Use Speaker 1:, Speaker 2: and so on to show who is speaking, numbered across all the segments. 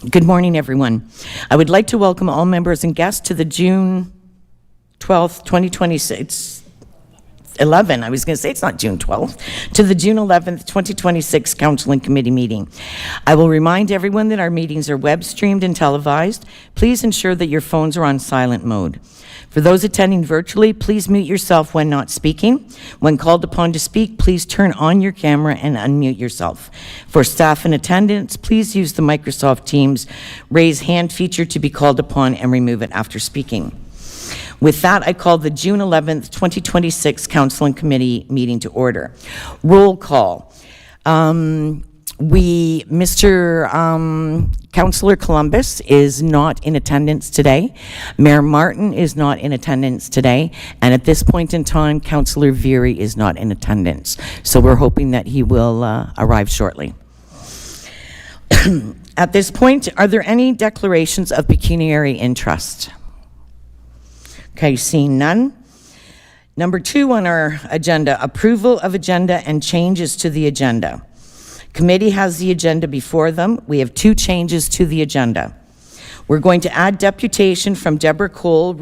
Speaker 1: Good morning, everyone. I would like to welcome all members and guests to the June 12th, 2026, 11, I was going to say it's not June 12th, to the June 11th, 2026 Council and Committee meeting. I will remind everyone that our meetings are web streamed and televised. Please ensure that your phones are on silent mode. For those attending virtually, please mute yourself when not speaking. When called upon to speak, please turn on your camera and unmute yourself. For staff in attendance, please use the Microsoft Teams raise hand feature to be called upon and remove it after speaking. With that, I call the June 11th, 2026 Council and Committee meeting to order. Roll call. Councillor Columbus is not in attendance today. Mayor Martin is not in attendance today. And at this point in time, Councillor Veery is not in attendance. So we're hoping that he will arrive shortly. At this point, are there any declarations of pecuniary interest? Okay, seeing none. Number 2 on our agenda, approval of agenda and changes to the agenda. Committee has the agenda before them. We have 2 changes to the agenda. We're going to add deputation from Deborah Cole,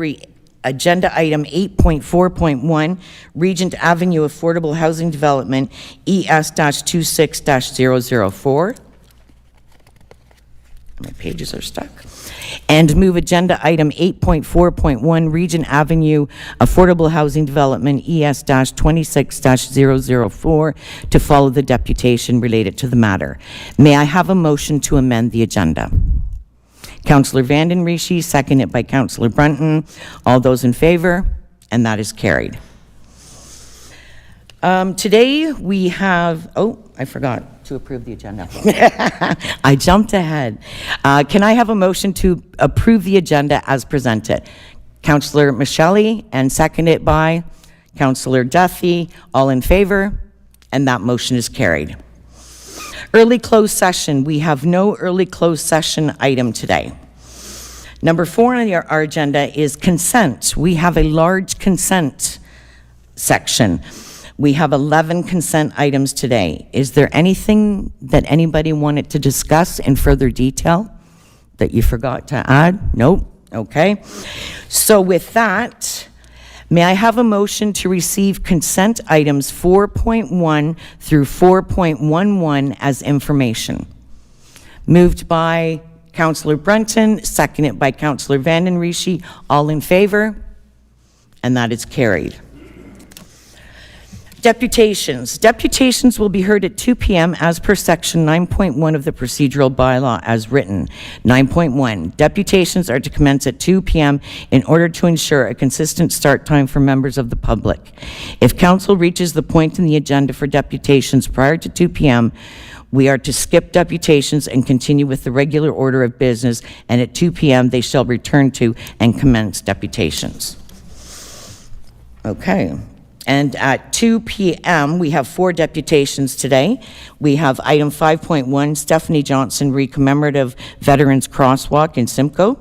Speaker 1: agenda item 8.4.1, Regent Avenue Affordable Housing Development, ES-26-004. My pages are stuck. And move agenda item 8.4.1, Regent Avenue Affordable Housing Development, ES-26-004, to follow the deputation related to the matter. May I have a motion to amend the agenda? Councillor Vanden Rishi, seconded by Councillor Brunton. All those in favor? And that is carried. Today we have, I forgot to approve the agenda. I jumped ahead. Can I have a motion to approve the agenda as presented? Councillor Michelli, and seconded by Councillor Duffy. All in favor? And that motion is carried. Early closed session. We have no early closed session item today. Number 4 on our agenda is consent. We have a large consent section. We have 11 consent items today. Is there anything that anybody wanted to discuss in further detail that you forgot to add? Nope. Okay. So with that, may I have a motion to receive consent items 4.1 through 4.11 as information? Moved by Councillor Brunton, seconded by Councillor Vanden Rishi. All in favor? And that is carried. Deputations. Deputations will be heard at 2 p.m. as per section 9.1 of the procedural bylaw as written. 9.1, deputations are to commence at 2 p.m. in order to ensure a consistent start time for members of the public. If council reaches the point in the agenda for deputations prior to 2 p.m., we are to skip deputations and continue with the regular order of business, and at 2 p.m. they shall return to and commence deputations. Okay. And at 2 p.m., we have 4 deputations today. We have item 5.1, Stephanie Johnson Recommemorative Veterans Crosswalk in Simcoe.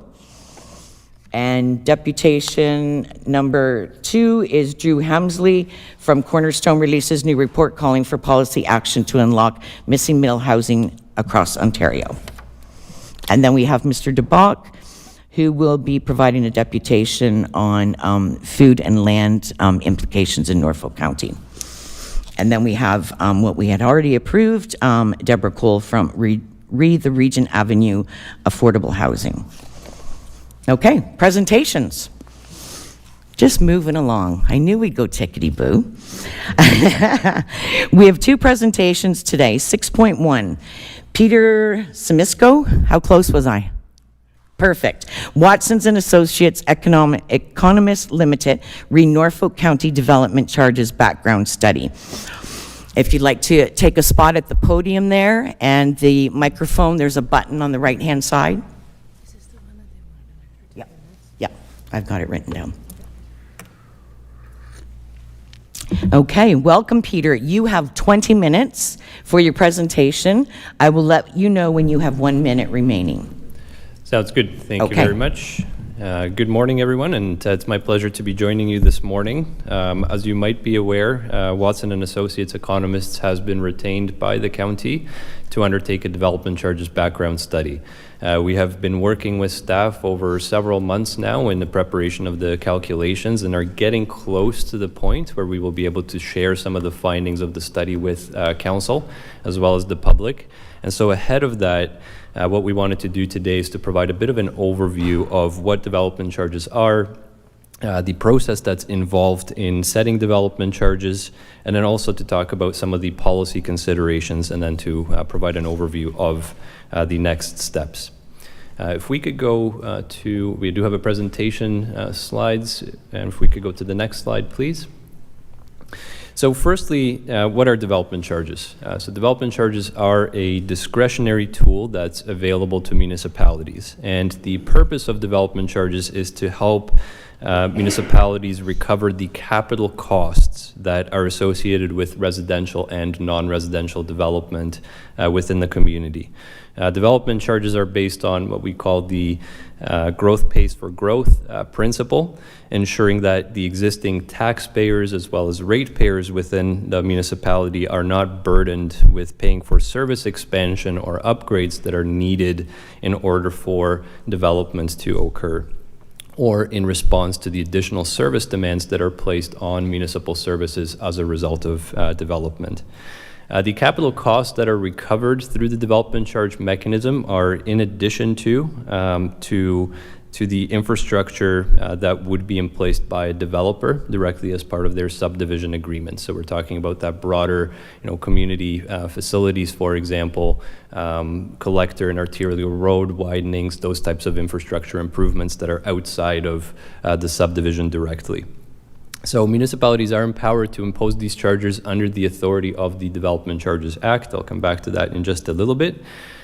Speaker 1: And deputation number 2 is Drew Hemsley from Cornerstone releases new report calling for policy action to unlock missing middle housing across Ontario. And then we have Mr. DeBach, who will be providing a deputation on food and land implications in Norfolk County. And then we have what we had already approved, Deborah Cole from the Regent Avenue Affordable Housing. Okay, presentations. Just moving along. I knew we'd go tickety-boo. We have 2 presentations today. 6.1, Peter Simisco. How close was I? Perfect. Watson's and Associates Economists Limited, Norfolk County Development Charges Background Study. If you'd like to take a spot at the podium there and the microphone, there's a button on the right-hand side. Is this the one that they wanted? Yeah, I've got it written down. Okay, welcome, Peter. You have 20 minutes for your presentation. I will let you know when you have 1 minute remaining.
Speaker 2: Sounds good. Thank you very much. Good morning, everyone, and it's my pleasure to be joining you this morning. As you might be aware, Watson and Associates Economists has been retained by the county to undertake a development charges background study. We have been working with staff over several months now in the preparation of the calculations and are getting close to the point where we will be able to share some of the findings of the study with council as well as the public. And so ahead of that, what we wanted to do today is to provide a bit of an overview of what development charges are, the process that's involved in setting development charges, and then also to talk about some of the policy considerations, and then to provide an overview of the next steps. If we could go we do have a presentation slides, and if we could go to the next slide, please. So firstly, what are development charges? So development charges are a discretionary tool that's available to municipalities. And the purpose of development charges is to help municipalities recover the capital costs that are associated with residential and non-residential development within the community. Development charges are based on what we call the growth pays for growth principle, ensuring that the existing taxpayers as well as ratepayers within the municipality are not burdened with paying for service expansion or upgrades that are needed in order for developments to occur, or in response to the additional service demands that are placed on municipal services as a result of development. The capital costs that are recovered through the development charge mechanism are in addition to the infrastructure that would be in place by a developer directly as part of their subdivision agreement. So we're talking about that broader, community facilities, for example, collector and arterial road widenings, those types of infrastructure improvements that are outside of the subdivision directly. So municipalities are empowered to impose these charges under the authority of the Development Charges Act. I'll come back to that in just a little bit.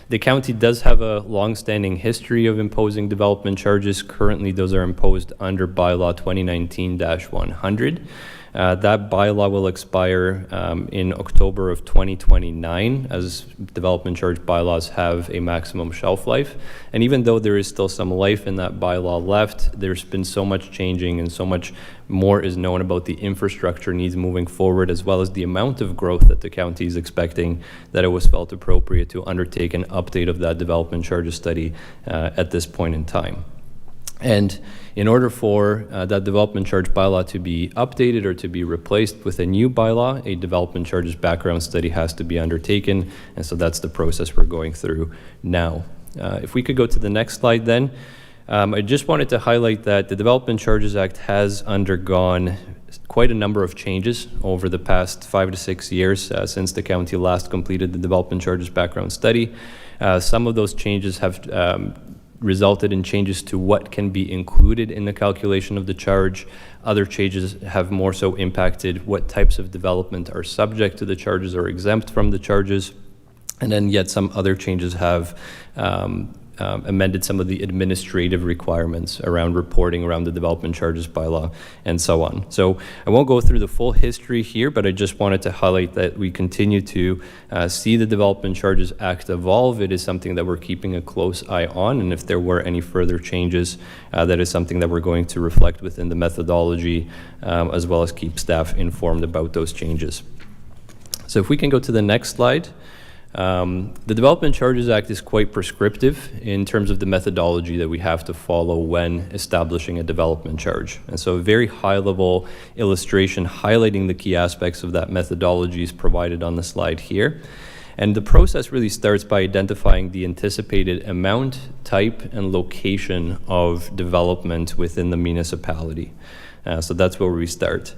Speaker 2: The county does have a long-standing history of imposing development charges. Currently, those are imposed under bylaw 2019-100. That bylaw will expire in October of 2029, as development charge bylaws have a maximum shelf life. And even though there is still some life in that bylaw left, there's been so much changing and so much more is known about the infrastructure needs moving forward, as well as the amount of growth that the county is expecting, that it was felt appropriate to undertake an update of that development charges study at this point in time. And in order for that development charge bylaw to be updated or to be replaced with a new bylaw, a development charges background study has to be undertaken. And so that's the process we're going through now. If we could go to the next slide then. I just wanted to highlight that the Development Charges Act has undergone quite a number of changes over the past 5 to 6 years since the county last completed the development charges background study. Some of those changes have resulted in changes to what can be included in the calculation of the charge. Other changes have more so impacted what types of development are subject to the charges or exempt from the charges. And then yet some other changes have amended some of the administrative requirements around reporting around the development charges bylaw and so on. So I won't go through the full history here, but I just wanted to highlight that we continue to see the Development Charges Act evolve. It is something that we're keeping a close eye on, and if there were any further changes, that is something that we're going to reflect within the methodology, as well as keep staff informed about those changes. So if we can go to the next slide. The Development Charges Act is quite prescriptive in terms of the methodology that we have to follow when establishing a development charge. And so a very high-level illustration highlighting the key aspects of that methodology is provided on the slide here. And the process really starts by identifying the anticipated amount, type, and location of development within the municipality. So that's where we start.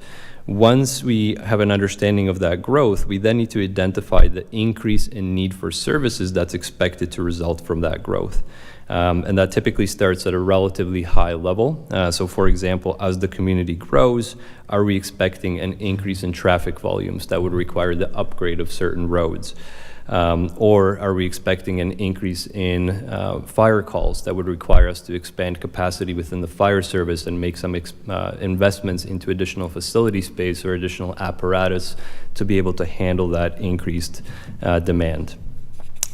Speaker 2: Once we have an understanding of that growth, we then need to identify the increase in need for services that's expected to result from that growth. And that typically starts at a relatively high level. So for example, as the community grows, are we expecting an increase in traffic volumes that would require the upgrade of certain roads? Or are we expecting an increase in fire calls that would require us to expand capacity within the fire service and make some investments into additional facility space or additional apparatus to be able to handle that increased demand?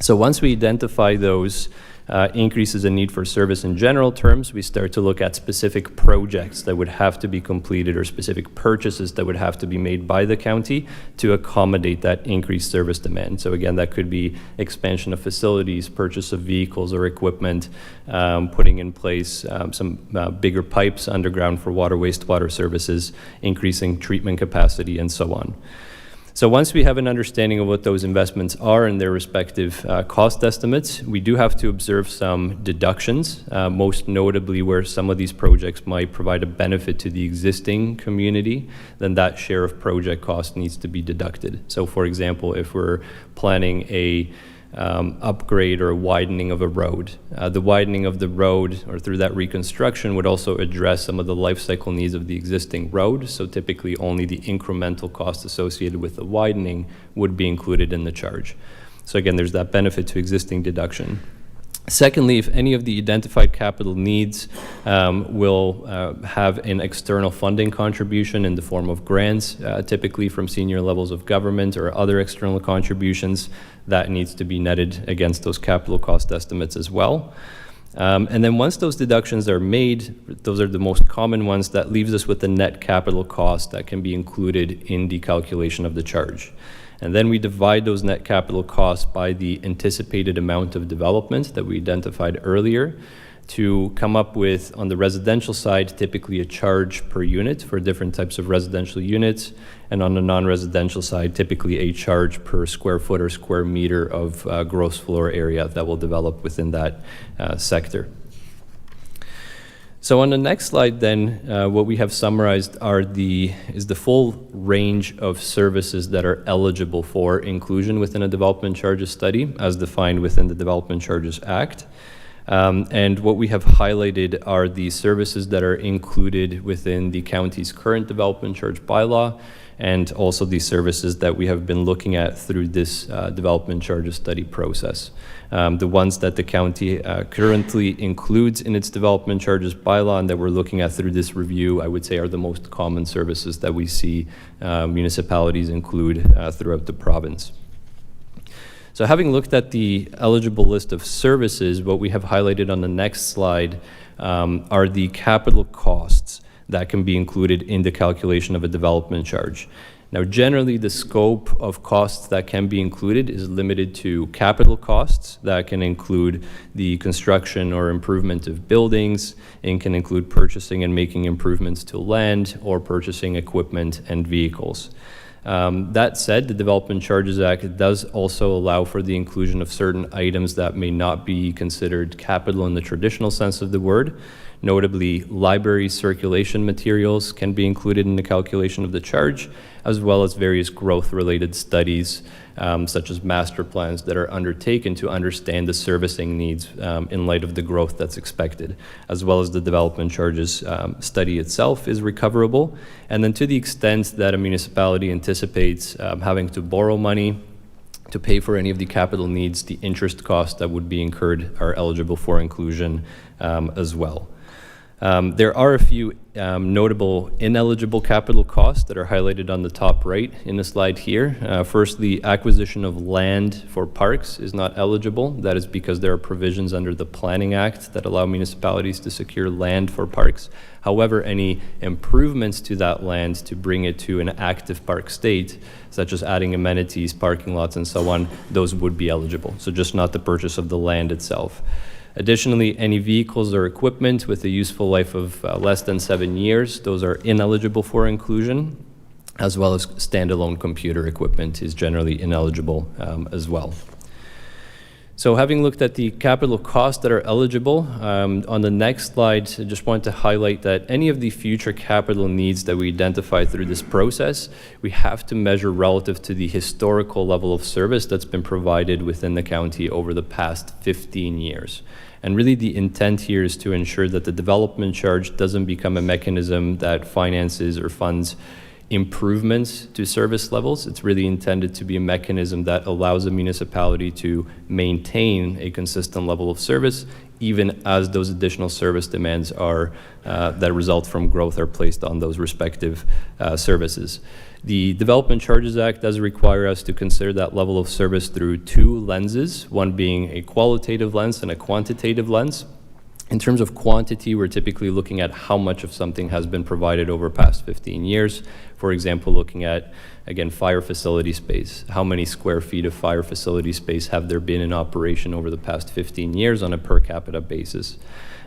Speaker 2: So once we identify those increases the need for service in general terms, we start to look at specific projects that would have to be completed or specific purchases that would have to be made by the county to accommodate that increased service demand. So again, that could be expansion of facilities, purchase of vehicles or equipment, putting in place some bigger pipes underground for water, wastewater services, increasing treatment capacity, and so on. So once we have an understanding of what those investments are and their respective cost estimates, we do have to observe some deductions, most notably where some of these projects might provide a benefit to the existing community, then that share of project cost needs to be deducted. So for example, if we're planning a upgrade or widening of a road. The widening of the road or through that reconstruction would also address some of the life cycle needs of the existing road. So typically only the incremental cost associated with the widening would be included in the charge. So again, there's that benefit to existing deduction. Secondly, if any of the identified capital needs will have an external funding contribution in the form of grants, typically from senior levels of government or other external contributions, that needs to be netted against those capital cost estimates as well. And then once those deductions are made, those are the most common ones, that leaves us with the net capital cost that can be included in the calculation of the charge. And then we divide those net capital costs by the anticipated amount of development that we identified earlier to come up with, on the residential side, typically a charge per unit for different types of residential units, and on the non-residential side, typically a charge per square foot or square meter of gross floor area that will develop within that sector. So on the next slide then, what we have summarized is the full range of services that are eligible for inclusion within a development charges study as defined within the Development Charges Act. And what we have highlighted are the services that are included within the county's current development charge bylaw, and also the services that we have been looking at through this development charges study process. The ones that the county currently includes in its development charges bylaw and that we're looking at through this review, I would say are the most common services that we see municipalities include throughout the province. So having looked at the eligible list of services, what we have highlighted on the next slide are the capital costs that can be included in the calculation of a development charge. Now, generally, the scope of costs that can be included is limited to capital costs that can include the construction or improvement of buildings, and can include purchasing and making improvements to land or purchasing equipment and vehicles. That said, the Development Charges Act does also allow for the inclusion of certain items that may not be considered capital in the traditional sense of the word. Notably, library circulation materials can be included in the calculation of the charge, as well as various growth-related studies, such as master plans that are undertaken to understand the servicing needs in light of the growth that's expected, as well as the development charges study itself is recoverable. And then to the extent that a municipality anticipates having to borrow money to pay for any of the capital needs, the interest costs that would be incurred are eligible for inclusion as well. There are a few notable ineligible capital costs that are highlighted on the top right in the slide here. First, the acquisition of land for parks is not eligible. That is because there are provisions under the Planning Act that allow municipalities to secure land for parks. However, any improvements to that land to bring it to an active park state, such as adding amenities, parking lots, and so on, those would be eligible. So just not the purchase of the land itself. Additionally, any vehicles or equipment with a useful life of less than 7 years, those are ineligible for inclusion, as well as standalone computer equipment is generally ineligible as well. So having looked at the capital costs that are eligible, on the next slide, I just want to highlight that any of the future capital needs that we identify through this process, we have to measure relative to the historical level of service that's been provided within the county over the past 15 years. And really the intent here is to ensure that the development charge doesn't become a mechanism that finances or funds improvements to service levels. It's really intended to be a mechanism that allows a municipality to maintain a consistent level of service, even as those additional service demands are that result from growth are placed on those respective services. The Development Charges Act does require us to consider that level of service through two lenses, one being a qualitative lens and a quantitative lens. In terms of quantity, we're typically looking at how much of something has been provided over past 15 years. For example, looking at, again, fire facility space. How many square feet of fire facility space have there been in operation over the past 15 years on a per capita basis?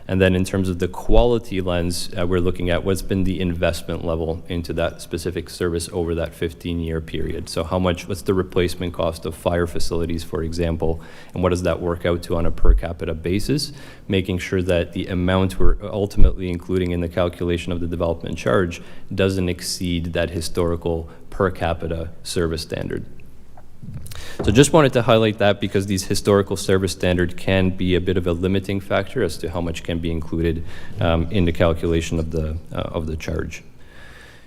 Speaker 2: And then in terms of the quality lens, we're looking at what's been the investment level into that specific service over that 15-year period. So what's the replacement cost of fire facilities, for example, and what does that work out to on a per capita basis, making sure that the amount we're ultimately including in the calculation of the development charge doesn't exceed that historical per capita service standard. So just wanted to highlight that because these historical service standards can be a bit of a limiting factor as to how much can be included in the calculation of the charge.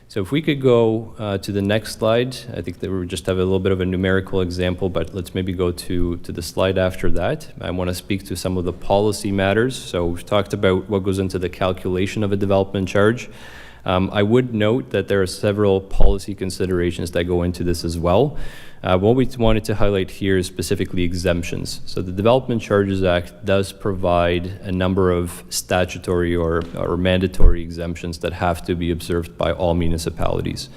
Speaker 2: So if we could go to the next slide, I think that we just have a little bit of a numerical example, but let's maybe go to the slide after that. I want to speak to some of the policy matters. So we've talked about what goes into the calculation of a development charge. I would note that there are several policy considerations that go into this as well. What we wanted to highlight here is specifically exemptions. So the Development Charges Act does provide a number of statutory or mandatory exemptions that have to be observed by all municipalities.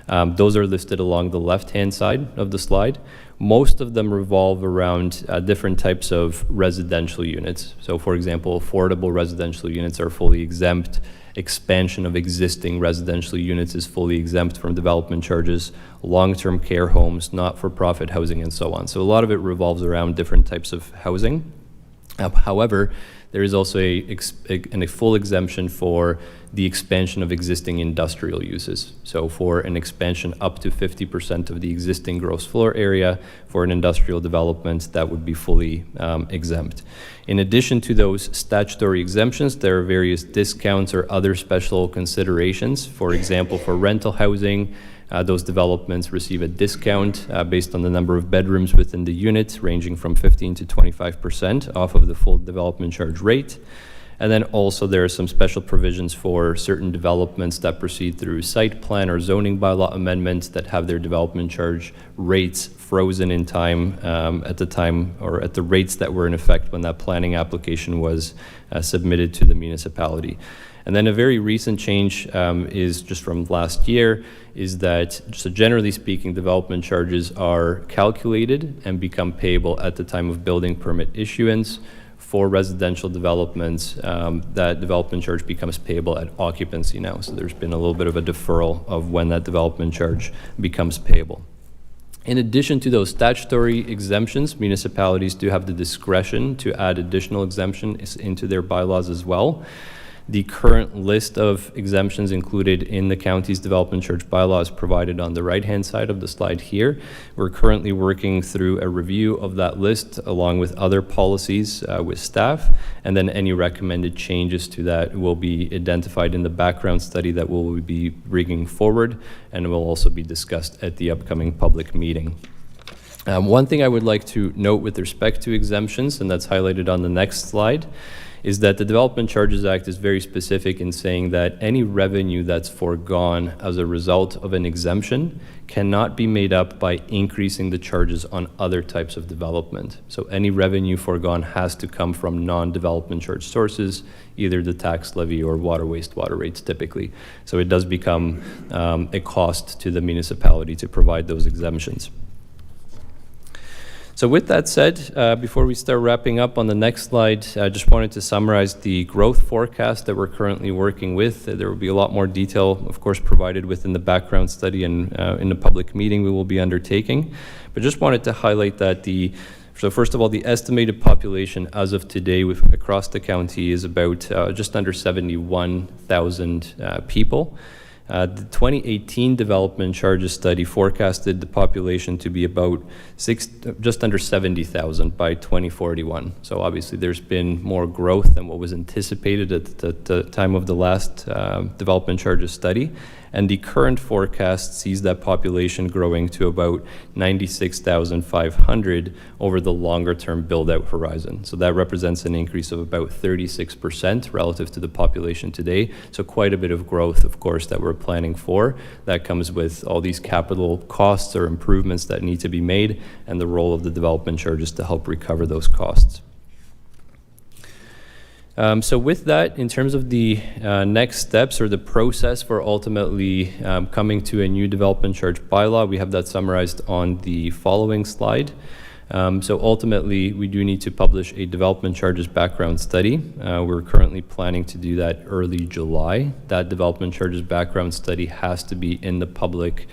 Speaker 2: Those are listed along the left-hand side of the slide. Most of them revolve around different types of residential units. So for example, affordable residential units are fully exempt. Expansion of existing residential units is fully exempt from development charges, long-term care homes, not-for-profit housing, and so on. So a lot of it revolves around different types of housing. However, there is also a full exemption for the expansion of existing industrial uses. So for an expansion up to 50% of the existing gross floor area for an industrial development, that would be fully exempt. In addition to those statutory exemptions, there are various discounts or other special considerations. For example, for rental housing, those developments receive a discount based on the number of bedrooms within the unit, ranging from 15 to 25% off of the full development charge rate. And then also there are some special provisions for certain developments that proceed through site plan or zoning bylaw amendments that have their development charge rates frozen in time at the time or at the rates that were in effect when that planning application was submitted to the municipality. And then a very recent change is just from last year, is that, so generally speaking, development charges are calculated and become payable at the time of building permit issuance. For residential developments, that development charge becomes payable at occupancy now. So there's been a little bit of a deferral of when that development charge becomes payable. In addition to those statutory exemptions, municipalities do have the discretion to add additional exemptions into their bylaws as well. The current list of exemptions included in the county's development charge bylaw is provided on the right-hand side of the slide here. We're currently working through a review of that list along with other policies with staff, and then any recommended changes to that will be identified in the background study that we'll be bringing forward and will also be discussed at the upcoming public meeting. One thing I would like to note with respect to exemptions, and that's highlighted on the next slide, is that the Development Charges Act is very specific in saying that any revenue that's foregone as a result of an exemption cannot be made up by increasing the charges on other types of development. So any revenue foregone has to come from non-development charge sources, either the tax levy or water wastewater rates typically. So it does become a cost to the municipality to provide those exemptions. So with that said, before we start wrapping up on the next slide, I just wanted to summarize the growth forecast that we're currently working with. There will be a lot more detail, of course, provided within the background study and in the public meeting we will be undertaking. But just wanted to highlight that so first of all, the estimated population as of today across the county is about just under 71,000 people. The 2018 development charges study forecasted the population to be about just under 70,000 by 2041. So obviously there's been more growth than what was anticipated at the time of the last development charges study. And the current forecast sees that population growing to about 96,500 over the longer-term build-out horizon. So that represents an increase of about 36% relative to the population today. So quite a bit of growth, of course, that we're planning for. That comes with all these capital costs or improvements that need to be made, and the role of the development charges to help recover those costs. So with that, in terms of the next steps or the process for ultimately coming to a new development charge bylaw, we have that summarized on the following slide. So ultimately, we do need to publish a development charges background study. We're currently planning to do that early July. That development charges background study has to be in the public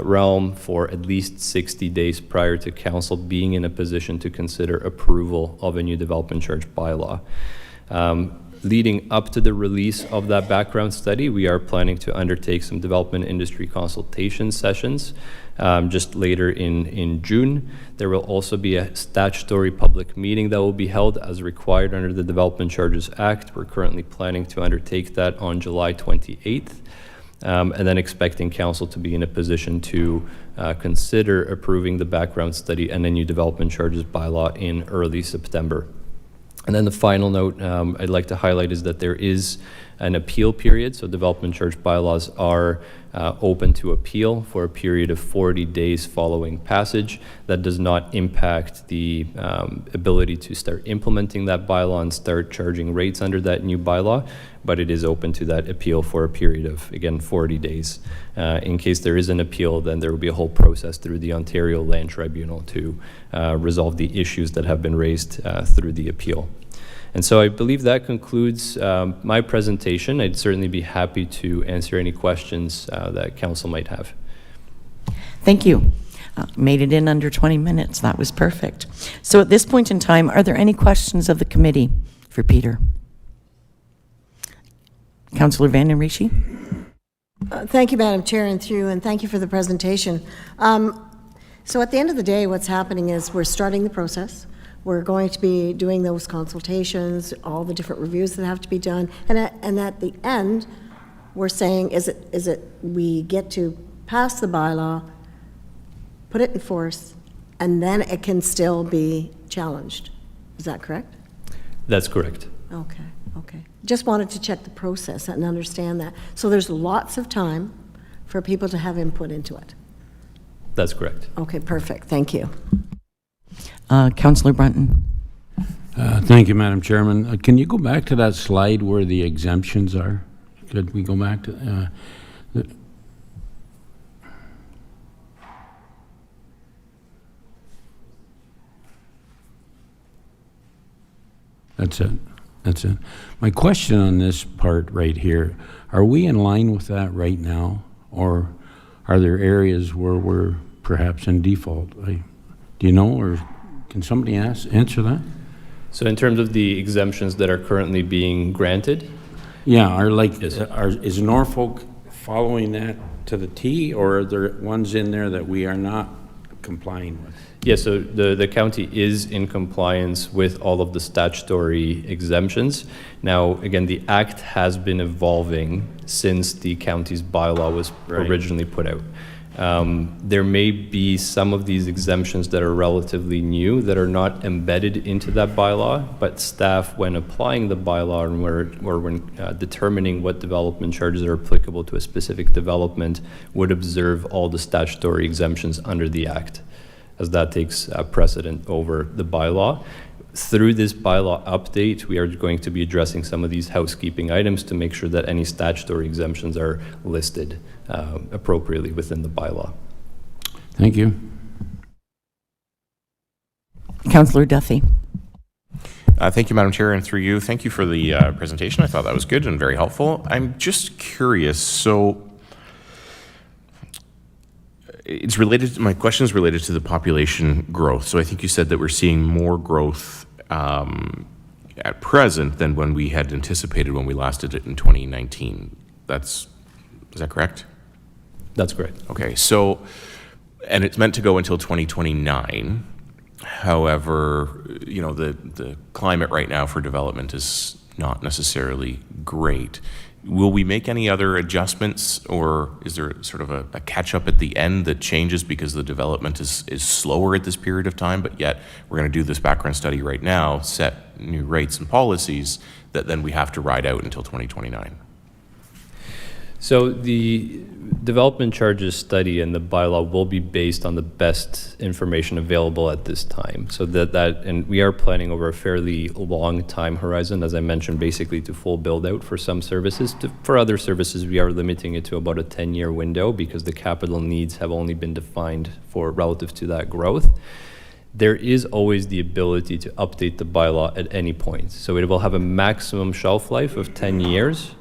Speaker 2: realm for at least 60 days prior to council being in a position to consider approval of a new development charge bylaw. Leading up to the release of that background study, we are planning to undertake some development industry consultation sessions just later in June. There will also be a statutory public meeting that will be held as required under the Development Charges Act. We're currently planning to undertake that on July 28th, and then expecting council to be in a position to consider approving the background study and a new development charges bylaw in early September. And then the final note I'd like to highlight is that there is an appeal period. So development charge bylaws are open to appeal for a period of 40 days following passage. That does not impact the ability to start implementing that bylaw and start charging rates under that new bylaw, but it is open to that appeal for a period of, again, 40 days. In case there is an appeal, then there will be a whole process through the Ontario Land Tribunal to resolve the issues that have been raised through the appeal. And so I believe that concludes my presentation. I'd certainly be happy to answer any questions that council might have.
Speaker 1: Thank you. Made it in under 20 minutes. That was perfect. So at this point in time, are there any questions of the committee for Peter? Councillor Van den Riche?
Speaker 3: Thank you, Madam Chair, and thank you for the presentation. So at the end of the day, what's happening is we're starting the process. We're going to be doing those consultations, all the different reviews that have to be done, and at the end, we're saying, is it we get to pass the bylaw, put it in force, and then it can still be challenged. Is that correct?
Speaker 2: That's correct.
Speaker 3: Okay. Just wanted to check the process and understand that. So there's lots of time for people to have input into it.
Speaker 2: That's correct.
Speaker 3: Okay, perfect. Thank you.
Speaker 1: Councillor Brunton?
Speaker 4: Thank you, Madam Chairman. Can you go back to that slide where the exemptions are? Could we go back to... That's it. My question on this part right here, are we in line with that right now? Or are there areas where we're perhaps in default? Do you know, or can somebody answer that?
Speaker 2: So in terms of the exemptions that are currently being granted?
Speaker 4: Yeah,
Speaker 2: Yes.
Speaker 4: Is Norfolk following that to the T, or are there ones in there that we are not complying with?
Speaker 2: Yes, so the county is in compliance with all of the statutory exemptions. Now, again, the act has been evolving since the county's bylaw was originally put out. There may be some of these exemptions that are relatively new that are not embedded into that bylaw, but staff, when applying the bylaw or when determining what development charges are applicable to a specific development, would observe all the statutory exemptions under the act, as that takes precedent over the bylaw. Through this bylaw update, we are going to be addressing some of these housekeeping items to make sure that any statutory exemptions are listed appropriately within the bylaw.
Speaker 4: Thank you.
Speaker 1: Councillor Duffy?
Speaker 5: Thank you, Madam Chair, and through you, thank you for the presentation. I thought that was good and very helpful. I'm just curious, so it's related, my question is related to the population growth. So I think you said that we're seeing more growth at present than when we had anticipated when we last did it in 2019. Is that correct?
Speaker 2: That's correct.
Speaker 5: Okay, so, and it's meant to go until 2029. However, you know, the climate right now for development is not necessarily great. will we make any other adjustments, or is there sort of a catch-up at the end that changes because the development is slower at this period of time, but yet we're going to do this background study right now, set new rates and policies that then we have to ride out until 2029?
Speaker 2: So the development charges study and the bylaw will be based on the best information available at this time. So and we are planning over a fairly long time horizon, as I mentioned, basically to full build out for some services. For other services, we are limiting it to about a 10-year window because the capital needs have only been defined for relative to that growth. There is always the ability to update the bylaw at any point. So it will have a maximum shelf life of 10 years.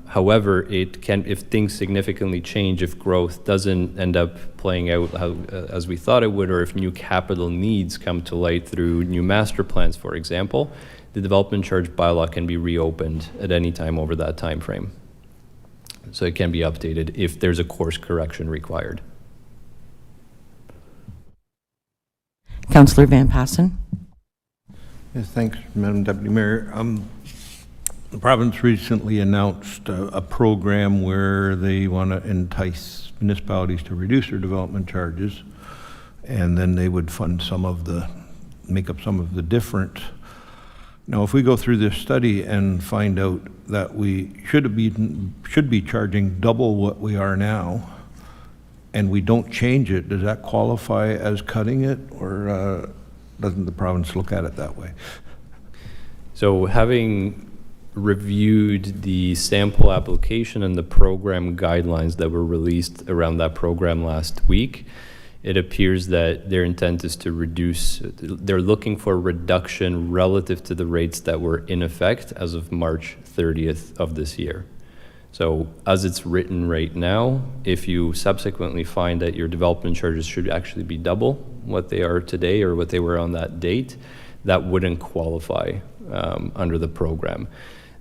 Speaker 2: However, it can, if things significantly change, if growth doesn't end up playing out as we thought it would, or if new capital needs come to light through new master plans, for example, the development charge bylaw can be reopened at any time over that time frame. So it can be updated if there's a course correction required.
Speaker 1: Councillor Van Passen.
Speaker 6: Yes, thanks, Madam Deputy Mayor. The province recently announced a program where they want to entice municipalities to reduce their development charges, and then they would fund make up some of the difference. Now, if we go through this study and find out that we should be charging double what we are now, and we don't change it, does that qualify as cutting it, or doesn't the province look at it that way?
Speaker 2: So having reviewed the sample application and the program guidelines that were released around that program last week, it appears that their intent is to reduce, they're looking for a reduction relative to the rates that were in effect as of March 30th of this year. So as it's written right now, if you subsequently find that your development charges should actually be double what they are today or what they were on that date, that wouldn't qualify under the program.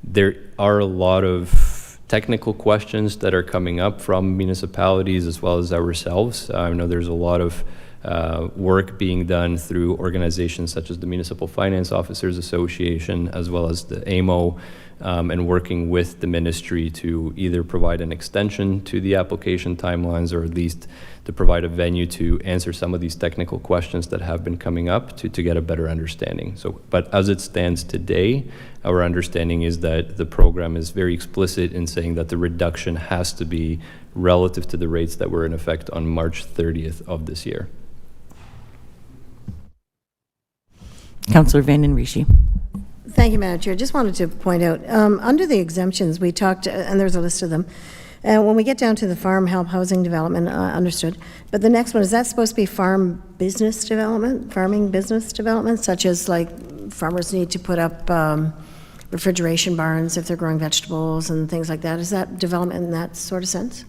Speaker 2: There are a lot of technical questions that are coming up from municipalities as well as ourselves. I know there's a lot of work being done through organizations such as the Municipal Finance Officers Association as well as the AMO, and working with the ministry to either provide an extension to the application timelines or at least to provide a venue to answer some of these technical questions that have been coming up to get a better understanding. So, but as it stands today, our understanding is that the program is very explicit in saying that the reduction has to be relative to the rates that were in effect on March 30th of this year.
Speaker 1: Councillor Vanden Rishi.
Speaker 3: Thank you, Madam Chair. Just wanted to point out, under the exemptions, we talked, and there's a list of them, and when we get down to the farm help housing development, understood. But the next one, is that supposed to be farming business development, such as like farmers need to put up refrigeration barns if they're growing vegetables and things like that? Is that development in that sort of sense?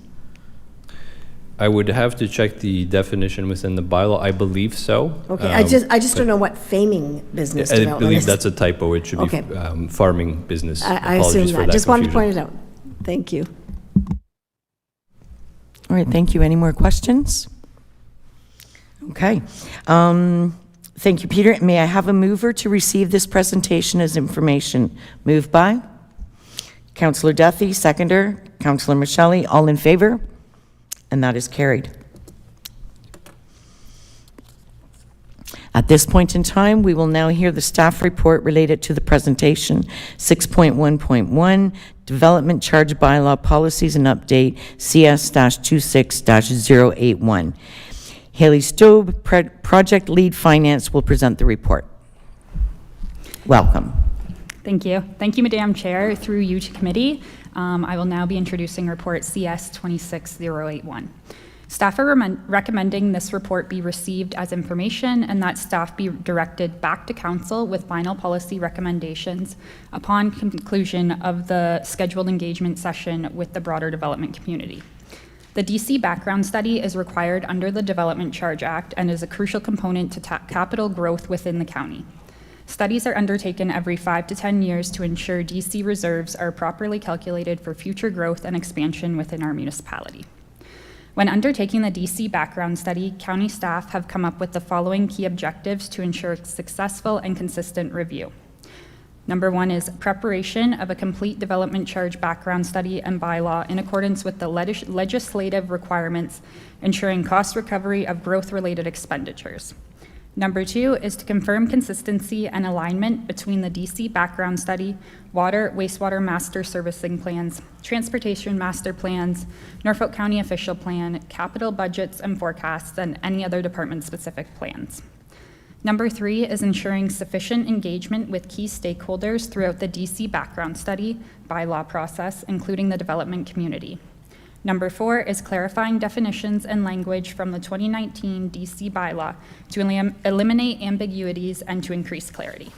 Speaker 2: I would have to check the definition within the bylaw. I believe so.
Speaker 3: Okay, I just don't know what faming business development
Speaker 2: I believe
Speaker 3: is.
Speaker 2: that's a typo. It should
Speaker 3: Okay.
Speaker 2: be farming business.
Speaker 3: I
Speaker 2: Apologies
Speaker 3: assume
Speaker 2: for
Speaker 3: that. Just wanted to
Speaker 2: confusion.
Speaker 3: point it out. Thank you.
Speaker 1: All right, thank you. Any more questions? Okay. Thank you, Peter. May I have a mover to receive this presentation as information? Moved by Councillor Duffy, seconder, Councillor Michelli. All in favor? And that is carried. At this point in time, we will now hear the staff report related to the presentation. 6.1.1, Development Charge Bylaw Policies and Update, CS-26-081. Haley Stobe, Project Lead Finance, will present the report. Welcome.
Speaker 7: Thank you. Thank you, Madam Chair. Through you to committee, I will now be introducing report CS-26-081. Staff are recommending this report be received as information and that staff be directed back to council with final policy recommendations upon conclusion of the scheduled engagement session with the broader development community. The DC background study is required under the Development Charge Act and is a crucial component to capital growth within the county. Studies are undertaken every 5 to 10 years to ensure DC reserves are properly calculated for future growth and expansion within our municipality. When undertaking the DC background study, county staff have come up with the following key objectives to ensure successful and consistent review. Number 1 is preparation of a complete development charge background study and bylaw in accordance with the legislative requirements, ensuring cost recovery of growth-related expenditures. Number 2 is to confirm consistency and alignment between the DC background study, water, wastewater master servicing plans, transportation master plans, Norfolk County official plan, capital budgets and forecasts, and any other department-specific plans. Number 3 is ensuring sufficient engagement with key stakeholders throughout the DC background study bylaw process, including the development community. Number 4 is clarifying definitions and language from the 2019 DC bylaw to eliminate ambiguities and to increase clarity.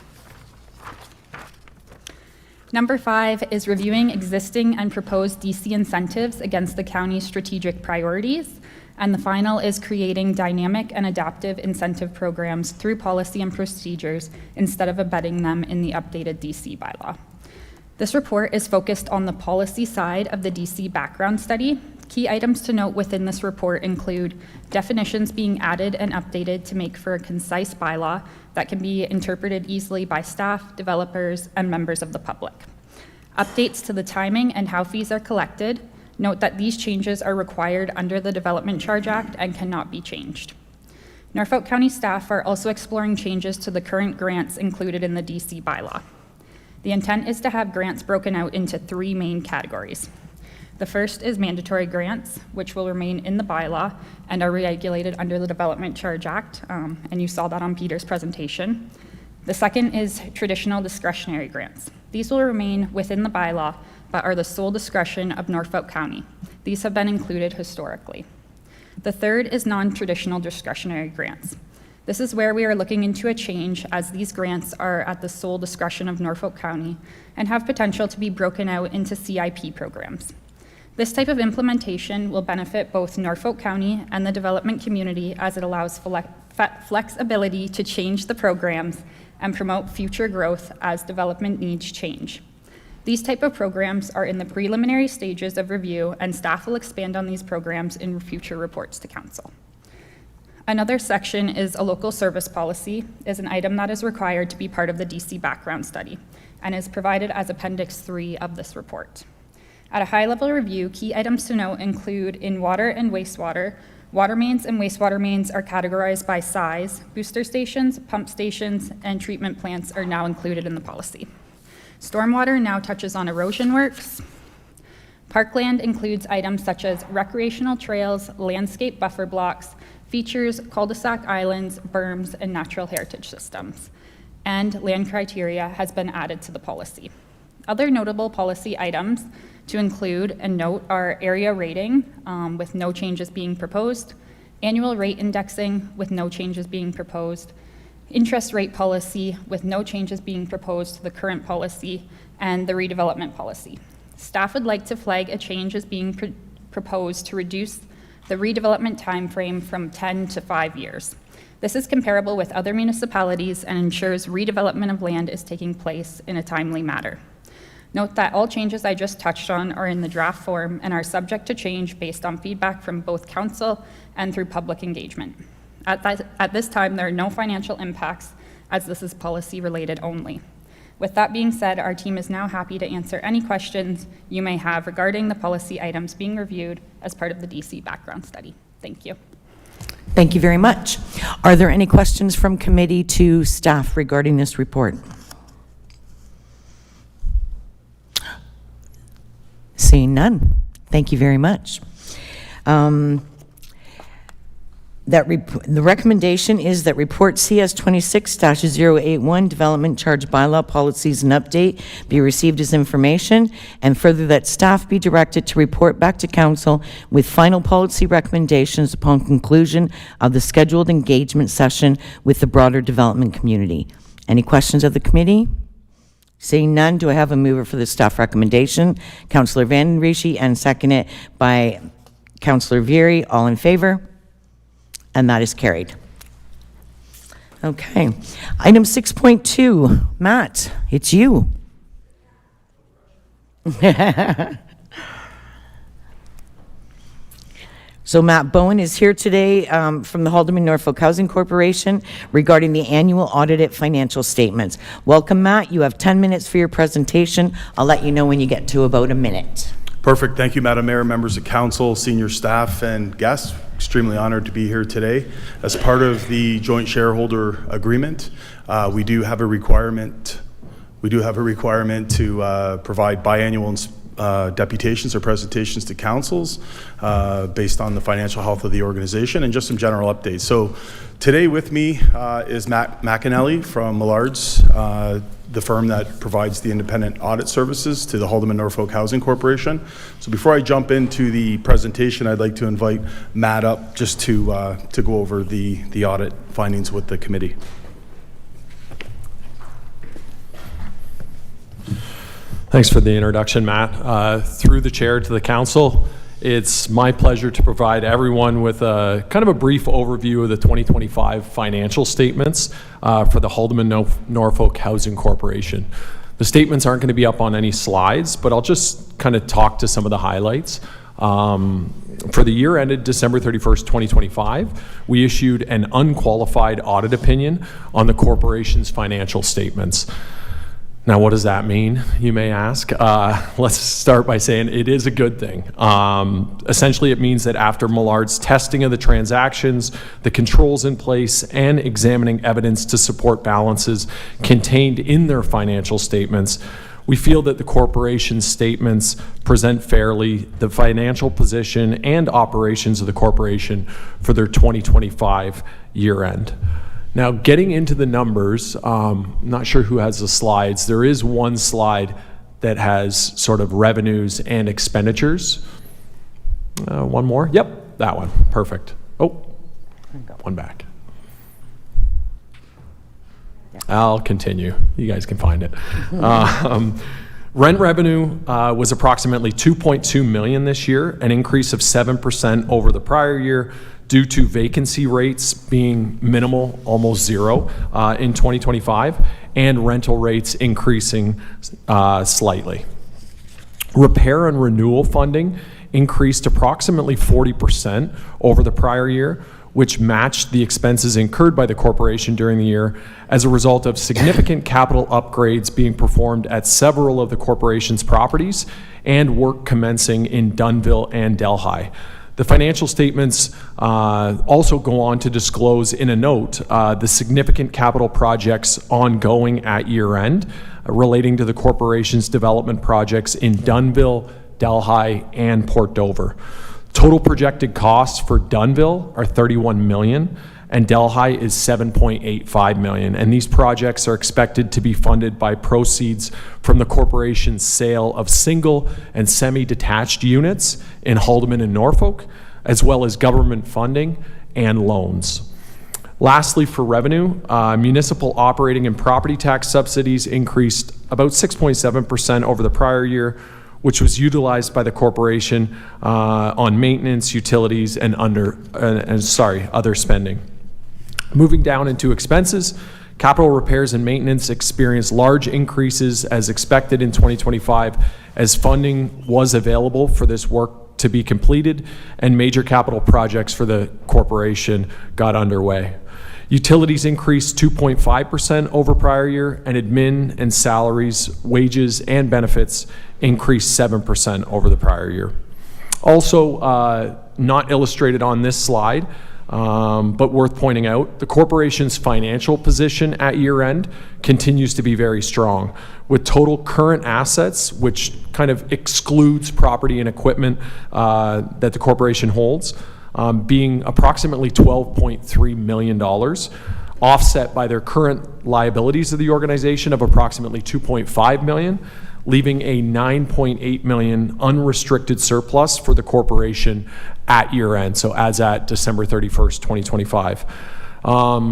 Speaker 7: Number 5 is reviewing existing and proposed DC incentives against the county's strategic priorities. And the final is creating dynamic and adaptive incentive programs through policy and procedures instead of embedding them in the updated DC bylaw. This report is focused on the policy side of the DC background study. Key items to note within this report include definitions being added and updated to make for a concise bylaw that can be interpreted easily by staff, developers, and members of the public. Updates to the timing and how fees are collected. Note that these changes are required under the Development Charge Act and cannot be changed. Norfolk County staff are also exploring changes to the current grants included in the DC bylaw. The intent is to have grants broken out into 3 main categories. The first is mandatory grants, which will remain in the bylaw and are regulated under the Development Charge Act, and you saw that on Peter's presentation. The second is traditional discretionary grants. These will remain within the bylaw, but are the sole discretion of Norfolk County. These have been included historically. The third is non-traditional discretionary grants. This is where we are looking into a change, as these grants are at the sole discretion of Norfolk County and have potential to be broken out into CIP programs. This type of implementation will benefit both Norfolk County and the development community, as it allows flexibility to change the programs and promote future growth as development needs change. These type of programs are in the preliminary stages of review, and staff will expand on these programs in future reports to council. Another section is a local service policy, is an item that is required to be part of the DC background study and is provided as Appendix 3 of this report. At a high-level review, key items to note include in water and wastewater, water mains and wastewater mains are categorized by size. Booster stations, pump stations, and treatment plants are now included in the policy. Stormwater now touches on erosion works. Parkland includes items such as recreational trails, landscape buffer blocks, features, cul-de-sac islands, berms, and natural heritage systems. And land criteria has been added to the policy. Other notable policy items to include and note are area rating, with no changes being proposed, annual rate indexing with no changes being proposed, interest rate policy with no changes being proposed to the current policy, and the redevelopment policy. Staff would like to flag a change as being proposed to reduce the redevelopment timeframe from 10 to 5 years. This is comparable with other municipalities and ensures redevelopment of land is taking place in a timely manner. Note that all changes I just touched on are in the draft form and are subject to change based on feedback from both council and through public engagement. At this time, there are no financial impacts, as this is policy related only. With that being said, our team is now happy to answer any questions you may have regarding the policy items being reviewed as part of the DC background study. Thank you.
Speaker 1: Thank you very much. Are there any questions from committee to staff regarding this report? Seeing none. Thank you very much. The recommendation is that report CS 26-081, Development Charge Bylaw Policies and Update, be received as information, and further that staff be directed to report back to council with final policy recommendations upon conclusion of the scheduled engagement session with the broader development community. Any questions of the committee? Seeing none, do I have a mover for the staff recommendation? Councillor Van Rishi, and second it by Councillor Vieri. All in favor? And that is carried. Okay. Item 6.2, Matt, it's you. So Matt Bowen is here today from the Haldeman Norfolk Housing Corporation regarding the annual audited financial statements. Welcome, Matt. You have 10 minutes for your presentation. I'll let you know when you get to about a minute.
Speaker 8: Perfect. Thank you, Madam Mayor, members of council, senior staff, and guests. Extremely honored to be here today. As part of the joint shareholder agreement, we do have a requirement to provide biannual deputations or presentations to councils based on the financial health of the organization and just some general updates. So today with me is Matt McAnally from Millard's, the firm that provides the independent audit services to the Haldeman Norfolk Housing Corporation. So before I jump into the presentation, I'd like to invite Matt up just to go over the audit findings with the committee.
Speaker 9: Thanks for the introduction, Matt. Through the chair to the council, it's my pleasure to provide everyone with a kind of a brief overview of the 2025 financial statements for the Haldeman Norfolk Housing Corporation. The statements aren't going to be up on any slides, but I'll just kind of talk to some of the highlights. For the year ended December 31st, 2025, we issued an unqualified audit opinion on the corporation's financial statements. Now, what does that mean, you may ask? Let's start by saying it is a good thing. Essentially, it means that after Millard's testing of the transactions, the controls in place, and examining evidence to support balances contained in their financial statements, we feel that the corporation's statements present fairly the financial position and operations of the corporation for their 2025 year end. Now, getting into the numbers, not sure who has the slides. There is one slide that has sort of revenues and expenditures. One more? Yep, that one. Perfect. Oh, got one back. I'll continue. You guys can find it. Rent revenue was approximately $2.2 million this year, an increase of 7% over the prior year, due to vacancy rates being minimal, almost zero in 2025, and rental rates increasing slightly. Repair and renewal funding increased approximately 40% over the prior year, which matched the expenses incurred by the corporation during the year as a result of significant capital upgrades being performed at several of the corporation's properties and work commencing in Dunnville and Delhi. The financial statements also go on to disclose in a note the significant capital projects ongoing at year end relating to the corporation's development projects in Dunnville, Delhi, and Port Dover. Total projected costs for Dunnville are $31 million and Delhi is $7.85 million. And these projects are expected to be funded by proceeds from the corporation's sale of single and semi-detached units in Haldeman and Norfolk, as well as government funding and loans. Lastly, for revenue, municipal operating and property tax subsidies increased about 6.7% over the prior year, which was utilized by the corporation on maintenance, utilities, and other spending. Moving down into expenses, capital repairs and maintenance experienced large increases as expected in 2025 as funding was available for this work to be completed and major capital projects for the corporation got underway. Utilities increased 2.5% over prior year, and admin and salaries, wages, and benefits increased 7% over the prior year. Also, not illustrated on this slide, but worth pointing out, the corporation's financial position at year end continues to be very strong, with total current assets, which kind of excludes property and equipment that the corporation holds, being approximately $12.3 million, offset by their current liabilities of the organization of approximately $2.5 million, leaving a $9.8 million unrestricted surplus for the corporation at year end, so as at December 31st, 2025.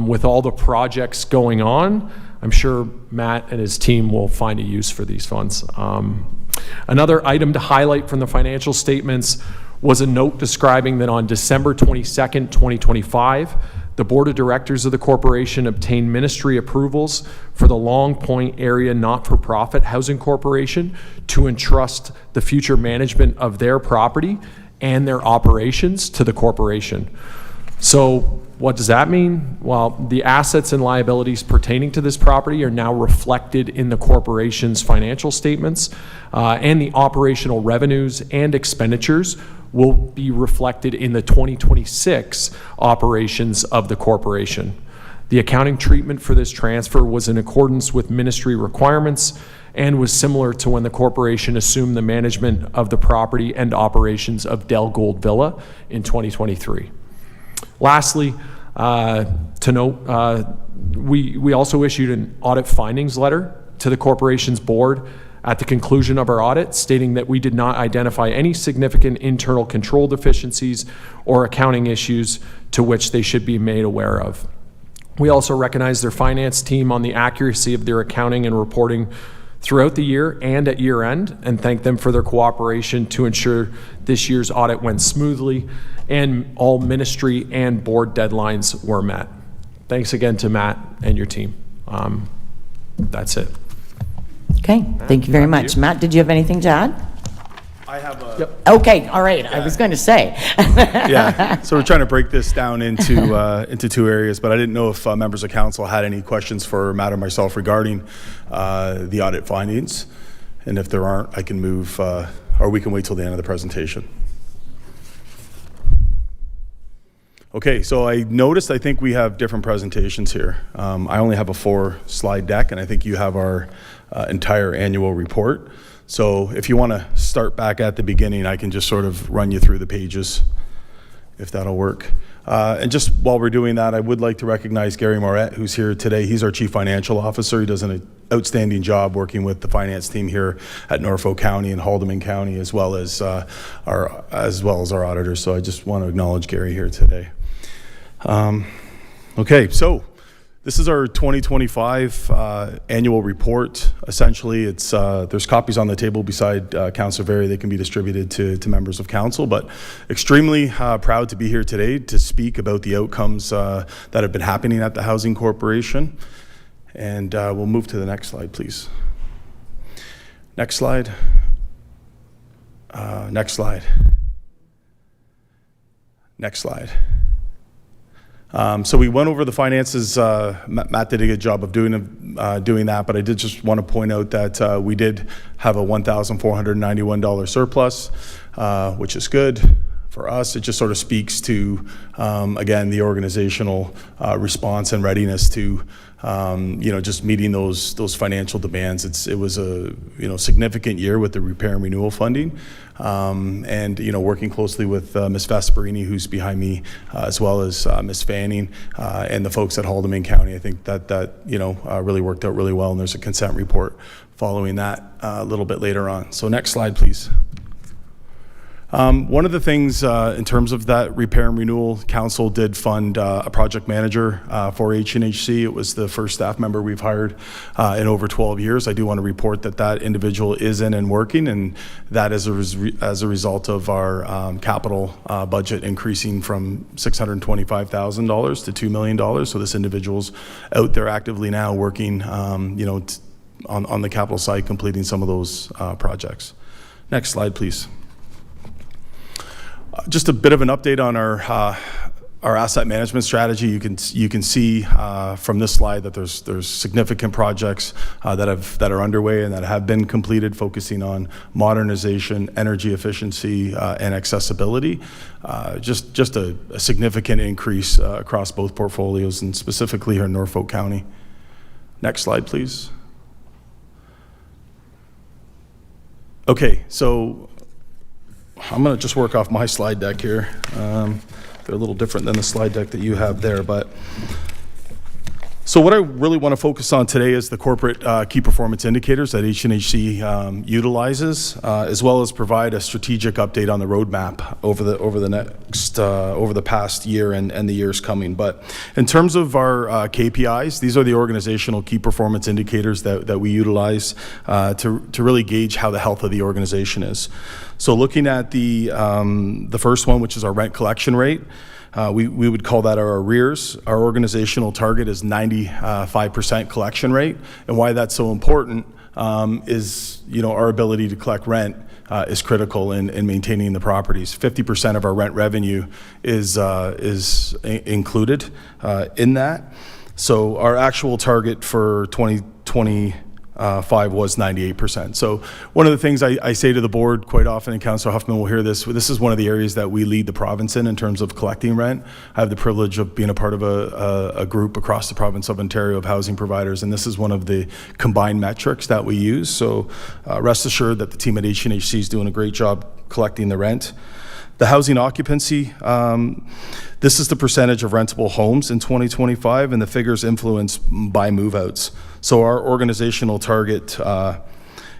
Speaker 9: With all the projects going on, I'm sure Matt and his team will find a use for these funds. Another item to highlight from the financial statements was a note describing that on December 22nd, 2025, the board of directors of the corporation obtained ministry approvals for the Long Point Area Not-for-Profit Housing Corporation to entrust the future management of their property and their operations to the corporation. So what does that mean? Well, the assets and liabilities pertaining to this property are now reflected in the corporation's financial statements, and the operational revenues and expenditures will be reflected in the 2026 operations of the corporation. The accounting treatment for this transfer was in accordance with ministry requirements and was similar to when the corporation assumed the management of the property and operations of Del Gold Villa in 2023. Lastly, to note, we also issued an audit findings letter to the corporation's board at the conclusion of our audit, stating that we did not identify any significant internal control deficiencies or accounting issues to which they should be made aware of. We also recognize their finance team on the accuracy of their accounting and reporting throughout the year and at year end, and thank them for their cooperation to ensure this year's audit went smoothly and all ministry and board deadlines were met. Thanks again to Matt and your team. That's it.
Speaker 1: Okay, thank you very
Speaker 9: back to
Speaker 1: much.
Speaker 9: you.
Speaker 1: Matt, did you have anything to add?
Speaker 8: I have a.
Speaker 9: Yep.
Speaker 1: Okay, all right, I was going to say.
Speaker 8: Yeah, so we're trying to break this down into two areas, but I didn't know if members of council had any questions for Matt or myself regarding the audit findings. And if there aren't, I can move, or we can wait till the end of the presentation. Okay, so I noticed, I think we have different presentations here. I only have a 4-slide deck, and I think you have our entire annual report. So if you want to start back at the beginning, I can just sort of run you through the pages, if that'll work. And just while we're doing that, I would like to recognize Gary Moret, who's here today. He's our Chief Financial Officer. He does an outstanding job working with the finance team here at Norfolk County and Haldimand County, as well as our auditors. So I just want to acknowledge Gary here today. Okay, so this is our 2025 annual report. Essentially, it's there's copies on the table beside Councillor Very. They can be distributed to members of council, but extremely proud to be here today to speak about the outcomes that have been happening at the Housing Corporation. And we'll move to the next slide, please. Next slide. Next slide. Next slide. So we went over the finances. Matt did a good job of doing that, but I did just want to point out that we did have a $1,491 surplus, which is good for us. It just sort of speaks to, again, the organizational response and readiness to, just meeting those financial demands. It was a significant year with the repair and renewal funding, and working closely with Ms. Vesperini, who's behind me, as well as Ms. Fanning and the folks at Haldimand County. I think that really worked out really well, and there's a consent report following that a little bit later on. So next slide, please. One of the things in terms of that repair and renewal, council did fund a project manager for HNHC. It was the first staff member we've hired in over 12 years. I do want to report that individual is in and working, and that is as a result of our capital budget increasing from $625,000 to $2 million. So this individual's out there actively now working, on the capital side, completing some of those projects. Next slide, please. Just a bit of an update on our asset management strategy. You can see from this slide that there's significant projects that are underway and that have been completed, focusing on modernization, energy efficiency, and accessibility. Just a significant increase across both portfolios, and specifically here in Norfolk County. Next slide, please. Okay, so I'm going to just work off my slide deck here. They're a little different than the slide deck that you have there, but so what I really want to focus on today is the corporate key performance indicators that HNHC utilizes, as well as provide a strategic update on the roadmap over the past year and the years coming. But in terms of our KPIs, these are the organizational key performance indicators that we utilize to really gauge how the health of the organization is. So looking at the first one, which is our rent collection rate, we would call that our arrears. Our organizational target is 95% collection rate, and why that's so important is our ability to collect rent is critical in maintaining the properties. 50% of our rent revenue is included in that. So our actual target for 2025 was 98%. So one of the things I say to the board quite often, and Councillor Huffman will hear this is one of the areas that we lead the province in terms of collecting rent. I have the privilege of being a part of a group across the province of Ontario of housing providers, and this is one of the combined metrics that we use. So rest assured that the team at HNHC is doing a great job collecting the rent. The housing occupancy, this is the percentage of rentable homes in 2025, and the figures influenced by move-outs. So our organizational target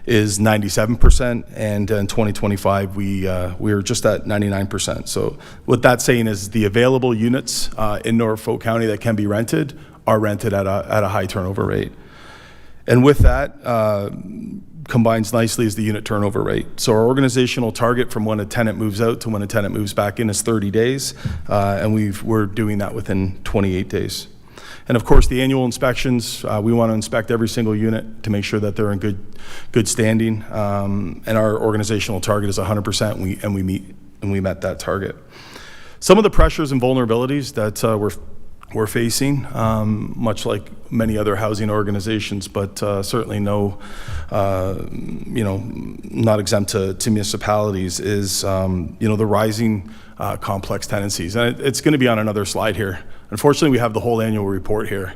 Speaker 8: is 97%, and in 2025, we are just at 99%. So what that's saying is the available units in Norfolk County that can be rented are rented at a high turnover rate. And with that, combines nicely is the unit turnover rate. So our organizational target from when a tenant moves out to when a tenant moves back in is 30 days, and we're doing that within 28 days. And of course, the annual inspections, we want to inspect every single unit to make sure that they're in good standing, and our organizational target is 100%, and we met that target. Some of the pressures and vulnerabilities that we're facing, much like many other housing organizations, but certainly not exempt to municipalities, is the rising complex tenancies. And it's going to be on another slide here. Unfortunately, we have the whole annual report here,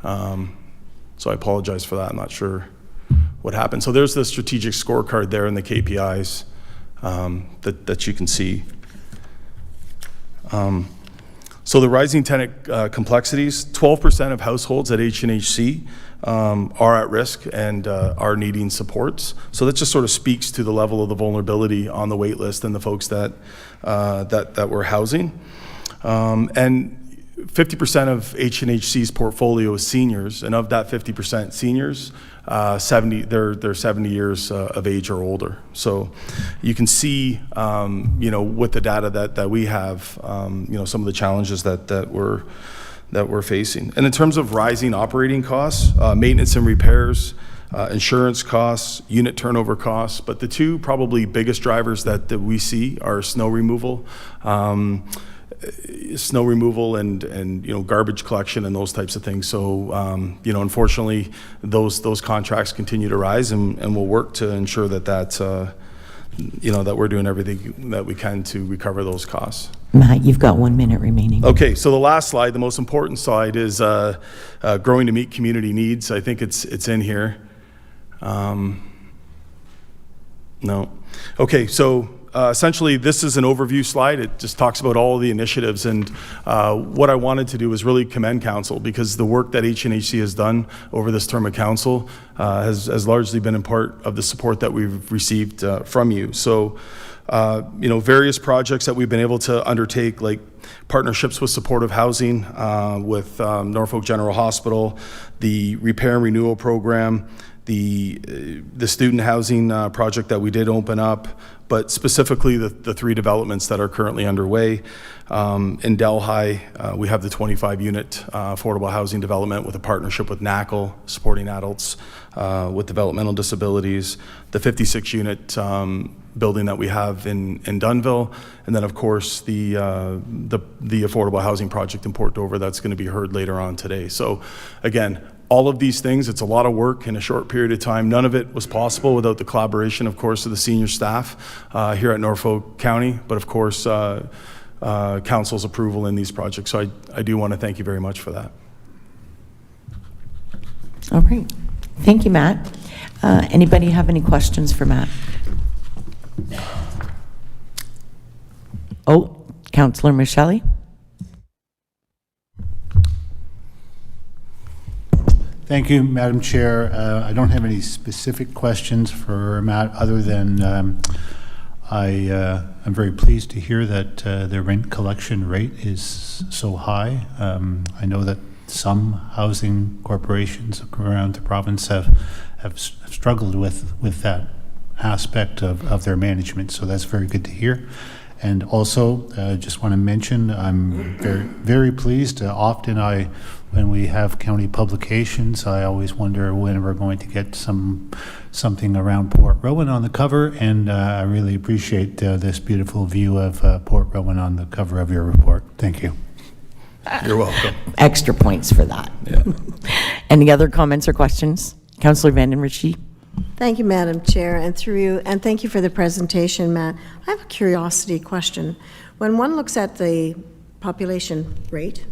Speaker 8: so I apologize for that. I'm not sure what happened. So there's the strategic scorecard there and the KPIs that you can see. So the rising tenant complexities, 12% of households at HNHC are at risk and are needing supports. So that just sort of speaks to the level of the vulnerability on the wait list and the folks that we're housing. And 50% of HNHC's portfolio is seniors, and of that 50% seniors, they're 70 years of age or older. So you can see, with the data that we have, some of the challenges that we're facing. And in terms of rising operating costs, maintenance and repairs, insurance costs, unit turnover costs, but the two probably biggest drivers that we see are snow removal and garbage collection and those types of things. So unfortunately those contracts continue to rise, and we'll work to ensure that we're doing everything that we can to recover those costs.
Speaker 1: Matt, you've got 1 minute remaining.
Speaker 8: Okay, so the last slide, the most important slide, is growing to meet community needs. I think it's in here. No. Okay, so essentially, this is an overview slide. It just talks about all of the initiatives, and what I wanted to do was really commend council, because the work that HNHC has done over this term of council has largely been in part of the support that we've received from you. So, various projects that we've been able to undertake, like partnerships with supportive housing, with Norfolk General Hospital, the repair and renewal program, the student housing project that we did open up, but specifically the three developments that are currently underway. In Delhi, we have the 25-unit affordable housing development with a partnership with NACL, supporting adults with developmental disabilities, the 56-unit building that we have in Dunnville, and then of course the affordable housing project in Port Dover that's going to be heard later on today. So again, all of these things, it's a lot of work in a short period of time. None of it was possible without the collaboration, of course, of the senior staff here at Norfolk County, but of course, council's approval in these projects. So I do want to thank you very much for that.
Speaker 1: All right. Thank you, Matt. Anybody have any questions for Matt? Oh, Councillor Michelli?
Speaker 10: Thank you, Madam Chair. I don't have any specific questions for Matt, other than I'm very pleased to hear that the rent collection rate is so high. I know that some housing corporations around the province have struggled with that aspect of their management, so that's very good to hear. And also, just want to mention, I'm very, very pleased. Often when we have county publications, I always wonder when we're going to get some something around Port Rowan on the cover, and I really appreciate this beautiful view of Port Rowan on the cover of your report. Thank you.
Speaker 8: You're welcome.
Speaker 1: Extra points for that. Any other comments or questions? Councillor Vanden Ritchie?
Speaker 3: Thank you, Madam Chair, and through you, and thank you for the presentation, Matt. I have a curiosity question. When one looks at the population rate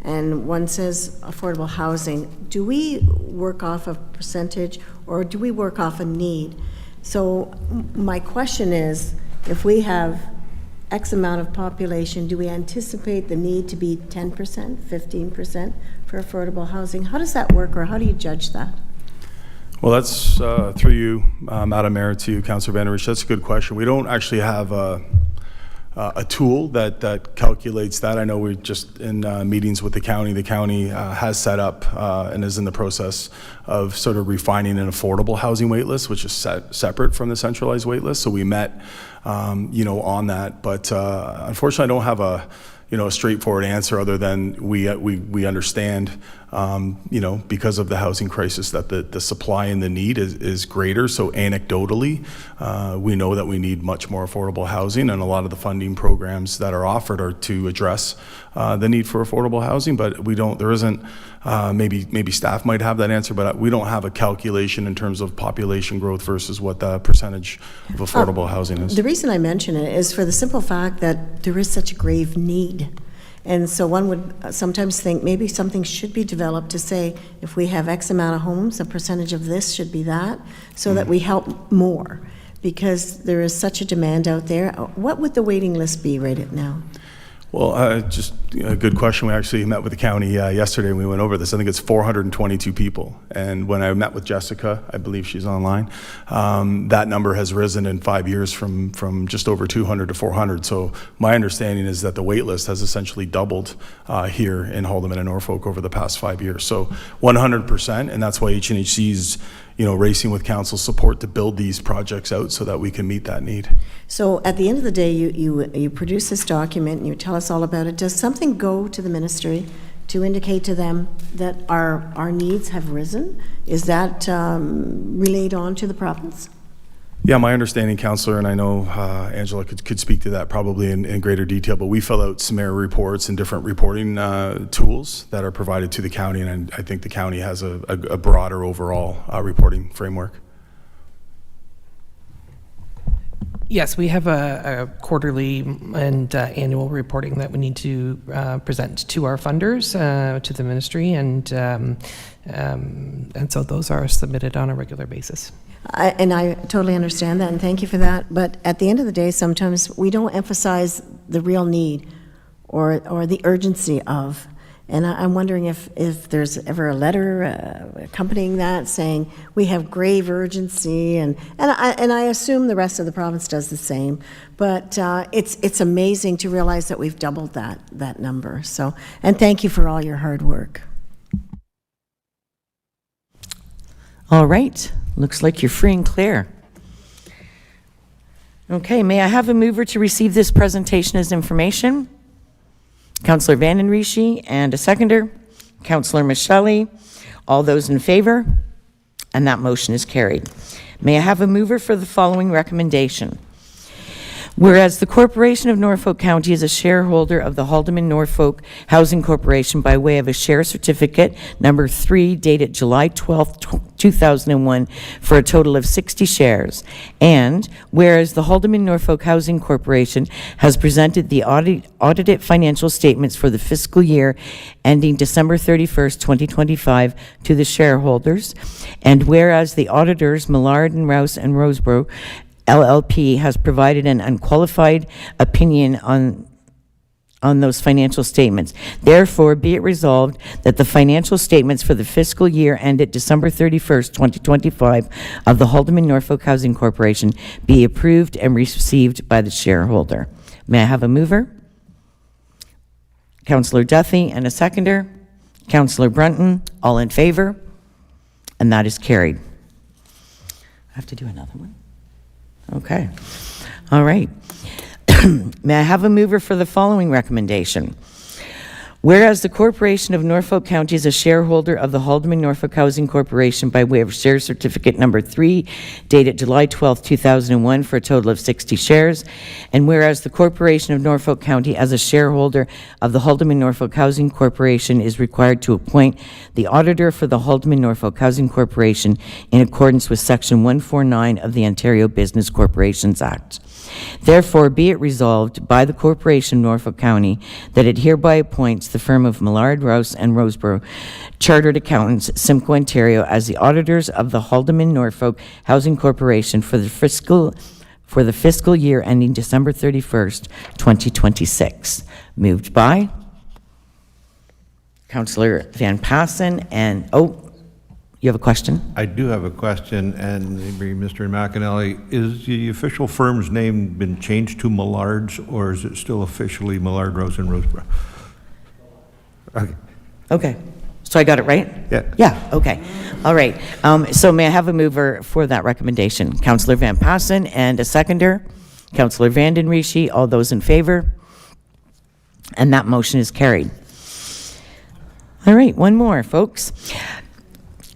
Speaker 3: and one says affordable housing, do we work off a percentage or do we work off a need? So my question is, if we have X amount of population, do we anticipate the need to be 10%, 15% for affordable housing? How does that work, or how do you judge that?
Speaker 8: Well, that's through you, Madam Mayor, to Councillor Van Der Risch. That's a good question. We don't actually have a tool that calculates that. I know we're just in meetings with the county. The county has set up and is in the process of sort of refining an affordable housing wait list, which is separate from the centralized wait list. So we met, on that. But unfortunately, I don't have a straightforward answer other than we understand, because of the housing crisis, that the supply and the need is greater. So anecdotally, we know that we need much more affordable housing, and a lot of the funding programs that are offered are to address the need for affordable housing. But there isn't, maybe staff might have that answer, but we don't have a calculation in terms of population growth versus what the percentage of affordable housing is.
Speaker 3: The reason I mention it is for the simple fact that there is such a grave need. And so one would sometimes think maybe something should be developed to say, if we have X amount of homes, a percentage of this should be that, so that we help more, because there is such a demand out there. What would the waiting list be right now?
Speaker 8: Well, just a good question. We actually met with the county yesterday and we went over this. I think it's 422 people. And when I met with Jessica, I believe she's online, that number has risen in 5 years from just over 200 to 400. So my understanding is that the wait list has essentially doubled here in Haldimand and Norfolk over the past 5 years. So 100%, and that's why HNHC is racing with council support to build these projects out so that we can meet that need.
Speaker 3: So at the end of the day, you produce this document and you tell us all about it. Does something go to the ministry to indicate to them that our needs have risen? Is that relayed on to the province?
Speaker 8: Yeah, my understanding, Councillor, and I know Angela could speak to that probably in greater detail, but we fill out summary reports and different reporting tools that are provided to the county, and I think the county has a broader overall reporting framework.
Speaker 11: Yes, we have a quarterly and annual reporting that we need to present to our funders, to the ministry, and so those are submitted on a regular basis.
Speaker 3: And I totally understand that, and thank you for that. But at the end of the day, sometimes we don't emphasize the real need or the urgency of. And I'm wondering if there's ever a letter accompanying that saying we have grave urgency, and I assume the rest of the province does the same. But it's amazing to realize that we've doubled that number. So, and thank you for all your hard work.
Speaker 1: All right. Looks like you're free and clear. Okay, may I have a mover to receive this presentation as information? Councillor Vanden Ritchie, and a seconder, Councillor Michelli. All those in favor? And that motion is carried. May I have a mover for the following recommendation? Whereas the Corporation of Norfolk County is a shareholder of the Haldimand Norfolk Housing Corporation by way of a share certificate number 3 dated July 12, 2001 for a total of 60 shares. And whereas the Haldimand Norfolk Housing Corporation has presented the audited financial statements for the fiscal year ending December 31st, 2025 to the shareholders. And whereas the auditors Millard and Rouse and Roseborough LLP has provided an unqualified opinion on those financial statements. Therefore, be it resolved that the financial statements for the fiscal year ended December 31st, 2025 of the Haldimand Norfolk Housing Corporation be approved and received by the shareholder. May I have a mover? Councillor Duthie, and a seconder. Councillor Brunton, all in favor? And that is carried. I have to do another one. Okay. All right. May I have a mover for the following recommendation? Whereas the Corporation of Norfolk County is a shareholder of the Haldeman Norfolk Housing Corporation by way of share certificate number 3, dated July 12, 2001, for a total of 60 shares. And whereas the Corporation of Norfolk County, as a shareholder of the Haldeman Norfolk Housing Corporation, is required to appoint the auditor for the Haldeman Norfolk Housing Corporation in accordance with Section 149 of the Ontario Business Corporations Act. Therefore, be it resolved by the Corporation of Norfolk County that it hereby appoints the firm of Millard, Rouse and Roseborough Chartered Accountants, Simcoe, Ontario, as the auditors of the Haldeman Norfolk Housing Corporation for the fiscal year ending December 31st, 2026. Moved by Councillor Van Passen and, you have a question?
Speaker 6: I do have a question, and maybe Mr. McAnally, is the official firm's name been changed to Millard's, or is it still officially Millard, Rose and Roseborough? Okay.
Speaker 1: Okay. So I got it right?
Speaker 6: Yeah.
Speaker 1: Yeah, okay. All right. So may I have a mover for that recommendation? Councillor Van Passen and a seconder? Councillor Vanden Rishi, all those in favor? And that motion is carried. All right, one more, folks.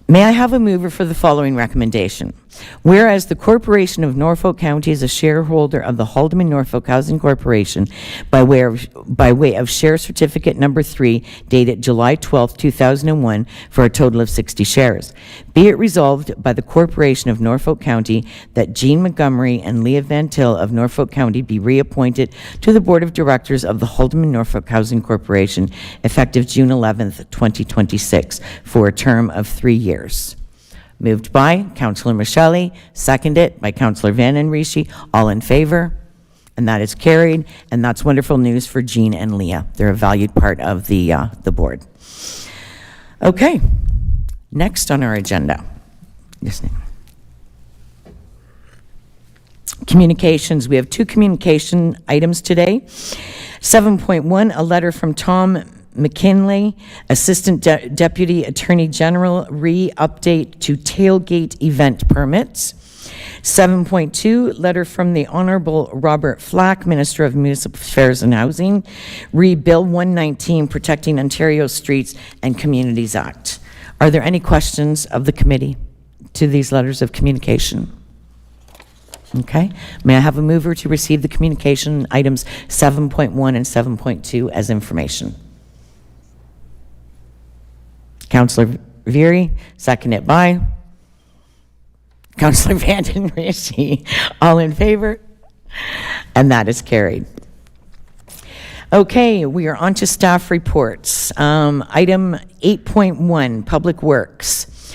Speaker 1: May I have a mover for the following recommendation? Whereas the Corporation of Norfolk County is a shareholder of the Haldeman Norfolk Housing Corporation by way of share certificate number 3, dated July 12, 2001, for a total of 60 shares. Be it resolved by the Corporation of Norfolk County that Jean Montgomery and Leah Van Til of Norfolk County be reappointed to the Board of Directors of the Haldeman Norfolk Housing Corporation effective June 11th, 2026, for a term of 3 years. Moved by Councillor Michelli, seconded by Councillor Vanden Rishi. All in favor? And that is carried. And that's wonderful news for Jean and Leah. They're a valued part of the board. Okay. Next on our agenda. Yes, ma'am. Communications. We have 2 communication items today. 7.1, a letter from Tom McKinley, Assistant Deputy Attorney General, re-update to tailgate event permits. 7.2, letter from the Honorable Robert Flack, Minister of Municipal Affairs and Housing, re-Bill 119, Protecting Ontario Streets and Communities Act. Are there any questions of the committee to these letters of communication? Okay. May I have a mover to receive the communication items 7.1 and 7.2 as information? Councillor Veery, seconded by Councillor Vanden Rishi. All in favor? And that is carried. Okay, we are on to staff reports. Item 8.1, Public Works.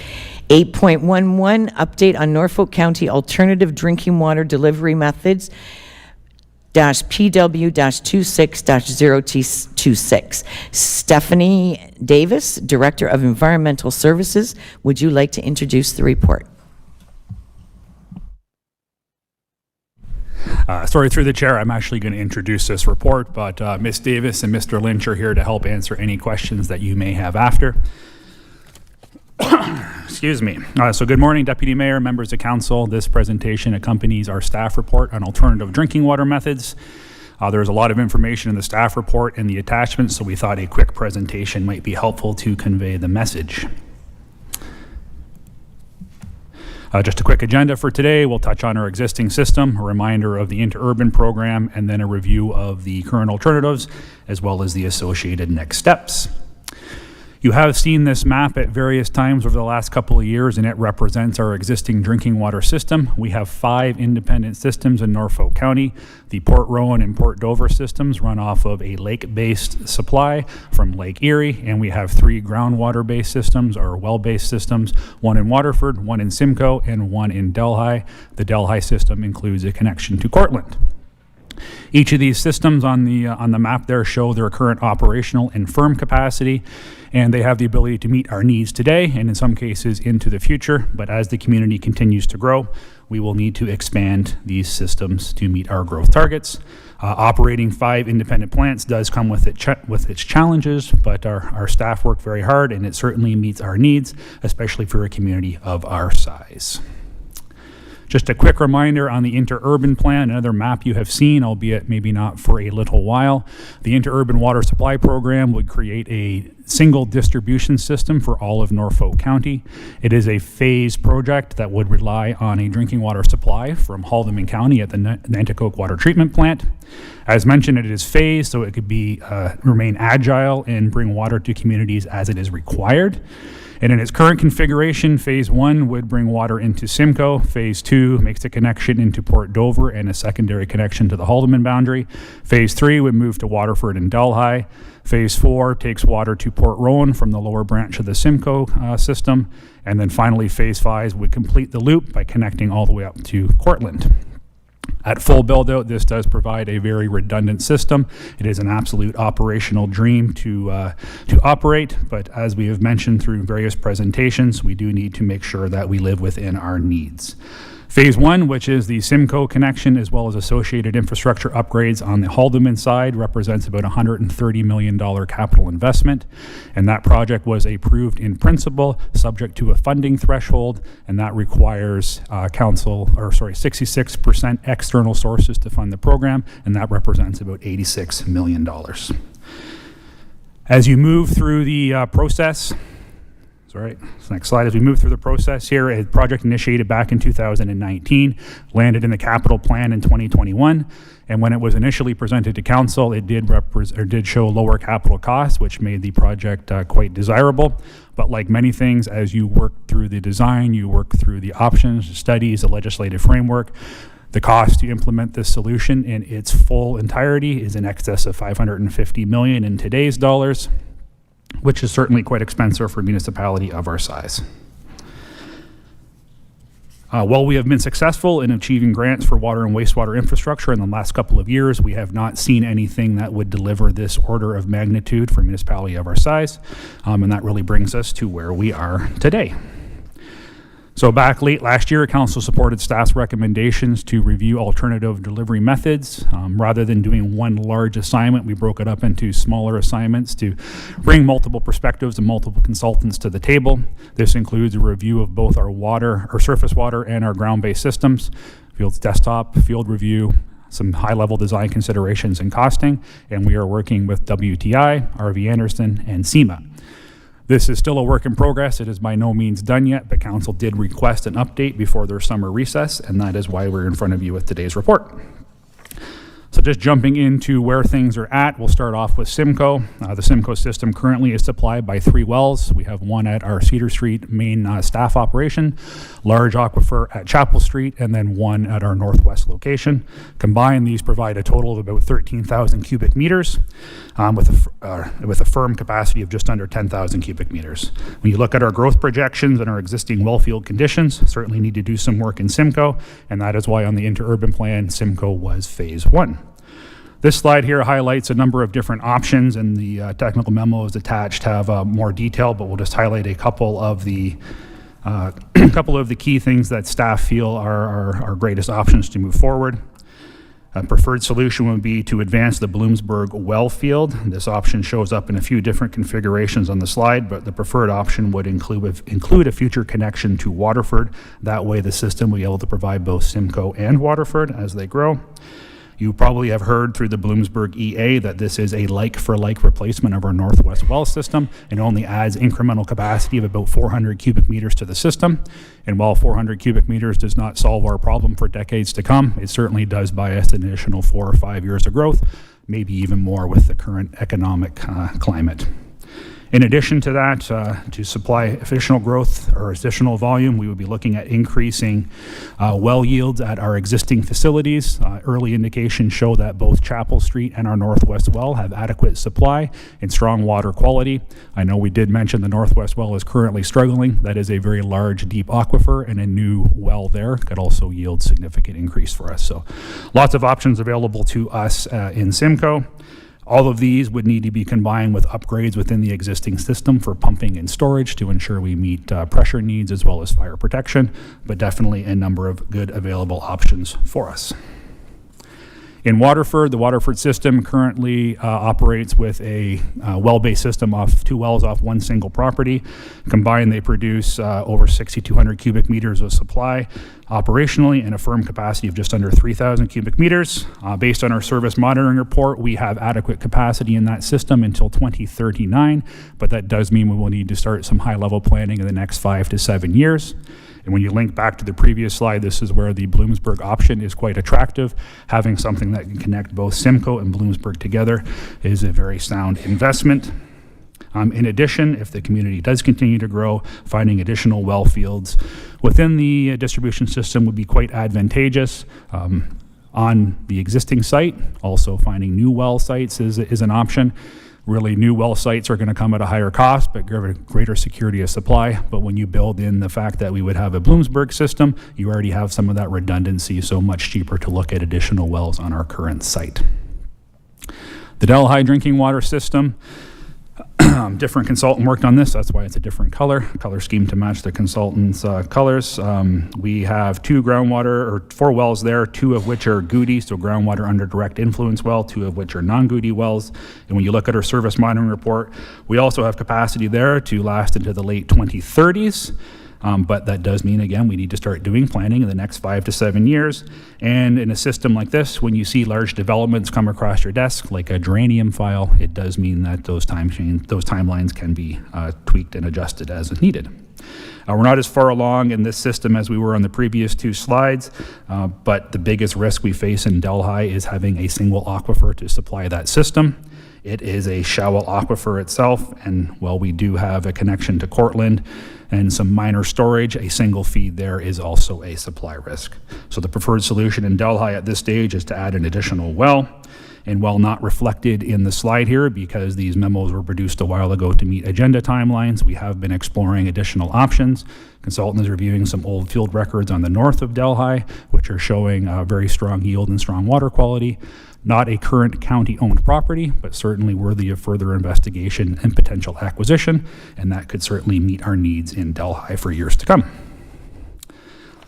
Speaker 1: 8.11, update on Norfolk County alternative drinking water delivery methods, PW-26-026. Stephanie Davis, Director of Environmental Services, would you like to introduce the report?
Speaker 12: Sorry, through the chair, I'm actually going to introduce this report, but Ms. Davis and Mr. Lynch are here to help answer any questions that you may have after. Excuse me. So good morning, Deputy Mayor, members of council. This presentation accompanies our staff report on alternative drinking water methods. There's a lot of information in the staff report and the attachments, so we thought a quick presentation might be helpful to convey the message. Just a quick agenda for today. We'll touch on our existing system, a reminder of the interurban program, and then a review of the current alternatives, as well as the associated next steps. You have seen this map at various times over the last couple of years, and it represents our existing drinking water system. We have 5 independent systems in Norfolk County. The Port Rowan and Port Dover systems run off of a lake-based supply from Lake Erie, and we have 3 groundwater-based systems, or well-based systems, 1 in Waterford, 1 in Simcoe, and 1 in Delhi. The Delhi system includes a connection to Cortland. Each of these systems on the map there show their current operational and firm capacity, and they have the ability to meet our needs today and in some cases into the future. But as the community continues to grow, we will need to expand these systems to meet our growth targets. Operating 5 independent plants does come with its challenges, but our staff work very hard, and it certainly meets our needs, especially for a community of our size. Just a quick reminder on the interurban plan, another map you have seen, albeit maybe not for a little while. The interurban water supply program would create a single distribution system for all of Norfolk County. It is a phased project that would rely on a drinking water supply from Haldeman County at the Nanticoke Water Treatment Plant. As mentioned, it is phased, so it could be remain agile and bring water to communities as it is required. And in its current configuration, Phase 1 would bring water into Simcoe. Phase 2 makes a connection into Port Dover and a secondary connection to the Haldeman boundary. Phase 3 would move to Waterford and Delhi. Phase 4 takes water to Port Rowan from the lower branch of the Simcoe system. And then finally, Phase 5 would complete the loop by connecting all the way up to Cortland. At full build-out, this does provide a very redundant system. It is an absolute operational dream to operate, but as we have mentioned through various presentations, we do need to make sure that we live within our needs. Phase 1, which is the Simcoe connection, as well as associated infrastructure upgrades on the Haldeman side, represents about $130 million capital investment. And that project was approved in principle, subject to a funding threshold, and that requires 66% external sources to fund the program, and that represents about $86 million. As you move through the process, right. Next slide. As we move through the process here, a project initiated back in 2019, landed in the capital plan in 2021, and when it was initially presented to council, it did show lower capital costs, which made the project quite desirable. But like many things, as you work through the design, you work through the options, the studies, the legislative framework, the cost to implement this solution in its full entirety is in excess of $550 million in today's dollars, which is certainly quite expensive for a municipality of our size. While we have been successful in achieving grants for water and wastewater infrastructure in the last couple of years, we have not seen anything that would deliver this order of magnitude for a municipality of our size, and that really brings us to where we are today. So back late last year, council supported staff's recommendations to review alternative delivery methods. Rather than doing one large assignment, we broke it up into smaller assignments to bring multiple perspectives and multiple consultants to the table. This includes a review of both our water, our surface water, and our ground-based systems, fields desktop, field review, some high-level design considerations and costing, and we are working with WTI, RV Anderson, and SEMA. This is still a work in progress. It is by no means done yet, but council did request an update before their summer recess, and that is why we're in front of you with today's report. So just jumping into where things are at, we'll start off with Simcoe. The Simcoe system currently is supplied by 3 wells. We have one at our Cedar Street main staff operation, large aquifer at Chapel Street, and then one at our northwest location. Combined, these provide a total of about 13,000 cubic meters with a firm capacity of just under 10,000 cubic meters. When you look at our growth projections and our existing well field conditions, certainly need to do some work in Simcoe, and that is why on the interurban plan, Simcoe was phase 1. This slide here highlights a number of different options, and the technical memos attached have more detail, but we'll just highlight a couple of the key things that staff feel are our greatest options to move forward. A preferred solution would be to advance the Bloomsburg well field. This option shows up in a few different configurations on the slide, but the preferred option would include a future connection to Waterford. That way the system will be able to provide both Simcoe and Waterford as they grow. You probably have heard through the Bloomsburg EA that this is a like-for-like replacement of our Northwest well system. It only adds incremental capacity of about 400 cubic meters to the system. And while 400 cubic meters does not solve our problem for decades to come, it certainly does buy us an additional 4 or 5 years of growth, maybe even more with the current economic climate. In addition to that, to supply additional growth or additional volume, we would be looking at increasing well yields at our existing facilities. Early indications show that both Chapel Street and our Northwest well have adequate supply and strong water quality. I know we did mention the Northwest well is currently struggling. That is a very large, deep aquifer, and a new well there could also yield significant increase for us. So lots of options available to us in Simcoe. All of these would need to be combined with upgrades within the existing system for pumping and storage to ensure we meet pressure needs as well as fire protection, but definitely a number of good available options for us. In Waterford, the Waterford system currently operates with a well-based system off 2 wells off 1 single property. Combined, they produce over 6,200 cubic meters of supply operationally and a firm capacity of just under 3,000 cubic meters. Based on our service monitoring report, we have adequate capacity in that system until 2039, but that does mean we will need to start some high-level planning in the next 5 to 7 years. And when you link back to the previous slide, this is where the Bloomsburg option is quite attractive. Having something that can connect both Simcoe and Bloomsburg together is a very sound investment. In addition, if the community does continue to grow, finding additional well fields within the distribution system would be quite advantageous. On the existing site, also finding new well sites is an option. Really, new well sites are going to come at a higher cost, but greater security of supply. But when you build in the fact that we would have a Bloomsburg system, you already have some of that redundancy, so much cheaper to look at additional wells on our current site. The Delhi drinking water system, different consultant worked on this, that's why it's a different color scheme to match the consultant's colors. We have 4 wells there, 2 of which are Goody, so groundwater under direct influence well, 2 of which are non-Goody wells. And when you look at our service monitoring report, we also have capacity there to last into the late 2030s. But that does mean, again, we need to start doing planning in the next 5 to 7 years. And in a system like this, when you see large developments come across your desk, like a geranium file, it does mean that those timelines can be tweaked and adjusted as needed. We're not as far along in this system as we were on the previous 2 slides, but the biggest risk we face in Delhi is having a single aquifer to supply that system. It is a shallow aquifer itself, and while we do have a connection to Cortland and some minor storage, a single feed there is also a supply risk. So the preferred solution in Delhi at this stage is to add an additional well. And while not reflected in the slide here, because these memos were produced a while ago to meet agenda timelines, we have been exploring additional options. Consultant is reviewing some old field records on the north of Delhi, which are showing very strong yield and strong water quality. Not a current county-owned property, but certainly worthy of further investigation and potential acquisition, and that could certainly meet our needs in Delhi for years to come.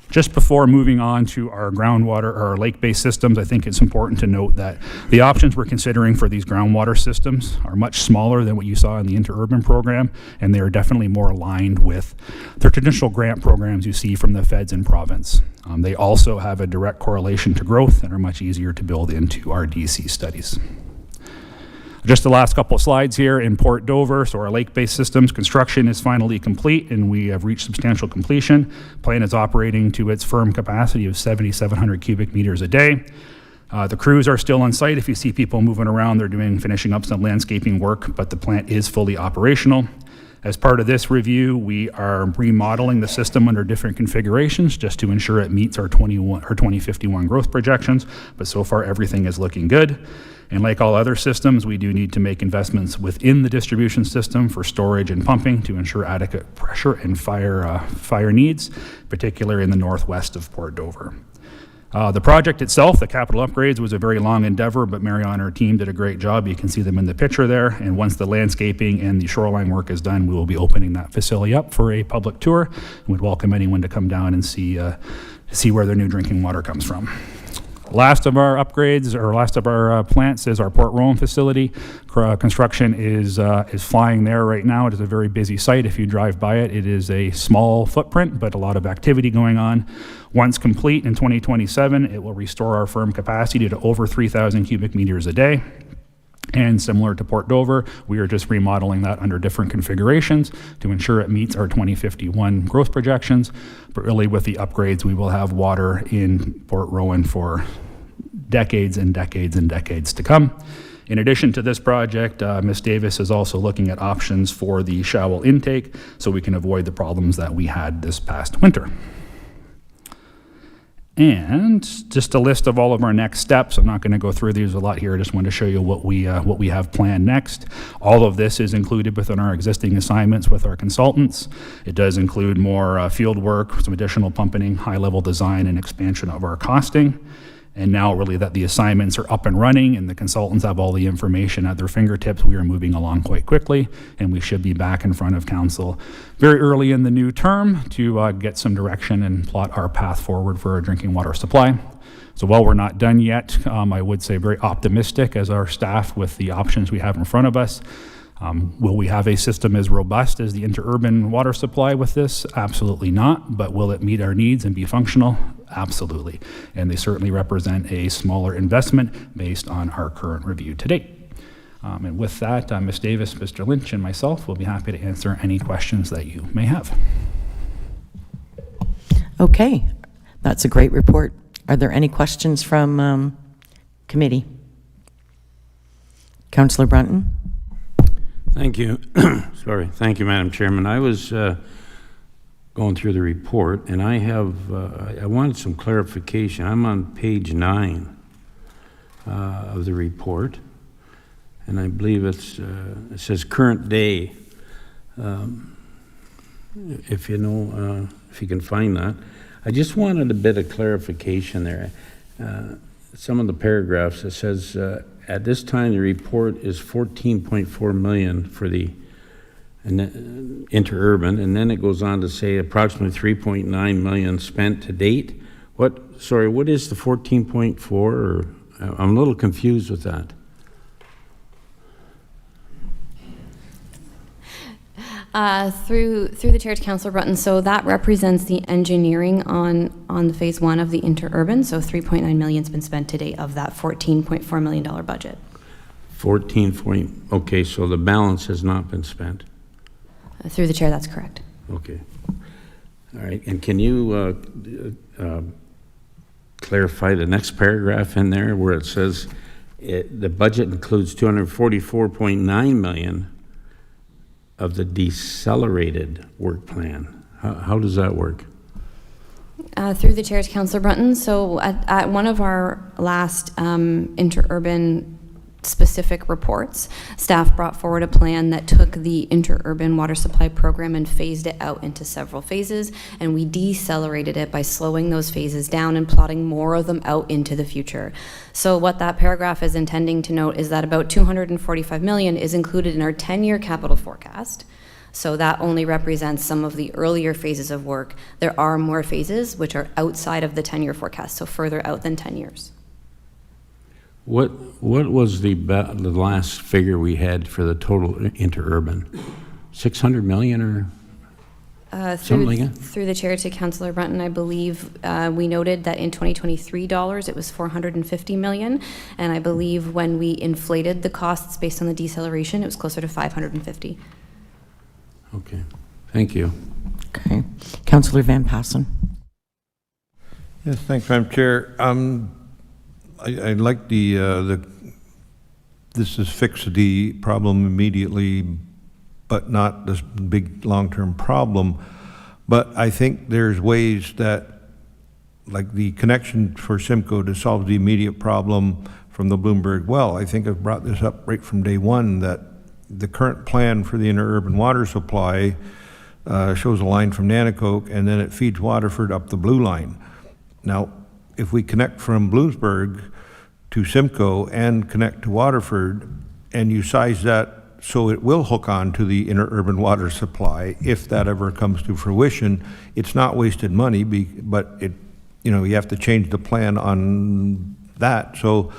Speaker 12: Just before moving on to our groundwater or our lake-based systems, I think it's important to note that the options we're considering for these groundwater systems are much smaller than what you saw in the interurban program, and they are definitely more aligned with the traditional grant programs you see from the feds and province. They also have a direct correlation to growth and are much easier to build into our DC studies. Just the last couple of slides here in Port Dover. So our lake-based systems construction is finally complete and we have reached substantial completion. Plant is operating to its firm capacity of 7,700 cubic meters a day. The crews are still on site. If you see people moving around, they're finishing up some landscaping work, but the plant is fully operational. As part of this review, we are remodeling the system under different configurations just to ensure it meets our 2051 growth projections, but so far everything is looking good. And like all other systems, we do need to make investments within the distribution system for storage and pumping to ensure adequate pressure and fire needs, particularly in the northwest of Port Dover. The project itself, the capital upgrades, was a very long endeavor, but Marianne and her team did a great job. You can see them in the picture there. And once the landscaping and the shoreline work is done, we will be opening that facility up for a public tour. And we'd welcome anyone to come down and see where their new drinking water comes from. Last of our upgrades, or last of our plants, is our Port Rowan facility. Construction is flying there right now. It is a very busy site. If you drive by it, it is a small footprint, but a lot of activity going on. Once complete in 2027, it will restore our firm capacity to over 3,000 cubic meters a day. And similar to Port Dover, we are just remodeling that under different configurations to ensure it meets our 2051 growth projections. But really with the upgrades, we will have water in Port Rowan for decades and decades and decades to come. In addition to this project, Ms. Davis is also looking at options for the Shawel intake so we can avoid the problems that we had this past winter. And just a list of all of our next steps. I'm not going to go through these a lot here. I just wanted to show you what we have planned next. All of this is included within our existing assignments with our consultants. It does include more field work, some additional pumping, high-level design, and expansion of our costing. And now really that the assignments are up and running and the consultants have all the information at their fingertips, we are moving along quite quickly, and we should be back in front of council very early in the new term to get some direction and plot our path forward for our drinking water supply. So while we're not done yet, I would say very optimistic as our staff with the options we have in front of us. Will we have a system as robust as the interurban water supply with this? Absolutely not. But will it meet our needs and be functional? Absolutely. And they certainly represent a smaller investment based on our current review to date. And with that, Ms. Davis, Mr. Lynch, and myself will be happy to answer any questions that you may have.
Speaker 1: Okay, that's a great report. Are there any questions from committee? Councillor Brunton?
Speaker 4: Thank you. Sorry. Thank you, Madam Chairman. I was going through the report, and I have I wanted some clarification. I'm on page 9 of the report, and I believe it says current day. If you know, if you can find that, I just wanted a bit of clarification there. Some of the paragraphs, it says. At this time, the report is 14.4 million for the interurban, and then it goes on to say approximately 3.9 million spent to date. What is the 14.4? Or I'm a little confused with that.
Speaker 13: Through the chair to Councillor Brunton, so that represents the engineering on the phase 1 of the interurban. So 3.9 million has been spent to date of that $14.4 million budget.
Speaker 4: Okay, so the balance has not been spent.
Speaker 13: Through the chair, that's correct.
Speaker 4: Okay. All right, and can you clarify the next paragraph in there where it says the budget includes 244.9 million of the decelerated work plan. How does that work?
Speaker 13: Through the chair to Councillor Brunton. So at one of our last interurban specific reports, staff brought forward a plan that took the interurban water supply program and phased it out into several phases, and we decelerated it by slowing those phases down and plotting more of them out into the future. So what that paragraph is intending to note is that about 245 million is included in our 10-year capital forecast. So that only represents some of the earlier phases of work. There are more phases which are outside of the 10-year forecast, so further out than 10 years.
Speaker 4: What was the last figure we had for the total interurban? 600 million or something like that?
Speaker 13: Through the chair to Councillor Brunton, I believe we noted that in 2023 dollars, it was 450 million. And I believe when we inflated the costs based on the deceleration, it was closer to 550.
Speaker 4: Okay, thank you.
Speaker 1: Okay. Councillor Van Passen?
Speaker 6: Yes, thanks, Madam Chair. I like this is fix the problem immediately, but not this big long-term problem. But I think there's ways that, like the connection for Simcoe to solve the immediate problem from the Bloomberg well. I think I've brought this up right from day one, that the current plan for the interurban water supply shows a line from Nanticoke, and then it feeds Waterford up the blue line. Now, if we connect from Bloomsburg to Simcoe and connect to Waterford, and you size that so it will hook on to the interurban water supply, if that ever comes to fruition, it's not wasted money, but you have to change the plan on that. So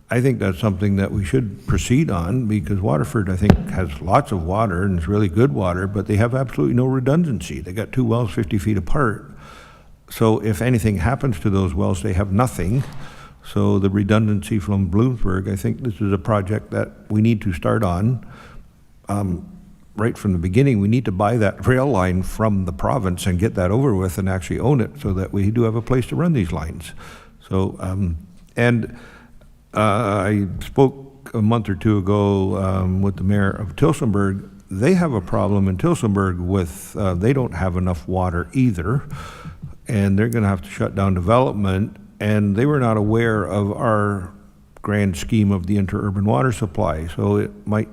Speaker 6: I think that's something that we should proceed on, because Waterford, I think, has lots of water, and it's really good water, but they have absolutely no redundancy. They got 2 wells 50 feet apart. So if anything happens to those wells, they have nothing. So the redundancy from Bloomsburg, I think this is a project that we need to start on right from the beginning. We need to buy that rail line from the province and get that over with and actually own it, so that we do have a place to run these lines. So, I spoke a month or two ago with the mayor of Tillsonburg. They have a problem in Tillsonburg with, they don't have enough water either, and they're gonna have to shut down development, and they were not aware of our grand scheme of the interurban water supply. So it might,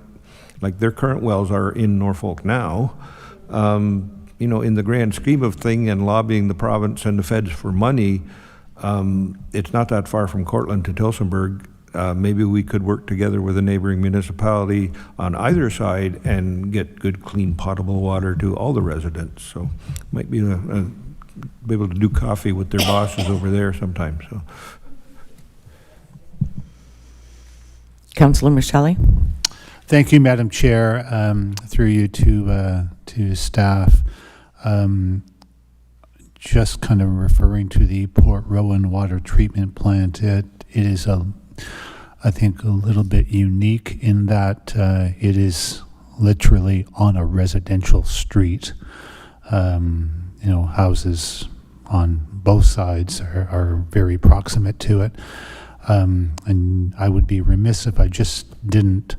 Speaker 6: like their current wells are in Norfolk now, in the grand scheme of thing and lobbying the province and the feds for money, It's not that far from Cortland to Tillsonburg. Maybe we could work together with a neighboring municipality on either side and get good, clean, potable water to all the residents. So might be able to do coffee with their bosses over there sometime. So,
Speaker 1: Councillor Michelli?
Speaker 10: Thank you, Madam Chair. Through you to staff. Just kind of referring to the Port Rowan water treatment plant, it is I think a little bit unique in that it is literally on a residential street. Houses on both sides are very proximate to it. And I would be remiss if I just didn't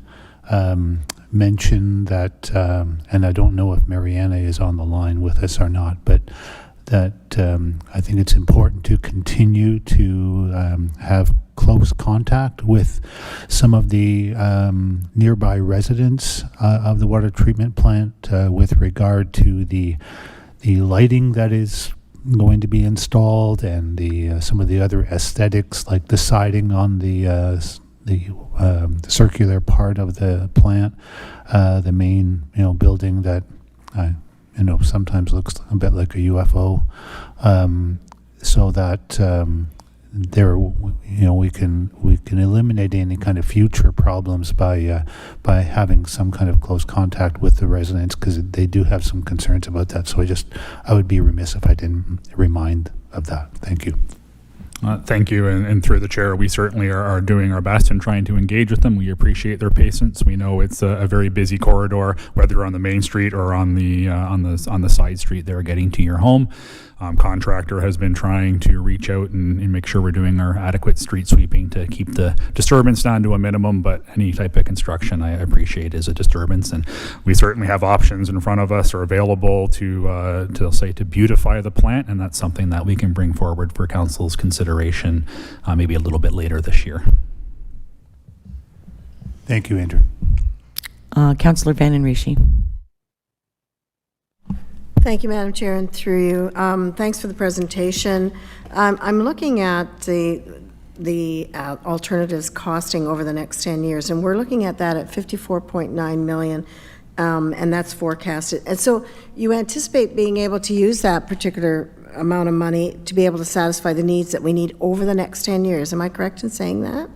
Speaker 10: mention that, and I don't know if Mariana is on the line with us or not, but that I think it's important to continue to have close contact with some of the nearby residents of the water treatment plant with regard to the lighting that is going to be installed and some of the other aesthetics, like the siding on the circular part of the plant, the main building that sometimes looks a bit like a UFO, so that there we can eliminate any kind of future problems by having some kind of close contact with the residents, because they do have some concerns about that. So I would be remiss if I didn't remind of that. Thank you.
Speaker 12: Thank you, and through the chair, we certainly are doing our best in trying to engage with them. We appreciate their patience. We know it's a very busy corridor, whether on the main street or on the side street there getting to your home. Contractor has been trying to reach out and make sure we're doing our adequate street sweeping to keep the disturbance down to a minimum, but any type of construction I appreciate is a disturbance, and we certainly have options in front of us or available to beautify the plant, and that's something that we can bring forward for council's consideration maybe a little bit later this year.
Speaker 10: Thank you, Andrew.
Speaker 1: Councillor Van den Rishi.
Speaker 3: Thank you, Madam Chair, and through you. Thanks for the presentation. I'm looking at the alternatives costing over the next 10 years, and we're looking at that at $54.9 million, and that's forecasted. And so you anticipate being able to use that particular amount of money to be able to satisfy the needs that we need over the next 10 years. Am I correct in saying that?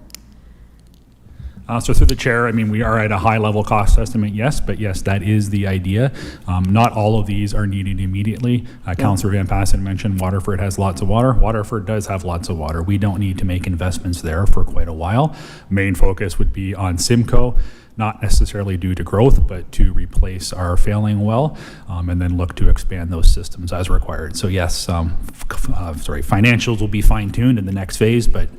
Speaker 12: So through the chair, we are at a high level cost estimate, yes, but yes, that is the idea. Not all of these are needed immediately. Councillor Van Passen mentioned Waterford has lots of water. Waterford does have lots of water. We don't need to make investments there for quite a while. Main focus would be on Simcoe, not necessarily due to growth, but to replace our failing well, and then look to expand those systems as required. So yes, financials will be fine-tuned in the next phase, but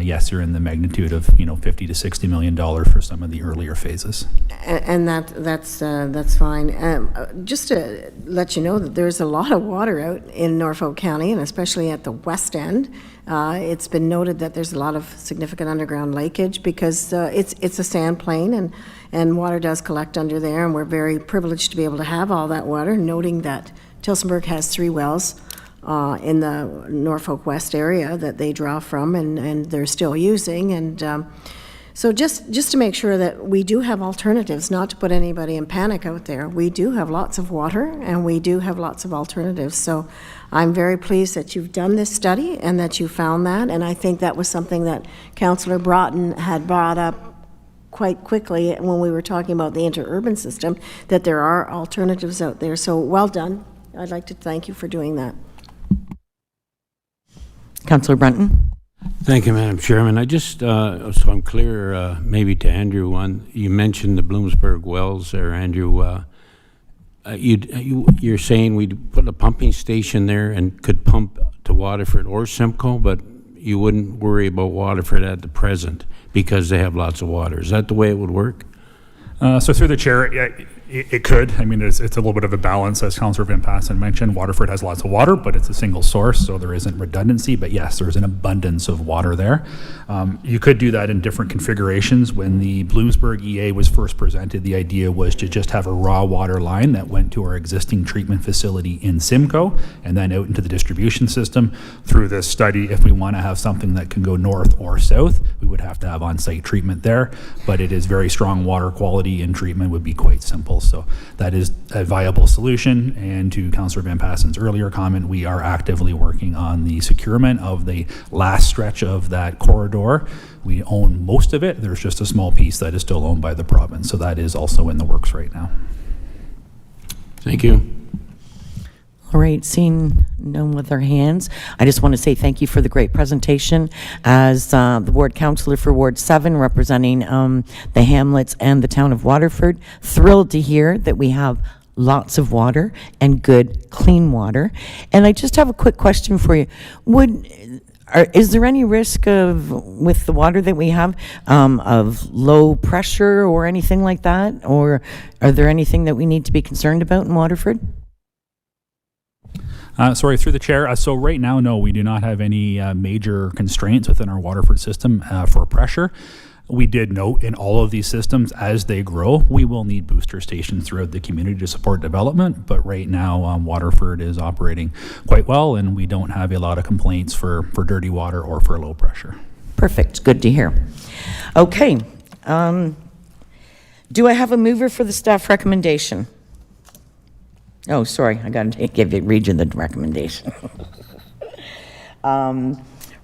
Speaker 12: yes, you're in the magnitude of $50 to $60 million for some of the earlier phases.
Speaker 3: And that's fine. Just to let you know that there's a lot of water out in Norfolk County, and especially at the west end. It's been noted that there's a lot of significant underground leakage because it's a sand plain, and water does collect under there, and we're very privileged to be able to have all that water, noting that Tillsonburg has 3 wells in the Norfolk West area that they draw from, and they're still using. And so just to make sure that we do have alternatives, not to put anybody in panic out there, we do have lots of water, and we do have lots of alternatives. So I'm very pleased that you've done this study and that you found that, and I think that was something that Councillor Broughton had brought up quite quickly when we were talking about the interurban system, that there are alternatives out there. So well done. I'd like to thank you for doing that.
Speaker 1: Councillor Brunton.
Speaker 4: Thank you, Madam Chairman. I just, so I'm clear, maybe to Andrew, you mentioned the Bloomsburg wells there, Andrew. You're saying we'd put a pumping station there and could pump to Waterford or Simcoe, but you wouldn't worry about Waterford at the present because they have lots of water. Is that the way it would work?
Speaker 12: So through the chair, It could. I mean, it's a little bit of a balance, as Councillor Van Passen mentioned. Waterford has lots of water, but it's a single source, so there isn't redundancy. But yes, there's an abundance of water there. You could do that in different configurations. When the Bloomsburg EA was first presented, the idea was to just have a raw water line that went to our existing treatment facility in Simcoe and then out into the distribution system. Through this study, if we want to have something that can go north or south, we would have to have on-site treatment there. But it is very strong water quality, and treatment would be quite simple. So that is a viable solution. And to Councillor Van Passen's earlier comment, we are actively working on the securement of the last stretch of that corridor. We own most of it. There's just a small piece that is still owned by the province. So that is also in the works right now.
Speaker 4: Thank you.
Speaker 1: All right, seeing no other hands, I just want to say thank you for the great presentation. As the ward councillor for Ward 7, representing the hamlets and the town of Waterford, thrilled to hear that we have lots of water and good, clean water. And I just have a quick question for you. Is there any risk of, with the water that we have, of low pressure or anything like that? Or are there anything that we need to be concerned about in Waterford?
Speaker 12: Sorry, through the chair. So right now, no, we do not have any major constraints within our Waterford system for pressure. We did note in all of these systems, as they grow, we will need booster stations throughout the community to support development. But right now, Waterford is operating quite well, and we don't have a lot of complaints for dirty water or for low pressure.
Speaker 1: Perfect. Good to hear. Okay. Do I have a mover for the staff recommendation? Oh, sorry, I got to read you the recommendation.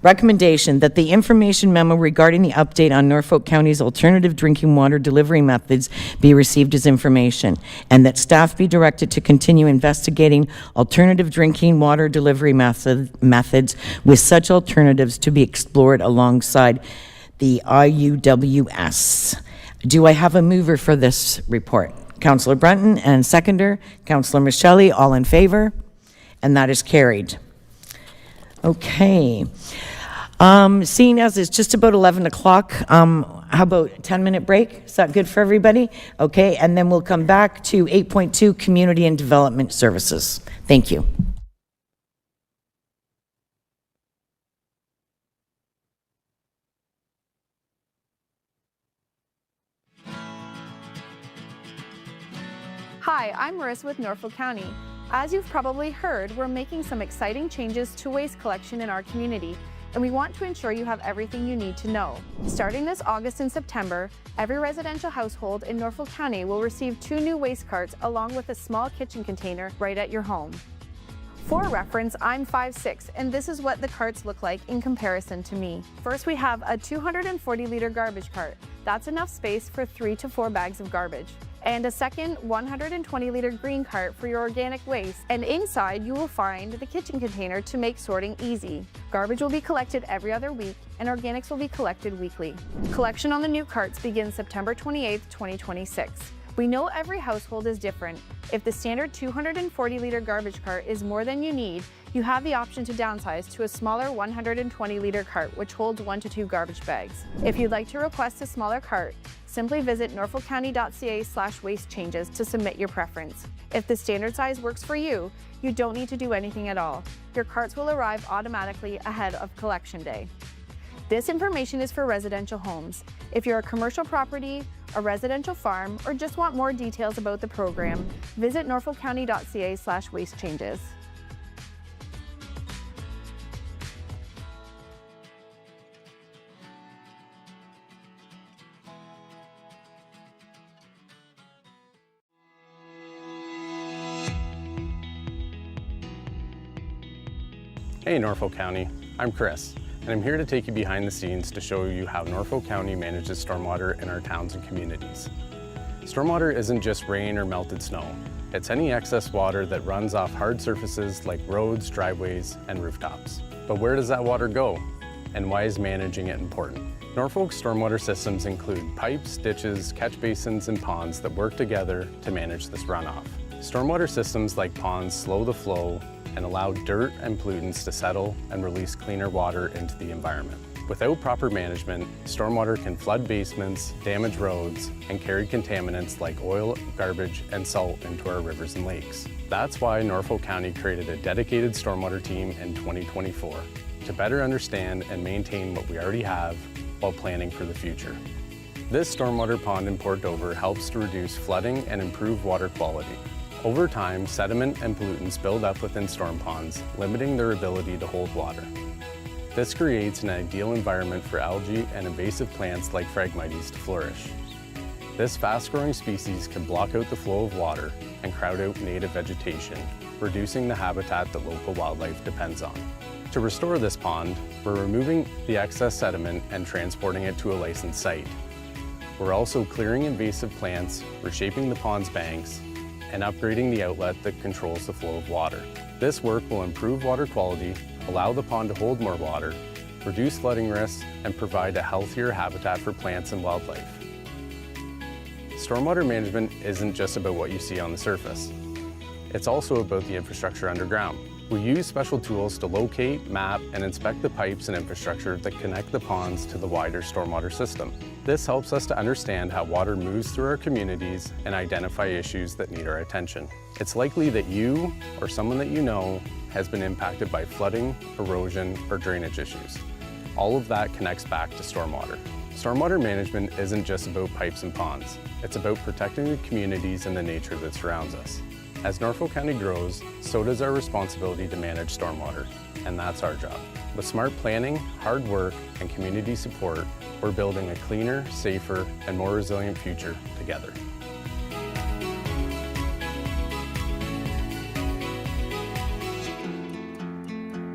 Speaker 1: Recommendation that the information memo regarding the update on Norfolk County's alternative drinking water delivery methods be received as information, and that staff be directed to continue investigating alternative drinking water delivery methods with such alternatives to be explored alongside the IUWS. Do I have a mover for this report? Councillor Brunton, and seconder, Councillor Michelli, all in favor? And that is carried. Okay. Seeing as it's just about 11 o'clock, how about a 10-minute break? Is that good for everybody? Okay, and then we'll come back to 8.2, Community and Development Services. Thank you.
Speaker 14: Hi, I'm Marissa with Norfolk County. As you've probably heard, we're making some exciting changes to waste collection in our community, and we want to ensure you have everything you need to know. Starting this August and September, every residential household in Norfolk County will receive 2 new waste carts along with a small kitchen container right at your home. For reference, I'm 5'6", and this is what the carts look like in comparison to me. First, we have a 240-liter garbage cart. That's enough space for 3 to 4 bags of garbage. And a second 120-liter green cart for your organic waste. And inside, you will find the kitchen container to make sorting easy. Garbage will be collected every other week, and organics will be collected weekly. Collection on the new carts begins September 28, 2026. We know every household is different. If the standard 240-liter garbage cart is more than you need, you have the option to downsize to a smaller 120-liter cart, which holds 1 to 2 garbage bags. If you'd like to request a smaller cart, simply visit norfolkcounty.ca/waste-changes to submit your preference. If the standard size works for you, you don't need to do anything at all. Your carts will arrive automatically ahead of collection day. This information is for residential homes. If you're a commercial property, a residential farm, or just want more details about the program, visit norfolkcounty.ca/waste-changes.
Speaker 15: Hey Norfolk County, I'm Chris, and I'm here to take you behind the scenes to show you how Norfolk County manages stormwater in our towns and communities. Stormwater isn't just rain or melted snow. It's any excess water that runs off hard surfaces like roads, driveways, and rooftops. But where does that water go? And why is managing it important? Norfolk's stormwater systems include pipes, ditches, catch basins, and ponds that work together to manage this runoff. Stormwater systems like ponds slow the flow and allow dirt and pollutants to settle and release cleaner water into the environment. Without proper management, stormwater can flood basements, damage roads, and carry contaminants like oil, garbage, and salt into our rivers and lakes. That's why Norfolk County created a dedicated stormwater team in 2024 to better understand and maintain what we already have while planning for the future. This stormwater pond in Port Dover helps to reduce flooding and improve water quality. Over time, sediment and pollutants build up within storm ponds, limiting their ability to hold water. This creates an ideal environment for algae and invasive plants like Phragmites to flourish. This fast-growing species can block out the flow of water and crowd out native vegetation, reducing the habitat that local wildlife depends on. To restore this pond, we're removing the excess sediment and transporting it to a licensed site. We're also clearing invasive plants, reshaping the pond's banks, and upgrading the outlet that controls the flow of water. This work will improve water quality, allow the pond to hold more water, reduce flooding risks, and provide a healthier habitat for plants and wildlife. Stormwater management isn't just about what you see on the surface. It's also about the infrastructure underground. We use special tools to locate, map, and inspect the pipes and infrastructure that connect the ponds to the wider stormwater system. This helps us to understand how water moves through our communities and identify issues that need our attention. It's likely that you or someone that you know has been impacted by flooding, erosion, or drainage issues. All of that connects back to stormwater. Stormwater management isn't just about pipes and ponds. It's about protecting the communities and the nature that surrounds us. As Norfolk County grows, so does our responsibility to manage stormwater, and that's our job. With smart planning, hard work, and community support, we're building a cleaner, safer, and more resilient future together.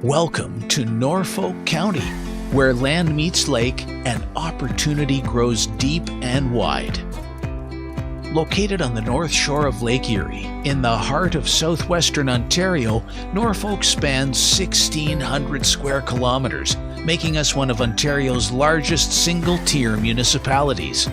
Speaker 16: Welcome to Norfolk County, where land meets lake and opportunity grows deep and wide. Located on the north shore of Lake Erie, in the heart of southwestern Ontario, Norfolk spans 1,600 square kilometers, making us one of Ontario's largest single-tier municipalities.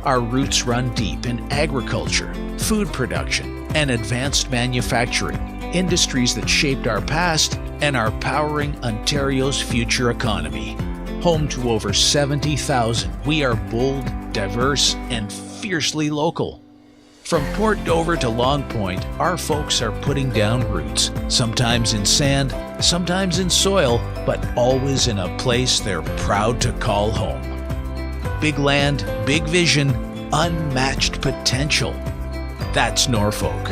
Speaker 16: Our roots run deep in agriculture, food production, and advanced manufacturing, industries that shaped our past and are powering Ontario's future economy. Home to over 70,000, we are bold, diverse, and fiercely local. From Port Dover to Long Point, our folks are putting down roots, sometimes in sand, sometimes in soil, but always in a place they're proud to call home. Big land, big vision, unmatched potential. That's Norfolk.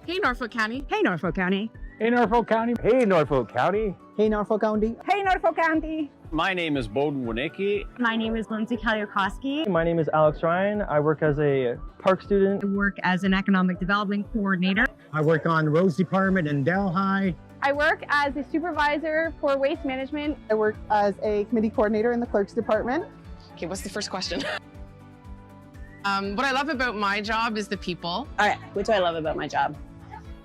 Speaker 17: Hey, Norfolk County.
Speaker 18: Hey, Norfolk County.
Speaker 19: Hey, Norfolk County.
Speaker 20: Hey, Norfolk County.
Speaker 18: Hey, Norfolk County.
Speaker 19: Hey, Norfolk County.
Speaker 20: My name is Bowden Winicki.
Speaker 21: My name is Lindsay Kaliokoski.
Speaker 22: My name is Alex Ryan. I work as a park student.
Speaker 21: I work as an economic development coordinator.
Speaker 19: I work on the roads department in Delhi.
Speaker 14: I work as a supervisor for waste management.
Speaker 23: I work as a committee coordinator in the clerk's department.
Speaker 17: Okay, what's the first question? What I love about my job is the people.
Speaker 21: All right, what do I love about my job?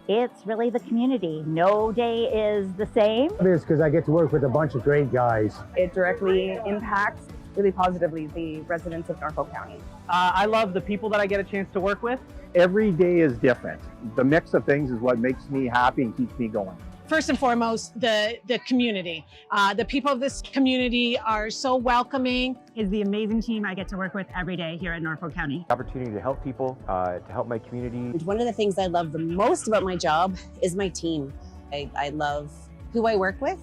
Speaker 24: It's really the community. No day is the same.
Speaker 19: It is because I get to work with a bunch of great guys.
Speaker 25: It directly impacts really positively the residents of Norfolk County.
Speaker 26: I love the people that I get a chance to work with.
Speaker 27: Every day is different. The mix of things is what makes me happy and keeps me going.
Speaker 28: First and foremost, the community. The people of this community are so welcoming.
Speaker 24: Is the amazing team I get to work with every day here at Norfolk County.
Speaker 20: Opportunity to help people, to help my community.
Speaker 29: One of the things I love the most about my job is my team. I love who I work with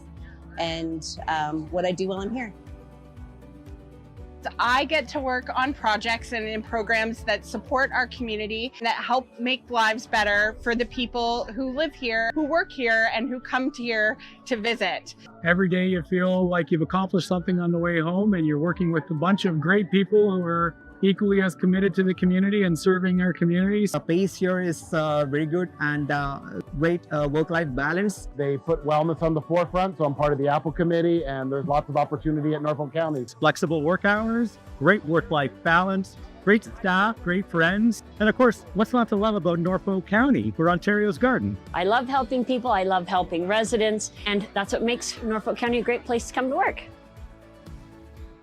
Speaker 29: and what I do while I'm here.
Speaker 14: I get to work on projects and in programs that support our community, that help make lives better for the people who live here, who work here, and who come here to visit.
Speaker 19: Every day you feel like you've accomplished something on the way home, and you're working with a bunch of great people who are equally as committed to the community and serving our communities.
Speaker 30: The pace here is very good and great work-life balance.
Speaker 19: They put wellness on the forefront, so I'm part of the Apple Committee, and there's lots of opportunity at Norfolk County.
Speaker 30: Flexible work hours, great work-life balance, great staff, great friends, and of course, what's not to love about Norfolk County? We're Ontario's garden.
Speaker 21: I love helping people, I love helping residents, and that's what makes Norfolk County a great place to come to work.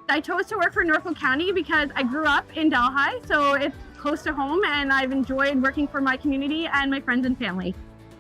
Speaker 14: I chose to work for Norfolk County because I grew up in Delhi, so it's close to home, and I've enjoyed working for my community and my friends and family.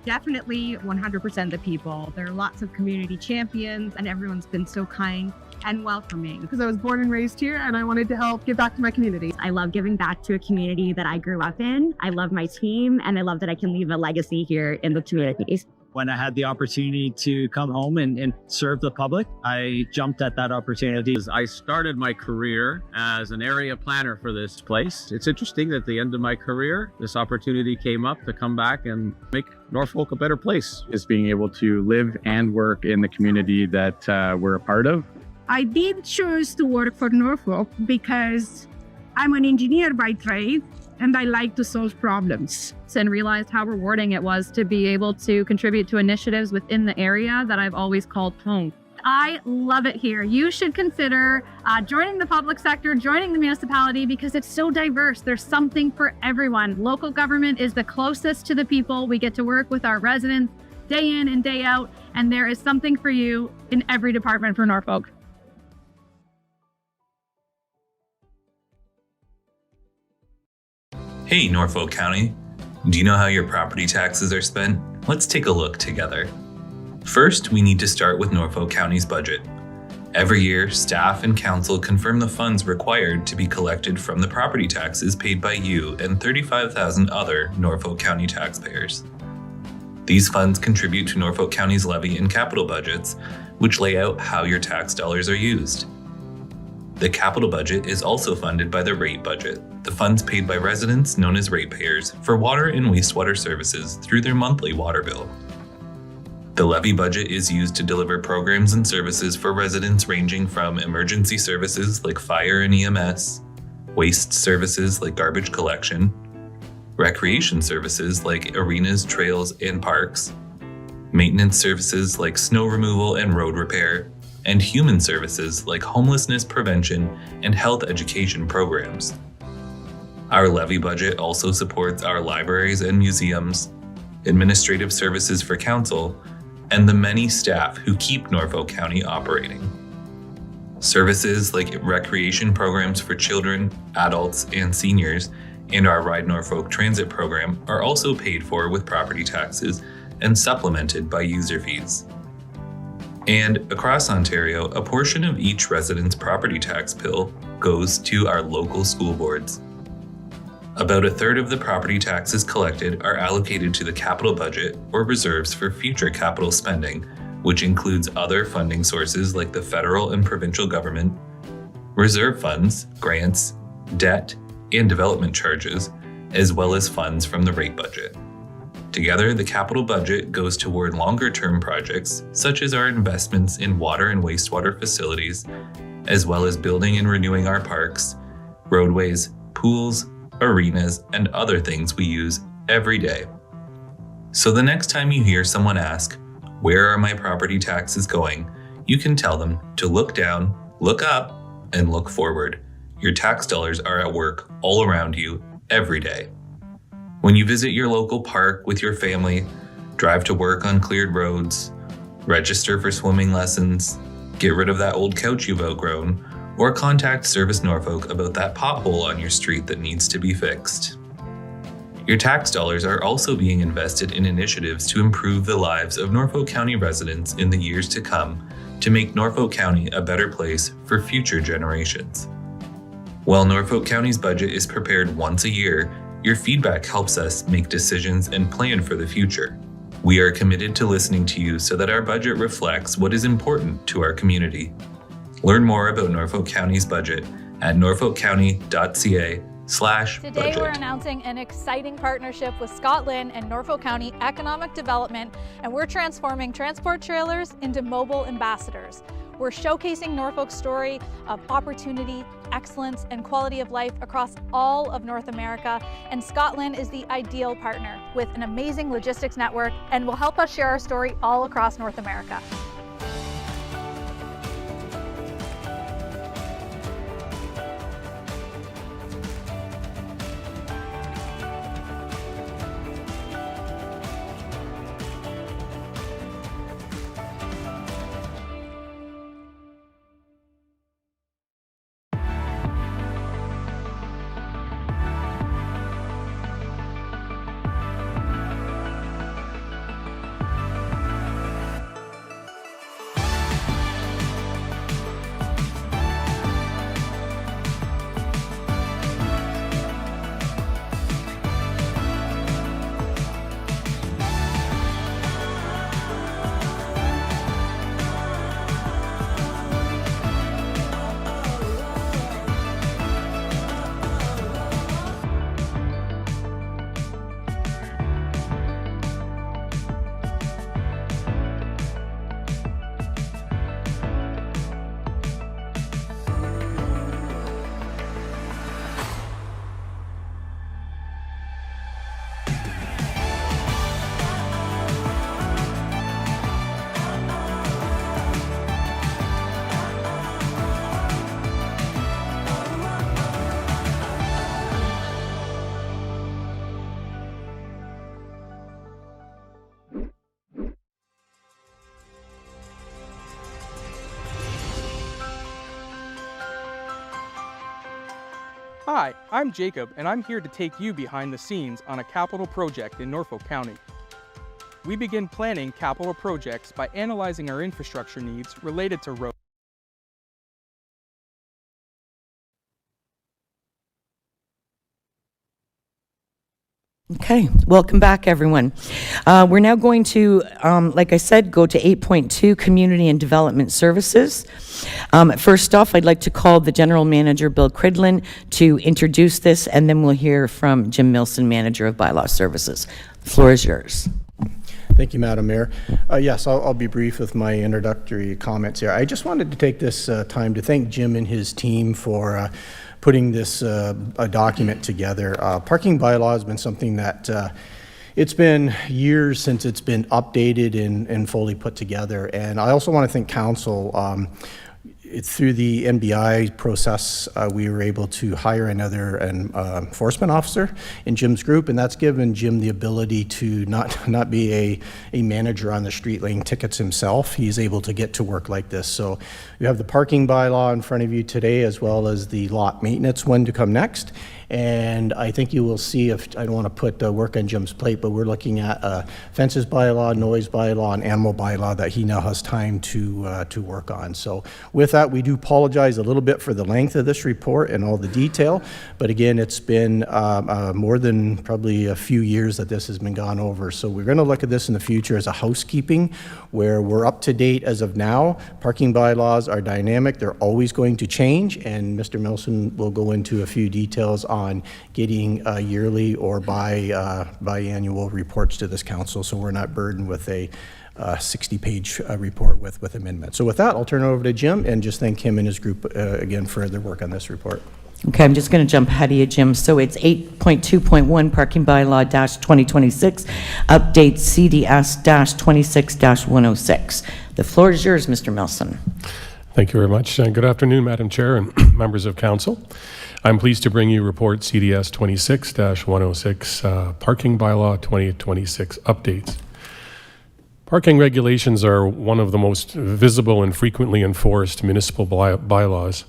Speaker 2: Definitely 100% the people. There are lots of community champions and everyone's been so kind and welcoming.
Speaker 23: Because I was born and raised here and I wanted to help give back to my community.
Speaker 2: I love giving back to a community that I grew up in. I love my team and I love that I can leave a legacy here in the communities.
Speaker 30: When I had the opportunity to come home and serve the public, I jumped at that opportunity.
Speaker 5: I started my career as an area planner for this place. It's interesting that at the end of my career, this opportunity came up to come back and make Norfolk a better place.
Speaker 27: Is being able to live and work in the community that we're a part of.
Speaker 2: I did choose to work for Norfolk because I'm an engineer by trade and I like to solve problems.
Speaker 14: And realized how rewarding it was to be able to contribute to initiatives within the area that I've always called home. I love it here. You should consider joining the public sector, joining the municipality, because it's so diverse. There's something for everyone. Local government is the closest to the people. We get to work with our residents day in and day out, and there is something for you in every department for Norfolk.
Speaker 6: Hey, Norfolk County. Do you know how your property taxes are spent? Let's take a look together. First, we need to start with Norfolk County's budget. Every year, staff and council confirm the funds required to be collected from the property taxes paid by you and 35,000 other Norfolk County taxpayers. These funds contribute to Norfolk County's levy and capital budgets, which lay out how your tax dollars are used. The capital budget is also funded by the rate budget, the funds paid by residents known as ratepayers for water and wastewater services through their monthly water bill. The levy budget is used to deliver programs and services for residents ranging from emergency services like fire and EMS, waste services like garbage collection, recreation services like arenas, trails, and parks, maintenance services like snow removal and road repair, and human services like homelessness prevention and health education programs. Our levy budget also supports our libraries and museums, administrative services for council, and the many staff who keep Norfolk County operating. Services like recreation programs for children, adults, and seniors, and our Ride Norfolk transit program are also paid for with property taxes and supplemented by user fees. And across Ontario, a portion of each resident's property tax bill goes to our local school boards. About a third of the property taxes collected are allocated to the capital budget or reserves for future capital spending, which includes other funding sources like the federal and provincial government, reserve funds, grants, debt, and development charges, as well as funds from the rate budget. Together, the capital budget goes toward longer-term projects, such as our investments in water and wastewater facilities, as well as building and renewing our parks, roadways, pools, arenas, and other things we use every day. So the next time you hear someone ask, "Where are my property taxes going?" you can tell them to look down, look up, and look forward. Your tax dollars are at work all around you every day. When you visit your local park with your family, drive to work on cleared roads, register for swimming lessons, get rid of that old couch you've outgrown, or contact Service Norfolk about that pothole on your street that needs to be fixed. Your tax dollars are also being invested in initiatives to improve the lives of Norfolk County residents in the years to come to make Norfolk County a better place for future generations. While Norfolk County's budget is prepared once a year, your feedback helps us make decisions and plan for the future. We are committed to listening to you so that our budget reflects what is important to our community. Learn more about Norfolk County's budget at norfolkcounty.ca/budget.
Speaker 14: Today we're announcing an exciting partnership with Scotland and Norfolk County Economic Development, and we're transforming transport trailers into mobile ambassadors. We're showcasing Norfolk's story of opportunity, excellence, and quality of life across all of North America, and Scotland is the ideal partner with an amazing logistics network and will help us share our story all across North America.
Speaker 3: Hi, I'm Jacob, and I'm here to take you behind the scenes on a capital project in Norfolk County. We begin planning capital projects by analyzing our infrastructure needs related to roads.
Speaker 1: Okay, welcome back, everyone. We're now going to, like I said, go to 8.2, Community and Development Services. First off, I'd like to call the General Manager, Bill Cridlin, to introduce this, and then we'll hear from Jim Milson, Manager of Bylaw Services. The floor is yours.
Speaker 4: Thank you, Madam Mayor. Yes, I'll be brief with my introductory comments here. I just wanted to take this time to thank Jim and his team for putting this document together. Parking bylaw has been something that it's been years since it's been updated and fully put together. And I also want to thank council. Through the NBI process, we were able to hire another enforcement officer in Jim's group, and that's given Jim the ability to not be a manager on the street laying tickets himself. He's able to get to work like this. So you have the parking bylaw in front of you today, as well as the lot maintenance one to come next. And I think you will see, if I don't want to put work on Jim's plate, but we're looking at fences bylaw, noise bylaw, and animal bylaw that he now has time to work on. So with that, we do apologize a little bit for the length of this report and all the detail, but again, it's been more than probably a few years that this has been gone over. So we're going to look at this in the future as a housekeeping, where we're up to date as of now. Parking bylaws are dynamic. They're always going to change, and Mr. Milson will go into a few details on getting yearly or biannual reports to this council, so we're not burdened with a 60-page report with amendments. So with that, I'll turn it over to Jim and just thank him and his group again for their work on this report.
Speaker 1: Okay, I'm just going to jump ahead of you, Jim. So it's 8.2.1 Parking Bylaw -2026, update CDS -26-106. The floor is yours, Mr. Milson.
Speaker 7: Thank you very much. Good afternoon, Madam Chair and members of council. I'm pleased to bring you report CDS 26-106 Parking Bylaw 2026 updates. Parking regulations are one of the most visible and frequently enforced municipal bylaws.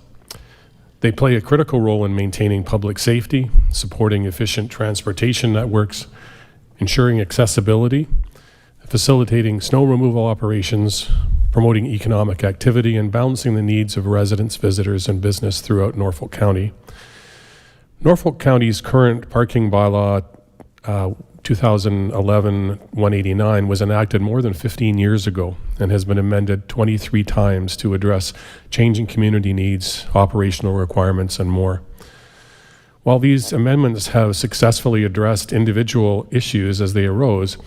Speaker 7: They play a critical role in maintaining public safety, supporting efficient transportation networks, ensuring accessibility, facilitating snow removal operations, promoting economic activity, and balancing the needs of residents, visitors, and business throughout Norfolk County. Norfolk County's current parking bylaw 2011-189 was enacted more than 15 years ago and has been amended 23 times to address changing community needs, operational requirements, and more. While these amendments have successfully addressed individual issues as they arose,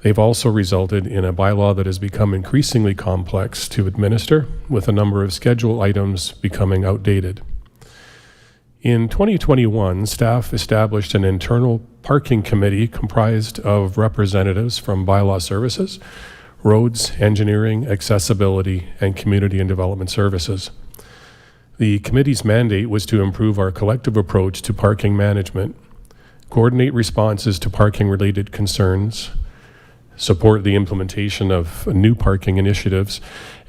Speaker 7: they've also resulted in a bylaw that has become increasingly complex to administer, with a number of schedule items becoming outdated. In 2021, staff established an internal parking committee comprised of representatives from bylaw services, roads, engineering, accessibility, and community and development services. The committee's mandate was to improve our collective approach to parking management, coordinate responses to parking-related concerns, support the implementation of new parking initiatives,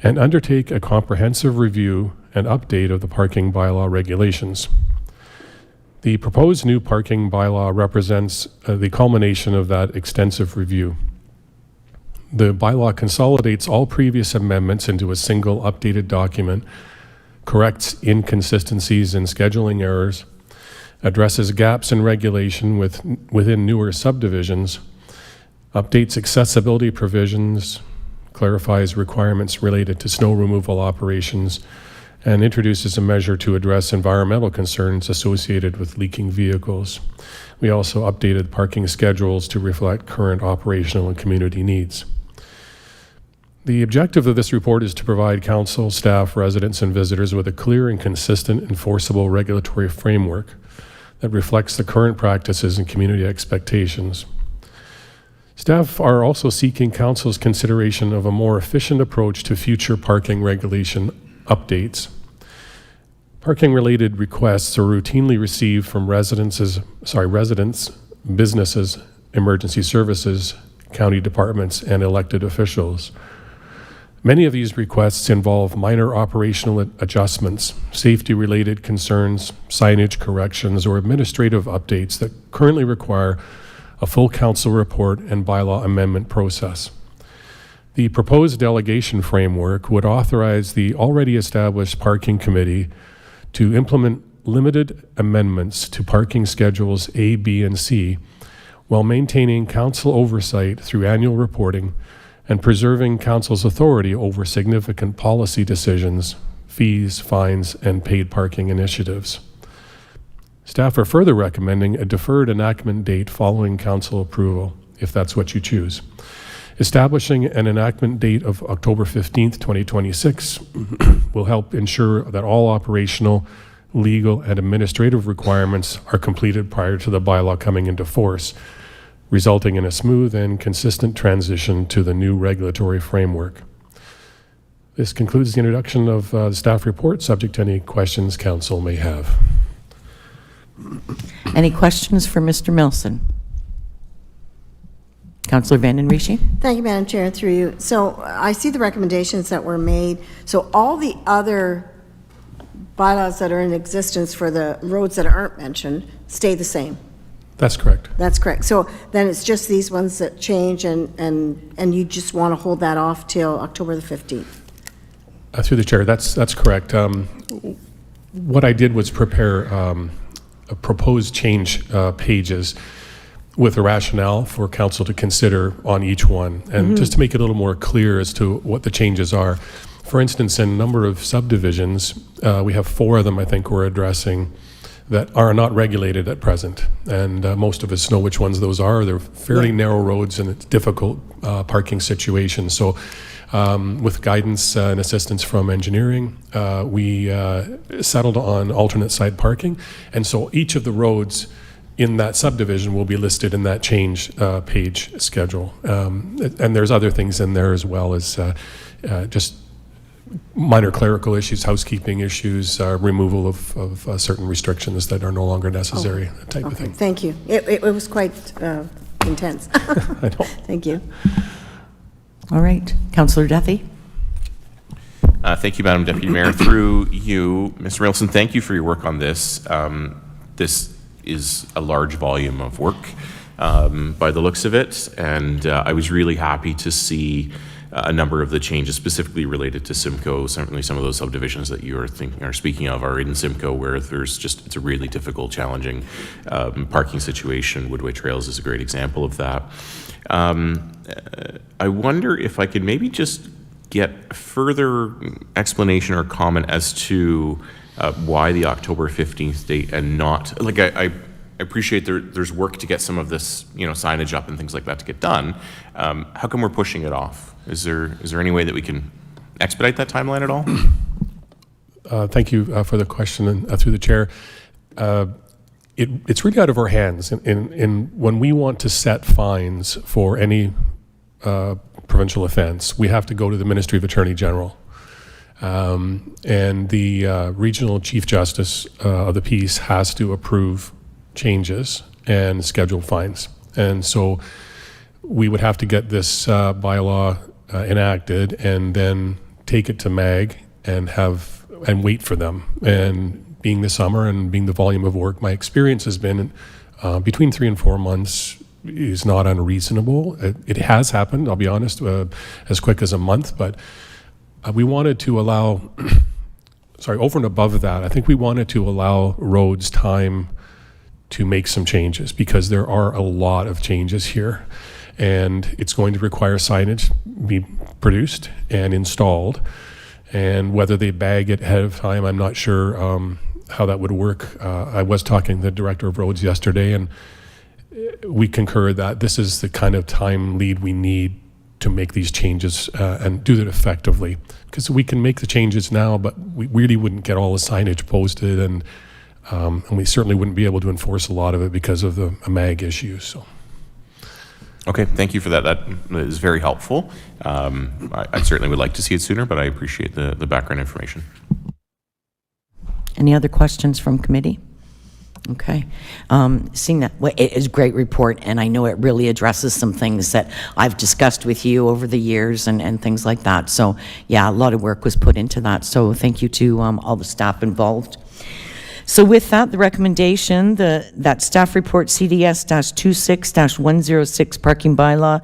Speaker 7: and undertake a comprehensive review and update of the parking bylaw regulations. The proposed new parking bylaw represents the culmination of that extensive review. The bylaw consolidates all previous amendments into a single updated document, corrects inconsistencies and scheduling errors, addresses gaps in regulation within newer subdivisions, updates accessibility provisions, clarifies requirements related to snow removal operations, and introduces a measure to address environmental concerns associated with leaking vehicles. We also updated parking schedules to reflect current operational and community needs. The objective of this report is to provide council, staff, residents, and visitors with a clear and consistent enforceable regulatory framework that reflects the current practices and community expectations. Staff are also seeking council's consideration of a more efficient approach to future parking regulation updates. Parking-related requests are routinely received from residents, businesses, emergency services, county departments, and elected officials. Many of these requests involve minor operational adjustments, safety-related concerns, signage corrections, or administrative updates that currently require a full council report and bylaw amendment process. The proposed delegation framework would authorize the already established parking committee to implement limited amendments to parking schedules A, B, and C while maintaining council oversight through annual reporting and preserving council's authority over significant policy decisions, fees, fines, and paid parking initiatives. Staff are further recommending a deferred enactment date following council approval, if that's what you choose. Establishing an enactment date of October 15th, 2026 will help ensure that all operational, legal, and administrative requirements are completed prior to the bylaw coming into force, resulting in a smooth and consistent transition to the new regulatory framework. This concludes the introduction of the staff report, subject to any questions council may have.
Speaker 1: Any questions for Mr. Milson? Councillor Vanden Rishi?
Speaker 8: Thank you, Madam Chair, through you. So I see the recommendations that were made. So all the other bylaws that are in existence for the roads that aren't mentioned stay the same.
Speaker 7: That's correct.
Speaker 8: That's correct. So then it's just these ones that change, and you just want to hold that off till October the 15th.
Speaker 7: Through the chair, that's correct. What I did was prepare a proposed change pages with a rationale for council to consider on each one, and just to make it a little more clear as to what the changes are. For instance, in a number of subdivisions, we have 4 of them I think we're addressing that are not regulated at present, and most of us know which ones those are. They're fairly narrow roads, and it's difficult parking situations. So with guidance and assistance from engineering, we settled on alternate side parking, and so each of the roads in that subdivision will be listed in that change page schedule. And there's other things in there as well as just minor clerical issues, housekeeping issues, removal of certain restrictions that are no longer necessary, that type of thing.
Speaker 8: Thank you. It was quite intense.
Speaker 7: I know.
Speaker 8: Thank you.
Speaker 1: All right. Councillor Duffy?
Speaker 9: Thank you, Madam Deputy Mayor. Through you, Mr. Milson, thank you for your work on this. This is a large volume of work by the looks of it, and I was really happy to see a number of the changes specifically related to Simcoe. Certainly some of those subdivisions that you are speaking of are in Simcoe, where it's a really difficult, challenging parking situation. Woodway Trails is a great example of that. I wonder if I could maybe just get further explanation or comment as to why the October 15th date and not, like I appreciate there's work to get some of this, signage up and things like that to get done. How come we're pushing it off? Is there any way that we can expedite that timeline at all?
Speaker 7: Thank you for the question, and through the chair. It's really out of our hands. In when we want to set fines for any provincial offense, we have to go to the Ministry of Attorney General. And the Regional Chief Justice of the Peace has to approve changes and schedule fines. And so we would have to get this bylaw enacted and then take it to MAG and wait for them. And being the summer and being the volume of work, my experience has been between 3 and 4 months is not unreasonable. It has happened, I'll be honest, as quick as a month, but we wanted to allow, over and above that, I think we wanted to allow roads time to make some changes, because there are a lot of changes here, and it's going to require signage be produced and installed, and whether they bag it ahead of time, I'm not sure how that would work. I was talking to the Director of Roads yesterday, and we concur that this is the kind of time lead we need to make these changes and do it effectively, because we can make the changes now, but we really wouldn't get all the signage posted, and we certainly wouldn't be able to enforce a lot of it because of the MAG issues. So.
Speaker 9: Okay, thank you for that. That is very helpful. I certainly would like to see it sooner, but I appreciate the background information.
Speaker 1: Any other questions from committee? Okay. Seeing that, well, it is a great report, and I know it really addresses some things that I've discussed with you over the years and things like that. So, yeah, a lot of work was put into that. So thank you to all the staff involved. So with that, the recommendation, that staff report CDS-26-106 parking bylaw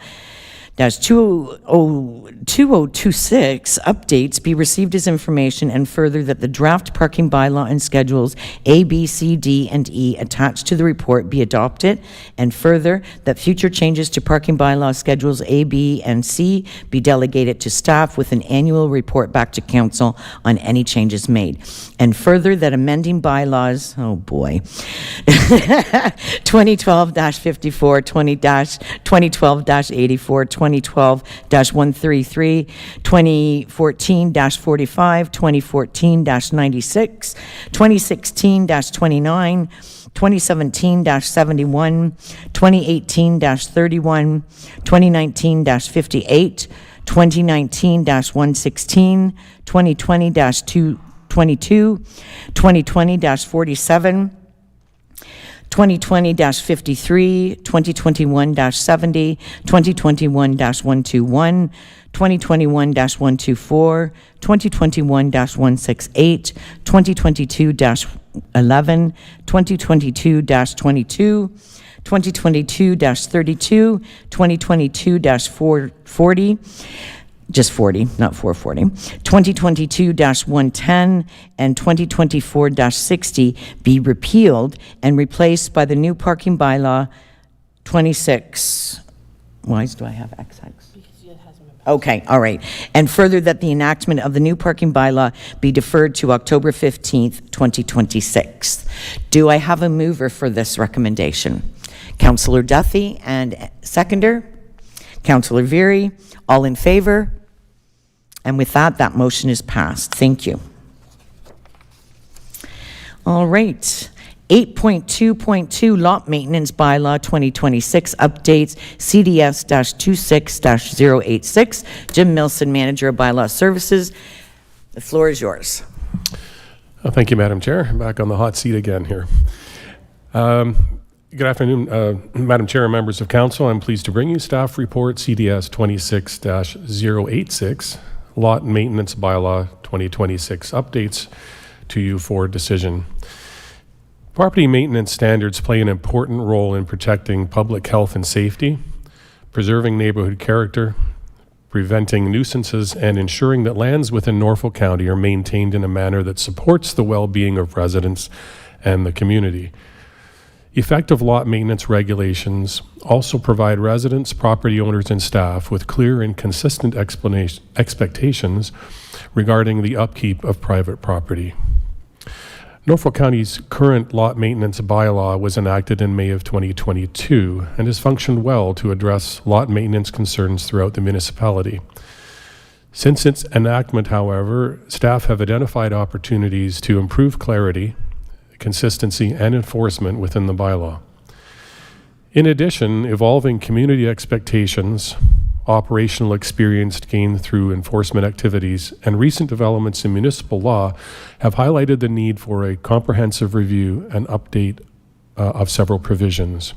Speaker 1: -2026 updates be received as information, and further that the draft parking bylaw and schedules A, B, C, D, and E attached to the report be adopted, and further that future changes to parking bylaw schedules A, B, and C be delegated to staff with an annual report back to council on any changes made, and further that amending bylaws, oh boy, 2012-54, 2012-84, 2012-133, 2014-45, 2014-96, 2016-29, 2017-71, 2018-31, 2019-58, 2019-116, 2020-22, 2020-47, 2020-53, 2021-70, 2021-121, 2021-124, 2021-168, 2022-11, 2022-22, 2022-32, 2022-440, just 40, not 440, 2022-110 and 2024-60 be repealed and replaced by the new parking bylaw 26. Why do I have XX? Okay, all right. And further that the enactment of the new parking bylaw be deferred to October 15th, 2026. Do I have a mover for this recommendation? Councillor Duffy, and seconder, Councillor Veery. All in favor? And with that, that motion is passed. Thank you. All right. 8.2.2 Lot Maintenance Bylaw 2026 Updates CDS-26-086. Jim Milson, Manager of Bylaw Services. The floor is yours.
Speaker 7: Thank you, Madam Chair. I'm back on the hot seat again here. Good afternoon, Madam Chair and members of council. I'm pleased to bring you staff report CDS 26-086 Lot Maintenance Bylaw 2026 updates to you for decision. Property maintenance standards play an important role in protecting public health and safety, preserving neighborhood character, preventing nuisances, and ensuring that lands within Norfolk County are maintained in a manner that supports the well-being of residents and the community. Effective lot maintenance regulations also provide residents, property owners, and staff with clear and consistent expectations regarding the upkeep of private property. Norfolk County's current lot maintenance bylaw was enacted in May of 2022 and has functioned well to address lot maintenance concerns throughout the municipality. Since its enactment, however, staff have identified opportunities to improve clarity, consistency, and enforcement within the bylaw. In addition, evolving community expectations, operational experience gained through enforcement activities, and recent developments in municipal law have highlighted the need for a comprehensive review and update of several provisions.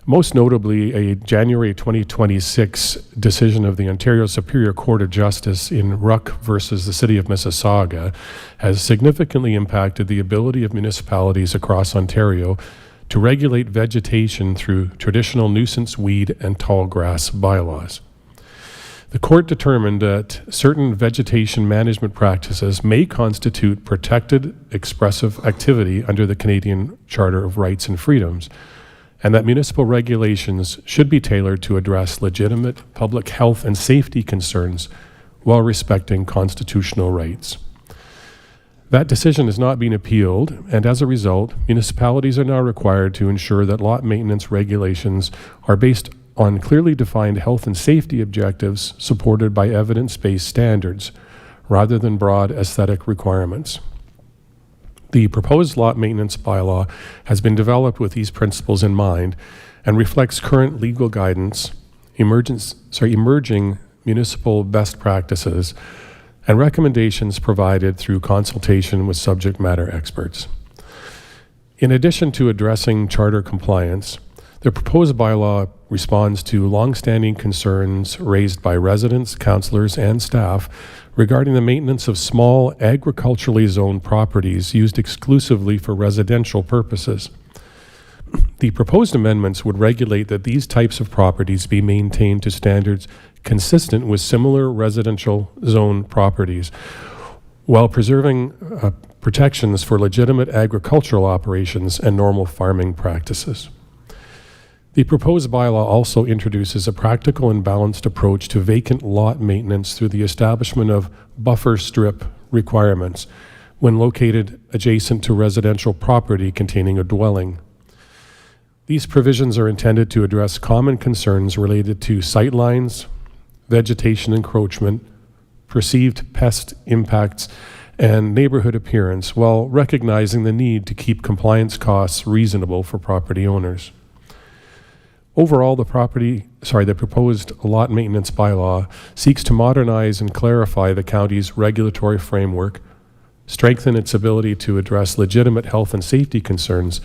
Speaker 7: Most notably, a January 2026 decision of the Ontario Superior Court of Justice in Ruck versus the City of Mississauga has significantly impacted the ability of municipalities across Ontario to regulate vegetation through traditional nuisance weed and tall grass bylaws. The court determined that certain vegetation management practices may constitute protected expressive activity under the Canadian Charter of Rights and Freedoms, and that municipal regulations should be tailored to address legitimate public health and safety concerns while respecting constitutional rights. That decision has not been appealed, and as a result, municipalities are now required to ensure that lot maintenance regulations are based on clearly defined health and safety objectives supported by evidence-based standards, rather than broad aesthetic requirements. The proposed lot maintenance bylaw has been developed with these principles in mind and reflects current legal guidance, emerging municipal best practices, and recommendations provided through consultation with subject matter experts. In addition to addressing charter compliance, the proposed bylaw responds to longstanding concerns raised by residents, councillors, and staff regarding the maintenance of small agriculturally zoned properties used exclusively for residential purposes. The proposed amendments would regulate that these types of properties be maintained to standards consistent with similar residential zone properties, while preserving protections for legitimate agricultural operations and normal farming practices. The proposed bylaw also introduces a practical and balanced approach to vacant lot maintenance through the establishment of buffer strip requirements when located adjacent to residential property containing a dwelling. These provisions are intended to address common concerns related to sightlines, vegetation encroachment, perceived pest impacts, and neighborhood appearance, while recognizing the need to keep compliance costs reasonable for property owners. Overall, the proposed lot maintenance bylaw seeks to modernize and clarify the county's regulatory framework, strengthen its ability to address legitimate health and safety concerns,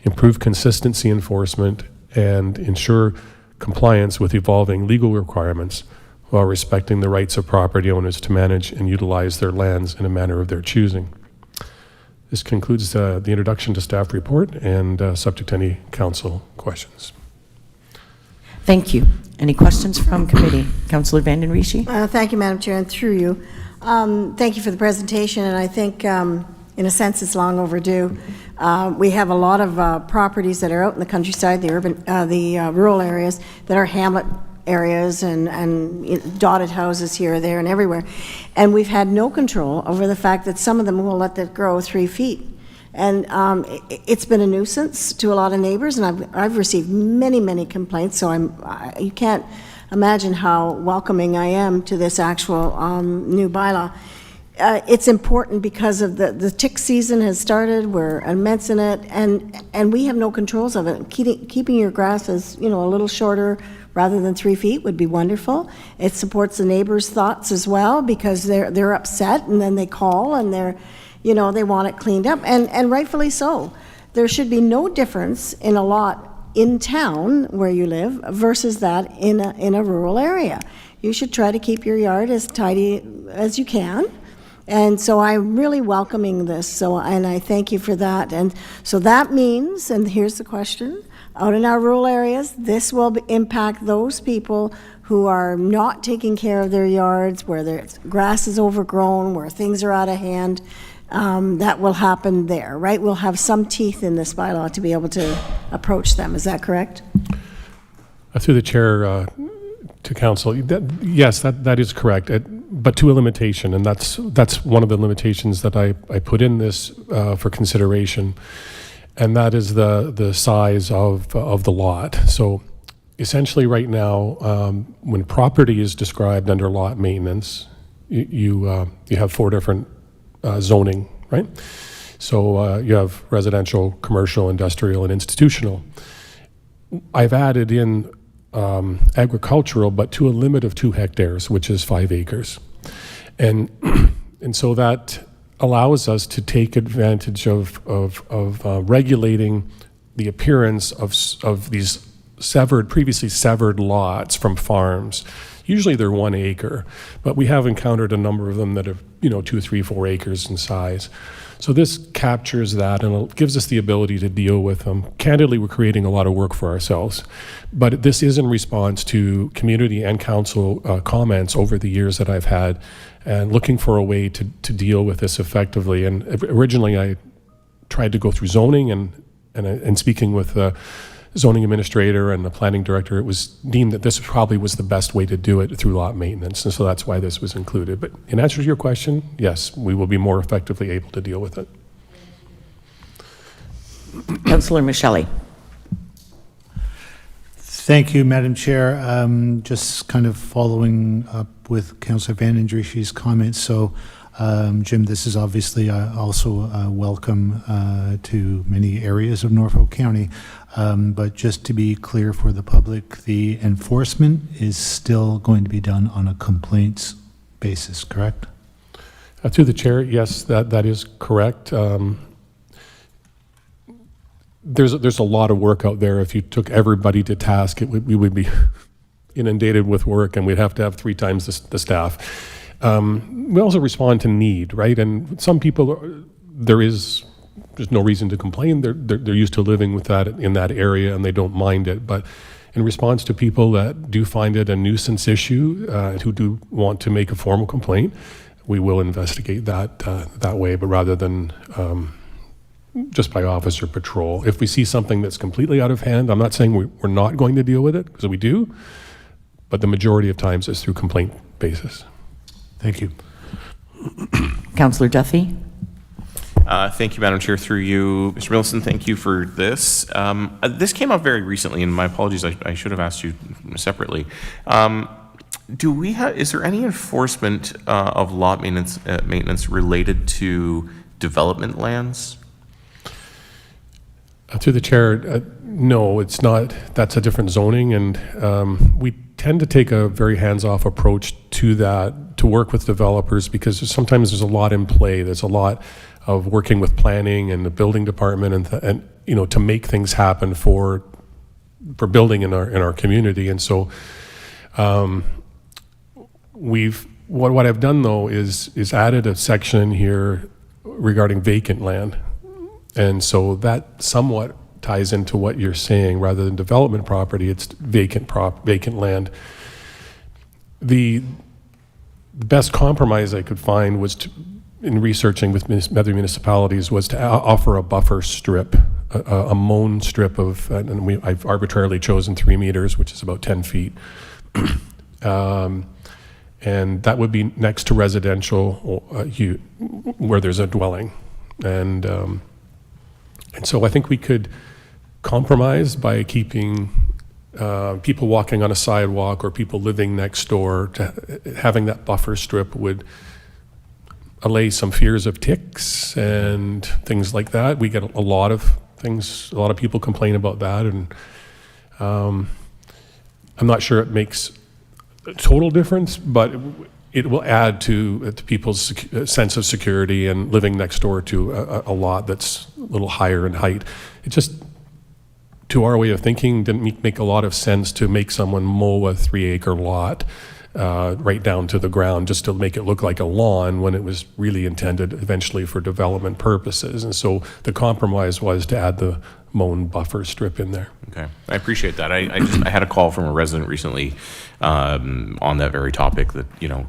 Speaker 7: improve consistency enforcement, and ensure compliance with evolving legal requirements while respecting the rights of property owners to manage and utilize their lands in a manner of their choosing. This concludes the introduction to staff report and subject to any council questions.
Speaker 1: Thank you. Any questions from committee? Councillor Vanden Rishi?
Speaker 8: Thank you, Madam Chair, and through you. Thank you for the presentation, and I think, in a sense, it's long overdue. We have a lot of properties that are out in the countryside, the rural areas, that are hamlet areas and dotted houses here, there, and everywhere. And we've had no control over the fact that some of them will let that grow 3 feet. And it's been a nuisance to a lot of neighbors, and I've received many complaints, so you can't imagine how welcoming I am to this actual new bylaw. It's important because of the tick season has started. We're immense in it, and we have no controls of it. Keeping your grasses, a little shorter rather than 3 feet would be wonderful. It supports the neighbors' thoughts as well, because they're upset, and then they call and they want it cleaned up, and rightfully so. There should be no difference in a lot in town where you live versus that in a rural area. You should try to keep your yard as tidy as you can. And so I'm really welcoming this, and I thank you for that. And so that means, and here's the question, out in our rural areas, this will impact those people who are not taking care of their yards, where their grass is overgrown, where things are out of hand. That will happen there, right? We'll have some teeth in this bylaw to be able to approach them. Is that correct?
Speaker 7: Through the chair to council, yes, that is correct, but to a limitation, and that's one of the limitations that I put in this for consideration, and that is the size of the lot. So essentially right now, when property is described under lot maintenance, you have 4 different zoning, right? So you have residential, commercial, industrial, and institutional. I've added in agricultural, but to a limit of 2 hectares, which is 5 acres. And so that allows us to take advantage of regulating the appearance of these previously severed lots from farms. Usually they're 1 acre, but we have encountered a number of them that are 2, 3, 4 acres in size. So this captures that, and it gives us the ability to deal with them. Candidly, we're creating a lot of work for ourselves, but this is in response to community and council comments over the years that I've had, and looking for a way to deal with this effectively. And originally I tried to go through zoning, and speaking with the zoning administrator and the planning director, it was deemed that this probably was the best way to do it through lot maintenance, and so that's why this was included. But in answer to your question, yes, we will be more effectively able to deal with it.
Speaker 1: Councillor Michelli.
Speaker 10: Thank you, Madam Chair. Just kind of following up with Councillor Vanden Rishi's comments. So, Jim, this is obviously also welcome to many areas of Norfolk County. But just to be clear for the public, the enforcement is still going to be done on a complaints basis, correct?
Speaker 7: Through the chair, yes, that is correct. there's a lot of work out there. If you took everybody to task, we would be inundated with work, and we'd have to have 3 times the staff. We also respond to need, right? And some people, there's no reason to complain. They're used to living with that in that area, and they don't mind it. But in response to people that do find it a nuisance issue, who do want to make a formal complaint, we will investigate that way, but rather than just by officer patrol. If we see something that's completely out of hand, I'm not saying we're not going to deal with it, because we do, but the majority of times it's through complaint basis.
Speaker 10: Thank you.
Speaker 1: Councillor Duffy?
Speaker 9: Thank you, Madam Chair. Through you, Mr. Milson, thank you for this. This came up very recently, and my apologies, I should have asked you separately. Is there any enforcement of lot maintenance related to development lands?
Speaker 7: Through the chair, no, it's not. That's a different zoning, and we tend to take a very hands-off approach to that, to work with developers, because sometimes there's a lot in play. There's a lot of working with planning and the building department, and you know, to make things happen for building in our community. And so, what I've done though is added a section here regarding vacant land. And so that somewhat ties into what you're saying. Rather than development property, it's vacant land. The best compromise I could find was in researching with other municipalities, was to offer a buffer strip, a mown strip of, and I've arbitrarily chosen 3 meters, which is about 10 feet. And that would be next to residential, where there's a dwelling. And so I think we could compromise by keeping people walking on a sidewalk or people living next door. Having that buffer strip would allay some fears of ticks and things like that. We get a lot of things, a lot of people complain about that, and I'm not sure it makes a total difference, but it will add to people's sense of security and living next door to a lot that's a little higher in height. It just, to our way of thinking, didn't make a lot of sense to make someone mow a 3-acre lot right down to the ground just to make it look like a lawn, when it was really intended eventually for development purposes. And so the compromise was to add the mown buffer strip in there.
Speaker 9: Okay, I appreciate that. I had a call from a resident recently on that very topic, that, you know,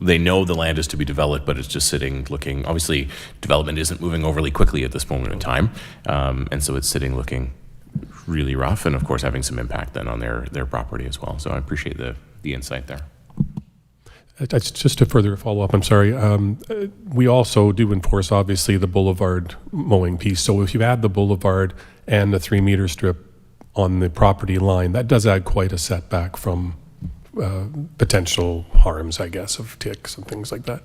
Speaker 9: they know the land is to be developed, but it's just sitting looking, obviously development isn't moving overly quickly at this moment in time, and so it's sitting looking really rough, and of course having some impact then on their property as well. So I appreciate the insight there.
Speaker 7: That's just to further follow up, I'm sorry. We also do enforce, obviously, the boulevard mowing piece. So if you add the boulevard and the 3-meter strip on the property line, that does add quite a setback from potential harms, I guess, of ticks and things like that.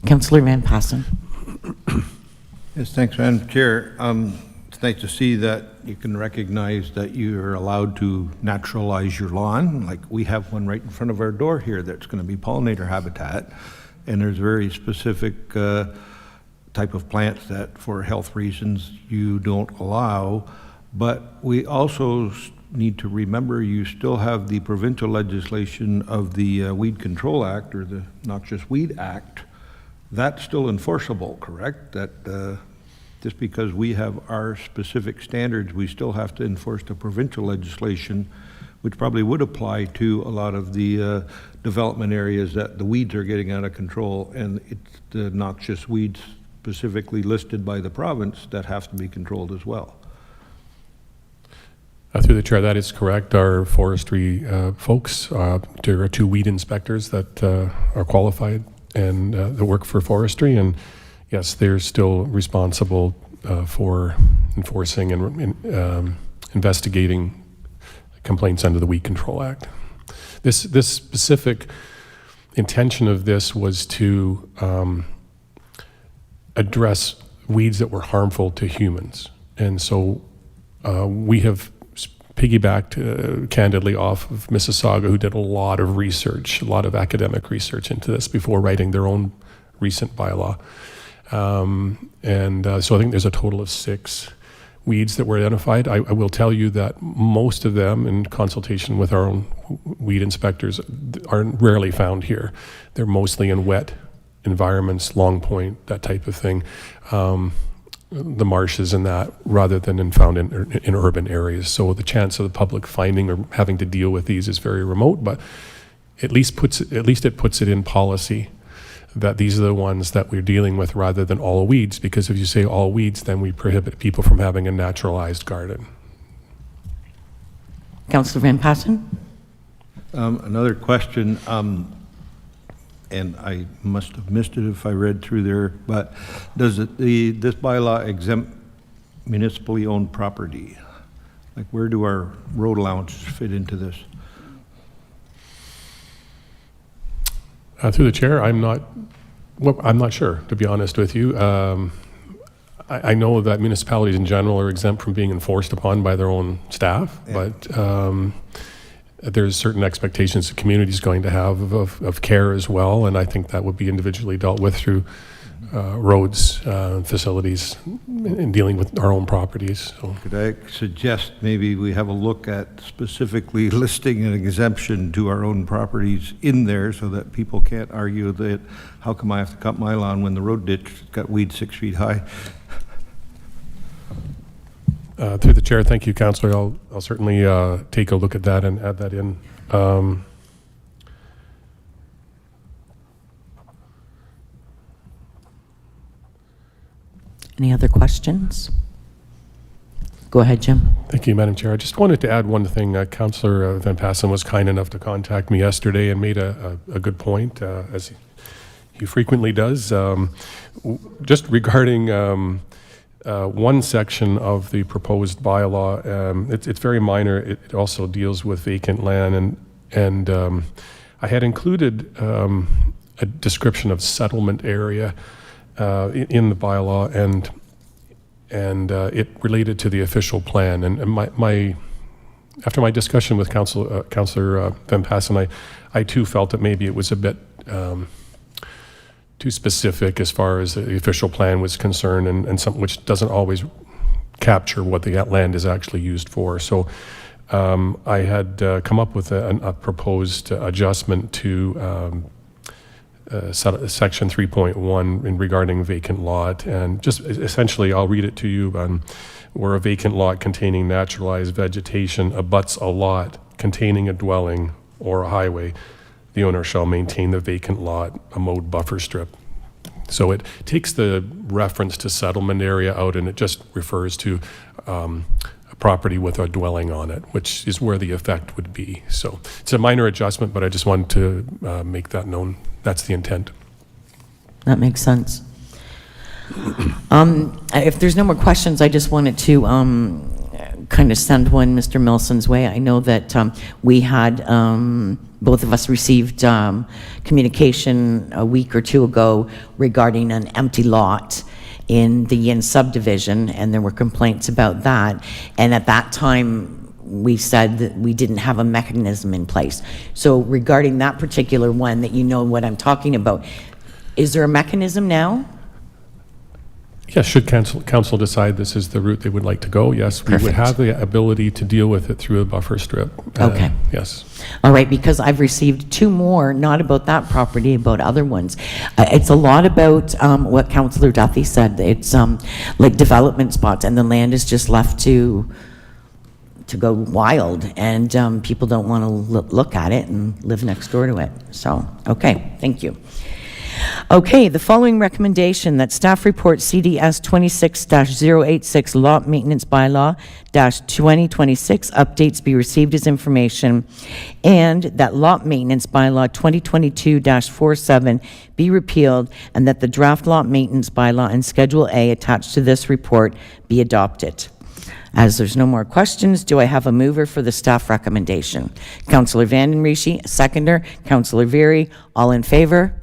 Speaker 1: Councillor Van Passen.
Speaker 11: Yes, thanks, Madam Chair. It's nice to see that you can recognize that you're allowed to naturalize your lawn. Like, we have one right in front of our door here that's going to be pollinator habitat, and there's very specific type of plants that, for health reasons, you don't allow. But we also need to remember you still have the provincial legislation of the Weed Control Act, or the Noxious Weed Act. That's still enforceable, correct? That just because we have our specific standards, we still have to enforce the provincial legislation, which probably would apply to a lot of the development areas that the weeds are getting out of control, and it's the noxious weeds specifically listed by the province that have to be controlled as well.
Speaker 7: Through the chair, that is correct. Our forestry folks, there are 2 weed inspectors that are qualified and that work for forestry, and yes, they're still responsible for enforcing and investigating complaints under the Weed Control Act. This specific intention of this was to address weeds that were harmful to humans. And so we have piggybacked candidly off of Mississauga, who did a lot of research, a lot of academic research into this before writing their own recent bylaw. So I think there's a total of 6. weeds that were identified. I will tell you that most of them, in consultation with our own weed inspectors, are rarely found here. They're mostly in wet environments, Long Point, that type of thing, the marshes and that, rather than found in urban areas. So the chance of the public finding or having to deal with these is very remote, but at least it puts it in policy that these are the ones that we're dealing with rather than all weeds, because if you say all weeds, then we prohibit people from having a naturalized garden.
Speaker 1: Councillor Van Patten?
Speaker 11: Another question, and I must have missed it if I read through there, but does this bylaw exempt municipally owned property? Like, where do our road allowances fit into this?
Speaker 7: Through the chair, I'm not sure, to be honest with you. I know that municipalities in general are exempt from being enforced upon by their own staff, but there's certain expectations the community is going to have of care as well, and I think that would be individually dealt with through roads, facilities, in dealing with our own properties. So.
Speaker 11: Could I suggest maybe we have a look at specifically listing an exemption to our own properties in there so that people can't argue that, how come I have to cut my lawn when the road ditch has got weeds 6 feet high?
Speaker 7: Through the chair, thank you, Councillor. I'll certainly take a look at that and add that in.
Speaker 1: Any other questions? Go ahead, Jim.
Speaker 7: Thank you, Madam Chair. I just wanted to add one thing. Councillor Van Passen was kind enough to contact me yesterday and made a good point, as he frequently does, just regarding one section of the proposed bylaw. It's very minor. It also deals with vacant land, and I had included a description of settlement area in the bylaw, and it related to the official plan. And after my discussion with Councillor Van Passen, I too felt that maybe it was a bit too specific as far as the official plan was concerned, and something which doesn't always capture what the land is actually used for. So I had come up with a proposed adjustment to section 3.1 in regarding vacant lot, and just essentially I'll read it to you. Where a vacant lot containing naturalized vegetation abuts a lot containing a dwelling or a highway, the owner shall maintain the vacant lot a mowed buffer strip. So it takes the reference to settlement area out, and it just refers to a property with a dwelling on it, which is where the effect would be. So it's a minor adjustment, but I just wanted to make that known. That's the intent.
Speaker 1: That makes sense. If there's no more questions, I just wanted to kind of send one Mr. Milson's way. I know that we had, both of us received communication a week or two ago regarding an empty lot in the Yin subdivision, and there were complaints about that. And at that time, we said that we didn't have a mechanism in place. So regarding that particular one, that you know what I'm talking about, is there a mechanism now?
Speaker 7: Yes, should council decide this is the route they would like to go, yes, we would have the ability to deal with it through a buffer strip.
Speaker 1: Okay.
Speaker 7: Yes.
Speaker 1: All right, because I've received two more, not about that property, about other ones. It's a lot about what Councillor Duthie said. It's like development spots, and the land is just left to go wild, and people don't want to look at it and live next door to it. So, okay, thank you. Okay, the following recommendation, that staff report CDS 26-086 lot maintenance bylaw -2026 updates be received as information, and that lot maintenance bylaw 2022-47 be repealed, and that the draft lot maintenance bylaw and Schedule A attached to this report be adopted. As there's no more questions, do I have a mover for the staff recommendation? Councillor Vanden Rishi, seconder. Councillor Veary, all in favor?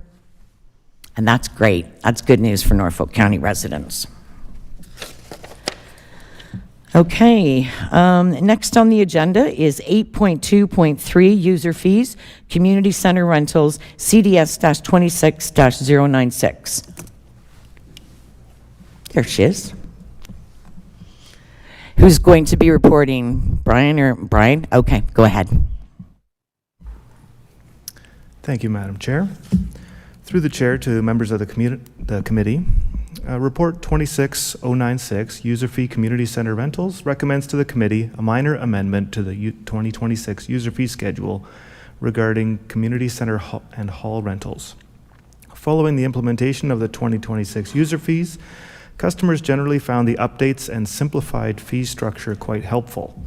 Speaker 1: And that's great. That's good news for Norfolk County residents. Okay, next on the agenda is 8.2.3, user fees, community center rentals, CDS-26-096. There she is. Who's going to be reporting? Brian or Brian? Okay, go ahead.
Speaker 12: Thank you, Madam Chair. Through the chair to members of the committee, Report 26096, User Fee Community Center Rentals, recommends to the committee a minor amendment to the 2026 user fee schedule regarding community center and hall rentals. Following the implementation of the 2026 user fees, customers generally found the updates and simplified fee structure quite helpful.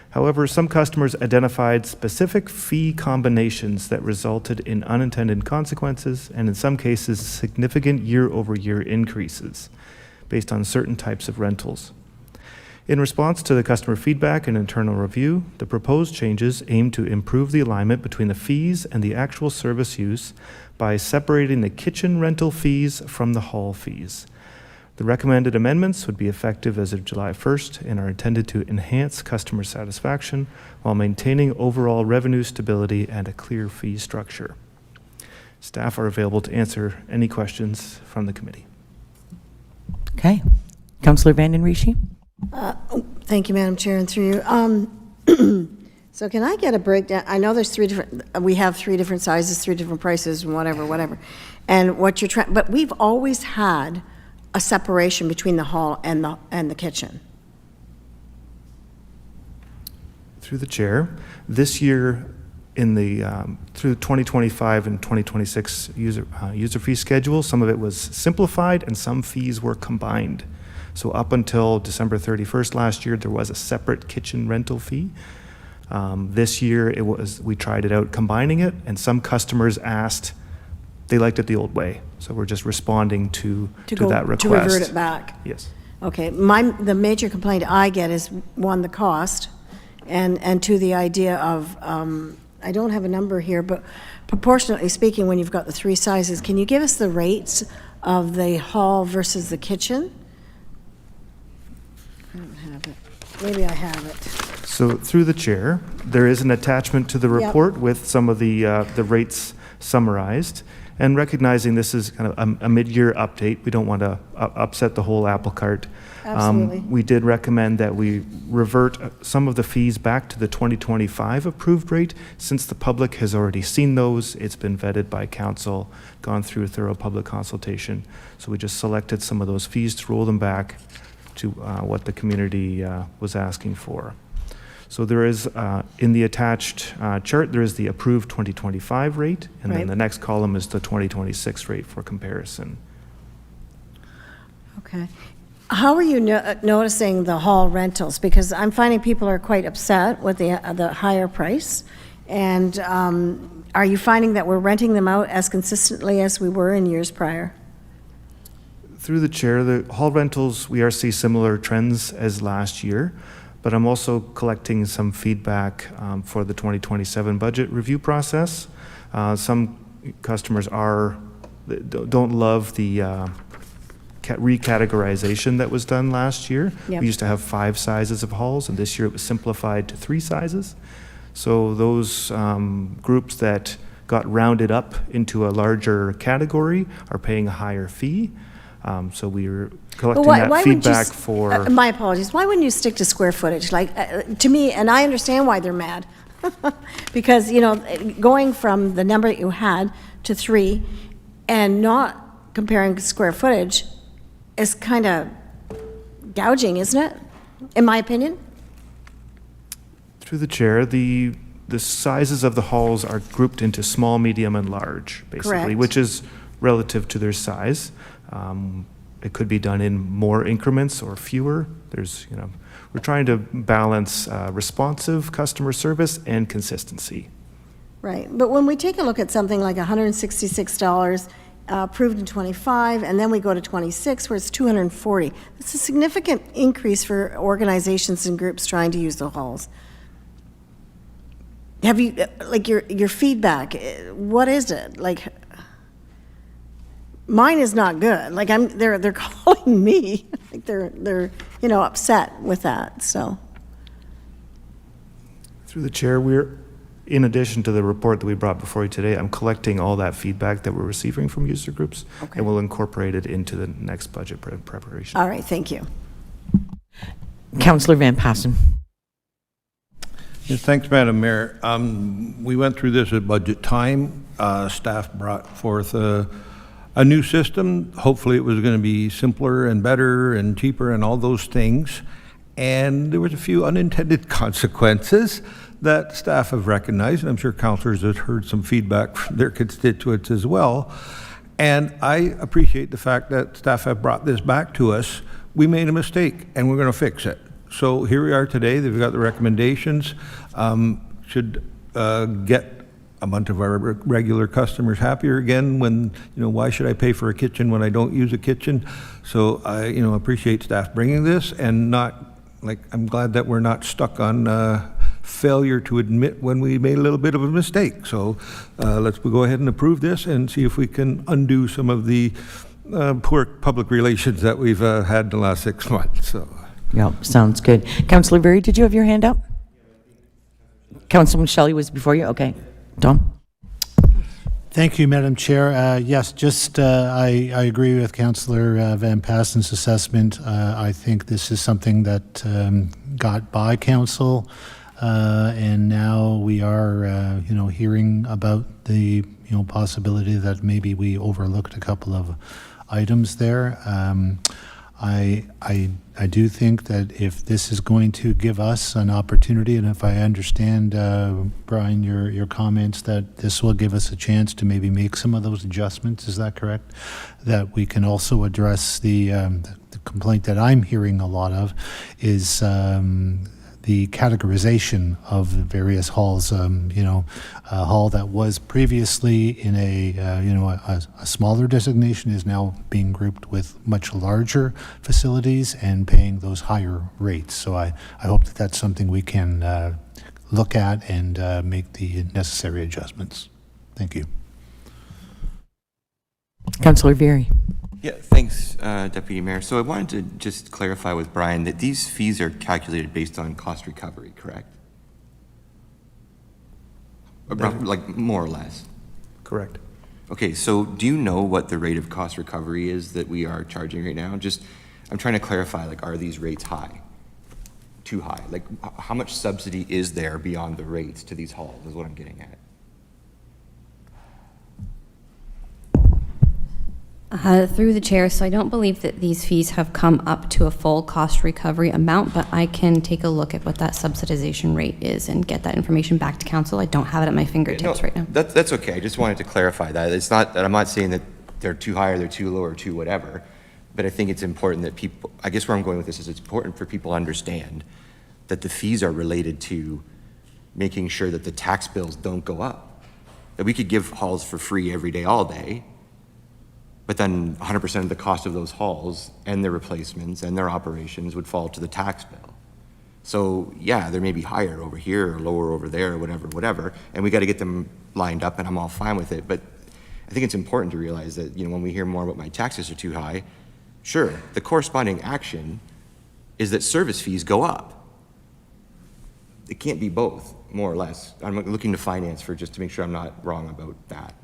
Speaker 12: However, some customers identified specific fee combinations that resulted in unintended consequences and in some cases significant year-over-year increases based on certain types of rentals. In response to the customer feedback and internal review, the proposed changes aim to improve the alignment between the fees and the actual service use by separating the kitchen rental fees from the hall fees. The recommended amendments would be effective as of July 1st and are intended to enhance customer satisfaction while maintaining overall revenue stability and a clear fee structure. Staff are available to answer any questions from the committee.
Speaker 1: Okay. Councillor Vanden Rishi?
Speaker 8: Thank you, Madam Chair, and through you. So can I get a breakdown? I know there's we have three different sizes, three different prices, and whatever. And what you're trying, but we've always had a separation between the hall and the kitchen.
Speaker 12: Through the chair, this year in the through 2025 and 2026 user fee schedule, some of it was simplified and some fees were combined. So up until December 31st last year, there was a separate kitchen rental fee. This year, we tried it out combining it, and some customers asked, they liked it the old way. So we're just responding to that request.
Speaker 8: To revert it back.
Speaker 12: Yes.
Speaker 8: Okay, the major complaint I get is, one, the cost, and two, the idea of, I don't have a number here, but proportionately speaking, when you've got the three sizes, can you give us the rates of the hall versus the kitchen? I don't have it. Maybe I have it.
Speaker 12: So through the chair, there is an attachment to the report with some of the rates summarized. And recognizing this is kind of a mid-year update, we don't want to upset the whole apple cart.
Speaker 8: Absolutely.
Speaker 12: We did recommend that we revert some of the fees back to the 2025 approved rate. Since the public has already seen those, it's been vetted by council, gone through a thorough public consultation. So we just selected some of those fees to roll them back to what the community was asking for. So there is, in the attached chart, there is the approved 2025 rate, and then the next column is the 2026 rate for comparison.
Speaker 8: Okay. How are you noticing the hall rentals? Because I'm finding people are quite upset with the higher price. And are you finding that we're renting them out as consistently as we were in years prior?
Speaker 12: Through the chair, the hall rentals, we are seeing similar trends as last year. But I'm also collecting some feedback for the 2027 budget review process. Some customers don't love the recategorization that was done last year.
Speaker 8: Yep.
Speaker 12: We used to have 5 sizes of halls, and this year it was simplified to 3 sizes. So those groups that got rounded up into a larger category are paying a higher fee. So we were collecting that feedback for...
Speaker 8: my apologies. Why wouldn't you stick to square footage? Like, to me, and I understand why they're mad. Because, going from the number that you had to 3 and not comparing square footage is kind of gouging, isn't it? In my opinion?
Speaker 12: Through the chair, the sizes of the halls are grouped into small, medium, and large, basically,
Speaker 8: Correct.
Speaker 12: Which is relative to their size. It could be done in more increments or fewer. We're trying to balance responsive customer service and consistency.
Speaker 8: Right, but when we take a look at something like $166 approved in 25, and then we go to 26 where it's $240, that's a significant increase for organizations and groups trying to use the halls. Have you, like, your feedback, what is it? Like, mine is not good. Like, they're calling me, like they're upset with that, so.
Speaker 12: Through the chair, in addition to the report that we brought before you today, I'm collecting all that feedback that we're receiving from user groups, and we'll incorporate it into the next budget preparation.
Speaker 8: All right, thank you.
Speaker 1: Councillor Van Passen.
Speaker 11: Yes, thanks, Madam Mayor. We went through this at budget time. Staff brought forth a new system. Hopefully it was going to be simpler and better and cheaper and all those things. And there was a few unintended consequences that staff have recognized, and I'm sure councillors have heard some feedback from their constituents as well. And I appreciate the fact that staff have brought this back to us. We made a mistake and we're going to fix it. So here we are today. They've got the recommendations. Should get a bunch of our regular customers happier again when, why should I pay for a kitchen when I don't use a kitchen? So I, appreciate staff bringing this, and I'm glad that we're not stuck on failure to admit when we made a little bit of a mistake. So let's go ahead and approve this and see if we can undo some of the poor public relations that we've had the last 6 months. So.
Speaker 1: Yeah, sounds good. Councillor Berry, did you have your hand up? Councilman Shelley was before you? Okay. Tom?
Speaker 10: Thank you, Madam Chair. Yes, just I agree with Councillor Van Passen's assessment. I think this is something that got by council, and now we are, hearing about the, possibility that maybe we overlooked a couple of items there. I do think that if this is going to give us an opportunity, and if I understand, Brian, your comments, that this will give us a chance to maybe make some of those adjustments, is that correct? That we can also address the complaint that I'm hearing a lot of is the categorization of the various halls. A hall that was previously in a smaller designation is now being grouped with much larger facilities and paying those higher rates. So I hope that that's something we can look at and make the necessary adjustments. Thank you.
Speaker 1: Councillor Berry.
Speaker 13: Yeah, thanks, Deputy Mayor. So I wanted to just clarify with Brian that these fees are calculated based on cost recovery, correct? Like more or less?
Speaker 4: Correct.
Speaker 13: Okay, so do you know what the rate of cost recovery is that we are charging right now? I'm trying to clarify, are these rates high? Too high? How much subsidy is there beyond the rates to these halls is what I'm getting at.
Speaker 15: Through the chair, so I don't believe that these fees have come up to a full cost recovery amount, but I can take a look at what that subsidization rate is and get that information back to council. I don't have it at my fingertips right now.
Speaker 13: That's okay. I just wanted to clarify that. It's not that I'm not saying that they're too high or they're too low or too whatever, but I think it's important that people, I guess where I'm going with this is it's important for people to understand that the fees are related to making sure that the tax bills don't go up. That we could give halls for free every day, all day, but then 100% of the cost of those halls and their replacements and their operations would fall to the tax bill. So yeah, there may be higher over here or lower over there or whatever, and we got to get them lined up, and I'm all fine with it. But I think it's important to realize that, when we hear more about my taxes are too high, sure, the corresponding action is that service fees go up. It can't be both, more or less. I'm looking to finance just to make sure I'm not wrong about that.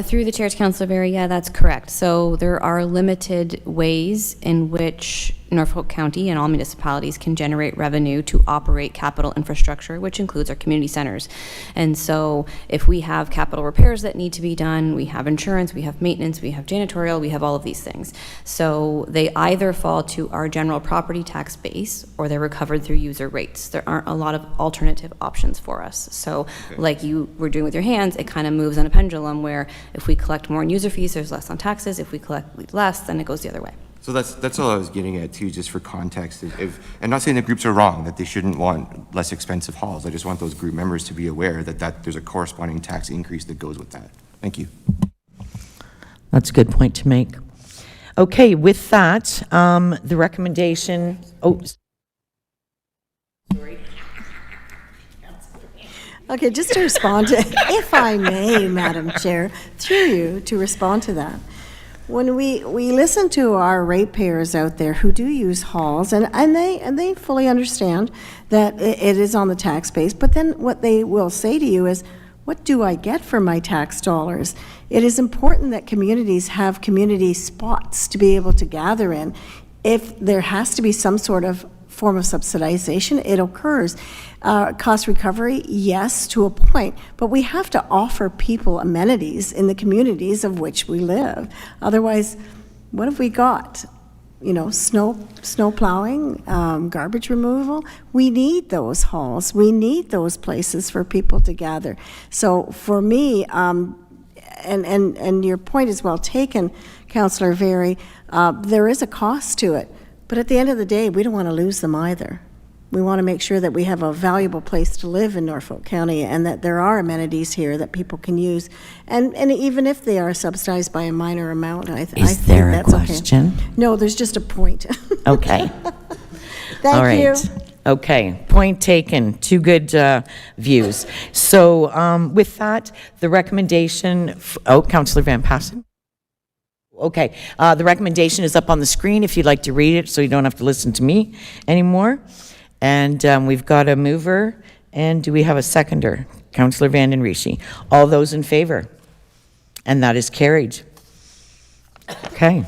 Speaker 15: Through the chair to Councillor Berry, yeah, that's correct. So there are limited ways in which Norfolk County and all municipalities can generate revenue to operate capital infrastructure, which includes our community centers. And so if we have capital repairs that need to be done, we have insurance, we have maintenance, we have janitorial, we have all of these things. So they either fall to our general property tax base or they're recovered through user rates. There aren't a lot of alternative options for us. So like you were doing with your hands, it kind of moves on a pendulum where if we collect more in user fees, there's less on taxes. If we collect less, then it goes the other way.
Speaker 13: So that's all I was getting at too, just for context. I'm not saying that groups are wrong, that they shouldn't want less expensive halls. I just want those group members to be aware that there's a corresponding tax increase that goes with that. Thank you.
Speaker 1: That's a good point to make. Okay, with that, the recommendation.
Speaker 8: Okay, just to respond to, if I may, Madam Chair, through you, to respond to that. When we listen to our ratepayers out there who do use halls, and they fully understand that it is on the tax base, but then what they will say to you is, what do I get for my tax dollars? It is important that communities have community spots to be able to gather in. If there has to be some sort of form of subsidization, it occurs. Cost recovery, yes, to a point, but we have to offer people amenities in the communities of which we live. Otherwise, what have we got? You know, snow plowing, garbage removal. We need those halls. We need those places for people to gather. So for me, and your point is well taken, Councillor Very, there is a cost to it. But at the end of the day, we don't want to lose them either. We want to make sure that we have a valuable place to live in Norfolk County and that there are amenities here that people can use. And even if they are subsidized by a minor amount, I think that's
Speaker 1: question?
Speaker 8: Okay. No, there's just a point.
Speaker 1: Okay.
Speaker 8: Thank
Speaker 1: All right.
Speaker 8: you.
Speaker 1: Okay, point taken. Two good views. So with that, the recommendation, Councillor Van Passen? Okay, the recommendation is up on the screen if you'd like to read it so you don't have to listen to me anymore. And we've got a mover, and do we have a seconder? Councillor Vanden Rishi. All those in favor? And that is carried. Okay.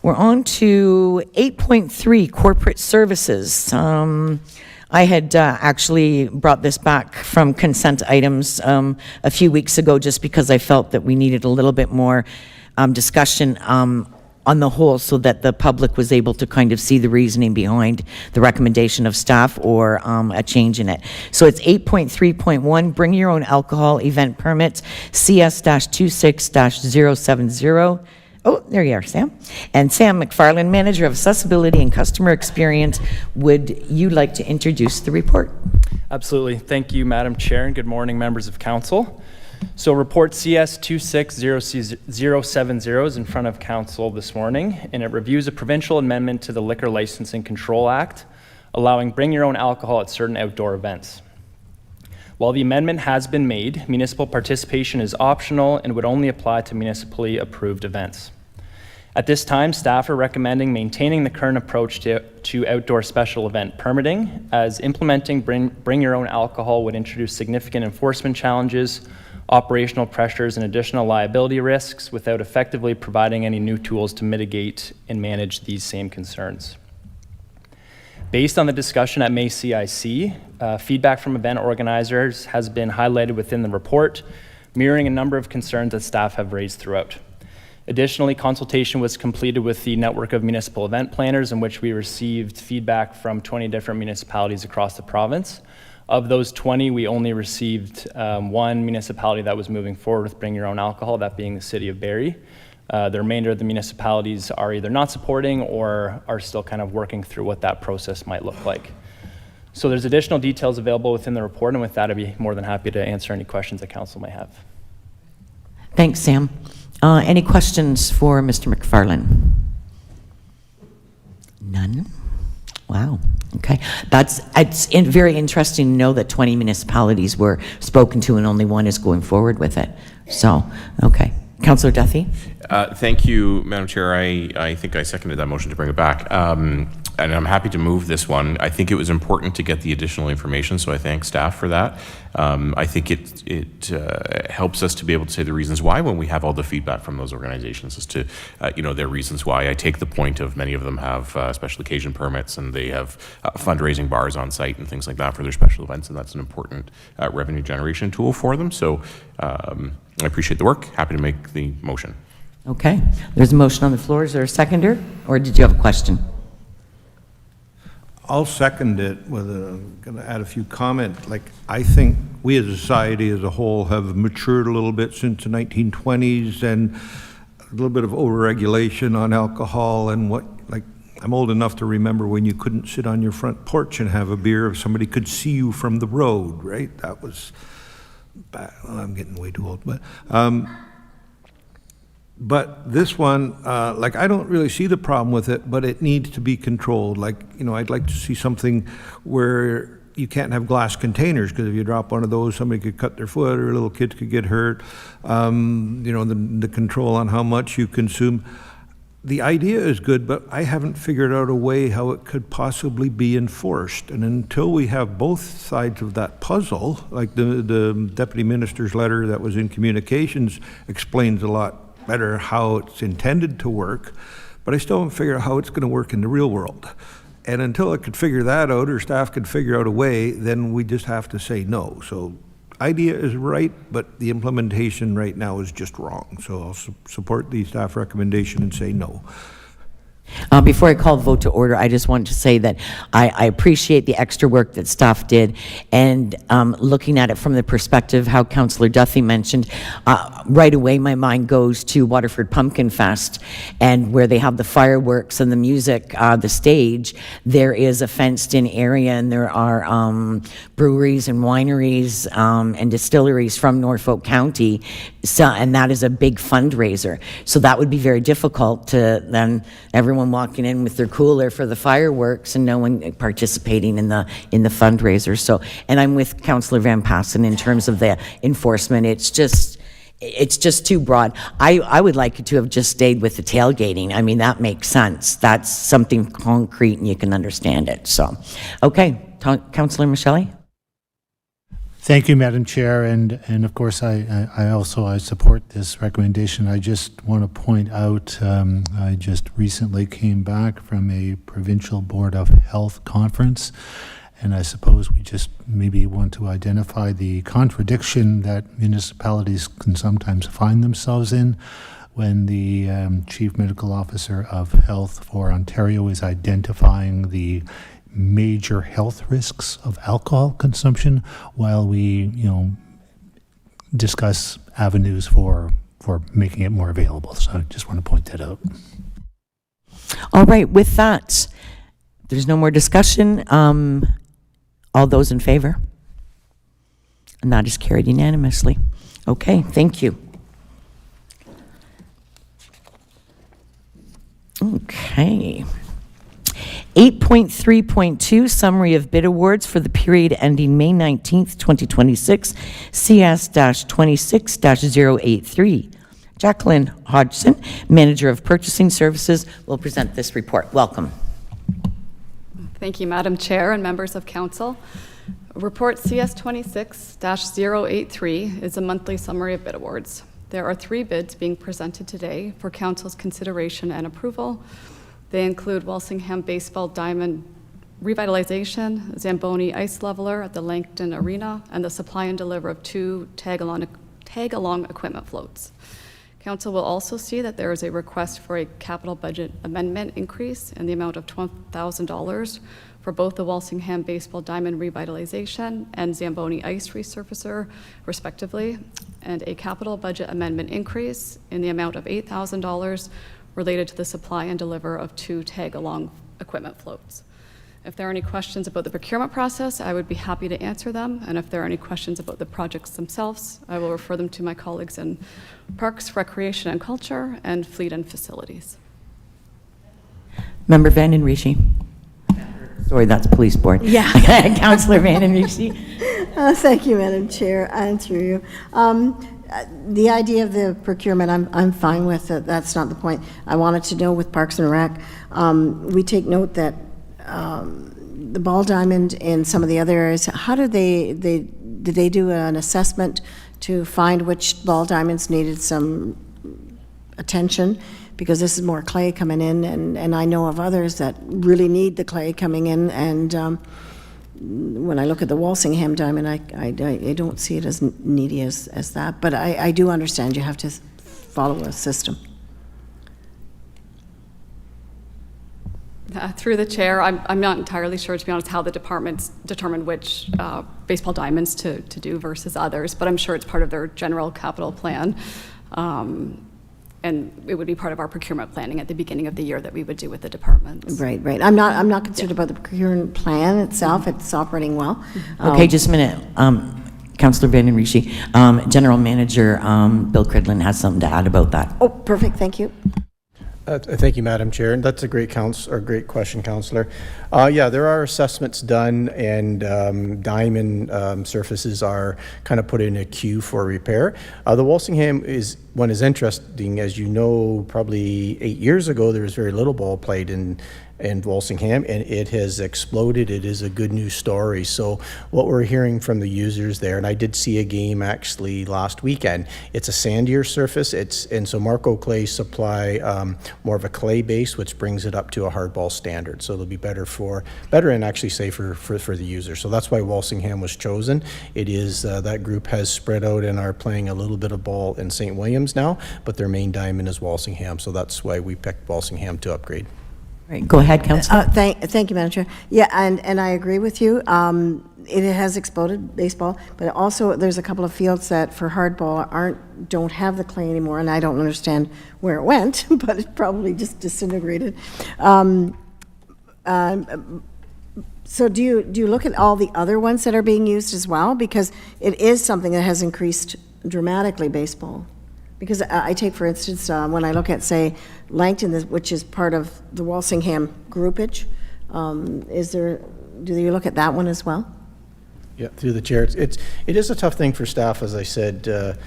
Speaker 1: We're on to 8.3, corporate services. I had actually brought this back from consent items a few weeks ago just because I felt that we needed a little bit more discussion on the whole so that the public was able to kind of see the reasoning behind the recommendation of staff or a change in it. So it's 8.3.1, bring your own alcohol event permits, CS-26-070. Oh, there you are, Sam. And Sam McFarland, Manager of Accessibility and Customer Experience, would you like to introduce the report?
Speaker 16: Absolutely. Thank you, Madam Chair, and good morning, members of council. So report CS 26-070 is in front of council this morning, and it reviews a provincial amendment to the Liquor Licensing Control Act, allowing bring your own alcohol at certain outdoor events. While the amendment has been made, municipal participation is optional and would only apply to municipally approved events. At this time, staff are recommending maintaining the current approach to outdoor special event permitting, as implementing bring your own alcohol would introduce significant enforcement challenges, operational pressures, and additional liability risks without effectively providing any new tools to mitigate and manage these same concerns. Based on the discussion at May CIC, feedback from event organizers has been highlighted within the report, mirroring a number of concerns that staff have raised throughout. Additionally, consultation was completed with the network of municipal event planners, in which we received feedback from 20 different municipalities across the province. Of those 20, we only received one municipality that was moving forward with bring your own alcohol, that being the city of Barrie. The remainder of the municipalities are either not supporting or are still kind of working through what that process might look like. So there's additional details available within the report, and with that, I'd be more than happy to answer any questions that council may have.
Speaker 1: Thanks, Sam. Any questions for Mr. McFarland? None? Wow. Okay. It's very interesting to know that 20 municipalities were spoken to and only one is going forward with it. So, okay. Councillor Duthie?
Speaker 9: Thank you, Madam Chair. I think I seconded that motion to bring it back. And I'm happy to move this one. I think it was important to get the additional information, so I thank staff for that. I think it helps us to be able to say the reasons why when we have all the feedback from those organizations as to their reasons why. I take the point of many of them have special occasion permits and they have fundraising bars on site and things like that for their special events, and that's an important revenue generation tool for them. So I appreciate the work. Happy to make the motion.
Speaker 1: Okay. There's a motion on the floor. Is there a seconder, or did you have a question?
Speaker 11: I'll second it with going to add a few comments. Like, I think we as a society as a whole have matured a little bit since the 1920s, and a little bit of overregulation on alcohol and what, like, I'm old enough to remember when you couldn't sit on your front porch and have a beer if somebody could see you from the road, right? That was bad. Well, I'm getting way too old, but this one, like, I don't really see the problem with it, but it needs to be controlled. Like, I'd like to see something where you can't have glass containers, because if you drop one of those, somebody could cut their foot or little kids could get hurt. The control on how much you consume. The idea is good, but I haven't figured out a way how it could possibly be enforced. And until we have both sides of that puzzle, like the Deputy Minister's letter that was in communications explains a lot better how it's intended to work, but I still haven't figured out how it's going to work in the real world. And until I could figure that out, or staff could figure out a way, then we just have to say no. So idea is right, but the implementation right now is just wrong. So I'll support the staff recommendation and say no.
Speaker 1: Before I call the vote to order, I just wanted to say that I appreciate the extra work that staff did, and looking at it from the perspective how Councillor Duthie mentioned, right away my mind goes to Waterford Pumpkin Fest, and where they have the fireworks and the music, the stage, there is a fenced-in area, and there are breweries and wineries and distilleries from Norfolk County, so, and that is a big fundraiser. So that would be very difficult to then everyone walking in with their cooler for the fireworks and no one participating in the fundraiser. So, and I'm with Councillor Van Passen in terms of the enforcement. It's just too broad. I would like it to have just stayed with the tailgating. I mean, that makes sense. That's something concrete and you can understand it. So, okay, Councillor Michelli.
Speaker 10: Thank you, Madam Chair, and of course I also support this recommendation. I just want to point out I just recently came back from a Provincial Board of Health conference, and I suppose we just maybe want to identify the contradiction that municipalities can sometimes find themselves in when the Chief Medical Officer of Health for Ontario is identifying the major health risks of alcohol consumption while we, discuss avenues for making it more available. So I just want to point that out.
Speaker 1: All right, with that, there's no more discussion. All those in favor? And that is carried unanimously. Okay, thank you. Okay. 8.3.2, Summary of Bid Awards for the period ending May 19th, 2026, CS-26-083. Jacqueline Hodgson, Manager of Purchasing Services, will present this report. Welcome.
Speaker 17: Thank you, Madam Chair and members of Council. Report CS-26-083 is a monthly summary of bid awards. There are 3 bids being presented today for Council's consideration and approval. They include Walsingham Baseball Diamond Revitalization, Zamboni Ice Leveler at the Langton Arena, and the supply and deliver of 2 tag-along equipment floats. Council will also see that there is a request for a capital budget amendment increase in the amount of $12,000 for both the Walsingham Baseball Diamond Revitalization and Zamboni Ice Resurfacer, respectively, and a capital budget amendment increase in the amount of $8,000 related to the supply and deliver of 2 tag-along equipment floats. If there are any questions about the procurement process, I would be happy to answer them. And if there are any questions about the projects themselves, I will refer them to my colleagues in Parks, Recreation and Culture, and Fleet and Facilities.
Speaker 1: Member Van den Rishi. Sorry, that's Police Board.
Speaker 8: Yeah.
Speaker 1: Councillor Van den Rishi.
Speaker 8: Thank you, Madam Chair, and through you. The idea of the procurement, I'm fine with it. That's not the point. I wanted to know with Parks and Rec, we take note that the ball diamond and some of the other areas, how did they do an assessment to find which ball diamonds needed some attention? Because this is more clay coming in, and I know of others that really need the clay coming in, and when I look at the Walsingham diamond, I don't see it as needy as that, but I do understand you have to follow a system.
Speaker 17: Through the chair, I'm not entirely sure, to be honest, how the departments determine which baseball diamonds to do versus others, but I'm sure it's part of their general capital plan. And it would be part of our procurement planning at the beginning of the year that we would do with the departments.
Speaker 8: Right. I'm not concerned about the procurement plan itself. It's operating well.
Speaker 1: Okay, just a minute. Councillor Van den Rishi, General Manager Bill Cridlin has something to add about that.
Speaker 8: Oh, perfect. Thank you.
Speaker 4: Thank you, Madam Chair. And that's a great great question, Councillor. Yeah, there are assessments done, and diamond surfaces are kind of put in a queue for repair. The Walsingham one is interesting. As you know, probably 8 years ago, there was very little ball played in in Walsingham, and it has exploded. It is a good news story. So what we're hearing from the users there, and I did see a game actually last weekend, it's a sandier surface, and so Marco Clay supply more of a clay base, which brings it up to a hardball standard. So it'll be better and actually safer for the user. So that's why Walsingham was chosen. It is, that group has spread out and are playing a little bit of ball in St. Williams now, but their main diamond is Walsingham. So that's why we picked Walsingham to upgrade.
Speaker 1: Right, go ahead, Councillor.
Speaker 8: Thank you, Madam Chair. Yeah, and I agree with you. It has exploded, baseball, but also there's a couple of fields that for hardball don't have the clay anymore, and I don't understand where it went, but it probably just disintegrated. So do you look at all the other ones that are being used as well? Because it is something that has increased dramatically, baseball. Because I take, for instance, when I look at, say, Langton, which is part of the Walsingham groupage, do you look at that one as well?
Speaker 4: Yeah, through the chair. It is a tough thing for staff, as I said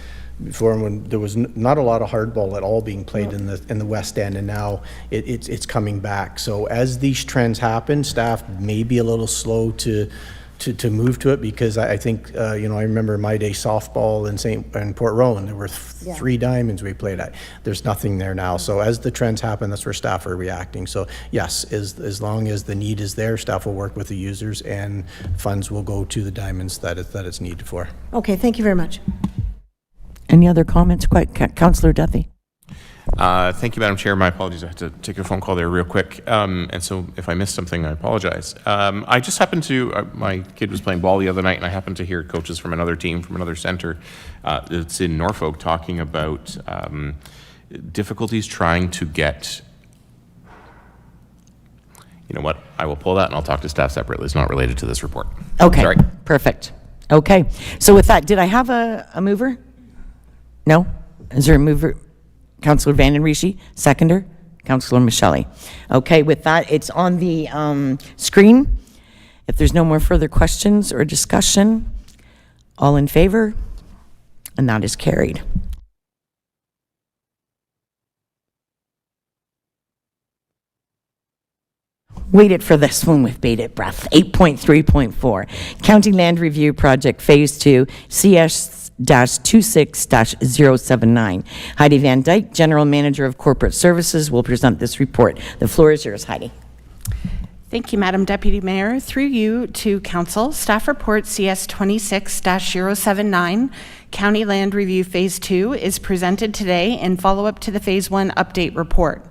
Speaker 4: before, when there was not a lot of hardball at all being played in the West End, and now it's coming back. So as these trends happen, staff may be a little slow to move to it, because I think, I remember my day softball in Port Rowan, there were 3 diamonds we played at. There's nothing there now. So as the trends happen, that's where staff are reacting. So yes, as long as the need is there, staff will work with the users and funds will go to the diamonds that it's needed for.
Speaker 8: Okay, thank you very much.
Speaker 1: Any other comments? Councillor Duthie.
Speaker 9: Thank you, Madam Chair. My apologies. I had to take a phone call there real quick. And so if I missed something, I apologize. I just happened to, my kid was playing ball the other night, and I happened to hear coaches from another team, from another center that's in Norfolk, talking about difficulties trying to get, you know what, I will pull that and I'll talk to staff separately. It's not related to this report.
Speaker 1: Okay,
Speaker 9: Sorry.
Speaker 1: perfect. Okay, so with that, did I have a mover? No? Is there a mover? Councillor Vanden Rishi, seconder. Councillor Michelli. Okay, with that, it's on the screen. If there's no more further questions or discussion, all in favor? And that is carried. Waited for this one with bated breath. 8.3.4, County Land Review Project Phase 2, CS-26-079. Heidi Van Dyke, General Manager of Corporate Services, will present this report. The floor is yours, Heidi.
Speaker 18: Thank you, Madam Deputy Mayor. Through you to Council, Staff Report CS-26-079, County Land Review Phase 2 is presented today in follow-up to the Phase 1 update report.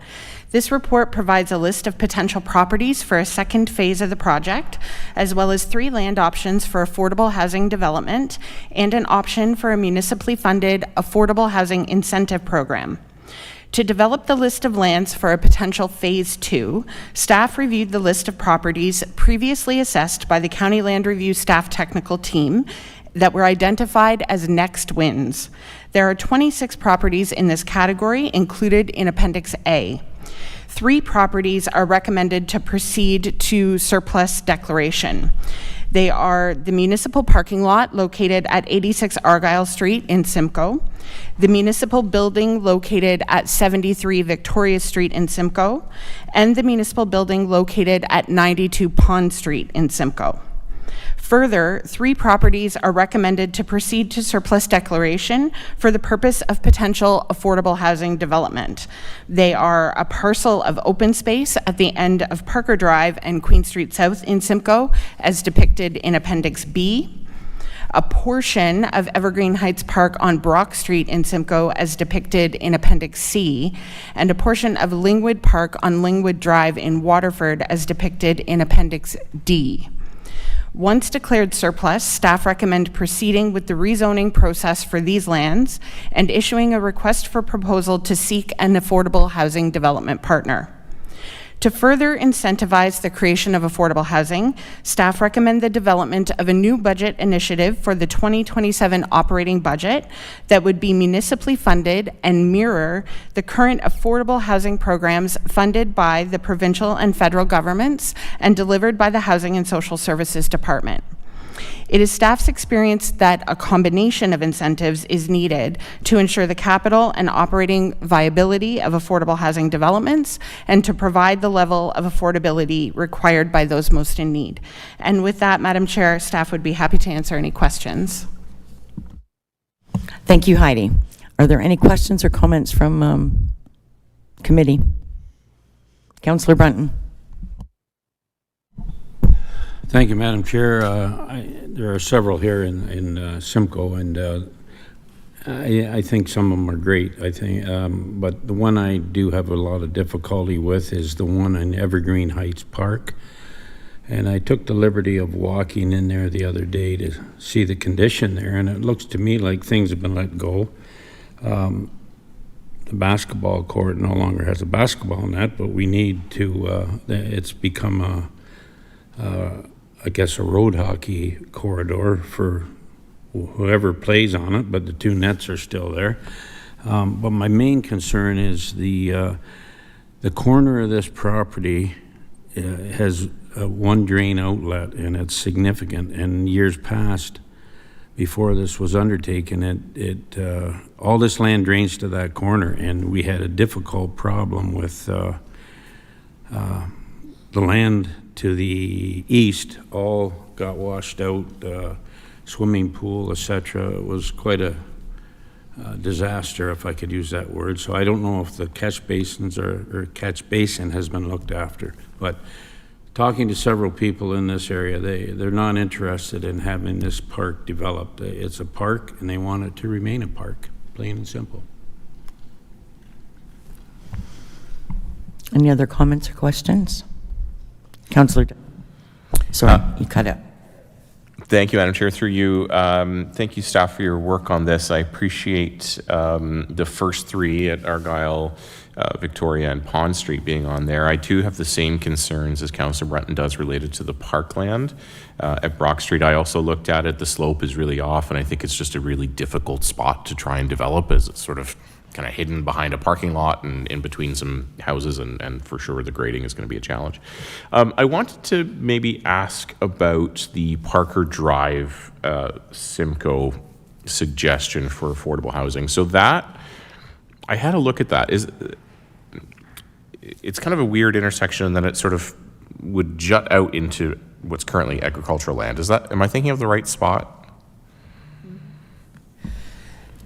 Speaker 18: This report provides a list of potential properties for a second phase of the project, as well as 3 land options for affordable housing development and an option for a municipally funded affordable housing incentive program. To develop the list of lands for a potential Phase 2, staff reviewed the list of properties previously assessed by the County Land Review staff technical team that were identified as next wins. There are 26 properties in this category included in Appendix A. 3 properties are recommended to proceed to surplus declaration. They are the municipal parking lot located at 86 Argyle Street in Simcoe, the municipal building located at 73 Victoria Street in Simcoe, and the municipal building located at 92 Pond Street in Simcoe. Further, 3 properties are recommended to proceed to surplus declaration for the purpose of potential affordable housing development. They are a parcel of open space at the end of Parker Drive and Queen Street South in Simcoe, as depicted in Appendix B, a portion of Evergreen Heights Park on Brock Street in Simcoe, as depicted in Appendix C, and a portion of Lingwood Park on Lingwood Drive in Waterford, as depicted in Appendix D. Once declared surplus, staff recommend proceeding with the rezoning process for these lands and issuing a request for proposal to seek an affordable housing development partner. To further incentivize the creation of affordable housing, staff recommend the development of a new budget initiative for the 2027 operating budget that would be municipally funded and mirror the current affordable housing programs funded by the provincial and federal governments and delivered by the Housing and Social Services Department. It is staff's experience that a combination of incentives is needed to ensure the capital and operating viability of affordable housing developments and to provide the level of affordability required by those most in need. And with that, Madam Chair, staff would be happy to answer any questions.
Speaker 1: Thank you, Heidi. Are there any questions or comments from committee? Councillor Brunton.
Speaker 19: Thank you, Madam Chair. There are several here in Simcoe, and I think some of them are great. I think, but the one I do have a lot of difficulty with is the one in Evergreen Heights Park. And I took the liberty of walking in there the other day to see the condition there, and it looks to me like things have been let go. The basketball court no longer has a basketball net, but we need to, it's become I guess a road hockey corridor for whoever plays on it, but the two nets are still there. But my main concern is the corner of this property has one drain outlet, and it's significant. And years past, before this was undertaken, all this land drains to that corner, and we had a difficult problem with the land to the east all got washed out, swimming pool, etc. It was quite a disaster, if I could use that word. So I don't know if the catch basins or catch basin has been looked after, but talking to several people in this area, they're not interested in having this park developed. It's a park, and they want it to remain a park, plain and simple.
Speaker 1: Any other comments or questions? Councillor, sorry, you cut out.
Speaker 9: Thank you, Madam Chair. Through you, thank you, staff, for your work on this. I appreciate the first three at Argyle, Victoria, and Pond Street being on there. I too have the same concerns as Councillor Brunton does related to the parkland. At Brock Street, I also looked at it. The slope is really off, and I think it's just a really difficult spot to try and develop, as it's sort of kind of hidden behind a parking lot and in between some houses, and for sure the grading is going to be a challenge. I wanted to maybe ask about the Parker Drive Simcoe suggestion for affordable housing. So that, I had a look at that. It's kind of a weird intersection, and then it sort of would jut out into what's currently agricultural land. Am I thinking of the right spot?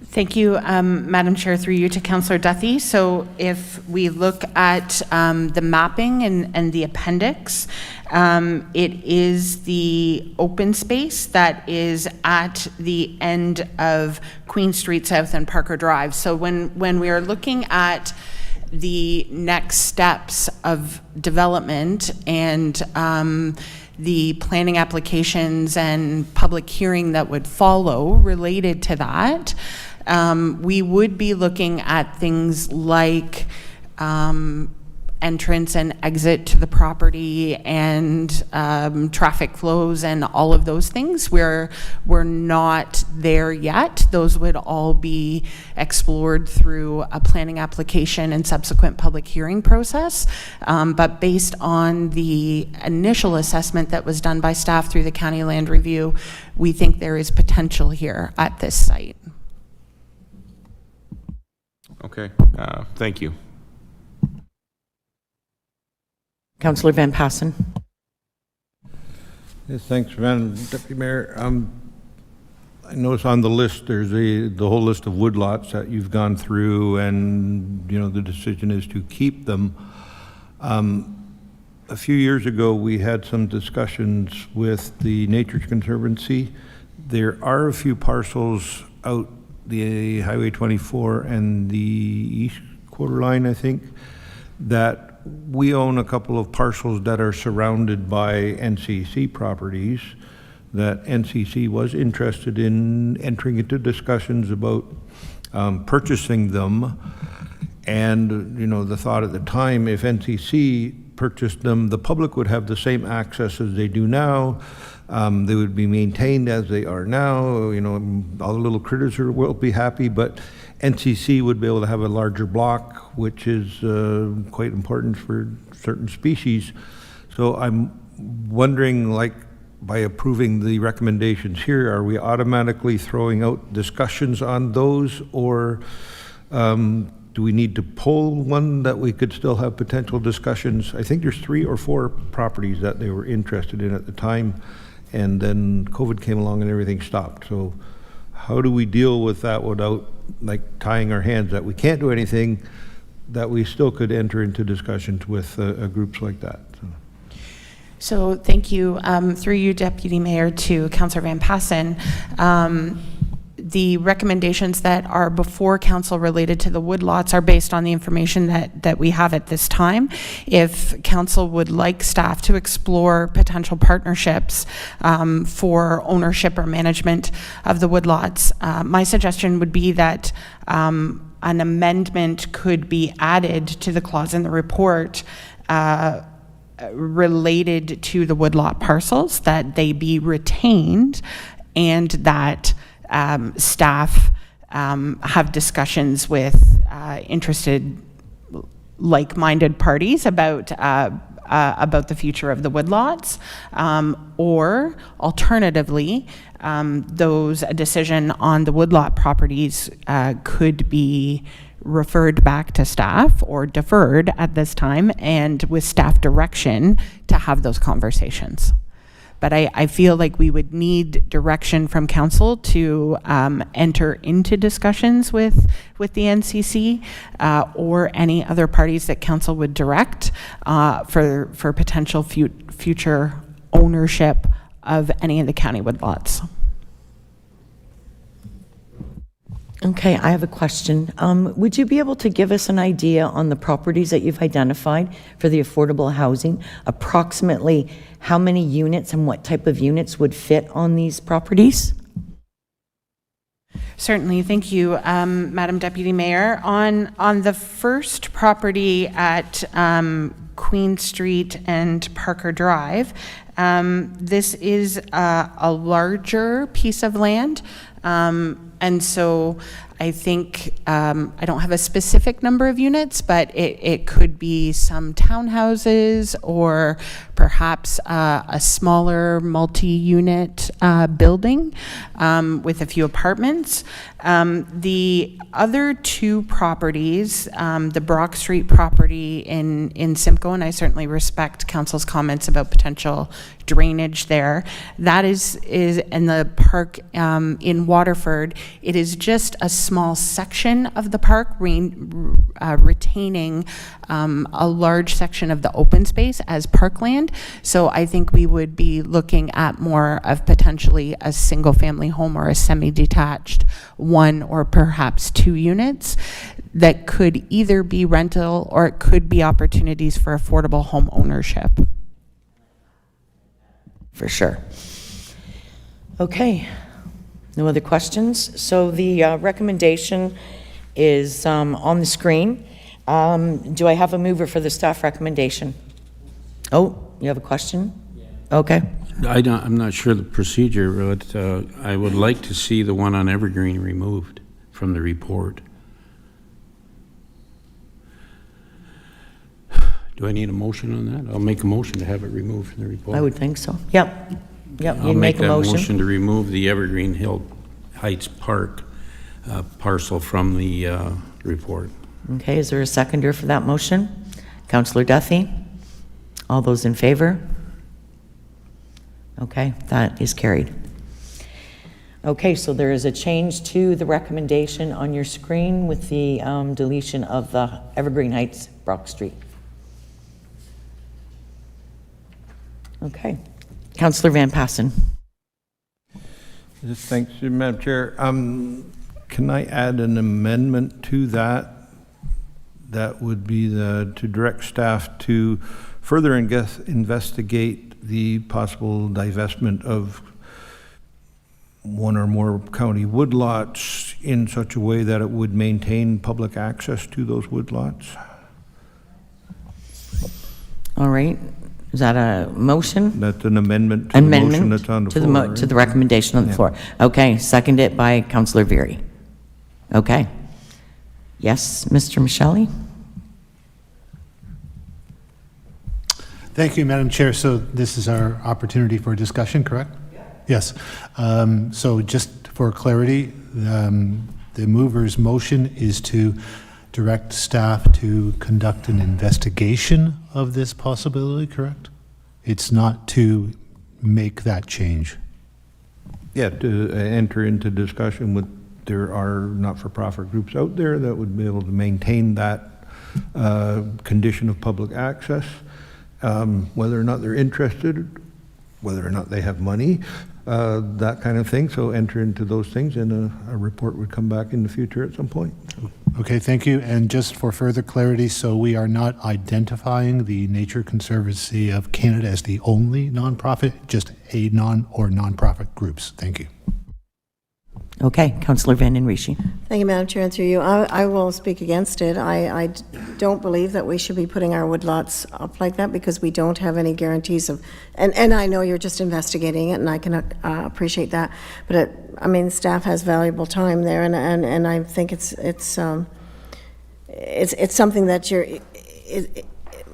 Speaker 18: Thank you, Madam Chair, through you to Councillor Duthie. So if we look at the mapping and the appendix, it is the open space that is at the end of Queen Street South and Parker Drive. So when we are looking at the next steps of development and the planning applications and public hearing that would follow related to that, we would be looking at things like entrance and exit to the property and traffic flows and all of those things. We're not there yet. Those would all be explored through a planning application and subsequent public hearing process. But based on the initial assessment that was done by staff through the county land review, we think there is potential here at this site.
Speaker 9: Okay, thank you.
Speaker 1: Councillor Van Passen.
Speaker 11: Yes, thanks, Madam Deputy Mayor. I notice on the list there's the whole list of woodlots that you've gone through, and the decision is to keep them. A few years ago, we had some discussions with the Nature Conservancy. There are a few parcels out the Highway 24 and the east quarter line, I think, that we own a couple of parcels that are surrounded by NCC properties that NCC was interested in entering into discussions about purchasing them. And, the thought at the time, if NCC purchased them, the public would have the same access as they do now. They would be maintained as they are now. All the little critters will be happy, but NCC would be able to have a larger block, which is quite important for certain species. So I'm wondering, by approving the recommendations here, are we automatically throwing out discussions on those, or do we need to pull one that we could still have potential discussions? I think there's 3 or 4 properties that they were interested in at the time, and then COVID came along and everything stopped. So how do we deal with that without like tying our hands that we can't do anything, that we still could enter into discussions with groups like that?
Speaker 18: So thank you, through you, Deputy Mayor, to Councillor Van Passen. The recommendations that are before council related to the woodlots are based on the information that we have at this time. If council would like staff to explore potential partnerships for ownership or management of the woodlots, my suggestion would be that an amendment could be added to the clause in the report related to the woodlot parcels, that they be retained, and that staff have discussions with interested, like-minded parties about the future of the woodlots, or alternatively, a decision on the woodlot properties could be referred back to staff or deferred at this time, and with staff direction to have those conversations. But I feel like we would need direction from council to enter into discussions with the NCC or any other parties that council would direct for potential future ownership of any of the county woodlots.
Speaker 1: Okay, I have a question. Would you be able to give us an idea on the properties that you've identified for the affordable housing? Approximately how many units and what type of units would fit on these properties?
Speaker 18: Certainly, thank you, Madam Deputy Mayor. On the first property at Queen Street and Parker Drive, this is a larger piece of land. And so I think, I don't have a specific number of units, but it could be some townhouses or perhaps a smaller multi-unit building with a few apartments. The other 2 properties, the Brock Street property in Simcoe, and I certainly respect council's comments about potential drainage there. That is in the park in Waterford. It is just a small section of the park, retaining a large section of the open space as parkland. So I think we would be looking at more of potentially a single family home or a semi-detached 1 or perhaps 2 units that could either be rental or it could be opportunities for affordable home ownership.
Speaker 1: For sure. Okay, no other questions? So the recommendation is on the screen. Do I have a mover for the staff recommendation? Oh, you have a question? Okay.
Speaker 19: I'm not sure the procedure, but I would like to see the one on Evergreen removed from the report. Do I need a motion on that? I'll make a motion to have it removed from the report.
Speaker 1: I would think so. Yep.
Speaker 19: I'll
Speaker 1: You'd
Speaker 19: make
Speaker 1: make a
Speaker 19: that
Speaker 1: motion.
Speaker 19: motion to remove the Evergreen Hill Heights Park parcel from the report.
Speaker 1: Okay, is there a seconder for that motion? Councillor Duffy? All those in favor? Okay, that is carried. Okay, so there is a change to the recommendation on your screen with the deletion of the Evergreen Heights Brock Street. Okay. Councillor Van Passen.
Speaker 11: Thanks, Madam Chair. Can I add an amendment to that? That would be to direct staff to further investigate the possible divestment of 1 or more county woodlots in such a way that it would maintain public access to those woodlots.
Speaker 1: All right. Is that a motion?
Speaker 11: That's an amendment to the motion that's on the floor.
Speaker 1: To the recommendation on the floor. Okay, seconded by Councillor Veery. Okay. Yes, Mr. Michelli?
Speaker 10: Thank you, Madam Chair. So this is our opportunity for discussion, correct? Yes. So just for clarity, the mover's motion is to direct staff to conduct an investigation of this possibility, correct? It's not to make that change.
Speaker 11: Yeah, to enter into discussion with, there are not-for-profit groups out there that would be able to maintain that condition of public access, whether or not they're interested, whether or not they have money, that kind of thing. So enter into those things, and a report would come back in the future at some point.
Speaker 10: Okay, thank you. And just for further clarity, so we are not identifying the Nature Conservancy of Canada as the only nonprofit, just a nonprofit groups. Thank you.
Speaker 1: Okay, Councillor Van Den Rishi.
Speaker 8: Thank you, Madam Chair, and through you. I will speak against it. I don't believe that we should be putting our woodlots up like that because we don't have any guarantees of, and I know you're just investigating it, and I can appreciate that, but I mean, staff has valuable time there, and I think it's something that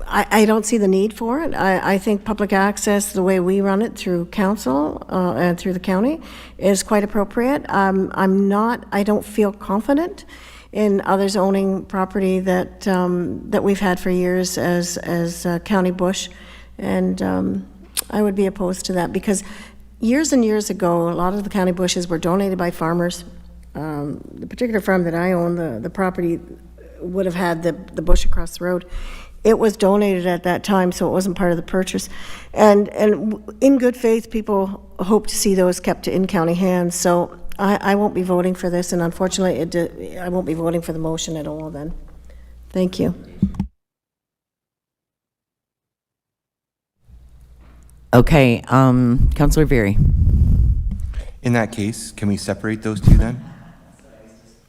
Speaker 8: I don't see the need for it. I think public access, the way we run it through council and through the county, is quite appropriate. I don't feel confident in others owning property that we've had for years as county bush, and I would be opposed to that because years and years ago, a lot of the county bushes were donated by farmers. The particular farm that I own, the property would have had the bush across the road. It was donated at that time, so it wasn't part of the purchase. And in good faith, people hope to see those kept in county hands. So I won't be voting for this, and unfortunately, I won't be voting for the motion at all then. Thank you.
Speaker 1: Okay, Councillor Veery.
Speaker 13: In that case, can we separate those two then?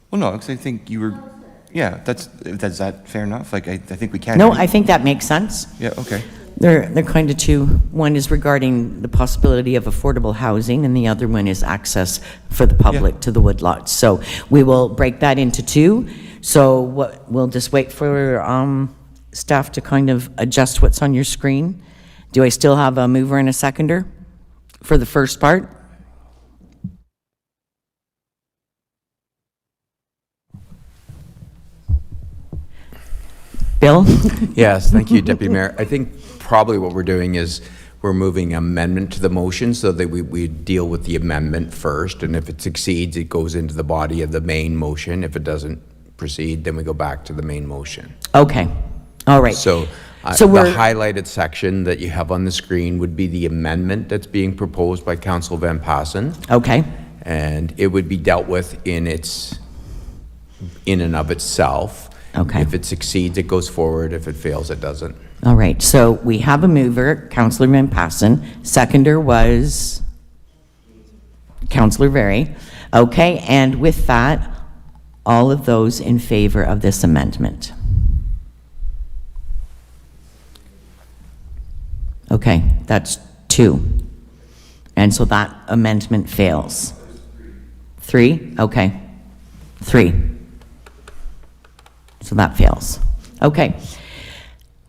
Speaker 13: Well, no, because I think you were, yeah, is that fair enough? Like, I think we can.
Speaker 1: No, I think that makes sense.
Speaker 13: Yeah, okay.
Speaker 1: They're kind of two. One is regarding the possibility of affordable housing, and the other one is access for the public to the woodlots. So we will break that into two. So we'll just wait for staff to kind of adjust what's on your screen. Do I still have a mover and a seconder for the first part? Bill?
Speaker 20: Yes, thank you, Deputy Mayor. I think probably what we're doing is we're moving amendment to the motion so that we deal with the amendment first, and if it succeeds, it goes into the body of the main motion. If it doesn't proceed, then we go back to the main motion.
Speaker 1: Okay, all right.
Speaker 20: So the highlighted section that you have on the screen would be the amendment that's being proposed by Councillor Van Passen.
Speaker 1: Okay.
Speaker 20: And it would be dealt with in and of itself.
Speaker 1: Okay.
Speaker 20: If it succeeds, it goes forward. If it fails, it doesn't.
Speaker 1: All right, so we have a mover, Councillor Van Passen. Seconder was Councillor Veery. Okay, and with that, all of those in favor of this amendment? Okay, that's 2. And so that amendment fails. 3? Okay. 3. So that fails. Okay.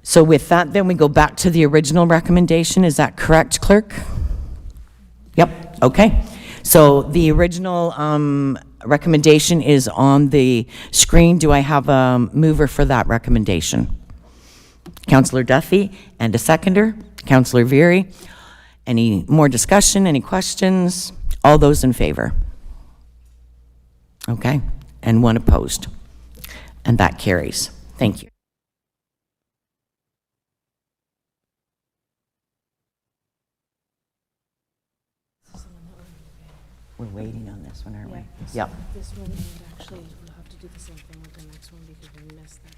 Speaker 1: So with that, then we go back to the original recommendation. Is that correct, clerk? Yep. Okay. So the original recommendation is on the screen. Do I have a mover for that recommendation? Councillor Duffy, and a seconder, Councillor Veery. Any more discussion? Any questions? All those in favor? Okay. And 1 opposed. And that carries. Thank you. We're waiting on this one, aren't we? Yep.
Speaker 21: This one, and actually, we'll have to do the same thing with the next one because we missed that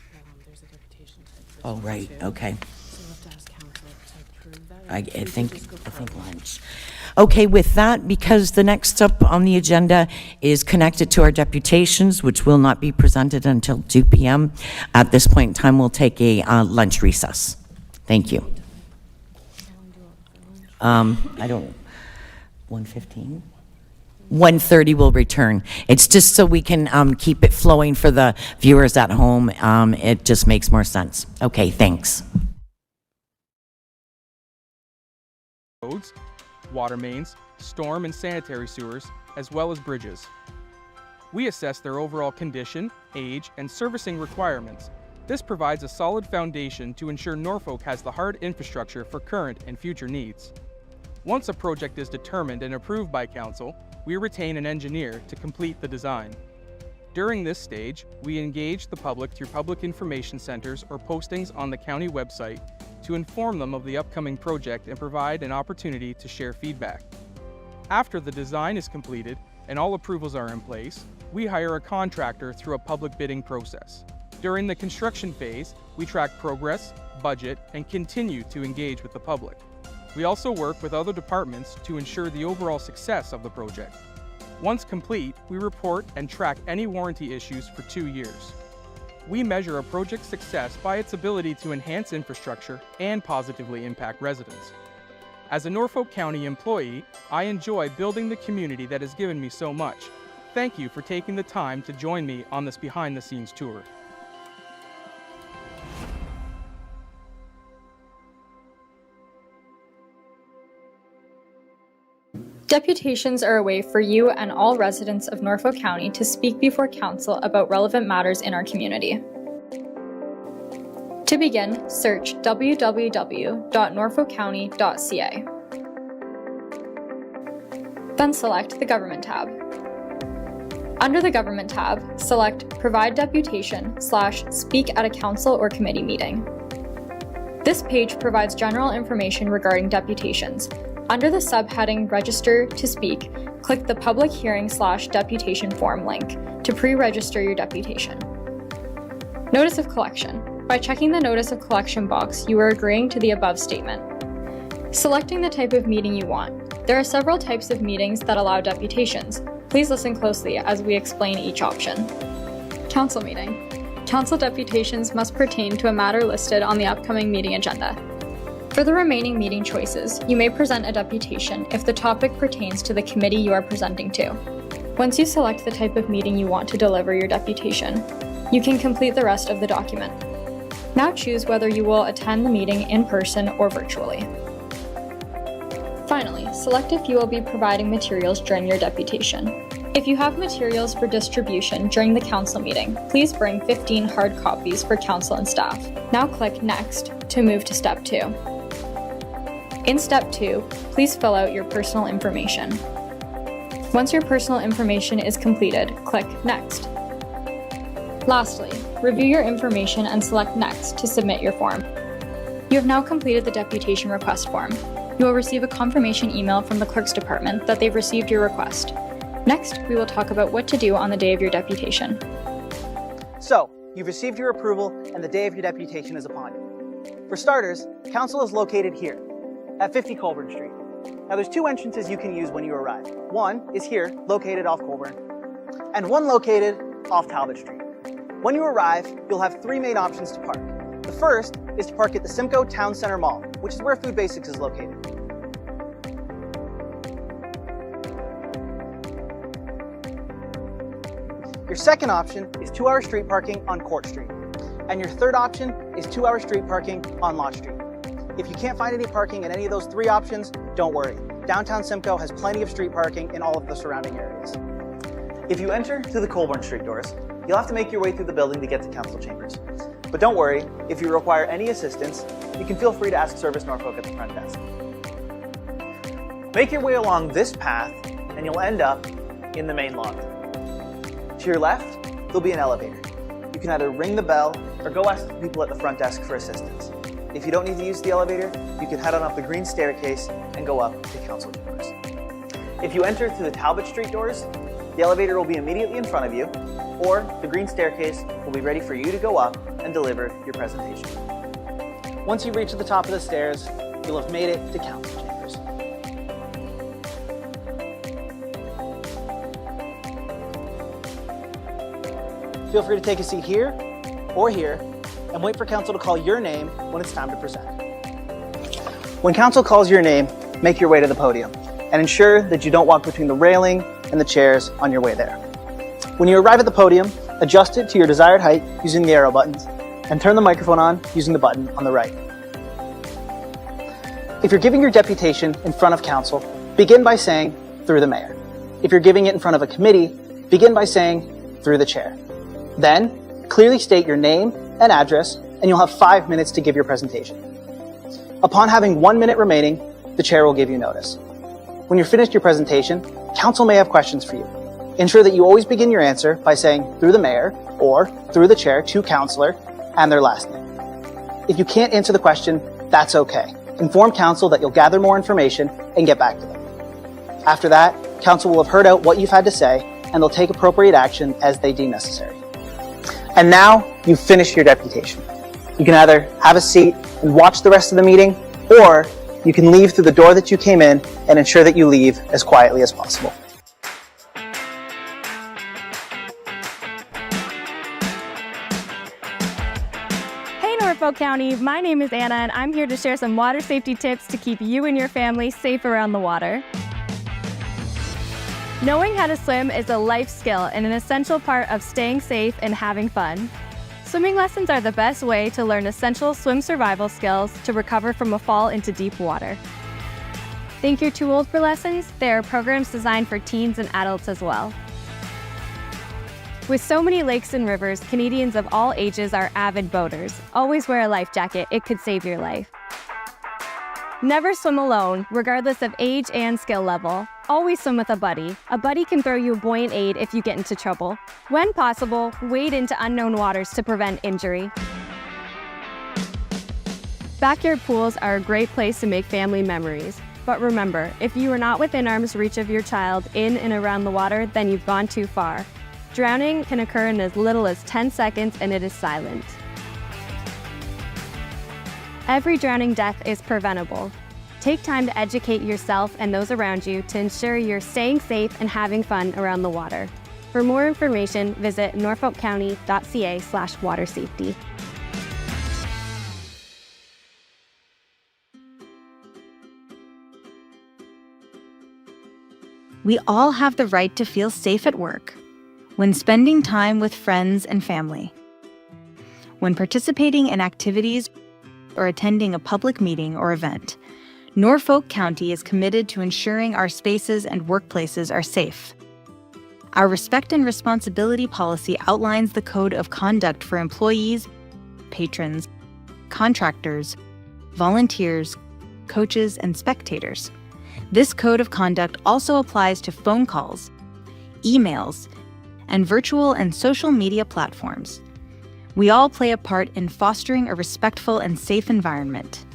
Speaker 21: there's a deputation type.
Speaker 1: Oh, right, okay.
Speaker 21: So we'll have to ask council to approve that.
Speaker 1: I think lunch. Okay, with that, because the next up on the agenda is connected to our deputations, which will not be presented until 2 p.m. At this point in time, we'll take a lunch recess. Thank you. I don't, 1:15? 1:30 will return. It's just so we can keep it flowing for the viewers at home. It just makes more sense. Okay, thanks.
Speaker 3: roads, water mains, storm and sanitary sewers, as well as bridges. We assess their overall condition, age, and servicing requirements. This provides a solid foundation to ensure Norfolk has the hard infrastructure for current and future needs. Once a project is determined and approved by Council, we retain an engineer to complete the design. During this stage, we engage the public through public information centers or postings on the county website to inform them of the upcoming project and provide an opportunity to share feedback. After the design is completed and all approvals are in place, we hire a contractor through a public bidding process. During the construction phase, we track progress, budget, and continue to engage with the public. We also work with other departments to ensure the overall success of the project. Once complete, we report and track any warranty issues for 2 years. We measure a project's success by its ability to enhance infrastructure and positively impact residents. As a Norfolk County employee, I enjoy building the community that has given me so much. Thank you for taking the time to join me on this behind-the-scenes tour.
Speaker 5: Deputations are a way for you and all residents of Norfolk County to speak before Council about relevant matters in our community. To begin, search www.norfolkcounty.ca. Then select the Government tab. Under the Government tab, select Provide Deputation / Speak at a Council or Committee Meeting. This page provides general information regarding deputations. Under the subheading Register to Speak, click the Public Hearing / Deputation Form link to pre-register your deputation. Notice of Collection. By checking the Notice of Collection box, you are agreeing to the above statement. Selecting the type of meeting you want. There are several types of meetings that allow deputations. Please listen closely as we explain each option. Council meeting. Council deputations must pertain to a matter listed on the upcoming meeting agenda. For the remaining meeting choices, you may present a deputation if the topic pertains to the committee you are presenting to. Once you select the type of meeting you want to deliver your deputation, you can complete the rest of the document. Now choose whether you will attend the meeting in person or virtually. Finally, select if you will be providing materials during your deputation. If you have materials for distribution during the council meeting, please bring 15 hard copies for council and staff. Now click Next to move to Step 2. In Step 2, please fill out your personal information. Once your personal information is completed, click Next. Lastly, review your information and select Next to submit your form. You have now completed the deputation request form. You will receive a confirmation email from the Clerk's Department that they've received your request. Next, we will talk about what to do on the day of your deputation.
Speaker 22: So, you've received your approval and the day of your deputation is upon you. For starters, Council is located here, at 50 Colburn Street. Now there's 2 entrances you can use when you arrive. One is here, located off Colburn, and one located off Talbot Street. When you arrive, you'll have 3 main options to park. The first is to park at the Simcoe Town Center Mall, which is where Food Basics is located. Your second option is 2-hour street parking on Court Street. And your third option is 2-hour street parking on Lott Street. If you can't find any parking in any of those 3 options, don't worry. Downtown Simcoe has plenty of street parking in all of the surrounding areas. If you enter through the Colburn Street doors, you'll have to make your way through the building to get to Council Chambers. But don't worry, if you require any assistance, you can feel free to ask Service Norfolk at the front desk. Make your way along this path and you'll end up in the main lobby. To your left, there'll be an elevator. You can either ring the bell or go ask the people at the front desk for assistance. If you don't need to use the elevator, you can head on up the green staircase and go up to Council Chambers. If you enter through the Talbot Street doors, the elevator will be immediately in front of you, or the green staircase will be ready for you to go up and deliver your presentation. Once you reach the top of the stairs, you'll have made it to Council Chambers. Feel free to take a seat here or here and wait for Council to call your name when it's time to present. When Council calls your name, make your way to the podium and ensure that you don't walk between the railing and the chairs on your way there. When you arrive at the podium, adjust it to your desired height using the arrow buttons and turn the microphone on using the button on the right. If you're giving your deputation in front of council, begin by saying, through the mayor. If you're giving it in front of a committee, begin by saying, through the chair. Then, clearly state your name and address, and you'll have 5 minutes to give your presentation. Upon having 1 minute remaining, the chair will give you notice. When you're finished your presentation, council may have questions for you. Ensure that you always begin your answer by saying, through the mayor, or through the chair to councillor, and their last name. If you can't answer the question, that's okay. Inform council that you'll gather more information and get back to them. After that, council will have heard out what you've had to say, and they'll take appropriate action as they deem necessary. And now, you've finished your deputation. You can either have a seat and watch the rest of the meeting, or you can leave through the door that you came in and ensure that you leave as quietly as possible.
Speaker 2: Hey Norfolk County, my name is Anna and I'm here to share some water safety tips to keep you and your family safe around the water. Knowing how to swim is a life skill and an essential part of staying safe and having fun. Swimming lessons are the best way to learn essential swim survival skills to recover from a fall into deep water. Think you're too old for lessons? There are programs designed for teens and adults as well. With so many lakes and rivers, Canadians of all ages are avid boaters. Always wear a life jacket, it could save your life. Never swim alone, regardless of age and skill level. Always swim with a buddy. A buddy can throw you a buoyant aid if you get into trouble. When possible, wade into unknown waters to prevent injury. Backyard pools are a great place to make family memories. But remember, if you are not within arm's reach of your child in and around the water, then you've gone too far. Drowning can occur in as little as 10 seconds and it is silent. Every drowning death is preventable. Take time to educate yourself and those around you to ensure you're staying safe and having fun around the water. For more information, visit norfolkcounty.ca/watersafety.
Speaker 6: We all have the right to feel safe at work, when spending time with friends and family, when participating in activities or attending a public meeting or event. Norfolk County is committed to ensuring our spaces and workplaces are safe. Our Respect and Responsibility policy outlines the code of conduct for employees, patrons, contractors, volunteers, coaches, and spectators. This code of conduct also applies to phone calls, emails, and virtual and social media platforms. We all play a part in fostering a respectful and safe environment.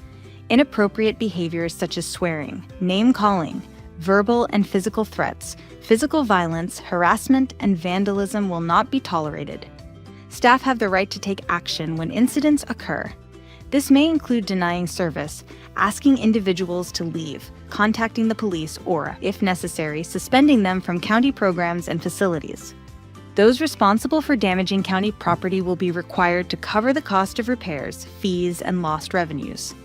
Speaker 6: Inappropriate behaviors such as swearing, name-calling, verbal and physical threats, physical violence, harassment, and vandalism will not be tolerated. Staff have the right to take action when incidents occur. This may include denying service, asking individuals to leave, contacting the police, or, if necessary, suspending them from county programs and facilities. Those responsible for damaging county property will be required to cover the cost of repairs, fees, and lost revenues.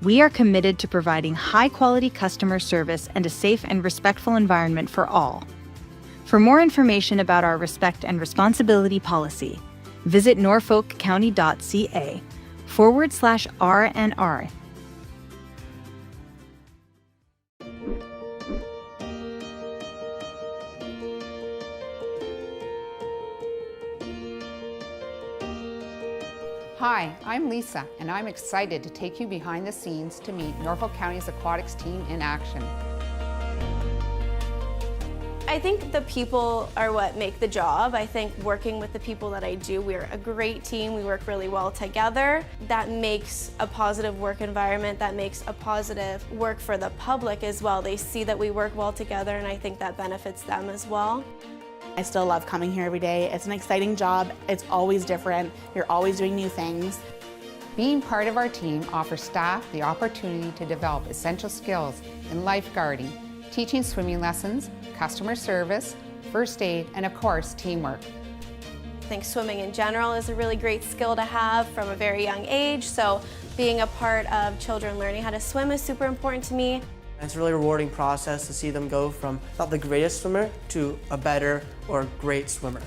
Speaker 6: We are committed to providing high-quality customer service and a safe and respectful environment for all. For more information about our Respect and Responsibility policy, visit norfolkcounty.ca/RNR.
Speaker 23: Hi, I'm Lisa, and I'm excited to take you behind the scenes to meet Norfolk County's aquatics team in action.
Speaker 24: I think the people are what make the job. I think working with the people that I do, we're a great team. We work really well together. That makes a positive work environment. That makes a positive work for the public as well. They see that we work well together, and I think that benefits them as well.
Speaker 25: I still love coming here every day. It's an exciting job. It's always different. You're always doing new things.
Speaker 23: Being part of our team offers staff the opportunity to develop essential skills in lifeguarding, teaching swimming lessons, customer service, first aid, and of course, teamwork.
Speaker 24: I think swimming in general is a really great skill to have from a very young age, so being a part of children learning how to swim is super important to me.
Speaker 26: It's a really rewarding process to see them go from not the greatest swimmer to a better or great swimmer.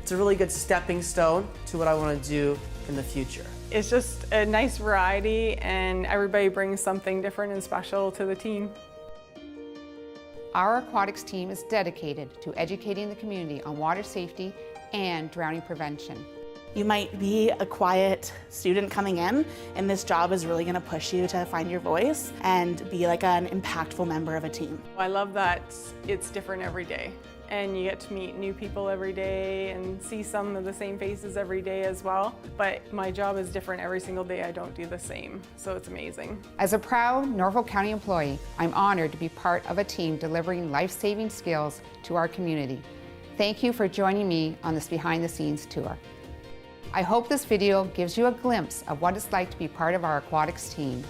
Speaker 26: It's a really good stepping stone to what I want to do in the future.
Speaker 7: It's just a nice variety, and everybody brings something different and special to the team.
Speaker 23: Our aquatics team is dedicated to educating the community on water safety and drowning prevention.
Speaker 25: You might be a quiet student coming in, and this job is really going to push you to find your voice and be like an impactful member of a team.
Speaker 7: I love that it's different every day, and you get to meet new people every day and see some of the same faces every day as well. But my job is different every single day. I don't do the same, so it's amazing.
Speaker 23: As a proud Norfolk County employee, I'm honored to be part of a team delivering life-saving skills to our community. Thank you for joining me on this behind-the-scenes tour. I hope this video gives you a glimpse of what it's like to be part of our aquatics team.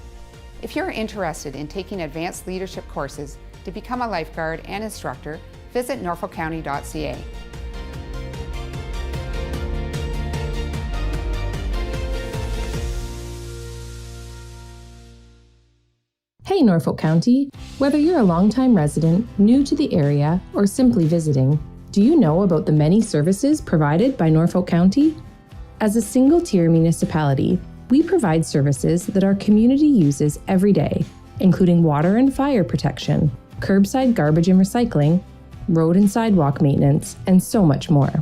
Speaker 23: If you're interested in taking advanced leadership courses to become a lifeguard and instructor, visit norfolkcounty.ca.
Speaker 12: Hey Norfolk County! Whether you're a longtime resident, new to the area, or simply visiting, do you know about the many services provided by Norfolk County? As a single-tier municipality, we provide services that our community uses every day, including water and fire protection, curbside garbage and recycling, road and sidewalk maintenance, and so much more.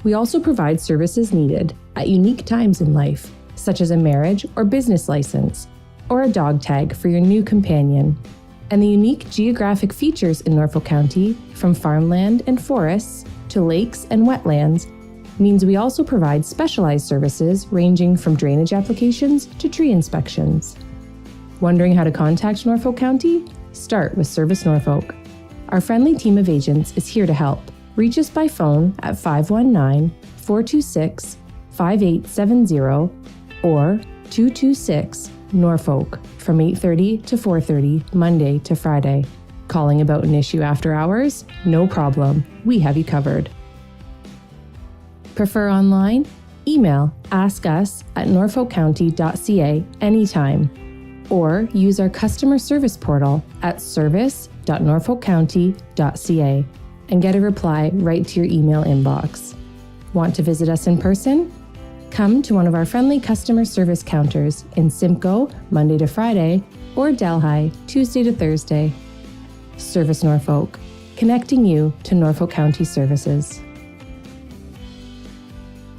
Speaker 12: We also provide services needed at unique times in life, such as a marriage or business license, or a dog tag for your new companion. And the unique geographic features in Norfolk County, from farmland and forests to lakes and wetlands, means we also provide specialized services ranging from drainage applications to tree inspections. Wondering how to contact Norfolk County? Start with Service Norfolk. Our friendly team of agents is here to help. Reach us by phone at 519-426-5870 or 226-NORFOLK from 8:30 to 4:30, Monday to Friday. Calling about an issue after hours? No problem. We have you covered. Prefer online? Email askus@norfolkcounty.ca anytime, or use our customer service portal at service.norfolkcounty.ca and get a reply right to your email inbox. Want to visit us in person? Come to one of our friendly customer service counters in Simcoe, Monday to Friday, or Delhi, Tuesday to Thursday. Service Norfolk, connecting you to Norfolk County services.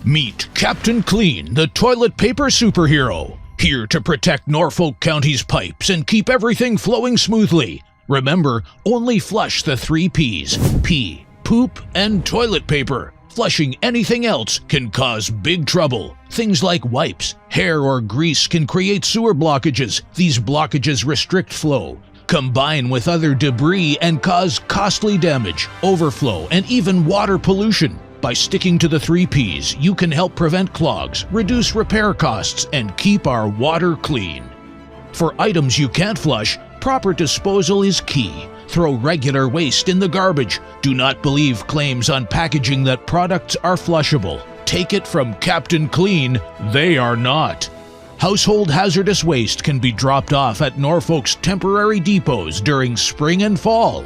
Speaker 14: Meet Captain Clean, the toilet paper superhero, here to protect Norfolk County's pipes and keep everything flowing smoothly. Remember, only flush the 3 Ps: pee, poop, and toilet paper. Flushing anything else can cause big trouble. Things like wipes, hair, or grease can create sewer blockages. These blockages restrict flow, combine with other debris, and cause costly damage, overflow, and even water pollution. By sticking to the 3 Ps, you can help prevent clogs, reduce repair costs, and keep our water clean. For items you can't flush, proper disposal is key. Throw regular waste in the garbage. Do not believe claims on packaging that products are flushable. Take it from Captain Clean, they are not. Household hazardous waste can be dropped off at Norfolk's temporary depots during spring and fall.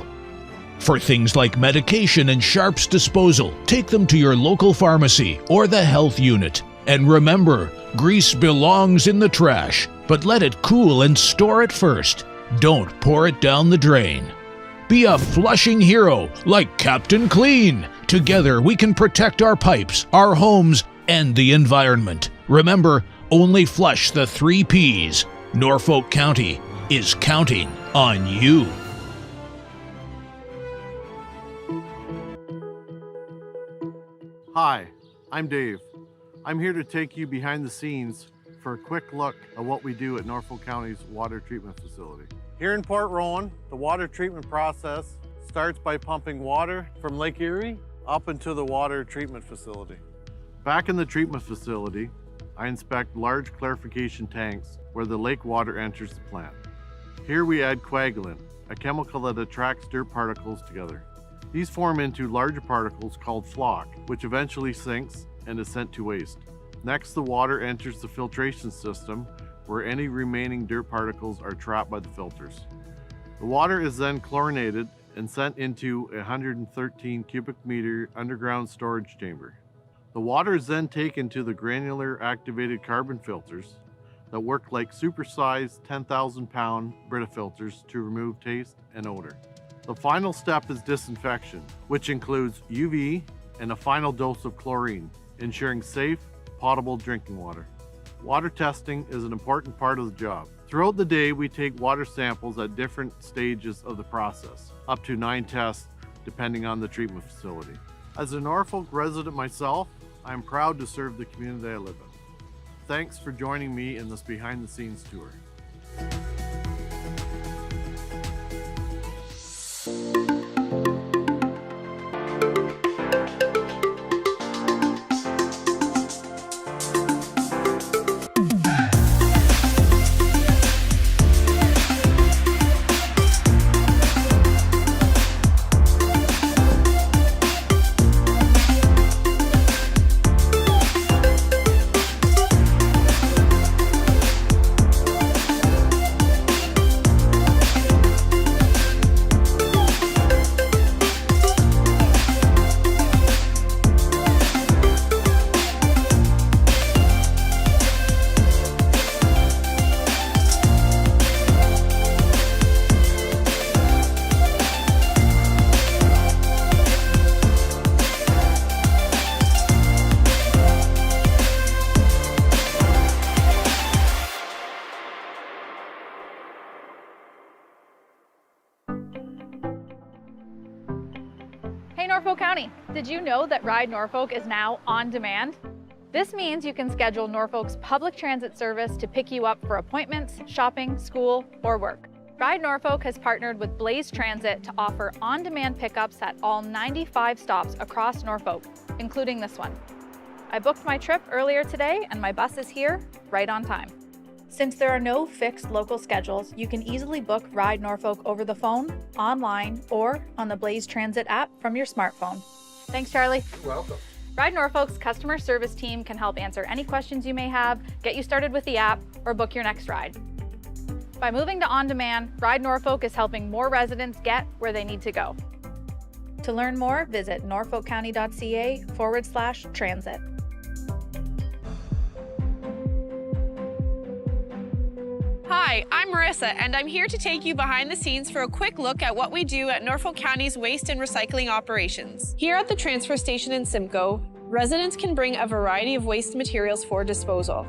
Speaker 14: For things like medication and sharps disposal, take them to your local pharmacy or the health unit. And remember, grease belongs in the trash, but let it cool and store it first. Don't pour it down the drain. Be a flushing hero like Captain Clean. Together we can protect our pipes, our homes, and the environment. Remember, only flush the 3 Ps. Norfolk County is counting on you.
Speaker 15: Hi, I'm Dave. I'm here to take you behind the scenes for a quick look at what we do at Norfolk County's water treatment facility. Here in Port Rowan, the water treatment process starts by pumping water from Lake Erie up into the water treatment facility. Back in the treatment facility, I inspect large clarification tanks where the lake water enters the plant. Here we add coagulant, a chemical that attracts dirt particles together. These form into larger particles called flock, which eventually sinks and is sent to waste. Next, the water enters the filtration system where any remaining dirt particles are trapped by the filters. The water is then chlorinated and sent into a 113 cubic meter underground storage chamber. The water is then taken to the granular activated carbon filters that work like supersized 10,000-pound Brita filters to remove taste and odor. The final step is disinfection, which includes UV and a final dose of chlorine, ensuring safe, potable drinking water. Water testing is an important part of the job. Throughout the day, we take water samples at different stages of the process, up to 9 tests, depending on the treatment facility. As a Norfolk resident myself, I'm proud to serve the community I live in. Thanks for joining me in this behind-the-scenes tour.
Speaker 4: Hey Norfolk County, did you know that Ride Norfolk is now on demand? This means you can schedule Norfolk's public transit service to pick you up for appointments, shopping, school, or work. Ride Norfolk has partnered with Blaze Transit to offer on-demand pickups at all 95 stops across Norfolk, including this one. I booked my trip earlier today and my bus is here right on time. Since there are no fixed local schedules, you can easily book Ride Norfolk over the phone, online, or on the Blaze Transit app from your smartphone. Thanks, Charlie.
Speaker 11: You're welcome.
Speaker 4: Ride Norfolk's customer service team can help answer any questions you may have, get you started with the app, or book your next ride. By moving to on-demand, Ride Norfolk is helping more residents get where they need to go. To learn more, visit norfolkcounty.ca/transit.
Speaker 9: Hi, I'm Marissa, and I'm here to take you behind the scenes for a quick look at what we do at Norfolk County's waste and recycling operations. Here at the transfer station in Simcoe, residents can bring a variety of waste materials for disposal.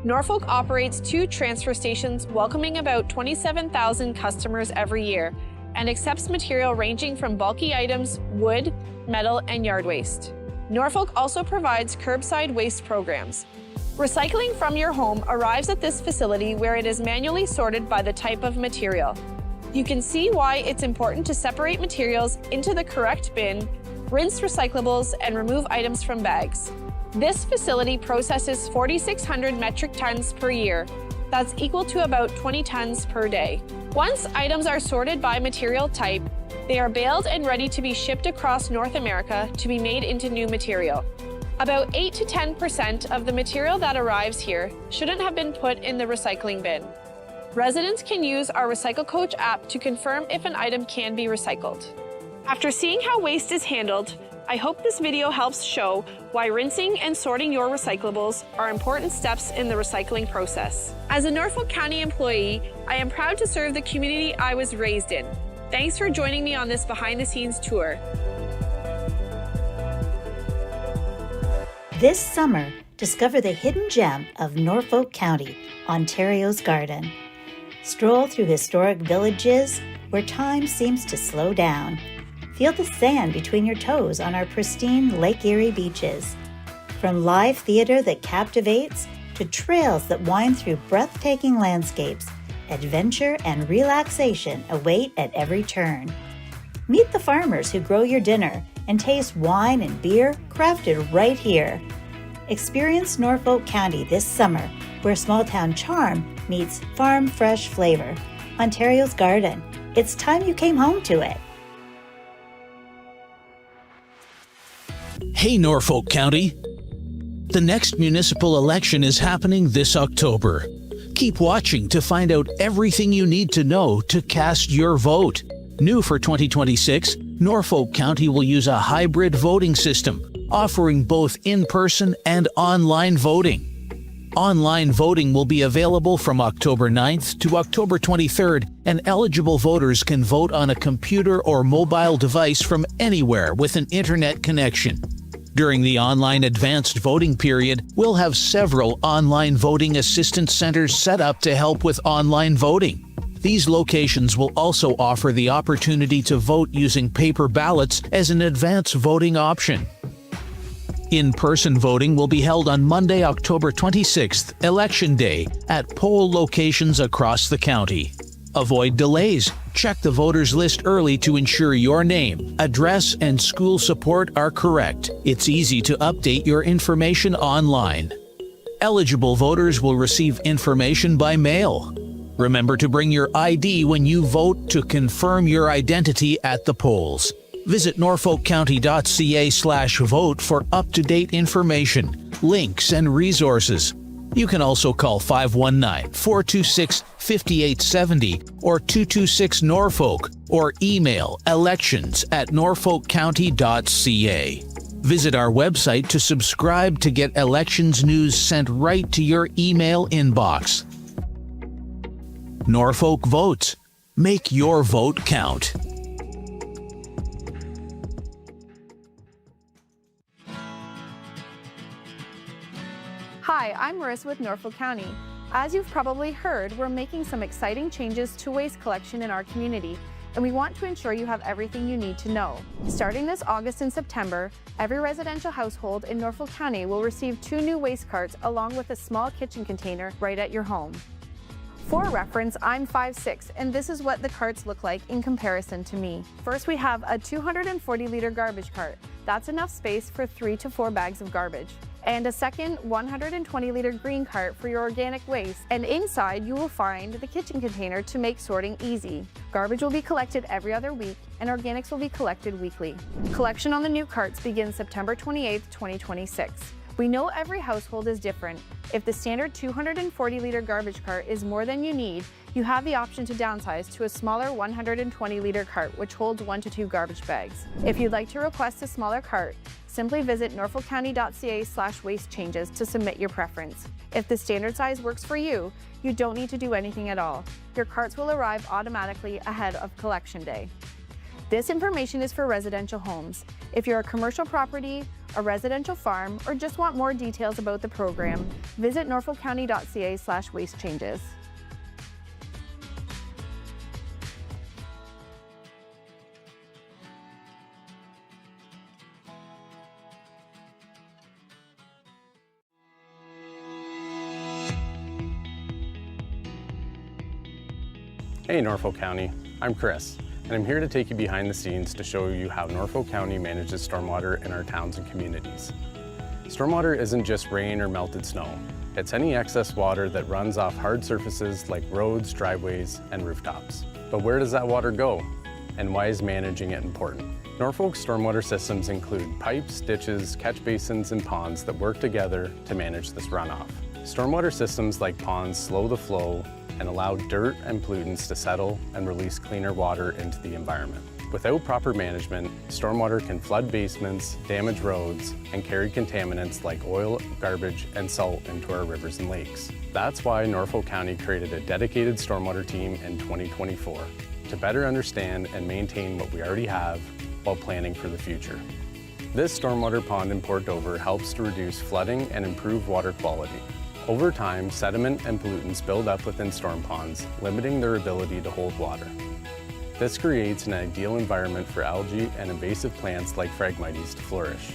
Speaker 9: Norfolk operates 2 transfer stations, welcoming about 27,000 customers every year, and accepts material ranging from bulky items, wood, metal, and yard waste. Norfolk also provides curbside waste programs. Recycling from your home arrives at this facility where it is manually sorted by the type of material. You can see why it's important to separate materials into the correct bin, rinse recyclables, and remove items from bags. This facility processes 4,600 metric tons per year. That's equal to about 20 tons per day. Once items are sorted by material type, they are baled and ready to be shipped across North America to be made into new material. About 8 to 10% of the material that arrives here shouldn't have been put in the recycling bin. Residents can use our Recycle Coach app to confirm if an item can be recycled. After seeing how waste is handled, I hope this video helps show why rinsing and sorting your recyclables are important steps in the recycling process. As a Norfolk County employee, I am proud to serve the community I was raised in. Thanks for joining me on this behind-the-scenes tour.
Speaker 16: This summer, discover the hidden gem of Norfolk County, Ontario's Garden. Stroll through historic villages where time seems to slow down. Feel the sand between your toes on our pristine Lake Erie beaches. From live theater that captivates to trails that wind through breathtaking landscapes, adventure and relaxation await at every turn. Meet the farmers who grow your dinner and taste wine and beer crafted right here. Experience Norfolk County this summer, where small-town charm meets farm-fresh flavor. Ontario's Garden. It's time you came home to it.
Speaker 14: Hey, Norfolk County. The next municipal election is happening this October. Keep watching to find out everything you need to know to cast your vote. New for 2026, Norfolk County will use a hybrid voting system. offering both in-person and online voting. Online voting will be available from October 9th to October 23rd, and eligible voters can vote on a computer or mobile device from anywhere with an internet connection. During the online advanced voting period, we'll have several online voting assistance centers set up to help with online voting. These locations will also offer the opportunity to vote using paper ballots as an advance voting option. In-person voting will be held on Monday, October 26th, Election Day, at poll locations across the county. Avoid delays. Check the voters list early to ensure your name, address, and school support are correct. It's easy to update your information online. Eligible voters will receive information by mail. Remember to bring your ID when you vote to confirm your identity at the polls. Visit norfolkcounty.ca/vote for up-to-date information, links, and resources. You can also call 519-426-5870 or 226-NORFOLK or email elections@norfolkcounty.ca. Visit our website to subscribe to get elections news sent right to your email inbox. Norfolk votes. Make your vote count.
Speaker 2: Hi, I'm Marissa with Norfolk County. As you've probably heard, we're making some exciting changes to waste collection in our community, and we want to ensure you have everything you need to know. Starting this August and September, every residential household in Norfolk County will receive 2 new waste carts along with a small kitchen container right at your home. For reference, I'm 5'6", and this is what the carts look like in comparison to me. First, we have a 240-liter garbage cart. That's enough space for 3 to 4 bags of garbage. And a second 120-liter green cart for your organic waste. And inside, you will find the kitchen container to make sorting easy. Garbage will be collected every other week, and organics will be collected weekly. Collection on the new carts begins September 28, 2026. We know every household is different. If the standard 240-liter garbage cart is more than you need, you have the option to downsize to a smaller 120-liter cart, which holds 1 to 2 garbage bags. If you'd like to request a smaller cart, simply visit norfolkcounty.ca/waste changes to submit your preference. If the standard size works for you, you don't need to do anything at all. Your carts will arrive automatically ahead of collection day. This information is for residential homes. If you're a commercial property, a residential farm, or just want more details about the program, visit norfolkcounty.ca/waste changes.
Speaker 8: Hey Norfolk County, I'm Chris, and I'm here to take you behind the scenes to show you how Norfolk County manages stormwater in our towns and communities. Stormwater isn't just rain or melted snow. It's any excess water that runs off hard surfaces like roads, driveways, and rooftops. But where does that water go? And why is managing it important? Norfolk's stormwater systems include pipes, ditches, catch basins, and ponds that work together to manage this runoff. Stormwater systems like ponds slow the flow and allow dirt and pollutants to settle and release cleaner water into the environment. Without proper management, stormwater can flood basements, damage roads, and carry contaminants like oil, garbage, and salt into our rivers and lakes. That's why Norfolk County created a dedicated stormwater team in 2024 to better understand and maintain what we already have while planning for the future. This stormwater pond in Port Dover helps to reduce flooding and improve water quality. Over time, sediment and pollutants build up within storm ponds, limiting their ability to hold water. This creates an ideal environment for algae and invasive plants like Phragmites to flourish.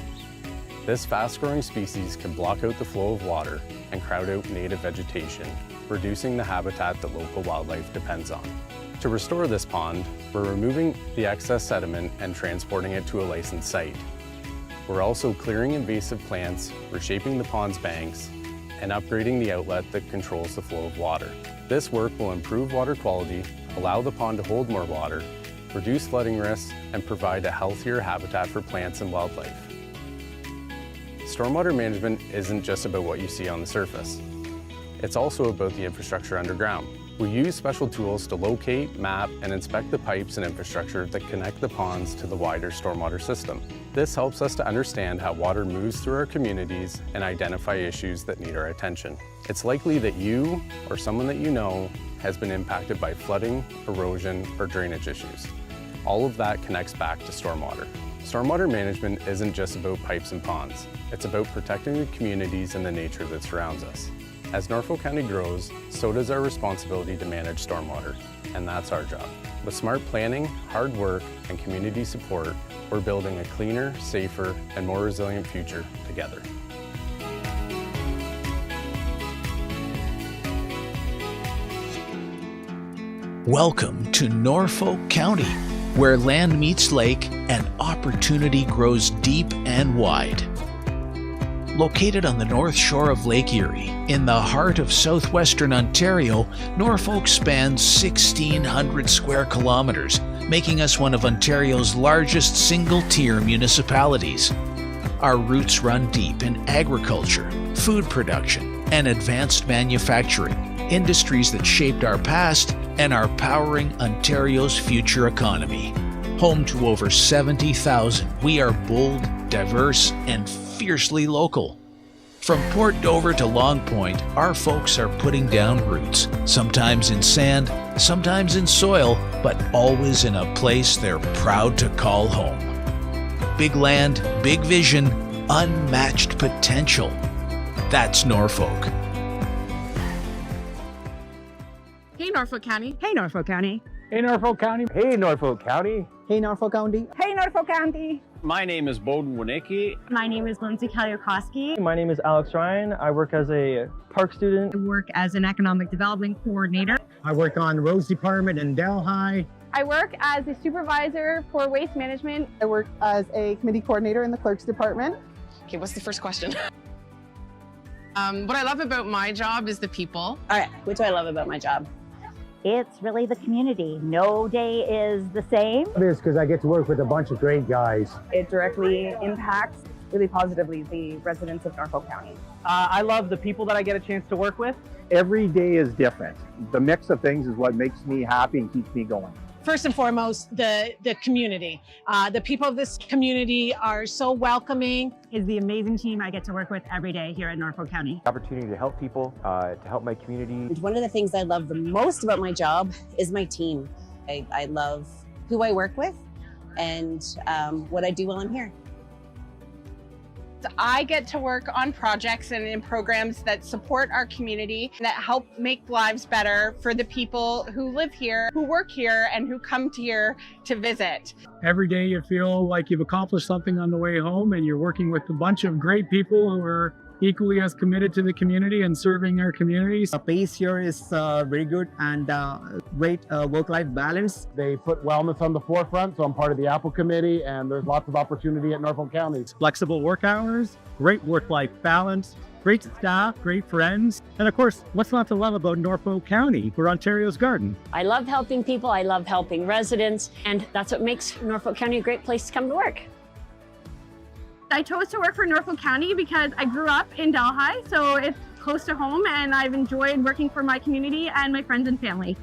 Speaker 8: This fast-growing species can block out the flow of water and crowd out native vegetation, reducing the habitat that local wildlife depends on. To restore this pond, we're removing the excess sediment and transporting it to a licensed site. We're also clearing invasive plants, reshaping the pond's banks, and upgrading the outlet that controls the flow of water. This work will improve water quality, allow the pond to hold more water, reduce flooding risks, and provide a healthier habitat for plants and wildlife. Stormwater management isn't just about what you see on the surface. It's also about the infrastructure underground. We use special tools to locate, map, and inspect the pipes and infrastructure that connect the ponds to the wider stormwater system. This helps us to understand how water moves through our communities and identify issues that need our attention. It's likely that you or someone that you know has been impacted by flooding, erosion, or drainage issues. All of that connects back to stormwater. Stormwater management isn't just about pipes and ponds. It's about protecting the communities and the nature that surrounds us. As Norfolk County grows, so does our responsibility to manage stormwater, and that's our job. With smart planning, hard work, and community support, we're building a cleaner, safer, and more resilient future together.
Speaker 14: Welcome to Norfolk County, where land meets lake and opportunity grows deep and wide. Located on the north shore of Lake Erie, in the heart of southwestern Ontario, Norfolk spans 1,600 square kilometers, making us one of Ontario's largest single-tier municipalities. Our roots run deep in agriculture, food production, and advanced manufacturing, industries that shaped our past and are powering Ontario's future economy. Home to over 70,000, we are bold, diverse, and fiercely local. From Port Dover to Long Point, our folks are putting down roots, sometimes in sand, sometimes in soil, but always in a place they're proud to call home. Big land, big vision, unmatched potential. That's Norfolk.
Speaker 10: Hey, Norfolk County.
Speaker 13: Hey, Norfolk County.
Speaker 17: Hey, Norfolk County. Hey, Norfolk County.
Speaker 13: Hey, Norfolk County. Hey, Norfolk County.
Speaker 17: My name is Bowden Winicki.
Speaker 13: My name is Lindsay Kalyakoski.
Speaker 18: My name is Alex Ryan. I work as a park student.
Speaker 13: I work as an economic development coordinator.
Speaker 17: I work on the roads department in Delhi.
Speaker 19: I work as a supervisor for waste management.
Speaker 20: I work as a committee coordinator in the clerk's department.
Speaker 21: Okay, what's the first question? What I love about my job is the people.
Speaker 27: All right, what do I love about my job?
Speaker 28: It's really the community. No day is the same.
Speaker 17: It is because I get to work with a bunch of great guys.
Speaker 20: It directly impacts really positively the residents of Norfolk County.
Speaker 17: I love the people that I get a chance to work with. Every day is different. The mix of things is what makes me happy and keeps me going.
Speaker 29: First and foremost, the community. The people of this community are so welcoming.
Speaker 13: Is the amazing team I get to work with every day here at Norfolk County.
Speaker 17: Opportunity to help people, to help my community.
Speaker 27: One of the things I love the most about my job is my team. I love who I work with and what I do while I'm here.
Speaker 29: I get to work on projects and in programs that support our community, that help make lives better for the people who live here, who work here, and who come here to visit.
Speaker 17: Every day you feel like you've accomplished something on the way home and you're working with a bunch of great people who are equally as committed to the community and serving our communities. The pace here is very good and great work-life balance. They put wellness on the forefront, so I'm part of the Apple Committee, and there's lots of opportunity at Norfolk County. Flexible work hours, great work-life balance, great staff, great friends, and of course, what's not to love about Norfolk County? We're Ontario's garden.
Speaker 28: I love helping people. I love helping residents. And that's what makes Norfolk County a great place to come to work.
Speaker 19: I chose to work for Norfolk County because I grew up in Delhi, so it's close to home, and I've enjoyed working for my community and my friends and family.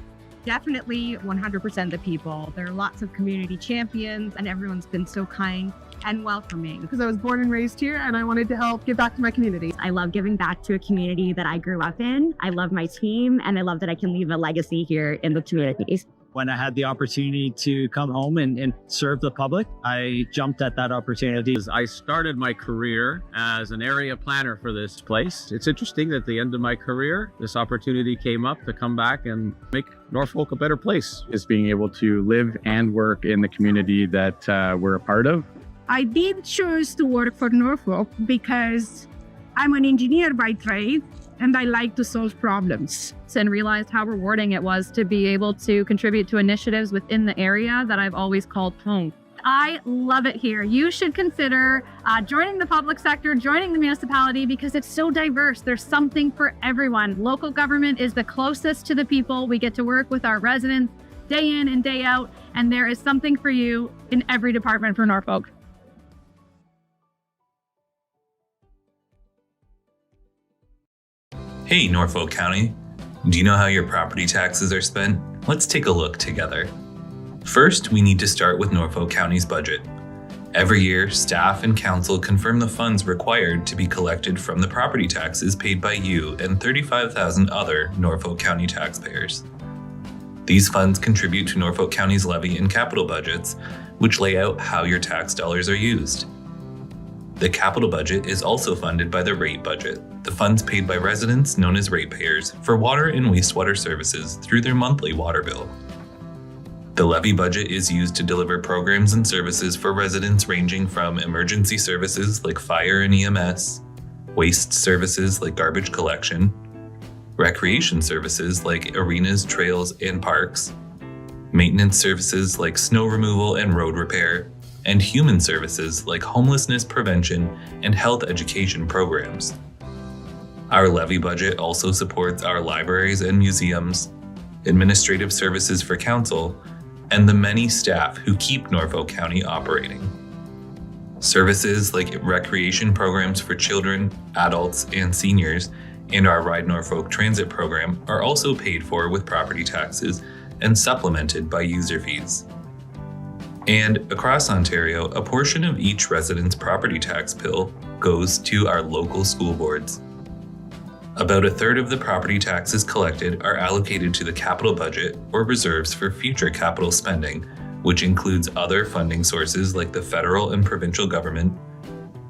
Speaker 13: Definitely 100% the people. There are lots of community champions, and everyone's been so kind and welcoming.
Speaker 19: Because I was born and raised here, and I wanted to help give back to my community.
Speaker 13: I love giving back to a community that I grew up in. I love my team, and I love that I can leave a legacy here in the communities.
Speaker 17: When I had the opportunity to come home and serve the public, I jumped at that opportunity. I started my career as an area planner for this place. It's interesting that at the end of my career, this opportunity came up to come back and make Norfolk a better place.
Speaker 30: Is being able to live and work in the community that we're a part of.
Speaker 19: I did choose to work for Norfolk because I'm an engineer by trade, and I like to solve problems.
Speaker 2: And realized how rewarding it was to be able to contribute to initiatives within the area that I've always called home.
Speaker 19: I love it here. You should consider joining the public sector, joining the municipality, because it's so diverse. There's something for everyone. Local government is the closest to the people. We get to work with our residents day in and day out, and there is something for you in every department for Norfolk.
Speaker 31: Hey, Norfolk County.
Speaker 1: Do you know how your property taxes are spent? Let's take a look together. First, we need to start with Norfolk County's budget. Every year, staff and council confirm the funds required to be collected from the property taxes paid by you and 35,000 other Norfolk County taxpayers. These funds contribute to Norfolk County's levy and capital budgets, which lay out how your tax dollars are used. The capital budget is also funded by the rate budget, the funds paid by residents known as ratepayers for water and wastewater services through their monthly water bill. The levy budget is used to deliver programs and services for residents ranging from emergency services like fire and EMS, waste services like garbage collection, recreation services like arenas, trails, and parks, maintenance services like snow removal and road repair, and human services like homelessness prevention and health education programs. Our levy budget also supports our libraries and museums, administrative services for council, and the many staff who keep Norfolk County operating. Services like recreation programs for children, adults, and seniors, and our Ride Norfolk transit program are also paid for with property taxes and supplemented by user fees. And across Ontario, a portion of each resident's property tax bill goes to our local school boards. About a third of the property taxes collected are allocated to the capital budget or reserves for future capital spending, which includes other funding sources like the federal and provincial government,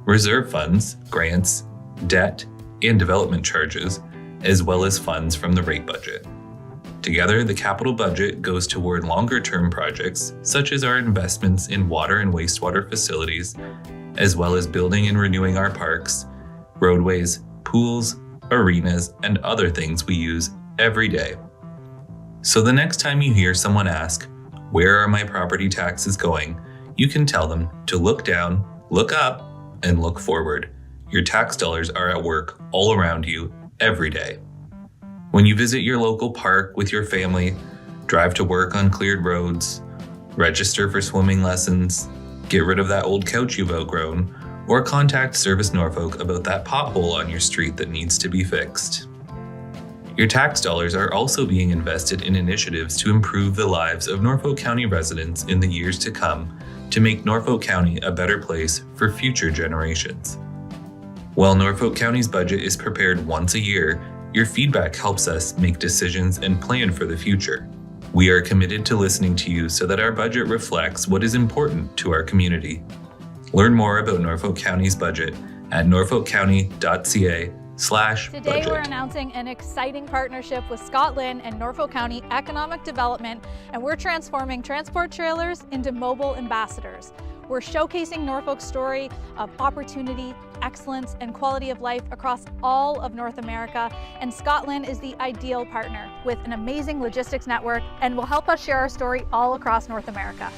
Speaker 1: reserve funds, grants, debt, and development charges, as well as funds from the rate budget. Together, the capital budget goes toward longer-term projects, such as our investments in water and wastewater facilities, as well as building and renewing our parks, roadways, pools, arenas, and other things we use every day. So the next time you hear someone ask, "Where are my property taxes going?" you can tell them to look down, look up, and look forward. Your tax dollars are at work all around you every day. When you visit your local park with your family, drive to work on cleared roads, register for swimming lessons, get rid of that old couch you've outgrown, or contact Service Norfolk about that pothole on your street that needs to be fixed. Your tax dollars are also being invested in initiatives to improve the lives of Norfolk County residents in the years to come to make Norfolk County a better place for future generations. While Norfolk County's budget is prepared once a year, your feedback helps us make decisions and plan for the future. We are committed to listening to you so that our budget reflects what is important to our community. Learn more about Norfolk County's budget at norfolkcounty.ca/budget.
Speaker 4: Today we're announcing an exciting partnership with Scotland and Norfolk County Economic Development, and we're transforming transport trailers into mobile ambassadors. We're showcasing Norfolk's story of opportunity, excellence, and quality of life across all of North America, and Scotland is the ideal partner with an amazing logistics network and will help us share our story all across North America.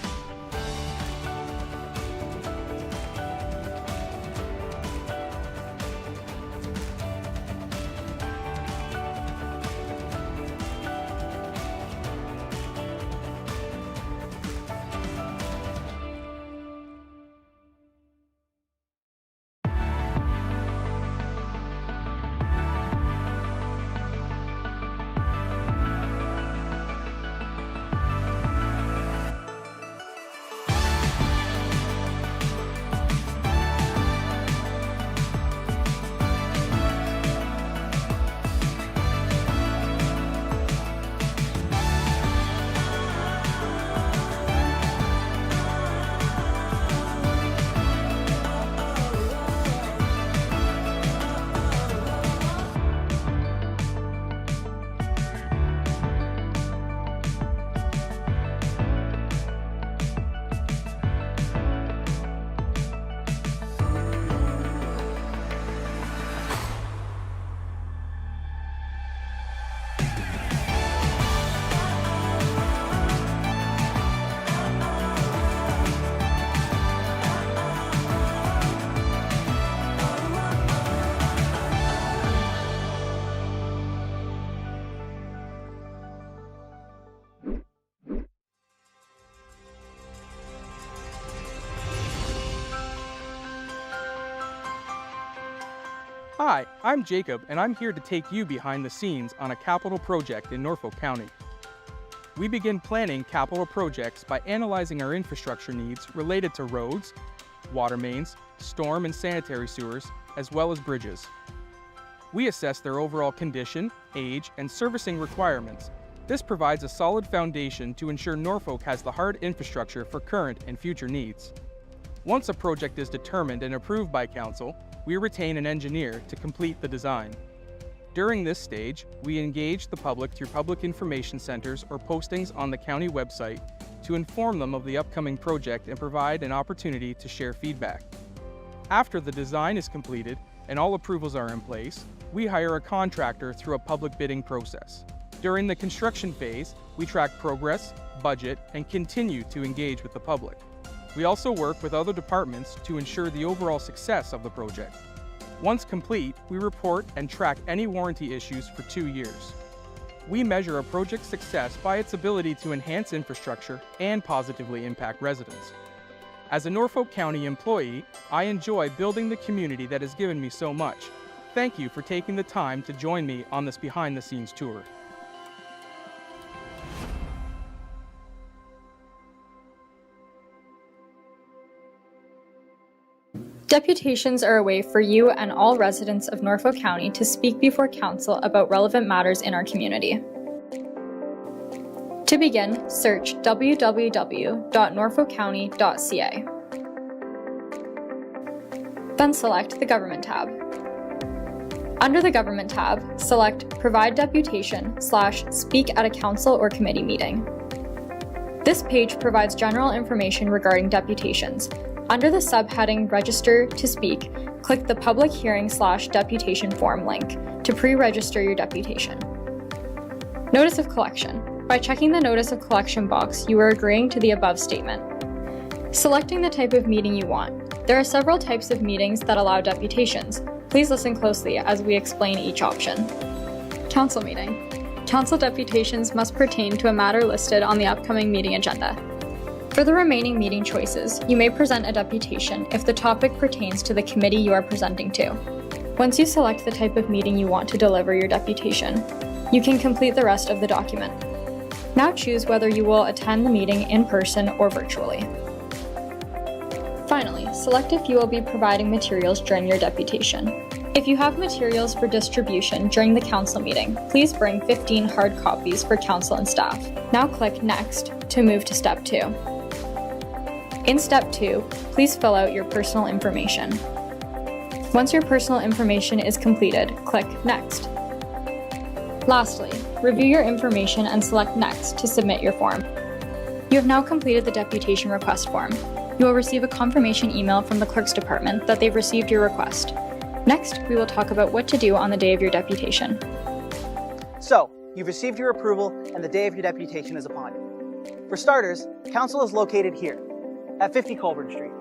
Speaker 3: Hi, I'm Jacob, and I'm here to take you behind the scenes on a capital project in Norfolk County. We begin planning capital projects by analyzing our infrastructure needs related to roads, water mains, storm and sanitary sewers, as well as bridges. We assess their overall condition, age, and servicing requirements. This provides a solid foundation to ensure Norfolk has the hard infrastructure for current and future needs. Once a project is determined and approved by Council, we retain an engineer to complete the design. During this stage, we engage the public through public information centers or postings on the county website to inform them of the upcoming project and provide an opportunity to share feedback. After the design is completed and all approvals are in place, we hire a contractor through a public bidding process. During the construction phase, we track progress, budget, and continue to engage with the public. We also work with other departments to ensure the overall success of the project. Once complete, we report and track any warranty issues for 2 years. We measure a project's success by its ability to enhance infrastructure and positively impact residents. As a Norfolk County employee, I enjoy building the community that has given me so much. Thank you for taking the time to join me on this behind-the-scenes tour.
Speaker 5: Deputations are a way for you and all residents of Norfolk County to speak before Council about relevant matters in our community. To begin, search www.norfolkcounty.ca. Then select the Government tab. Under the Government tab, select Provide Deputation/Speak at a Council or Committee Meeting. This page provides general information regarding deputations. Under the subheading Register to Speak, click the Public Hearing/Deputation Form link to pre-register your deputation. Notice of Collection. By checking the Notice of Collection box, you are agreeing to the above statement. Selecting the type of meeting you want. There are several types of meetings that allow deputations. Please listen closely as we explain each option. Council meeting. Council deputations must pertain to a matter listed on the upcoming meeting agenda. For the remaining meeting choices, you may present a deputation if the topic pertains to the committee you are presenting to. Once you select the type of meeting you want to deliver your deputation, you can complete the rest of the document. Now choose whether you will attend the meeting in person or virtually. Finally, select if you will be providing materials during your deputation. If you have materials for distribution during the council meeting, please bring 15 hard copies for council and staff. Now click Next to move to Step 2. In Step 2, please fill out your personal information. Once your personal information is completed, click Next. Lastly, review your information and select Next to submit your form. You have now completed the deputation request form. You will receive a confirmation email from the Clerk's Department that they've received your request. Next, we will talk about what to do on the day of your deputation.
Speaker 6: So, you've received your approval and the day of your deputation is upon you. For starters, Council is located here, at 50 Colburn Street.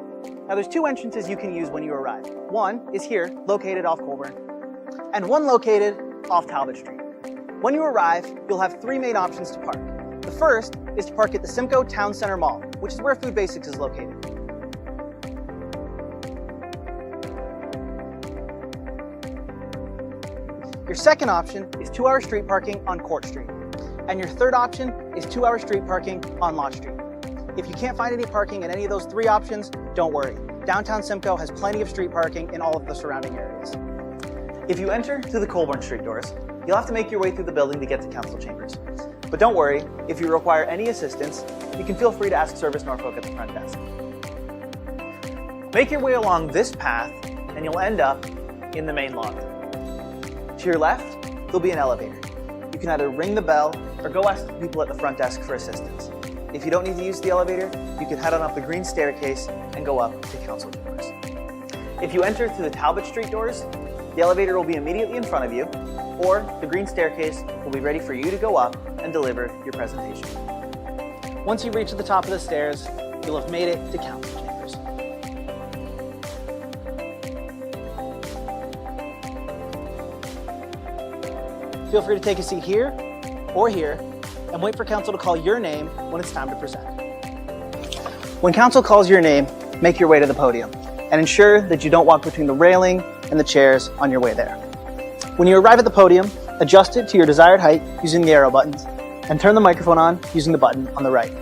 Speaker 6: Now there's 2 entrances you can use when you arrive. One is here, located off Colburn, and one located off Talbot Street. When you arrive, you'll have 3 main options to park. The first is to park at the Simcoe Town Center Mall, which is where Food Basics is located. Your second option is 2-hour street parking on Court Street. And your third option is 2-hour street parking on Lott Street. If you can't find any parking in any of those 3 options, don't worry. Downtown Simcoe has plenty of street parking in all of the surrounding areas. If you enter through the Colburn Street doors, you'll have to make your way through the building to get to Council Chambers. But don't worry, if you require any assistance, you can feel free to ask Service Norfolk at the front desk. Make your way along this path and you'll end up in the main lobby. To your left, there'll be an elevator. You can either ring the bell or go ask the people at the front desk for assistance. If you don't need to use the elevator, you can head on up the green staircase and go up to Council Chambers. If you enter through the Talbot Street doors, the elevator will be immediately in front of you, or the green staircase will be ready for you to go up and deliver your presentation. Once you reach the top of the stairs, you'll have made it to Council Chambers. Feel free to take a seat here or here and wait for Council to call your name when it's time to present. When Council calls your name, make your way to the podium and ensure that you don't walk between the railing and the chairs on your way there. When you arrive at the podium, adjust it to your desired height using the arrow buttons, and turn the microphone on using the button on the right.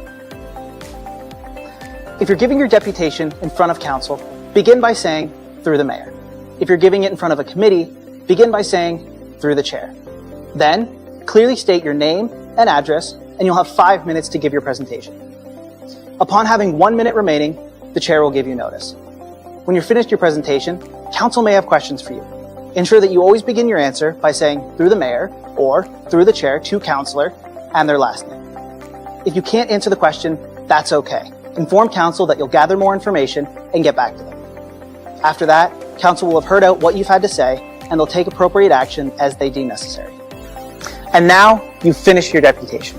Speaker 6: If you're giving your deputation in front of council, begin by saying, "Through the mayor." If you're giving it in front of a committee, begin by saying, "Through the chair." Then, clearly state your name and address, and you'll have 5 minutes to give your presentation. Upon having 1 minute remaining, the chair will give you notice. When you're finished your presentation, council may have questions for you. Ensure that you always begin your answer by saying "through the mayor" or "through the chair" to councillor and their last name. If you can't answer the question, that's okay. Inform council that you'll gather more information and get back to them. After that, council will have heard out what you've had to say and they'll take appropriate action as they deem necessary. And now you've finished your deputation.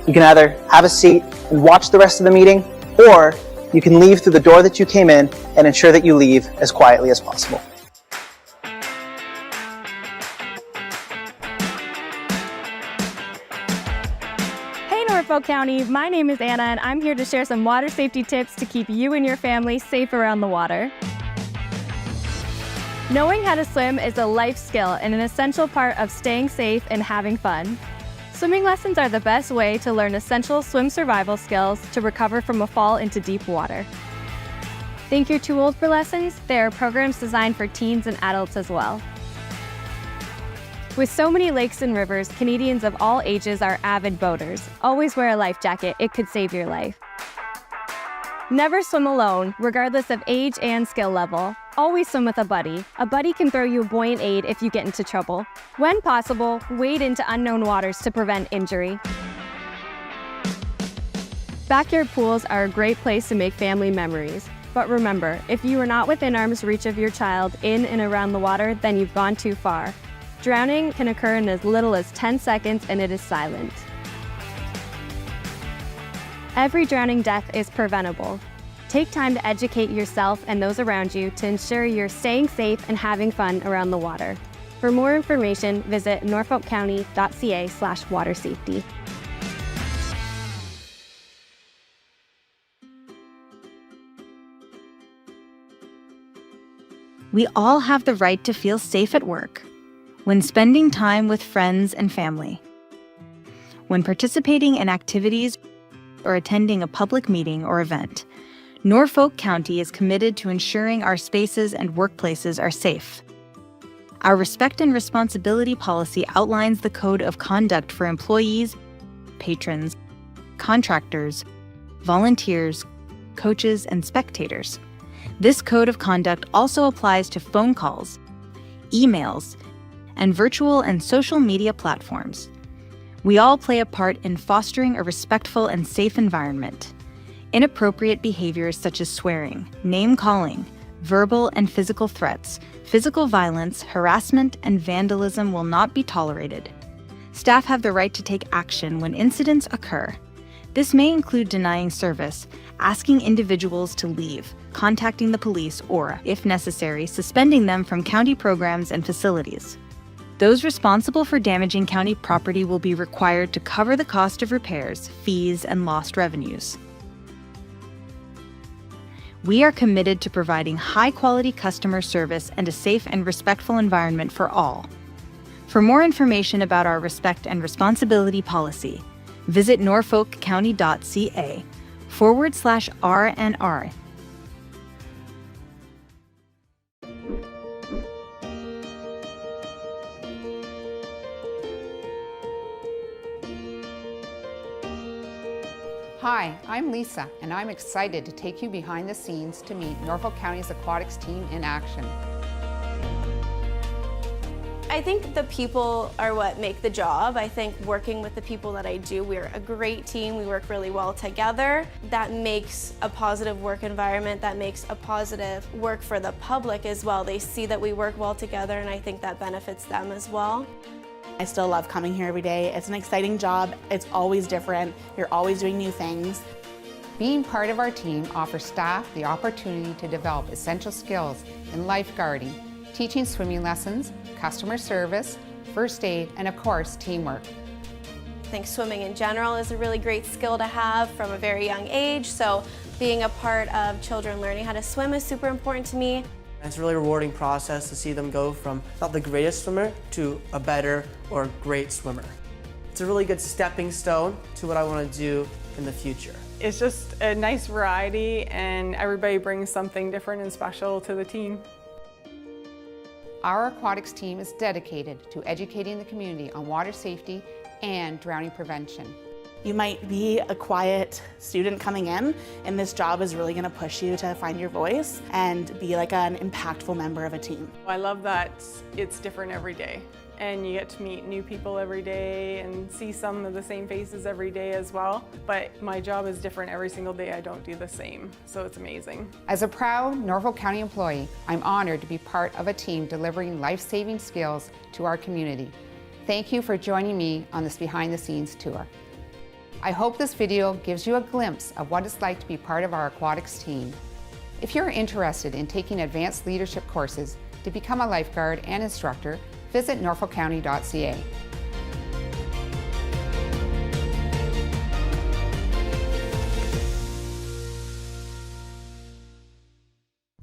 Speaker 6: You can either have a seat and watch the rest of the meeting, or you can leave through the door that you came in and ensure that you leave as quietly as possible.
Speaker 2: Hey Norfolk County, my name is Anna and I'm here to share some water safety tips to keep you and your family safe around the water. Knowing how to swim is a life skill and an essential part of staying safe and having fun. Swimming lessons are the best way to learn essential swim survival skills to recover from a fall into deep water. Think you're too old for lessons? There are programs designed for teens and adults as well. With so many lakes and rivers, Canadians of all ages are avid boaters. Always wear a life jacket, it could save your life. Never swim alone, regardless of age and skill level. Always swim with a buddy. A buddy can throw you a buoyant aid if you get into trouble. When possible, wade into unknown waters to prevent injury. Backyard pools are a great place to make family memories. But remember, if you are not within arm's reach of your child in and around the water, then you've gone too far. Drowning can occur in as little as 10 seconds and it is silent. Every drowning death is preventable. Take time to educate yourself and those around you to ensure you're staying safe and having fun around the water. For more information, visit norfolkcounty.ca/watersafety.
Speaker 7: We all have the right to feel safe at work, when spending time with friends and family, when participating in activities or attending a public meeting or event. Norfolk County is committed to ensuring our spaces and workplaces are safe. Our Respect and Responsibility policy outlines the code of conduct for employees, patrons, contractors, volunteers, coaches, and spectators. This code of conduct also applies to phone calls, emails, and virtual and social media platforms. We all play a part in fostering a respectful and safe environment. Inappropriate behaviors such as swearing, name-calling, verbal and physical threats, physical violence, harassment, and vandalism will not be tolerated. Staff have the right to take action when incidents occur. This may include denying service, asking individuals to leave, contacting the police, or, if necessary, suspending them from county programs and facilities. Those responsible for damaging county property will be required to cover the cost of repairs, fees, and lost revenues. We are committed to providing high-quality customer service and a safe and respectful environment for all. For more information about our Respect and Responsibility policy, visit norfolkcounty.ca/RNR.
Speaker 9: Hi, I'm Lisa, and I'm excited to take you behind the scenes to meet Norfolk County's aquatics team in action.
Speaker 11: I think the people are what make the job. I think working with the people that I do, we're a great team. We work really well together. That makes a positive work environment. That makes a positive work for the public as well. They see that we work well together, and I think that benefits them as well.
Speaker 12: I still love coming here every day. It's an exciting job. It's always different. You're always doing new things.
Speaker 9: Being part of our team offers staff the opportunity to develop essential skills in lifeguarding, teaching swimming lessons, customer service, first aid, and of course, teamwork.
Speaker 11: I think swimming in general is a really great skill to have from a very young age, so being a part of children learning how to swim is super important to me.
Speaker 8: It's a really rewarding process to see them go from not the greatest swimmer to a better or great swimmer. It's a really good stepping stone to what I want to do in the future.
Speaker 10: It's just a nice variety and everybody brings something different and special to the team.
Speaker 9: Our aquatics team is dedicated to educating the community on water safety and drowning prevention.
Speaker 12: You might be a quiet student coming in, and this job is really going to push you to find your voice and be like an impactful member of a team.
Speaker 10: I love that it's different every day, and you get to meet new people every day and see some of the same faces every day as well. But my job is different every single day. I don't do the same, so it's amazing.
Speaker 9: As a proud Norfolk County employee, I'm honored to be part of a team delivering life-saving skills to our community. Thank you for joining me on this behind-the-scenes tour. I hope this video gives you a glimpse of what it's like to be part of our aquatics team. If you're interested in taking advanced leadership courses to become a lifeguard and instructor, visit norfolkcounty.ca.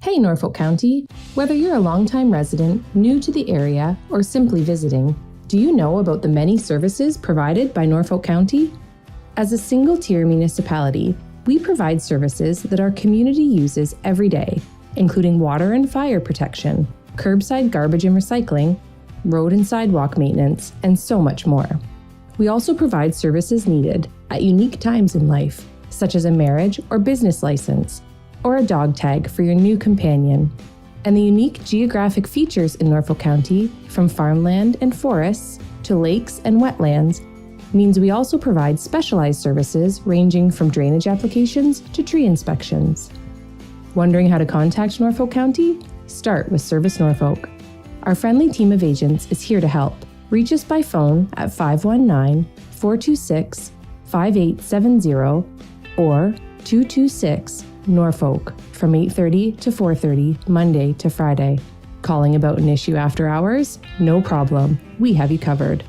Speaker 14: Hey Norfolk County! Whether you're a longtime resident, new to the area, or simply visiting, do you know about the many services provided by Norfolk County? As a single-tier municipality, we provide services that our community uses every day, including water and fire protection, curbside garbage and recycling, road and sidewalk maintenance, and so much more. We also provide services needed at unique times in life, such as a marriage or business license, or a dog tag for your new companion. And the unique geographic features in Norfolk County, from farmland and forests to lakes and wetlands, means we also provide specialized services ranging from drainage applications to tree inspections. Wondering how to contact Norfolk County? Start with Service Norfolk. Our friendly team of agents is here to help. Reach us by phone at 519-426-5870 or 226-NORFOLK from 8:30 to 4:30 Monday to Friday. Calling about an issue after hours? No problem. We have you covered.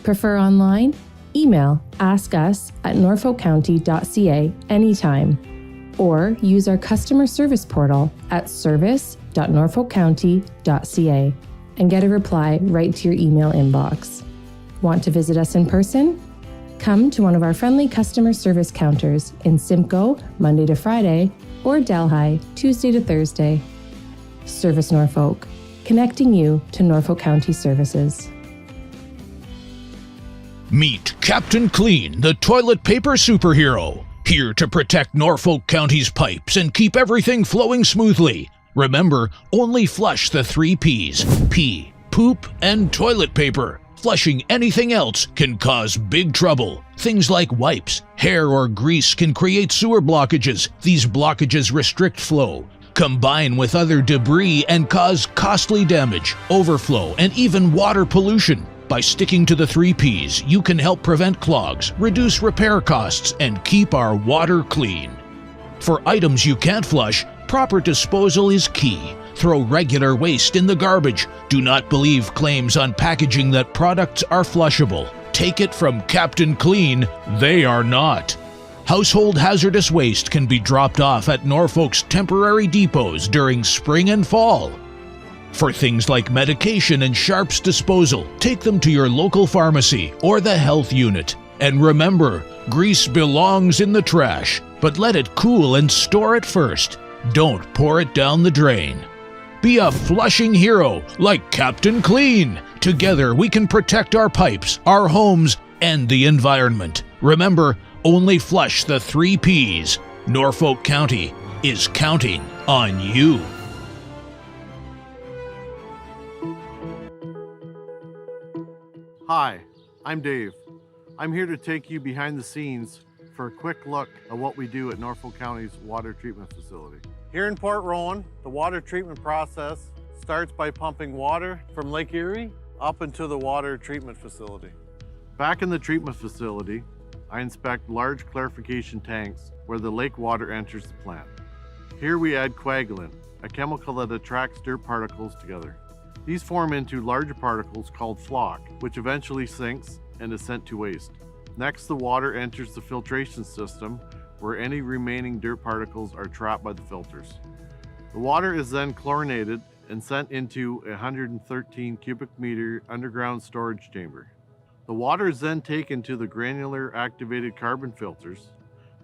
Speaker 14: Prefer online? Email askus@norfolkcounty.ca anytime, or use our customer service portal at service.norfolkcounty.ca and get a reply right to your email inbox. Want to visit us in person? Come to one of our friendly customer service counters in Simcoe, Monday to Friday, or Delhi, Tuesday to Thursday. Service Norfolk, connecting you to Norfolk County services.
Speaker 15: Meet Captain Clean, the toilet paper superhero, here to protect Norfolk County's pipes and keep everything flowing smoothly. Remember, only flush the 3 Ps: pee, poop, and toilet paper. Flushing anything else can cause big trouble. Things like wipes, hair, or grease can create sewer blockages. These blockages restrict flow, combine with other debris, and cause costly damage, overflow, and even water pollution. By sticking to the 3 Ps, you can help prevent clogs, reduce repair costs, and keep our water clean. For items you can't flush, proper disposal is key. Throw regular waste in the garbage. Do not believe claims on packaging that products are flushable. Take it from Captain Clean, they are not. Household hazardous waste can be dropped off at Norfolk's temporary depots during spring and fall. For things like medication and sharps disposal, take them to your local pharmacy or the health unit. And remember, grease belongs in the trash, but let it cool and store it first. Don't pour it down the drain. Be a flushing hero like Captain Clean. Together we can protect our pipes, our homes, and the environment. Remember, only flush the 3 Ps. Norfolk County is counting on you.
Speaker 16: Hi, I'm Dave. I'm here to take you behind the scenes for a quick look at what we do at Norfolk County's water treatment facility. Here in Port Rowan, the water treatment process starts by pumping water from Lake Erie up into the water treatment facility. Back in the treatment facility, I inspect large clarification tanks where the lake water enters the plant. Here we add coagulant, a chemical that attracts dirt particles together. These form into larger particles called flock, which eventually sinks and is sent to waste. Next, the water enters the filtration system where any remaining dirt particles are trapped by the filters. The water is then chlorinated and sent into a 113 cubic meter underground storage chamber. The water is then taken to the granular activated carbon filters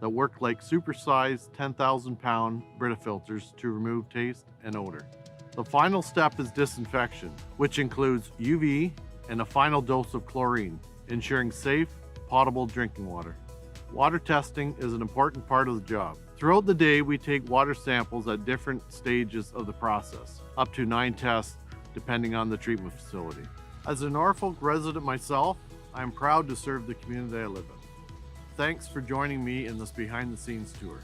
Speaker 16: that work like supersized 10,000 pound Brita filters to remove taste and odor. The final step is disinfection, which includes UV and a final dose of chlorine, ensuring safe, potable drinking water. Water testing is an important part of the job. Throughout the day, we take water samples at different stages of the process, up to 9 tests depending on the treatment facility. As a Norfolk resident myself, I am proud to serve the community I live in. Thanks for joining me in this behind-the-scenes tour.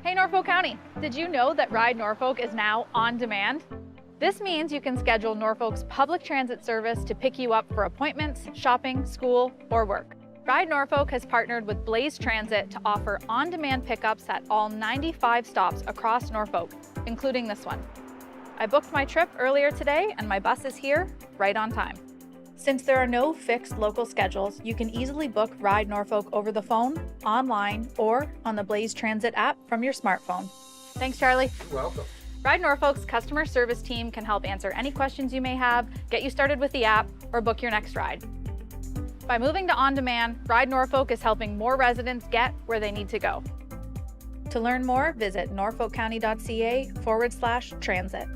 Speaker 4: Hey Norfolk County, did you know that Ride Norfolk is now on demand? This means you can schedule Norfolk's public transit service to pick you up for appointments, shopping, school, or work. Ride Norfolk has partnered with Blaze Transit to offer on-demand pickups at all 95 stops across Norfolk, including this one. I booked my trip earlier today and my bus is here right on time. Since there are no fixed local schedules, you can easily book Ride Norfolk over the phone, online, or on the Blaze Transit app from your smartphone. Thanks, Charlie.
Speaker 18: You're welcome.
Speaker 4: Ride Norfolk's customer service team can help answer any questions you may have, get you started with the app, or book your next ride. By moving to on-demand, Ride Norfolk is helping more residents get where they need to go. To learn more, visit norfolkcounty.ca/transit.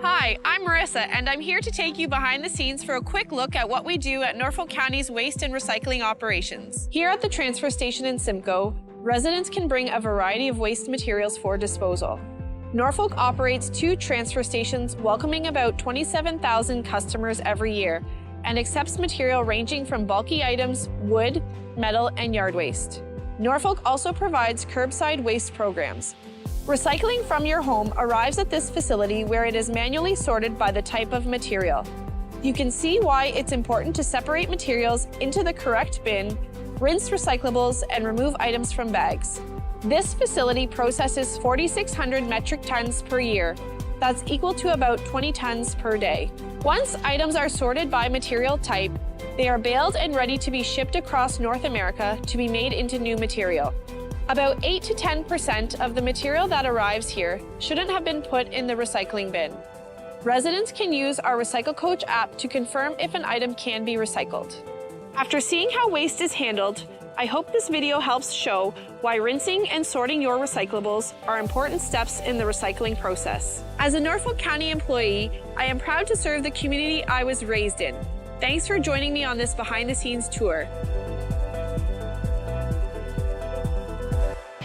Speaker 20: Hi, I'm Marissa, and I'm here to take you behind the scenes for a quick look at what we do at Norfolk County's waste and recycling operations. Here at the transfer station in Simcoe, residents can bring a variety of waste materials for disposal. Norfolk operates 2 transfer stations welcoming about 27,000 customers every year and accepts material ranging from bulky items, wood, metal, and yard waste. Norfolk also provides curbside waste programs. Recycling from your home arrives at this facility where it is manually sorted by the type of material. You can see why it's important to separate materials into the correct bin, rinse recyclables, and remove items from bags. This facility processes 4,600 metric tons per year. That's equal to about 20 tons per day. Once items are sorted by material type, they are baled and ready to be shipped across North America to be made into new material. About 8 to 10% of the material that arrives here shouldn't have been put in the recycling bin. Residents can use our Recycle Coach app to confirm if an item can be recycled. After seeing how waste is handled, I hope this video helps show why rinsing and sorting your recyclables are important steps in the recycling process. As a Norfolk County employee, I am proud to serve the community I was raised in. Thanks for joining me on this behind-the-scenes tour.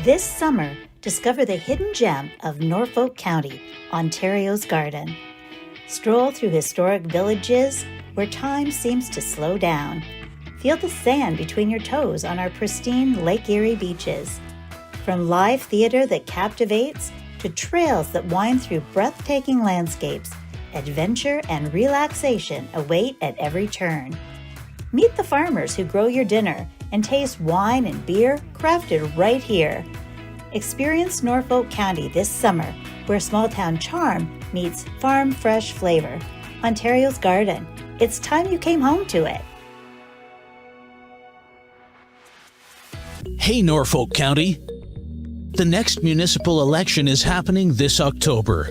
Speaker 21: This summer, discover the hidden gem of Norfolk County, Ontario's Garden. Stroll through historic villages where time seems to slow down. Feel the sand between your toes on our pristine Lake Erie beaches. From live theater that captivates to trails that wind through breathtaking landscapes, adventure and relaxation await at every turn. Meet the farmers who grow your dinner and taste wine and beer crafted right here. Experience Norfolk County this summer, where small-town charm meets farm-fresh flavor. Ontario's Garden. It's time you came home to it.
Speaker 15: Hey Norfolk County! The next municipal election is happening this October.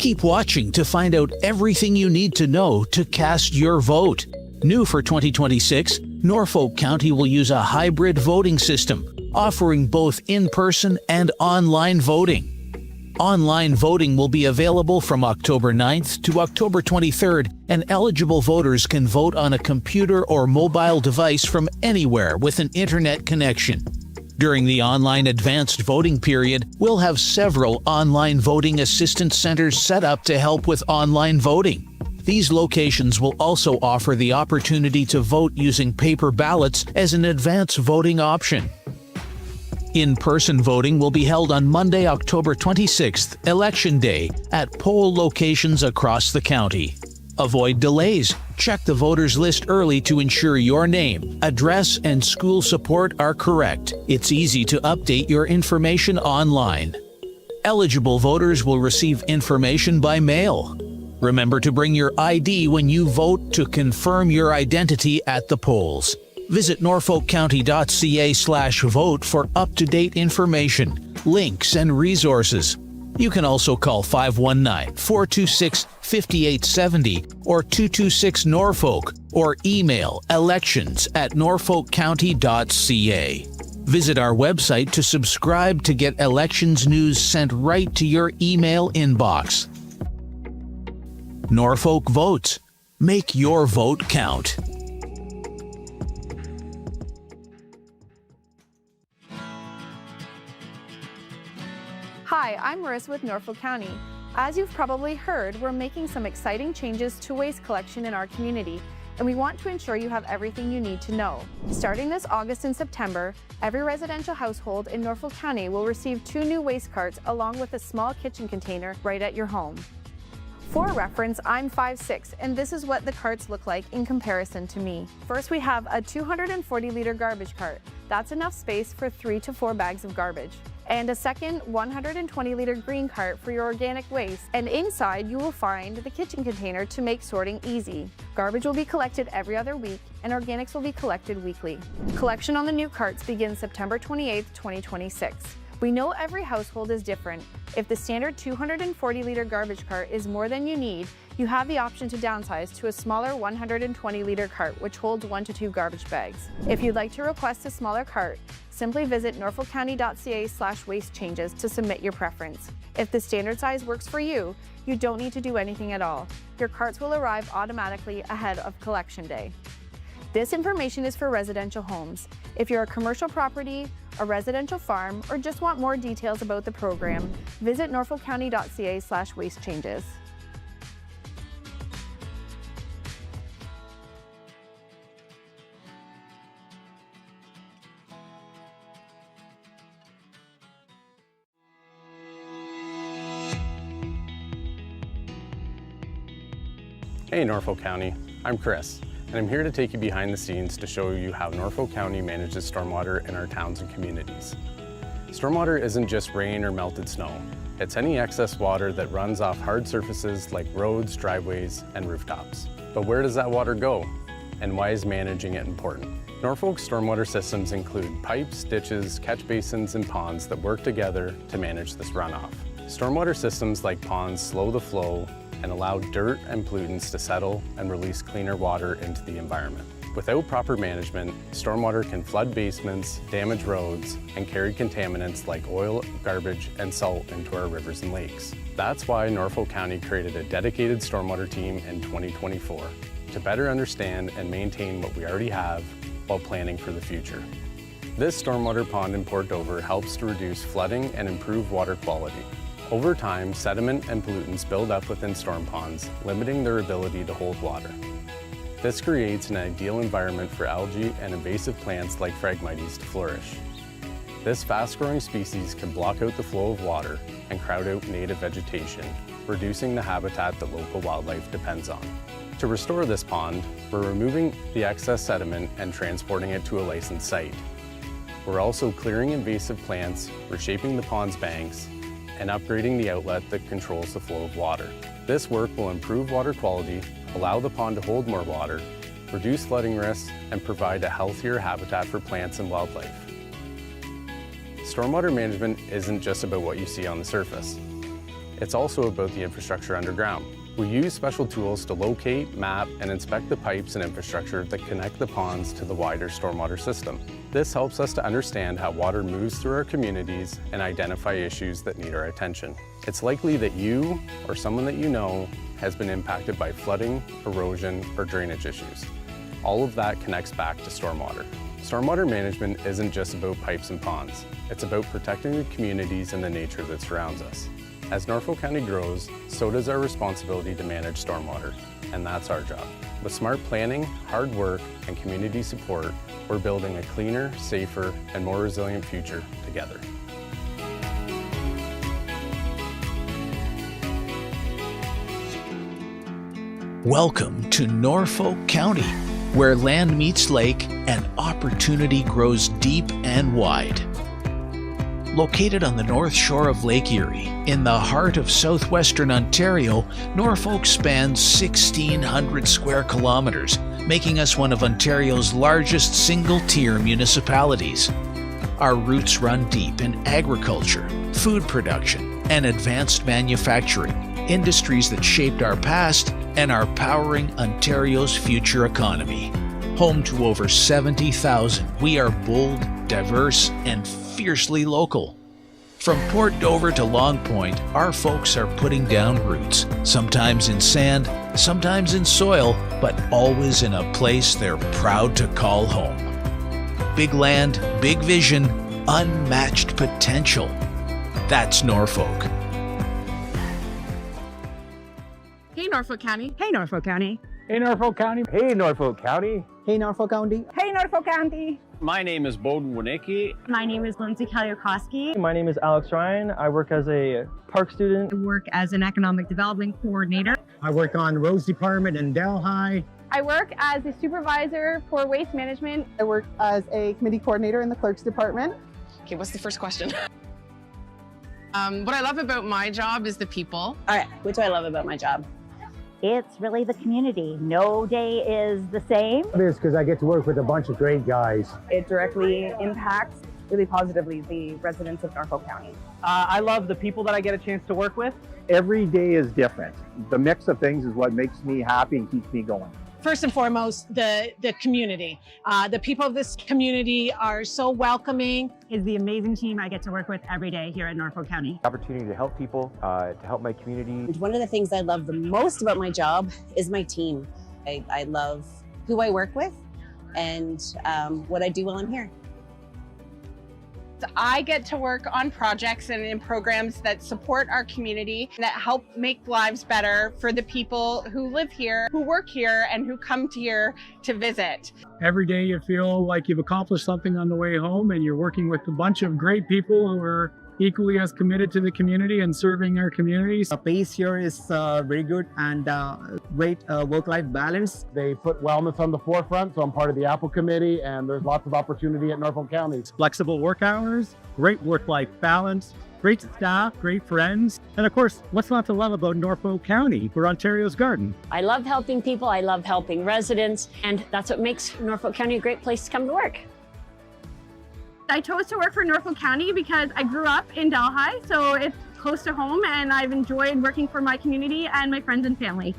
Speaker 15: Keep watching to find out everything you need to know to cast your vote. New for 2026, Norfolk County will use a hybrid voting system, offering both in-person and online voting. Online voting will be available from October 9th to October 23rd, and eligible voters can vote on a computer or mobile device from anywhere with an internet connection. During the online advanced voting period, we'll have several online voting assistance centers set up to help with online voting. These locations will also offer the opportunity to vote using paper ballots as an advance voting option. In-person voting will be held on Monday, October 26th, Election Day, at poll locations across the county. Avoid delays. Check the voters list early to ensure your name, address, and school support are correct. It's easy to update your information online. Eligible voters will receive information by mail. Remember to bring your ID when you vote to confirm your identity at the polls. Visit norfolkcounty.ca/vote for up-to-date information, links, and resources. You can also call 519-426-5870 or 226-NORFOLK or email elections@norfolkcounty.ca. Visit our website to subscribe to get elections news sent right to your email inbox. Norfolk votes. Make your vote count.
Speaker 4: Hi, I'm Marissa with Norfolk County. As you've probably heard, we're making some exciting changes to waste collection in our community, and we want to ensure you have everything you need to know. Starting this August and September, every residential household in Norfolk County will receive 2 new waste carts along with a small kitchen container right at your home. For reference, I'm 5'6", and this is what the carts look like in comparison to me. First, we have a 240-liter garbage cart. That's enough space for 3 to 4 bags of garbage. And a second 120-liter green cart for your organic waste. And inside, you will find the kitchen container to make sorting easy. Garbage will be collected every other week, and organics will be collected weekly. Collection on the new carts begins September 28, 2026. We know every household is different. If the standard 240-liter garbage cart is more than you need, you have the option to downsize to a smaller 120-liter cart, which holds 1 to 2 garbage bags. If you'd like to request a smaller cart, simply visit norfolkcounty.ca/waste changes to submit your preference. If the standard size works for you, you don't need to do anything at all. Your carts will arrive automatically ahead of collection day. This information is for residential homes. If you're a commercial property, a residential farm, or just want more details about the program, visit norfolkcounty.ca/waste changes.
Speaker 13: Hey Norfolk County, I'm Chris, and I'm here to take you behind the scenes to show you how Norfolk County manages stormwater in our towns and communities. Stormwater isn't just rain or melted snow. It's any excess water that runs off hard surfaces like roads, driveways, and rooftops. But where does that water go? And why is managing it important? Norfolk's stormwater systems include pipes, ditches, catch basins, and ponds that work together to manage this runoff. Stormwater systems like ponds slow the flow and allow dirt and pollutants to settle and release cleaner water into the environment. Without proper management, stormwater can flood basements, damage roads, and carry contaminants like oil, garbage, and salt into our rivers and lakes. That's why Norfolk County created a dedicated stormwater team in 2024 to better understand and maintain what we already have while planning for the future. This stormwater pond in Port Dover helps to reduce flooding and improve water quality. Over time, sediment and pollutants build up within storm ponds, limiting their ability to hold water. This creates an ideal environment for algae and invasive plants like Phragmites to flourish. This fast-growing species can block out the flow of water and crowd out native vegetation, reducing the habitat that local wildlife depends on. To restore this pond, we're removing the excess sediment and transporting it to a licensed site. We're also clearing invasive plants, reshaping the pond's banks, and upgrading the outlet that controls the flow of water. This work will improve water quality, allow the pond to hold more water, reduce flooding risks, and provide a healthier habitat for plants and wildlife. Stormwater management isn't just about what you see on the surface. It's also about the infrastructure underground. We use special tools to locate, map, and inspect the pipes and infrastructure that connect the ponds to the wider stormwater system. This helps us to understand how water moves through our communities and identify issues that need our attention. It's likely that you or someone that you know has been impacted by flooding, erosion, or drainage issues. All of that connects back to stormwater. Stormwater management isn't just about pipes and ponds. It's about protecting the communities and the nature that surrounds us. As Norfolk County grows, so does our responsibility to manage stormwater, and that's our job. With smart planning, hard work, and community support, we're building a cleaner, safer, and more resilient future together.
Speaker 15: Welcome to Norfolk County, where land meets lake and opportunity grows deep and wide. Located on the north shore of Lake Erie, in the heart of southwestern Ontario, Norfolk spans 1,600 square kilometers, making us one of Ontario's largest single-tier municipalities. Our roots run deep in agriculture, food production, and advanced manufacturing, industries that shaped our past and are powering Ontario's future economy. Home to over 70,000, we are bold, diverse, and fiercely local. From Port Dover to Long Point, our folks are putting down roots, sometimes in sand, sometimes in soil, but always in a place they're proud to call home. Big land, big vision, unmatched potential. That's Norfolk.
Speaker 17: Hey Norfolk County.
Speaker 18: Hey Norfolk County.
Speaker 22: Hey Norfolk County. Hey Norfolk County.
Speaker 23: Hey Norfolk County.
Speaker 18: Hey Norfolk County.
Speaker 22: My name is Bowden Winicki.
Speaker 18: My name is Lindsay Kaliokoski.
Speaker 24: My name is Alex Ryan. I work as a park student.
Speaker 18: I work as an economic development coordinator.
Speaker 23: I work on roads department in Delhi.
Speaker 25: I work as a supervisor for waste management.
Speaker 26: I work as a committee coordinator in the clerk's department.
Speaker 17: Okay, what's the first question? What I love about my job is the people.
Speaker 27: All right, what do I love about my job?
Speaker 21: It's really the community. No day is the same.
Speaker 23: It is because I get to work with a bunch of great guys.
Speaker 25: It directly impacts really positively the residents of Norfolk County.
Speaker 28: I love the people that I get a chance to work with.
Speaker 29: Every day is different. The mix of things is what makes me happy and keeps me going.
Speaker 31: First and foremost, the community. The people of this community are so welcoming.
Speaker 18: Is the amazing team I get to work with every day here at Norfolk County.
Speaker 29: Opportunity to help people, to help my community.
Speaker 27: And one of the things I love the most about my job is my team. I love who I work with and what I do while I'm here.
Speaker 17: I get to work on projects and in programs that support our community, that help make lives better for the people who live here, who work here, and who come here to visit.
Speaker 23: Every day you feel like you've accomplished something on the way home and you're working with a bunch of great people who are equally as committed to the community and serving our communities.
Speaker 32: The pace here is very good and great work-life balance.
Speaker 29: They put wellness on the forefront, so I'm part of the Apple Committee, and there's lots of opportunity at Norfolk County.
Speaker 23: Flexible work hours, great work-life balance, great staff, great friends, and of course, what's not to love about Norfolk County? We're Ontario's garden.
Speaker 27: I love helping people, I love helping residents, and that's what makes Norfolk County a great place to come to work.
Speaker 19: I chose to work for Norfolk County because I grew up in Delhi, so it's close to home, and I've enjoyed working for my community and my friends and family.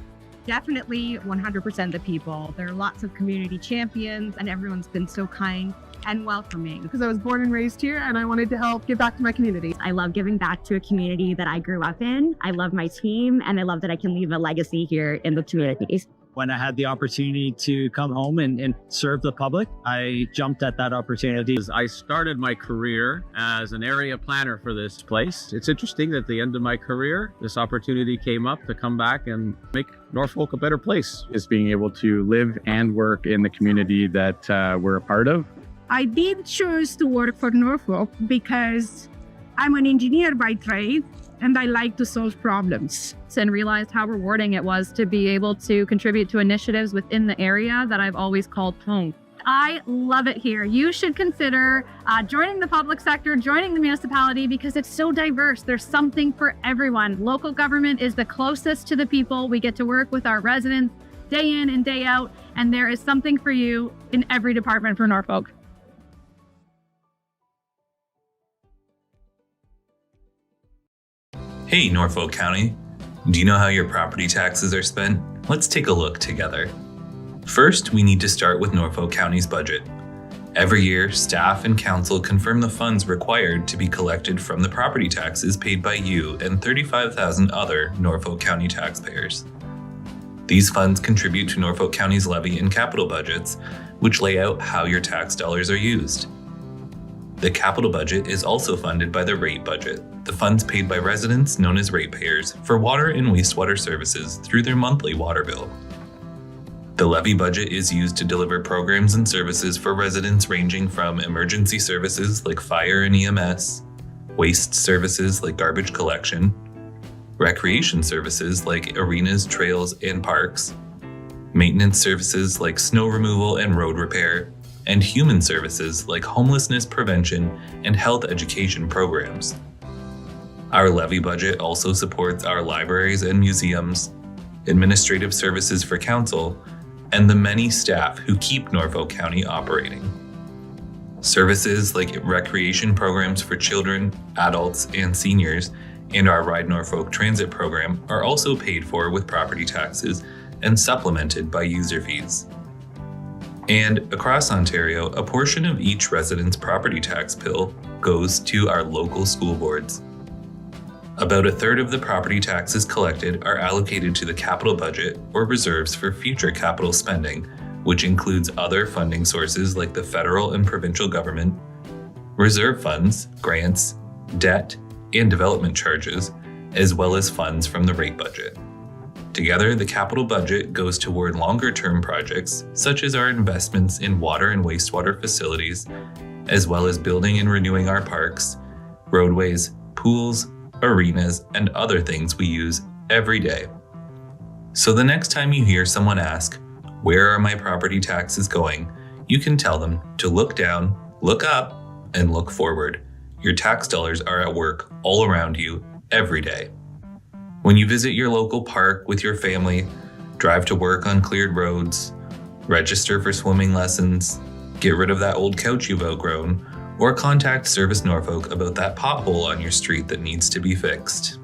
Speaker 18: Definitely 100% the people. There are lots of community champions and everyone's been so kind and welcoming.
Speaker 25: Because I was born and raised here and I wanted to help give back to my community.
Speaker 18: I love giving back to a community that I grew up in. I love my team and I love that I can leave a legacy here in the communities.
Speaker 23: When I had the opportunity to come home and serve the public, I jumped at that opportunity.
Speaker 33: I started my career as an area planner for this place. It's interesting that at the end of my career, this opportunity came up to come back and make Norfolk a better place.
Speaker 30: Is being able to live and work in the community that we're a part of.
Speaker 19: I did choose to work for Norfolk because I'm an engineer by trade and I like to solve problems.
Speaker 2: And realized how rewarding it was to be able to contribute to initiatives within the area that I've always called home.
Speaker 19: I love it here. You should consider joining the public sector, joining the municipality because it's so diverse. There's something for everyone. Local government is the closest to the people. We get to work with our residents day in and day out, and there is something for you in every department for Norfolk.
Speaker 1: Hey, Norfolk County. Do you know how your property taxes are spent? Let's take a look together. First, we need to start with Norfolk County's budget. Every year, staff and council confirm the funds required to be collected from the property taxes paid by you and 35,000 other Norfolk County taxpayers. These funds contribute to Norfolk County's levy and capital budgets, which lay out how your tax dollars are used. The capital budget is also funded by the rate budget, the funds paid by residents known as ratepayers for water and wastewater services through their monthly water bill. The levy budget is used to deliver programs and services for residents ranging from emergency services like fire and EMS, waste services like garbage collection, recreation services like arenas, trails, and parks, maintenance services like snow removal and road repair, and human services like homelessness prevention and health education programs. Our levy budget also supports our libraries and museums, administrative services for council, and the many staff who keep Norfolk County operating. Services like recreation programs for children, adults, and seniors, and our Ride Norfolk transit program are also paid for with property taxes and supplemented by user fees. And across Ontario, a portion of each resident's property tax bill goes to our local school boards. About a third of the property taxes collected are allocated to the capital budget or reserves for future capital spending, which includes other funding sources like the federal and provincial government, reserve funds, grants, debt, and development charges, as well as funds from the rate budget. Together, the capital budget goes toward longer-term projects, such as our investments in water and wastewater facilities, as well as building and renewing our parks, roadways, pools, arenas, and other things we use every day. So the next time you hear someone ask, "Where are my property taxes going?" you can tell them to look down, look up, and look forward. Your tax dollars are at work all around you every day. When you visit your local park with your family, drive to work on cleared roads, register for swimming lessons, get rid of that old couch you've outgrown, or contact Service Norfolk about that pothole on your street that needs to be fixed.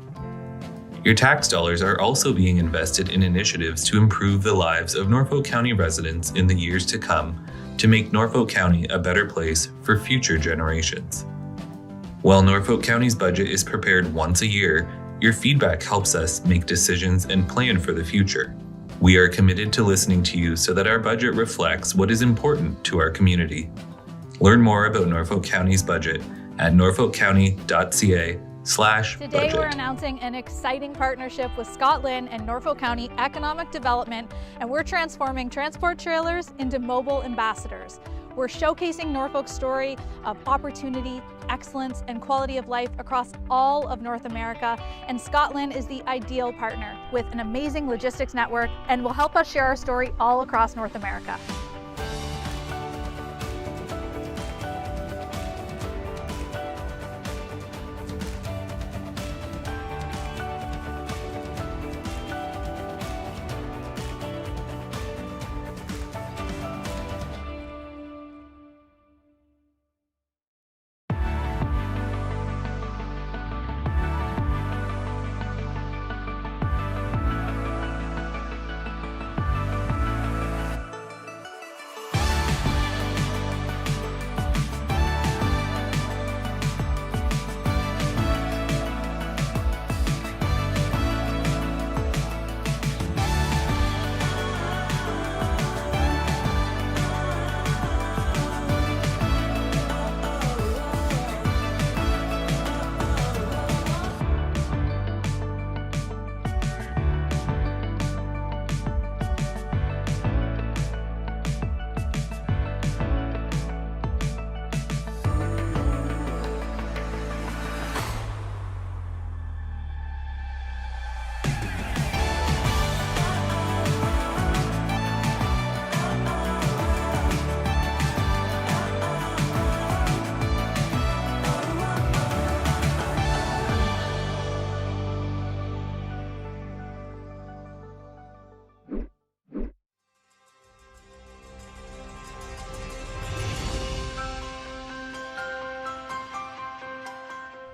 Speaker 1: Your tax dollars are also being invested in initiatives to improve the lives of Norfolk County residents in the years to come to make Norfolk County a better place for future generations. While Norfolk County's budget is prepared once a year, your feedback helps us make decisions and plan for the future. We are committed to listening to you so that our budget reflects what is important to our community. Learn more about Norfolk County's budget at norfolkcounty.ca/budget.
Speaker 4: Today we're announcing an exciting partnership with Scott Lynn and Norfolk County Economic Development, and we're transforming transport trailers into mobile ambassadors. We're showcasing Norfolk's story of opportunity, excellence, and quality of life across all of North America, and Scott Lynn is the ideal partner with an amazing logistics network and will help us share our story all across North America.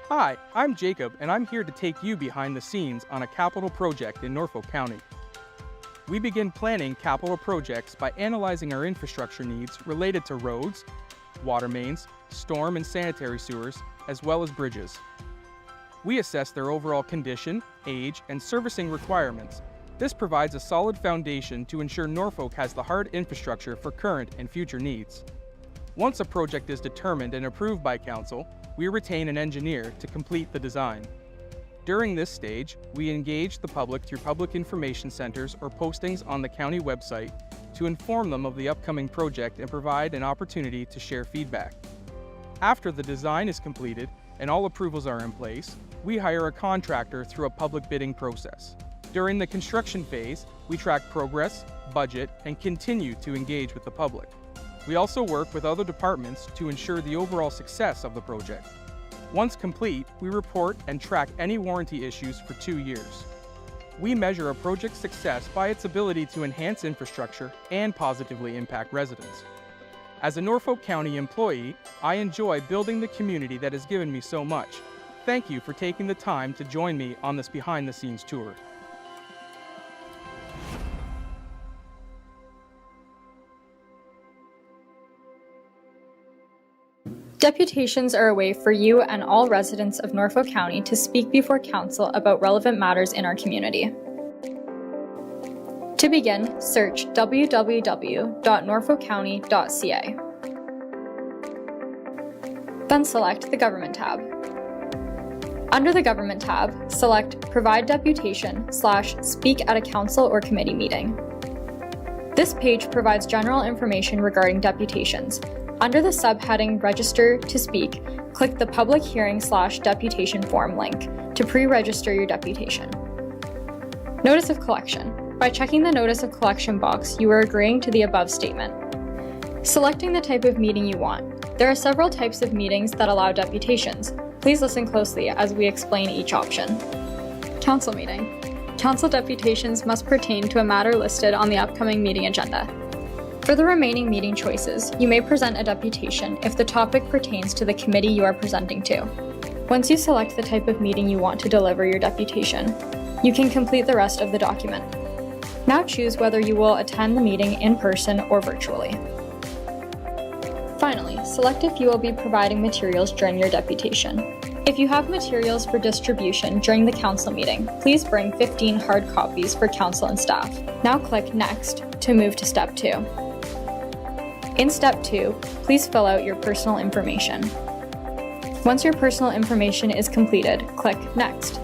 Speaker 3: Hi, I'm Jacob, and I'm here to take you behind the scenes on a capital project in Norfolk County. We begin planning capital projects by analyzing our infrastructure needs related to roads, water mains, storm and sanitary sewers, as well as bridges. We assess their overall condition, age, and servicing requirements. This provides a solid foundation to ensure Norfolk has the hard infrastructure for current and future needs. Once a project is determined and approved by Council, we retain an engineer to complete the design. During this stage, we engage the public through public information centers or postings on the county website to inform them of the upcoming project and provide an opportunity to share feedback. After the design is completed and all approvals are in place, we hire a contractor through a public bidding process. During the construction phase, we track progress, budget, and continue to engage with the public. We also work with other departments to ensure the overall success of the project. Once complete, we report and track any warranty issues for 2 years. We measure a project's success by its ability to enhance infrastructure and positively impact residents. As a Norfolk County employee, I enjoy building the community that has given me so much. Thank you for taking the time to join me on this behind-the-scenes tour.
Speaker 5: Deputations are a way for you and all residents of Norfolk County to speak before Council about relevant matters in our community. To begin, search www.norfolkcounty.ca. Then select the Government tab. Under the Government tab, select Provide Deputation/Speak at a Council or Committee Meeting. This page provides general information regarding deputations. Under the subheading Register to Speak, click the Public Hearing/Deputation Form link to pre-register your deputation. Notice of Collection. By checking the Notice of Collection box, you are agreeing to the above statement. Selecting the type of meeting you want. There are several types of meetings that allow deputations. Please listen closely as we explain each option. Council meeting. Council deputations must pertain to a matter listed on the upcoming meeting agenda. For the remaining meeting choices, you may present a deputation if the topic pertains to the committee you are presenting to. Once you select the type of meeting you want to deliver your deputation, you can complete the rest of the document. Now choose whether you will attend the meeting in person or virtually. Finally, select if you will be providing materials during your deputation. If you have materials for distribution during the council meeting, please bring 15 hard copies for council and staff. Now click Next to move to Step 2. In Step 2, please fill out your personal information. Once your personal information is completed, click Next.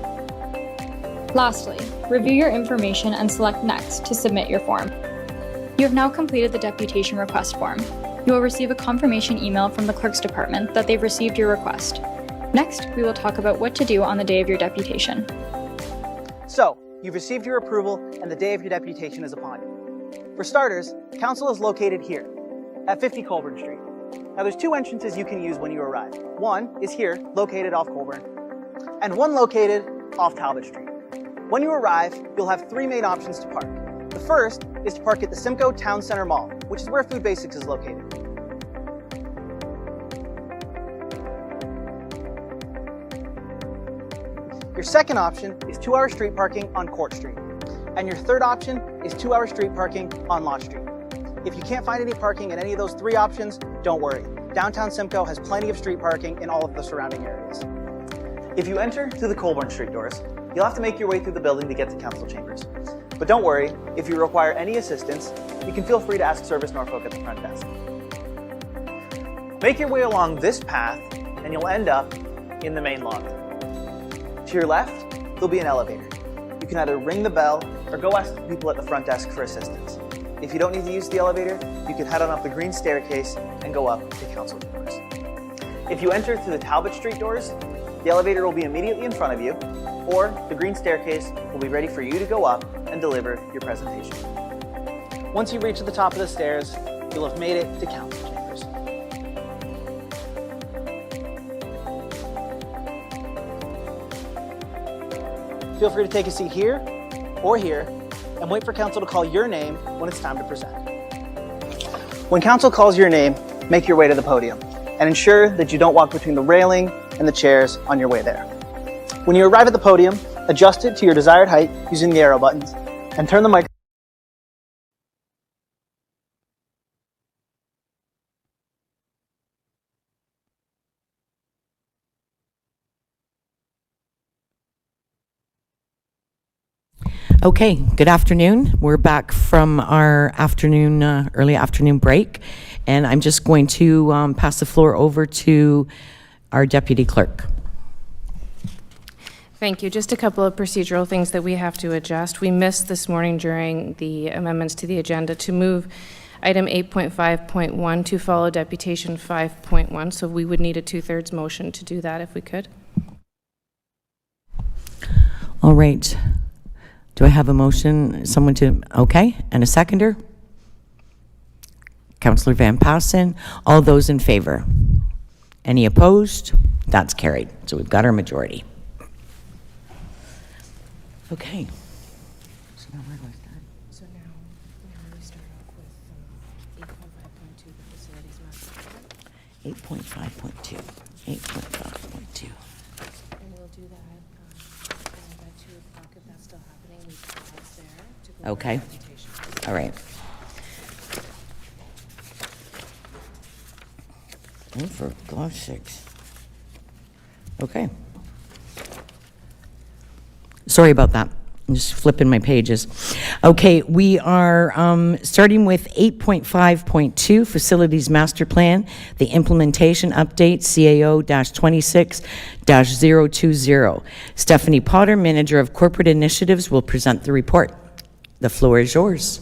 Speaker 5: Lastly, review your information and select Next to submit your form. You have now completed the deputation request form. You will receive a confirmation email from the Clerk's Department that they've received your request. Next, we will talk about what to do on the day of your deputation.
Speaker 6: So, you've received your approval and the day of your deputation is upon you. For starters, Council is located here, at 50 Colburn Street. Now there's 2 entrances you can use when you arrive. One is here, located off Colburn, and one located off Talbot Street. When you arrive, you'll have 3 main options to park. The first is to park at the Simcoe Town Center Mall, which is where Food Basics is located. Your second option is 2-hour street parking on Court Street. And your third option is 2-hour street parking on Lott Street. If you can't find any parking in any of those 3 options, don't worry. Downtown Simcoe has plenty of street parking in all of the surrounding areas. If you enter through the Colburn Street doors, you'll have to make your way through the building to get to Council Chambers. But don't worry, if you require any assistance, you can feel free to ask Service Norfolk at the front desk. Make your way along this path and you'll end up in the main lobby. To your left, there'll be an elevator. You can either ring the bell or go ask the people at the front desk for assistance. If you don't need to use the elevator, you can head on up the green staircase and go up to Council Chambers. If you enter through the Talbot Street doors, the elevator will be immediately in front of you, or the green staircase will be ready for you to go up and deliver your presentation. Once you reach the top of the stairs, you'll have made it to Council Chambers. Feel free to take a seat here or here and wait for Council to call your name when it's time to present. When Council calls your name, make your way to the podium. and ensure that you don't walk between the railing and the chairs on your way there. When you arrive at the podium, adjust it to your desired height using the arrow buttons, and turn the mic.
Speaker 7: Okay, good afternoon. We're back from our early afternoon break, and I'm just going to pass the floor over to our deputy clerk.
Speaker 8: Thank you. Just a couple of procedural things that we have to adjust. We missed this morning during the amendments to the agenda to move item 8.5.1 to follow deputation 5.1, so we would need a 2/3 motion to do that if we could.
Speaker 7: All right. Do I have a motion? Someone to, okay, and a seconder? Councillor Van Passen. All those in favor? Any opposed? That's carried. So we've got our majority. Okay. So now where do I start?
Speaker 8: So now we start off with 8.5.2, the facilities master plan.
Speaker 7: 8.5.2. 8.5.2.
Speaker 8: And we'll do that at 2 o'clock if that's still happening. We pause there to go over
Speaker 7: Okay.
Speaker 8: presentation.
Speaker 7: All right. Oh, for God's sakes. Okay. Sorry about that. I'm just flipping my pages. Okay, we are starting with 8.5.2, Facilities Master Plan, the implementation update, CAO-26-020. Stephanie Potter, Manager of Corporate Initiatives, will present the report. The floor is yours.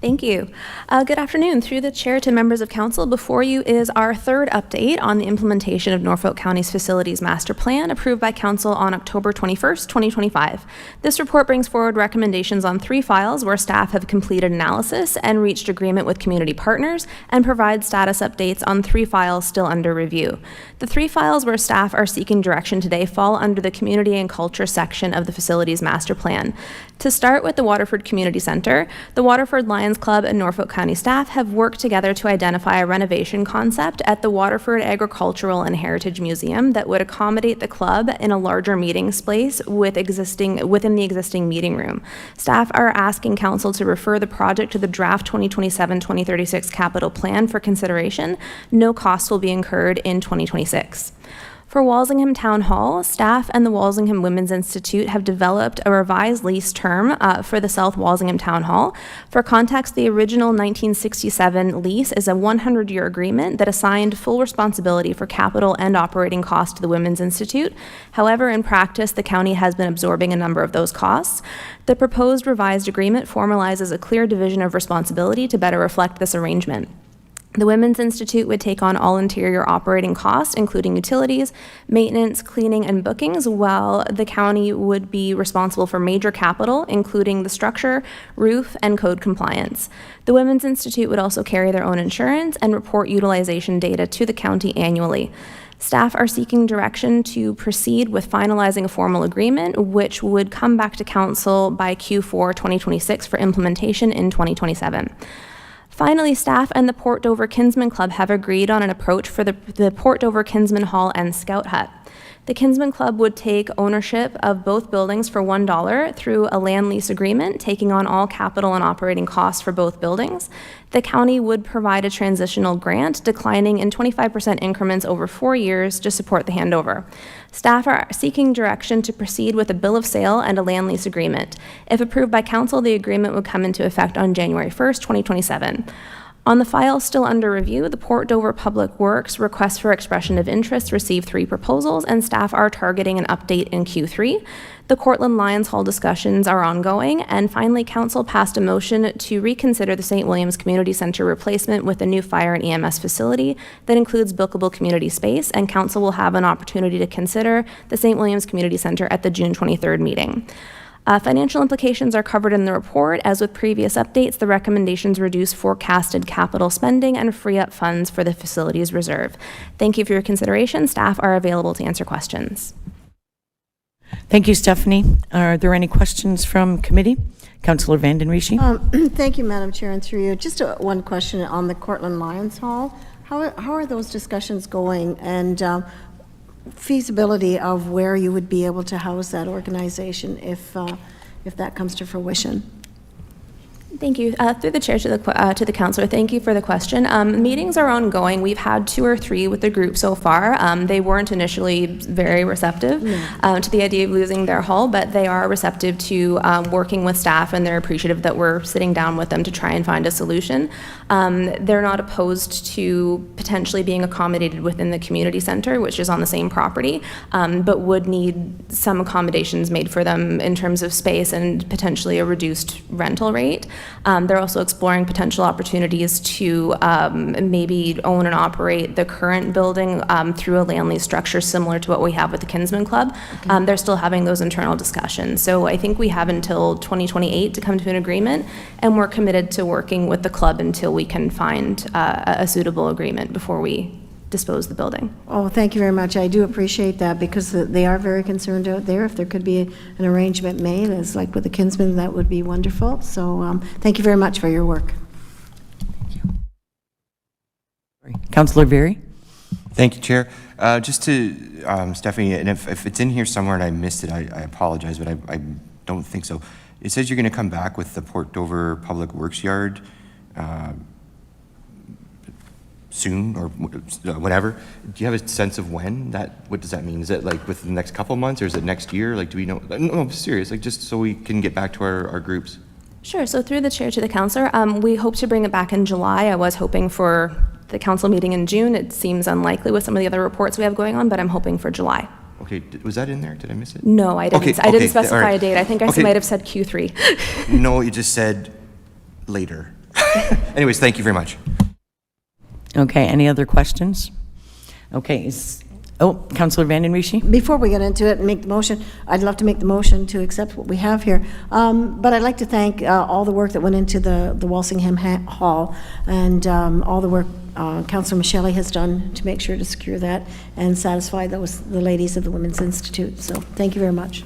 Speaker 9: Thank you. Good afternoon. Through the chair to members of council, before you is our third update on the implementation of Norfolk County's Facilities Master Plan, approved by council on October 21st, 2025. This report brings forward recommendations on 3 files where staff have completed analysis and reached agreement with community partners, and provides status updates on 3 files still under review. The 3 files where staff are seeking direction today fall under the Community and Culture section of the Facilities Master Plan. To start with the Waterford Community Center, the Waterford Lions Club and Norfolk County staff have worked together to identify a renovation concept at the Waterford Agricultural and Heritage Museum that would accommodate the club in a larger meeting space within the existing meeting room. Staff are asking council to refer the project to the draft 2027-2036 capital plan for consideration. No costs will be incurred in 2026. For Walsingham Town Hall, staff and the Walsingham Women's Institute have developed a revised lease term for the South Walsingham Town Hall. For context, the original 1967 lease is a 100-year agreement that assigned full responsibility for capital and operating costs to the Women's Institute. However, in practice, the county has been absorbing a number of those costs. The proposed revised agreement formalizes a clear division of responsibility to better reflect this arrangement. The Women's Institute would take on all interior operating costs, including utilities, maintenance, cleaning, and bookings, while the county would be responsible for major capital, including the structure, roof, and code compliance. The Women's Institute would also carry their own insurance and report utilization data to the county annually. Staff are seeking direction to proceed with finalizing a formal agreement, which would come back to council by Q4 2026 for implementation in 2027. Finally, staff and the Port Dover Kinsman Club have agreed on an approach for the Port Dover Kinsman Hall and Scout Hut. The Kinsman Club would take ownership of both buildings for $1 through a land lease agreement, taking on all capital and operating costs for both buildings. The county would provide a transitional grant, declining in 25% increments over 4 years to support the handover. Staff are seeking direction to proceed with a bill of sale and a land lease agreement. If approved by council, the agreement would come into effect on January 1st, 2027. On the file still under review, the Port Dover Public Works request for expression of interest received 3 proposals, and staff are targeting an update in Q3. The Cortland Lions Hall discussions are ongoing, and finally, council passed a motion to reconsider the St. Williams Community Center replacement with a new fire and EMS facility that includes bookable community space, and council will have an opportunity to consider the St. Williams Community Center at the June 23rd meeting. Financial implications are covered in the report. As with previous updates, the recommendations reduce forecasted capital spending and free up funds for the facilities reserve. Thank you for your consideration. Staff are available to answer questions.
Speaker 7: Thank you, Stephanie. Are there any questions from committee? Councillor Vanden Rishi.
Speaker 10: Thank you, Madam Chair, and through you. Just one question on the Cortland Lions Hall. How are those discussions going, and feasibility of where you would be able to house that organization if that comes to fruition?
Speaker 9: Thank you. Through the chair to the councillor, thank you for the question. Meetings are ongoing. We've had 2 or 3 with the group so far. They weren't initially very receptive to the idea of losing their hall, but they are receptive to working with staff, and they're appreciative that we're sitting down with them to try and find a solution. They're not opposed to potentially being accommodated within the community center, which is on the same property, but would need some accommodations made for them in terms of space and potentially a reduced rental rate. They're also exploring potential opportunities to maybe own and operate the current building through a land lease structure similar to what we have with the Kinsman Club. Okay. They're still having those internal discussions. So I think we have until 2028 to come to an agreement, and we're committed to working with the club until we can find a suitable agreement before we dispose the building.
Speaker 10: Oh, thank you very much. I do appreciate that, because they are very concerned out there. If there could be an arrangement made, as like with the Kinsman, that would be wonderful. So thank you very much for your work.
Speaker 7: Thank you. Councillor Veary.
Speaker 11: Thank you, Chair. Just to Stephanie, and if it's in here somewhere and I missed it, I apologize, but I don't think so. It says you're going to come back with the Port Dover Public Works Yard soon, or whatever. Do you have a sense of when what does that mean? Is it like within the next couple of months, or is it next year? Like, do we know? No, I'm serious, like just so we can get back to our groups.
Speaker 9: Sure, so through the chair to the councillor, we hope to bring it back in July. I was hoping for the council meeting in June. It seems unlikely with some of the other reports we have going on, but I'm hoping for July.
Speaker 11: Okay, was that in there? Did I miss it?
Speaker 9: No, I didn't.
Speaker 11: Okay,
Speaker 9: I didn't specify
Speaker 11: right.
Speaker 9: a date. I think I might have said Q3.
Speaker 11: No, you just said later. Anyways, thank you very much.
Speaker 7: Okay, any other questions? Okay, Councillor Vanden Rishi?
Speaker 10: Before we get into it and make the motion, I'd love to make the motion to accept what we have here. But I'd like to thank all the work that went into the Walsingham Hall, and all the work Councillor Michele has done to make sure to secure that and satisfy the ladies of the Women's Institute. So thank you very much.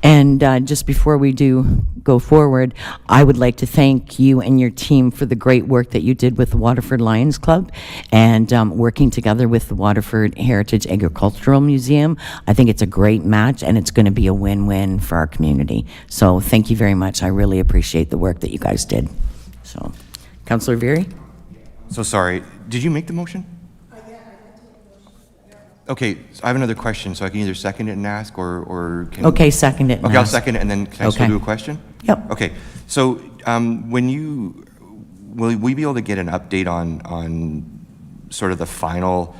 Speaker 7: And just before we do go forward, I would like to thank you and your team for the great work that you did with the Waterford Lions Club and working together with the Waterford Heritage Agricultural Museum. I think it's a great match, and it's going to be a win-win for our community. So thank you very much. I really appreciate the work that you guys did. So, Councillor Veary?
Speaker 11: So sorry, did you make the motion? Okay, so I have another question, so I can either second it and ask, or can...
Speaker 7: Okay, second it and
Speaker 11: okay, I'll
Speaker 7: ask.
Speaker 11: second it, and then can I still do a question?
Speaker 7: Yep.
Speaker 11: Okay, so will we be able to get an update on sort of the final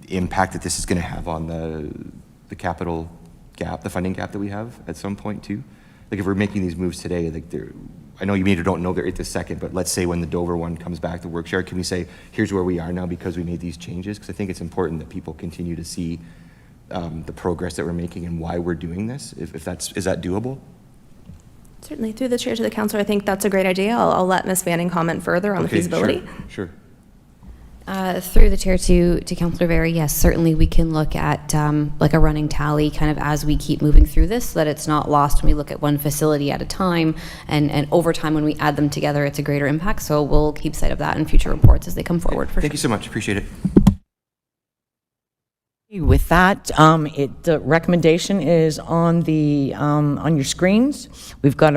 Speaker 11: impact that this is going to have on the capital gap, the funding gap that we have at some point too? Like if we're making these moves today, like I know you maybe don't know they're at the second, but let's say when the Dover one comes back, the work share, can we say, here's where we are now because we made these changes? Because I think it's important that people continue to see the progress that we're making and why we're doing this. Is that doable?
Speaker 9: Certainly, through the chair to the councillor, I think that's a great idea. I'll let Ms. Vanning comment further on the feasibility.
Speaker 11: Sure.
Speaker 12: Through the chair to Councillor Veary, yes, certainly we can look at like a running tally kind of as we keep moving through this, so that it's not lost when we look at one facility at a time, and over time when we add them together, it's a greater impact. So we'll keep sight of that in future reports as they come forward.
Speaker 11: Thank you so much. Appreciate it.
Speaker 7: With that, the recommendation is on the on your screens. We've got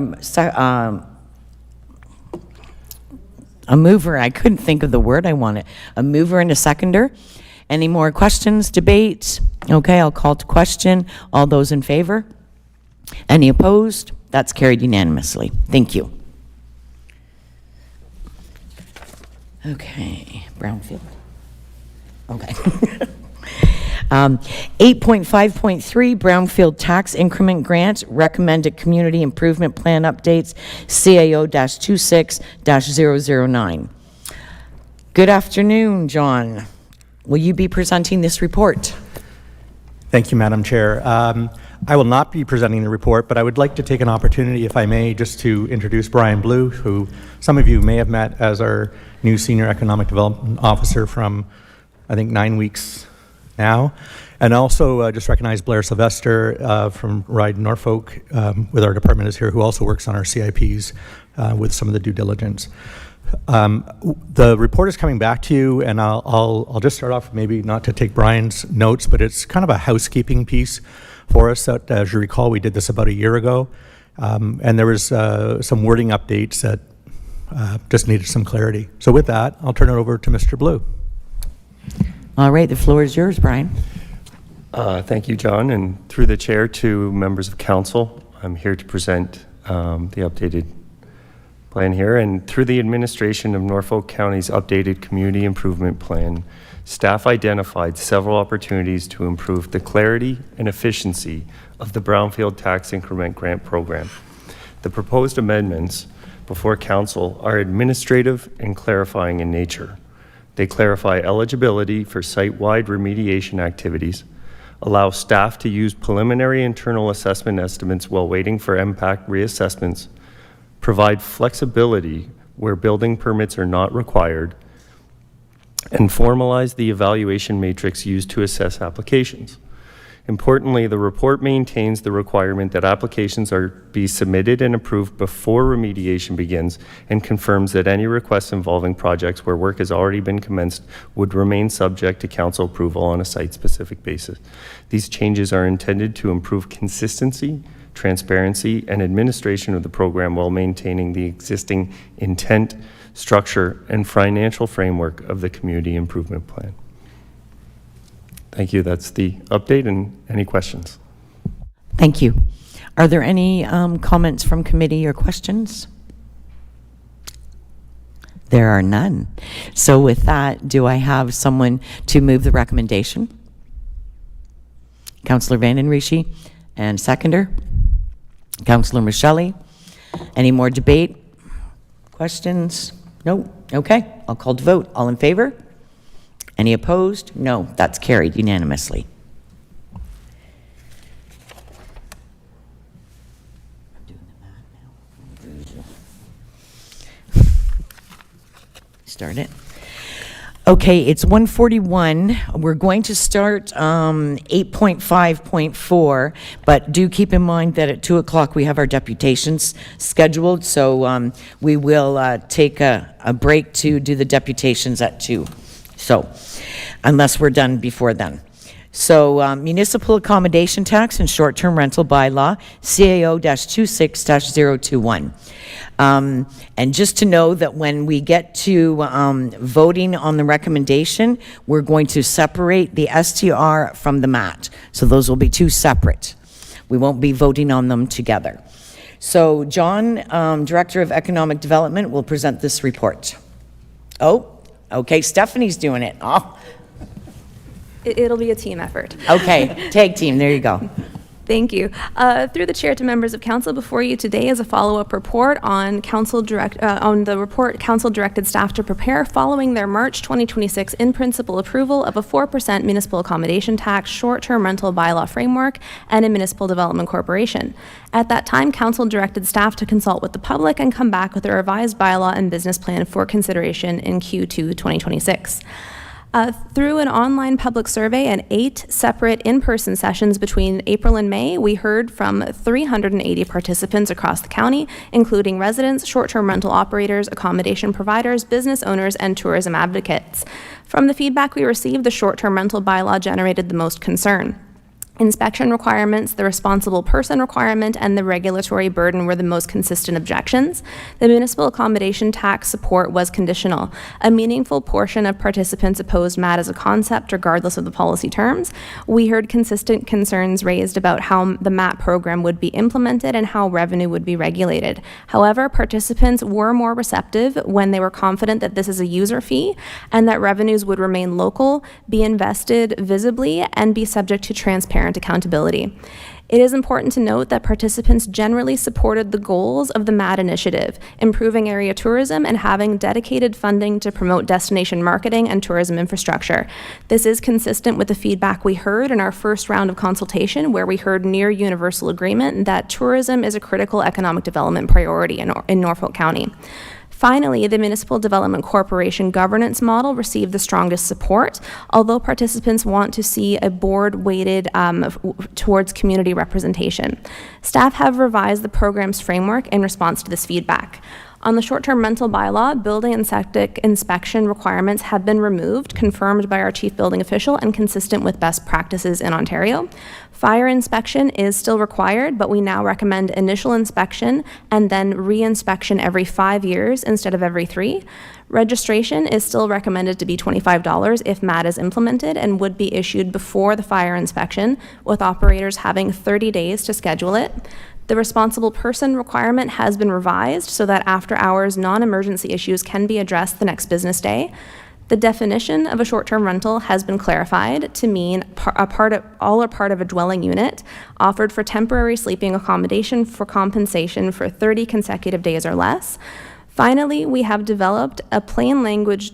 Speaker 7: a mover. I couldn't think of the word I wanted. A mover and a seconder. Any more questions, debates? Okay, I'll call to question. All those in favor? Any opposed? That's carried unanimously. Thank you. Okay, Brownfield. Okay. 8.5.3 Brownfield Tax Increment Grant Recommended Community Improvement Plan Updates CAO-26-009. Good afternoon, John. Will you be presenting this report?
Speaker 13: Thank you, Madam Chair. I will not be presenting the report, but I would like to take an opportunity, if I may, just to introduce Brian Blue, who some of you may have met as our new Senior Economic Development Officer from, I think, 9 weeks now, and also just recognize Blair Sylvester from Ride Norfolk with our department is here, who also works on our CIPs with some of the due diligence. The report is coming back to you, and I'll just start off, maybe not to take Brian's notes, but it's kind of a housekeeping piece for us. That, as you recall, we did this about a year ago, and there was some wording updates that just needed some clarity. So with that, I'll turn it over to Mr. Blue.
Speaker 7: All right, the floor is yours, Brian.
Speaker 14: Thank you, John, and through the chair to members of council, I'm here to present the updated plan here. And through the administration of Norfolk County's updated community improvement plan, staff identified several opportunities to improve the clarity and efficiency of the Brownfield Tax Increment Grant Program. The proposed amendments before council are administrative and clarifying in nature. They clarify eligibility for site-wide remediation activities, allow staff to use preliminary internal assessment estimates while waiting for impact reassessments, provide flexibility where building permits are not required, and formalize the evaluation matrix used to assess applications. Importantly, the report maintains the requirement that applications be submitted and approved before remediation begins, and confirms that any requests involving projects where work has already been commenced would remain subject to council approval on a site-specific basis. These changes are intended to improve consistency, transparency, and administration of the program while maintaining the existing intent, structure, and financial framework of the community improvement plan. Thank you. That's the update, and any questions?
Speaker 7: Thank you. Are there any comments from committee or questions? There are none. So with that, do I have someone to move the recommendation? Councillor Vanden Rishi, and seconder? Councillor Michelli. Any more debate? Questions? No? Okay, I'll call to vote. All in favor? Any opposed? No, that's carried unanimously. Start it. Okay, it's 1:41. We're going to start 8.5.4, but do keep in mind that at 2 o'clock we have our deputations scheduled, so we will take a break to do the deputations at 2. So, unless we're done before then. So, municipal accommodation tax and short-term rental bylaw, CAO-26-021. And just to know that when we get to voting on the recommendation, we're going to separate the STR from the MAT. So those will be two separate. We won't be voting on them together. So John, Director of Economic Development, will present this report. Oh, okay, Stephanie's doing it. Oh.
Speaker 9: It'll be a team effort.
Speaker 7: Okay, tag team, there you go.
Speaker 9: Thank you. Through the chair to members of council, before you today is a follow-up report on the report council directed staff to prepare following their March 2026 in-principle approval of a 4% municipal accommodation tax, short-term rental bylaw framework, and a municipal development corporation. At that time, council directed staff to consult with the public and come back with a revised bylaw and business plan for consideration in Q2 2026. Through an online public survey and 8 separate in-person sessions between April and May, we heard from 380 participants across the county, including residents, short-term rental operators, accommodation providers, business owners, and tourism advocates. From the feedback we received, the short-term rental bylaw generated the most concern. Inspection requirements, the responsible person requirement, and the regulatory burden were the most consistent objections. The municipal accommodation tax support was conditional. A meaningful portion of participants opposed MAT as a concept, regardless of the policy terms. We heard consistent concerns raised about how the MAT program would be implemented and how revenue would be regulated. However, participants were more receptive when they were confident that this is a user fee and that revenues would remain local, be invested visibly, and be subject to transparent accountability. It is important to note that participants generally supported the goals of the MAT initiative, improving area tourism and having dedicated funding to promote destination marketing and tourism infrastructure. This is consistent with the feedback we heard in our first round of consultation, where we heard near universal agreement that tourism is a critical economic development priority in Norfolk County. Finally, the Municipal Development Corporation governance model received the strongest support, although participants want to see a board weighted towards community representation. Staff have revised the program's framework in response to this feedback. On the short-term rental bylaw, building and septic inspection requirements have been removed, confirmed by our chief building official and consistent with best practices in Ontario. Fire inspection is still required, but we now recommend initial inspection and then re-inspection every 5 years instead of every 3. Registration is still recommended to be $25 if MAT is implemented and would be issued before the fire inspection, with operators having 30 days to schedule it. The responsible person requirement has been revised so that after-hours non-emergency issues can be addressed the next business day. The definition of a short-term rental has been clarified to mean all or part of a dwelling unit offered for temporary sleeping accommodation for compensation for 30 consecutive days or less. Finally, we have developed a plain language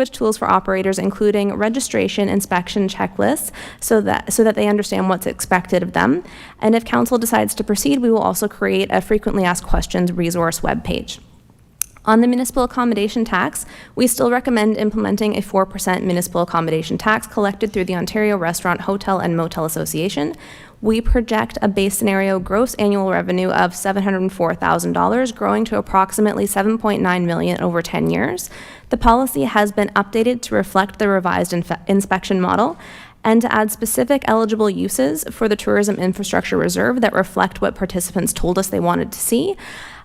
Speaker 9: tools for operators, including registration inspection checklists, so that they understand what's expected of them. And if council decides to proceed, we will also create a frequently asked questions resource webpage. On the municipal accommodation tax, we still recommend implementing a 4% municipal accommodation tax collected through the Ontario Restaurant, Hotel and Motel Association. We project a base scenario gross annual revenue of $704,000, growing to approximately $7.9 million over 10 years. The policy has been updated to reflect the revised inspection model and to add specific eligible uses for the Tourism Infrastructure Reserve that reflect what participants told us they wanted to see.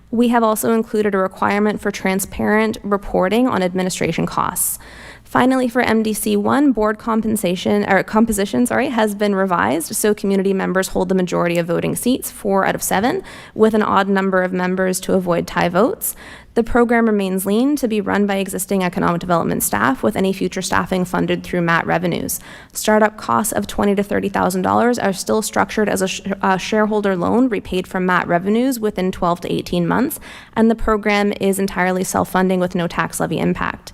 Speaker 9: We have also included a requirement for transparent reporting on administration costs. Finally, for MDC1, board composition has been revised, so community members hold the majority of voting seats, 4 out of 7, with an odd number of members to avoid tie votes. The program remains lean to be run by existing economic development staff, with any future staffing funded through MAT revenues. Startup costs of $20,000 to $30,000 are still structured as a shareholder loan repaid from MAT revenues within 12 to 18 months, and the program is entirely self-funding with no tax levy impact.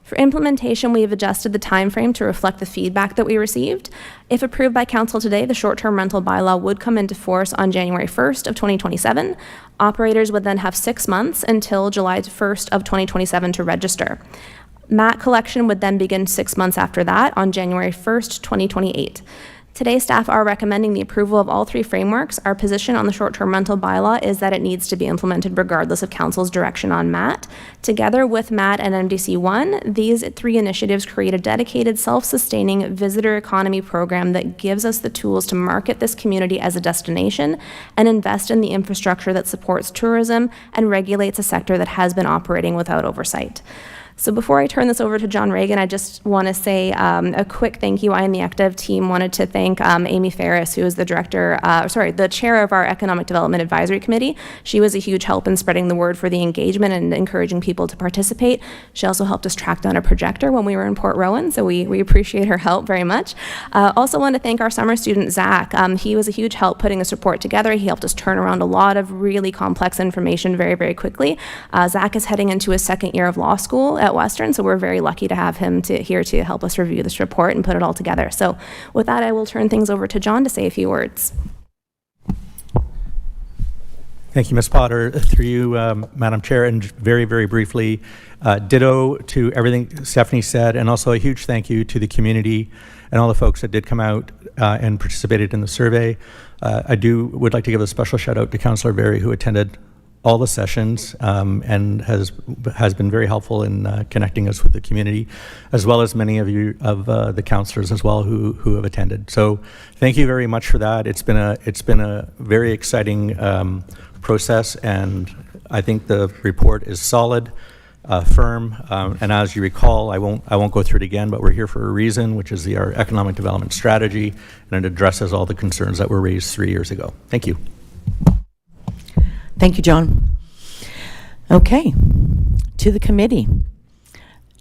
Speaker 9: For implementation, we have adjusted the time frame to reflect the feedback that we received. If approved by council today, the short-term rental bylaw would come into force on January 1st of 2027. Operators would then have 6 months until July 1st of 2027 to register. MAT collection would then begin 6 months after that on January 1st, 2028. Today, staff are recommending the approval of all 3 frameworks. Our position on the short-term rental bylaw is that it needs to be implemented regardless of council's direction on MAT. Together with MAT and MDC1, these 3 initiatives create a dedicated, self-sustaining visitor economy program that gives us the tools to market this community as a destination and invest in the infrastructure that supports tourism and regulates a sector that has been operating without oversight. So before I turn this over to John Reagan, I just want to say a quick thank you. I and the ACTIV team wanted to thank Amy Ferris, who is the the chair of our Economic Development Advisory Committee. She was a huge help in spreading the word for the engagement and encouraging people to participate. She also helped us track down a projector when we were in Port Rowan, so we appreciate her help very much. Also want to thank our summer student, Zach. He was a huge help putting this report together. He helped us turn around a lot of really complex information very, very quickly. Zach is heading into his 2nd year of law school at Western, so we're very lucky to have him here to help us review this report and put it all together. So with that, I will turn things over to John to say a few words.
Speaker 13: Thank you, Ms. Potter. Through you, Madam Chair, and very, very briefly, ditto to everything Stephanie said, and also a huge thank you to the community and all the folks that did come out and participated in the survey. I would like to give a special shout out to Councillor Berry, who attended all the sessions and has been very helpful in connecting us with the community, as well as many of you of the councillors as well who have attended. So thank you very much for that. It's been a very exciting process, and I think the report is solid, firm, and as you recall, I won't go through it again, but we're here for a reason, which is our economic development strategy, and it addresses all the concerns that were raised 3 years ago. Thank you.
Speaker 7: Thank you, John. Okay, to the committee.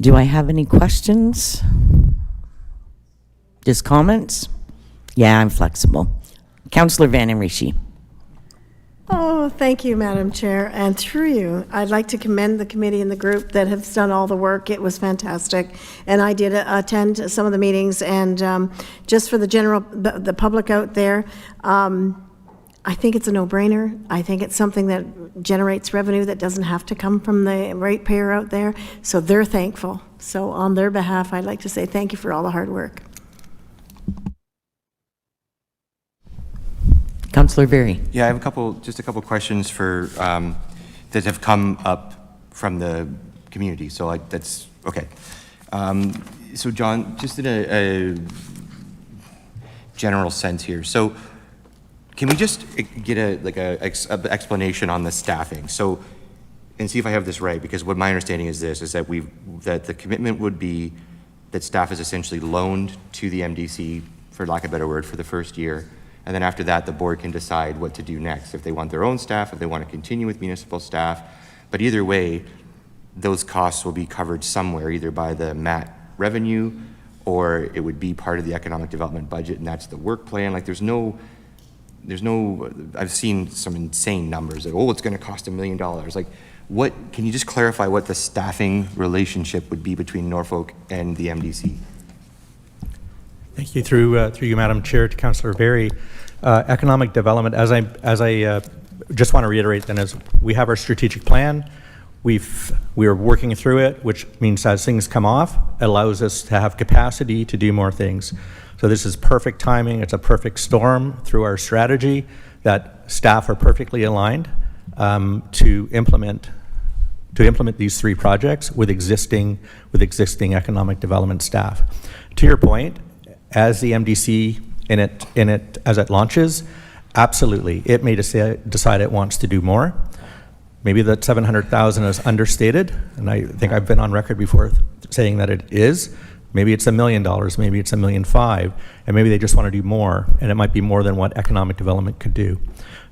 Speaker 7: Do I have any questions? Just comments? Yeah, I'm flexible. Councillor Van Enrichie.
Speaker 10: Oh, thank you, Madam Chair. And through you, I'd like to commend the committee and the group that have done all the work. It was fantastic. And I did attend some of the meetings, and just for the public out there, I think it's a no-brainer. I think it's something that generates revenue that doesn't have to come from the ratepayer out there. So they're thankful. So on their behalf, I'd like to say thank you for all the hard work.
Speaker 7: Councillor Berry.
Speaker 11: Yeah, I have just a couple questions for that have come up from the community. So that's, okay. So John, just in a general sense here. So can we just get a explanation on the staffing? So, and see if I have this right, because what my understanding is this, is that that the commitment would be that staff is essentially loaned to the MDC, for lack of a better word, for the first year. And then after that, the board can decide what to do next, if they want their own staff, if they want to continue with municipal staff. But either way, those costs will be covered somewhere, either by the MAT revenue, or it would be part of the economic development budget, and that's the work plan. Like there's no, I've seen some insane numbers that, oh, it's going to cost $1 million. Like, what, can you just clarify what the staffing relationship would be between Norfolk and the MDC?
Speaker 13: Thank you. Through you, Madam Chair, to Councillor Berry. Economic development, as I just want to reiterate then, is we have our strategic plan. We are working through it, which means as things come off, it allows us to have capacity to do more things. So this is perfect timing. It's a perfect storm through our strategy that staff are perfectly aligned to implement these 3 projects with existing economic development staff. To your point, as the MDC as it launches, absolutely, it may decide it wants to do more. Maybe that 700,000 is understated, and I think I've been on record before saying that it is. Maybe it's $1 million, maybe it's $1.5 million, and maybe they just want to do more, and it might be more than what economic development could do.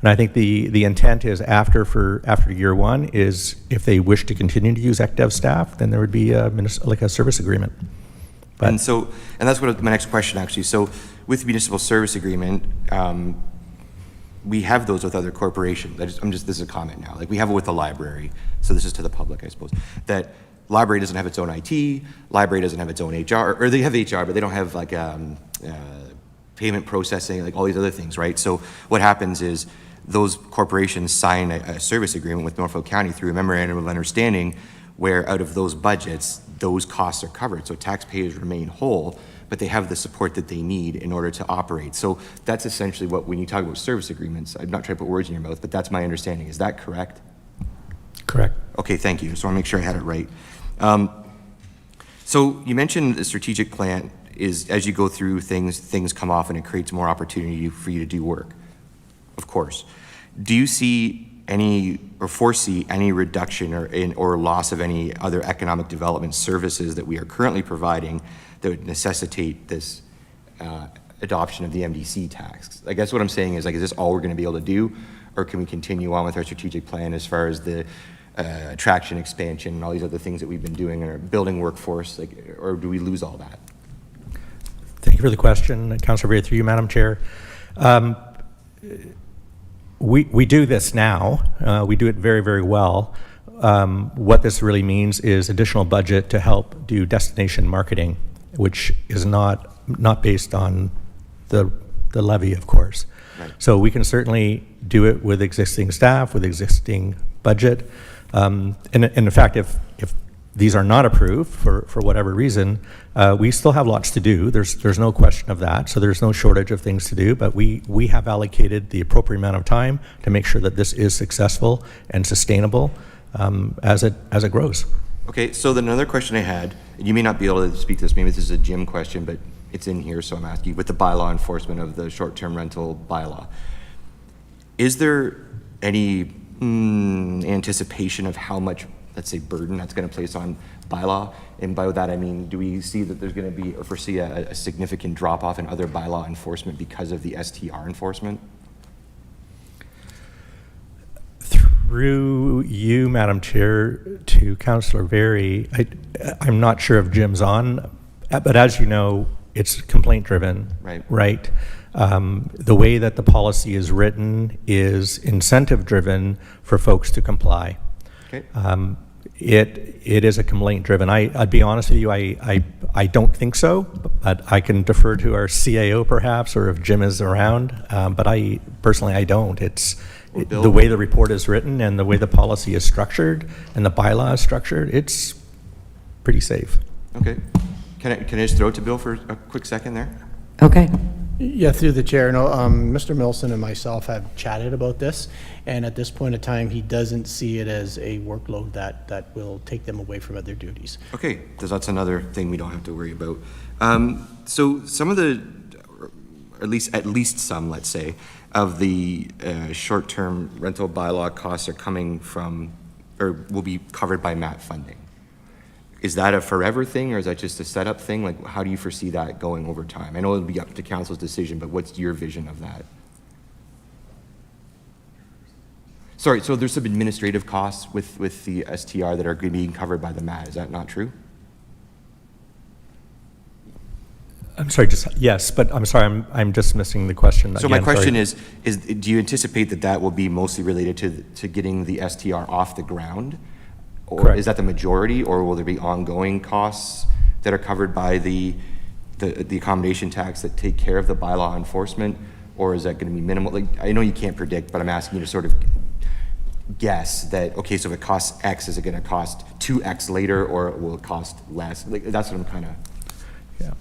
Speaker 13: And I think the intent is after year 1 is if they wish to continue to use ECDev staff, then there would be like a service agreement. But,
Speaker 11: and that's what my next question actually. So with the municipal service agreement, we have those with other corporations. This is a comment now. Like we have it with the library. So this is to the public, I suppose. That library doesn't have its own IT. Library doesn't have its own HR, or they have HR, but they don't have like payment processing, like all these other things, right? So what happens is those corporations sign a service agreement with Norfolk County through a memorandum of understanding, where out of those budgets, those costs are covered. So taxpayers remain whole, but they have the support that they need in order to operate. So that's essentially what, when you talk about service agreements, I'm not trying to put words in your mouth, but that's my understanding. Is that correct?
Speaker 13: Correct.
Speaker 11: Okay, thank you. So I want to make sure I had it right. So you mentioned the strategic plan is as you go through things come off and it creates more opportunity for you to do work, of course. Do you see any or foresee any reduction or loss of any other economic development services that we are currently providing that would necessitate this adoption of the MDC tax? I guess what I'm saying is, like, is this all we're going to be able to do, or can we continue on with our strategic plan as far as the attraction expansion and all these other things that we've been doing in our building workforce, like, or do we lose all that?
Speaker 13: Thank you for the question, Councillor Berry, through you, Madam Chair. We do this now. We do it very, very well. What this really means is additional budget to help do destination marketing, which is not based on the levy, of course. Right. So we can certainly do it with existing staff, with existing budget. And in fact, if these are not approved for whatever reason, we still have lots to do. There's no question of that. So there's no shortage of things to do, but we have allocated the appropriate amount of time to make sure that this is successful and sustainable as it grows.
Speaker 11: Okay, so then another question I had, and you may not be able to speak to this, maybe this is a Jim question, but it's in here, so I'm asking, with the bylaw enforcement of the short-term rental bylaw, is there any anticipation of how much, let's say, burden that's going to place on bylaw? And by that I mean, do we see that there's going to be, or foresee a significant drop-off in other bylaw enforcement because of the STR enforcement?
Speaker 13: Through you, Madam Chair, to Councillor Berry, I'm not sure if Jim's on, but as you know, it's complaint-driven, right? The way that the policy is written is incentive-driven for folks to comply. Okay. It is a complaint-driven. I'd be honest with you, I don't think so, but I can defer to our CAO perhaps, or if Jim is around, but personally, I don't. The way the report is written and the way the policy is structured and the bylaw is structured, it's pretty safe.
Speaker 11: Okay. Can I just throw it to Bill for a quick second there?
Speaker 7: Okay.
Speaker 13: Yeah, through the chair. No, Mr. Milson and myself have chatted about this, and at this point in time, he doesn't see it as a workload that will take them away from other duties.
Speaker 11: Okay, because that's another thing we don't have to worry about. So some of the, or at least some, let's say, of the short-term rental bylaw costs are coming from, or will be covered by MAT funding. Is that a forever thing, or is that just a setup thing? Like, how do you foresee that going over time? I know it'll be up to council's decision, but what's your vision of that? Sorry, so there's some administrative costs with the STR that are being covered by the MAT. Is that not true?
Speaker 13: I'm sorry, yes, but I'm sorry, I'm just missing the question.
Speaker 11: So
Speaker 13: again,
Speaker 11: my question
Speaker 13: sorry.
Speaker 11: is do you anticipate that will be mostly related to getting the STR off the ground? Or
Speaker 13: Correct.
Speaker 11: Is that the majority, or will there be ongoing costs that are covered by the accommodation tax that take care of the bylaw enforcement? Or is that going to be minimal? Like, I know you can't predict, but I'm asking you to sort of guess that, okay, so if it costs X, is it going to cost 2X later, or will it cost less? Like, that's what I'm kind of...
Speaker 13: Yeah,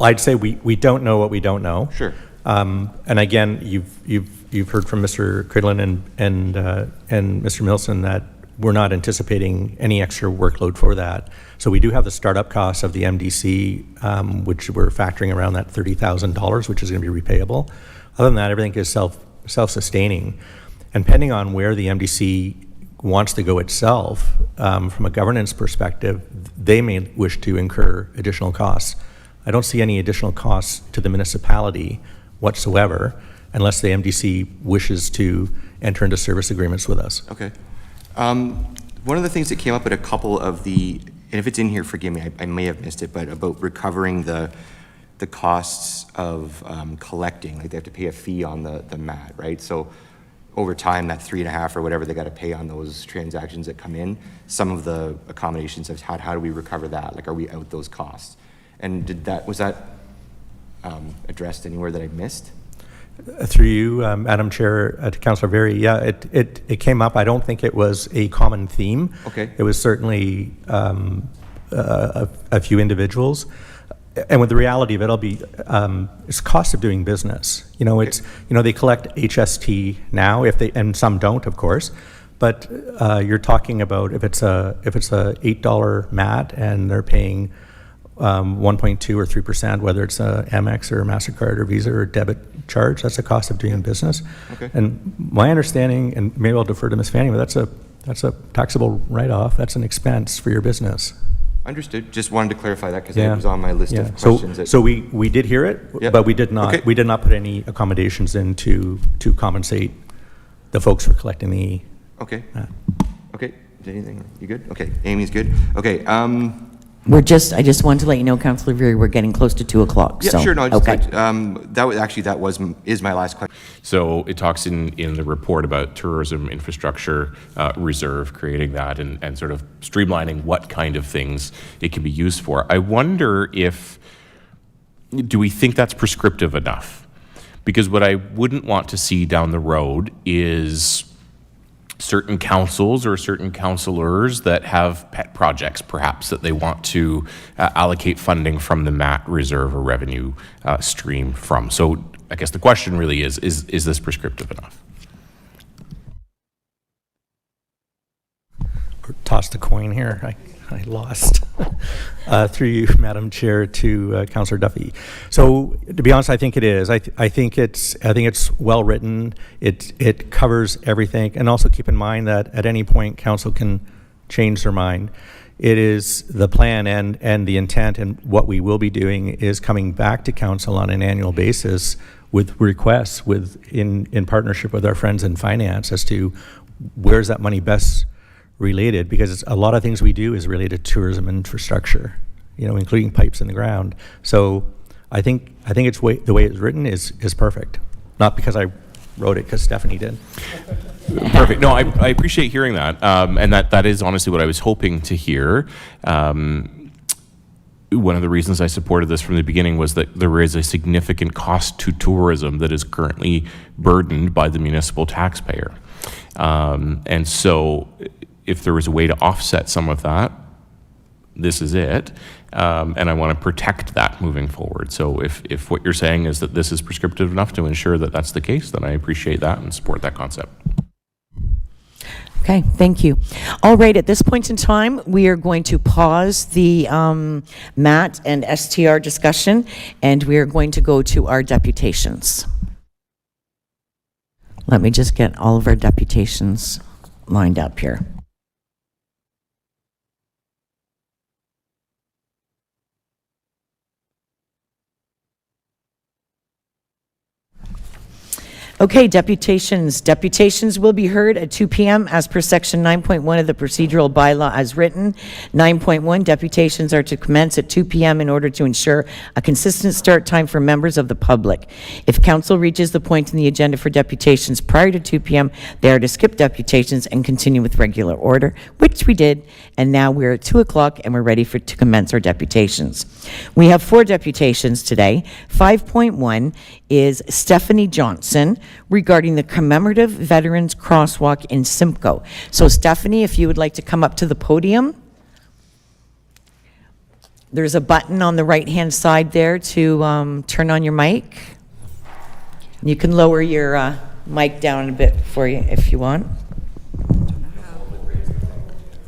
Speaker 13: I'd say we don't know what we don't know.
Speaker 11: Sure.
Speaker 13: And again, you've heard from Mr. Cridlin and Mr. Milson that we're not anticipating any extra workload for that. So we do have the startup costs of the MDC, which we're factoring around that $30,000, which is going to be repayable. Other than that, everything is self-sustaining. And depending on where the MDC wants to go itself, from a governance perspective, they may wish to incur additional costs. I don't see any additional costs to the municipality whatsoever, unless the MDC wishes to enter into service agreements with us.
Speaker 11: Okay. One of the things that came up at a couple of the, and if it's in here, forgive me, I may have missed it, but about recovering the costs of collecting, like they have to pay a fee on the MAT, right? So over time, that 3.5 or whatever they got to pay on those transactions that come in, some of the accommodations have had, how do we recover that? Like, are we out those costs? And was that addressed anywhere that I missed?
Speaker 13: Through you, Madam Chair, to Councillor Berry, yeah, it came up. I don't think it was a common theme.
Speaker 11: Okay.
Speaker 13: It was certainly a few individuals. And with the reality of it, it's cost of doing business. You know, it's, they collect HST now, and some don't, of course. But you're talking about if it's a $8 MAT and they're paying 1.2 or 3%, whether it's a Amex or a MasterCard or Visa or debit charge, that's a cost of doing business.
Speaker 11: Okay.
Speaker 13: And my understanding, and maybe I'll defer to Ms. Fanning, but that's a taxable write-off. That's an expense for your business.
Speaker 11: Understood. Just wanted to clarify that because it was on my list of questions.
Speaker 13: So we did hear it, but we did not put any accommodations in to compensate the folks for collecting the.
Speaker 11: Okay. Okay. Anything? You good? Okay. Amy's good. Okay.
Speaker 7: I just wanted to let you know, Councillor Veery, we're getting close to 2 o'clock.
Speaker 11: Yeah,
Speaker 7: so,
Speaker 11: sure. No,
Speaker 7: okay.
Speaker 11: Is my last question.
Speaker 15: So it talks in the report about tourism infrastructure reserve, creating that and sort of streamlining what kind of things it can be used for. I wonder do we think that's prescriptive enough? Because what I wouldn't want to see down the road is certain councils or certain councillors that have pet projects, perhaps, that they want to allocate funding from the MAT reserve or revenue stream from. So I guess the question really is this prescriptive enough?
Speaker 13: Toss the coin here. I lost. Through you, Madam Chair, to Councillor Duffy. So to be honest, I think it is. I think it's well written. It covers everything, and also keep in mind that at any point council can change their mind. It is the plan and the intent, and what we will be doing is coming back to council on an annual basis with requests in partnership with our friends in finance as to where's that money best related, because a lot of things we do is related to tourism infrastructure, including pipes in the ground. So I think it's the way it's written is perfect. Not because I wrote it, because Stephanie did.
Speaker 15: Perfect. No, I appreciate hearing that, and that is honestly what I was hoping to hear. One of the reasons I supported this from the beginning was that there is a significant cost to tourism that is currently burdened by the municipal taxpayer, and so if there was a way to offset some of that, this is it, and I want to protect that moving forward. So if what you're saying is that this is prescriptive enough to ensure that that's the case, then I appreciate that and support that concept.
Speaker 7: Okay, thank you. All right, at this point in time, we are going to pause the MAT and STR discussion, and we are going to go to our deputations. Let me just get all of our deputations lined up here. Okay, deputations. Deputations will be heard at 2 p.m. as per section 9.1 of the procedural bylaw as written. 9.1, deputations are to commence at 2 p.m. in order to ensure a consistent start time for members of the public. If council reaches the point in the agenda for deputations prior to 2 p.m., they are to skip deputations and continue with regular order, which we did, and now we're at 2 o'clock and we're ready to commence our deputations. We have 4 deputations today. 5.1 is Stephanie Johnson regarding the commemorative Veterans Crosswalk in Simcoe. So Stephanie, if you would like to come up to the podium. There's a button on the right-hand side there to turn on your mic. You can lower your mic down a bit for you if you want.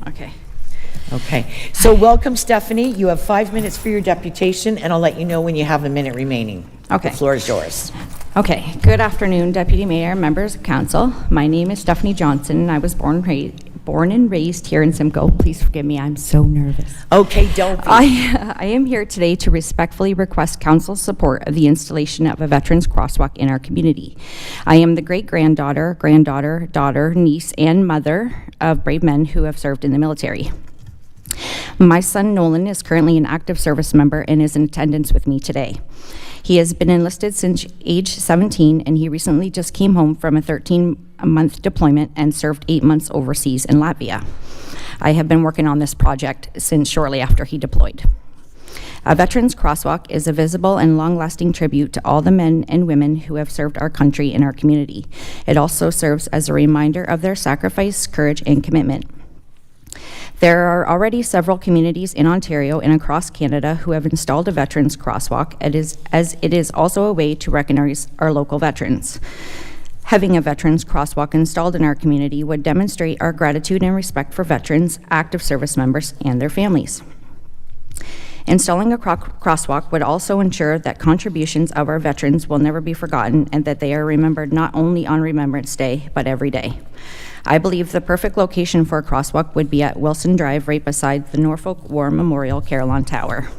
Speaker 16: Okay.
Speaker 7: Okay, so welcome, Stephanie. You have 5 minutes for your deputation, and I'll let you know when you have a minute remaining.
Speaker 16: Okay.
Speaker 7: The floor is yours.
Speaker 16: Okay, good afternoon, Deputy Mayor, members of council. My name is Stephanie Johnson. I was born and raised here in Simcoe. Please forgive me, I'm so nervous.
Speaker 7: Okay, don't be.
Speaker 16: I am here today to respectfully request council's support of the installation of a veterans crosswalk in our community. I am the great-granddaughter, granddaughter, daughter, niece, and mother of brave men who have served in the military. My son Nolan is currently an active service member and is in attendance with me today. He has been enlisted since age 17, and he recently just came home from a 13-month deployment and served 8 months overseas in Latvia. I have been working on this project since shortly after he deployed. A Veterans Crosswalk is a visible and long-lasting tribute to all the men and women who have served our country and our community. It also serves as a reminder of their sacrifice, courage, and commitment. There are already several communities in Ontario and across Canada who have installed a Veterans Crosswalk, as it is also a way to recognize our local veterans. Having a Veterans Crosswalk installed in our community would demonstrate our gratitude and respect for veterans, active service members, and their families. Installing a crosswalk would also ensure that contributions of our veterans will never be forgotten and that they are remembered not only on Remembrance Day, but every day. I believe the perfect location for a crosswalk would be at Wilson Drive, right beside the Norfolk War Memorial Carillon Tower.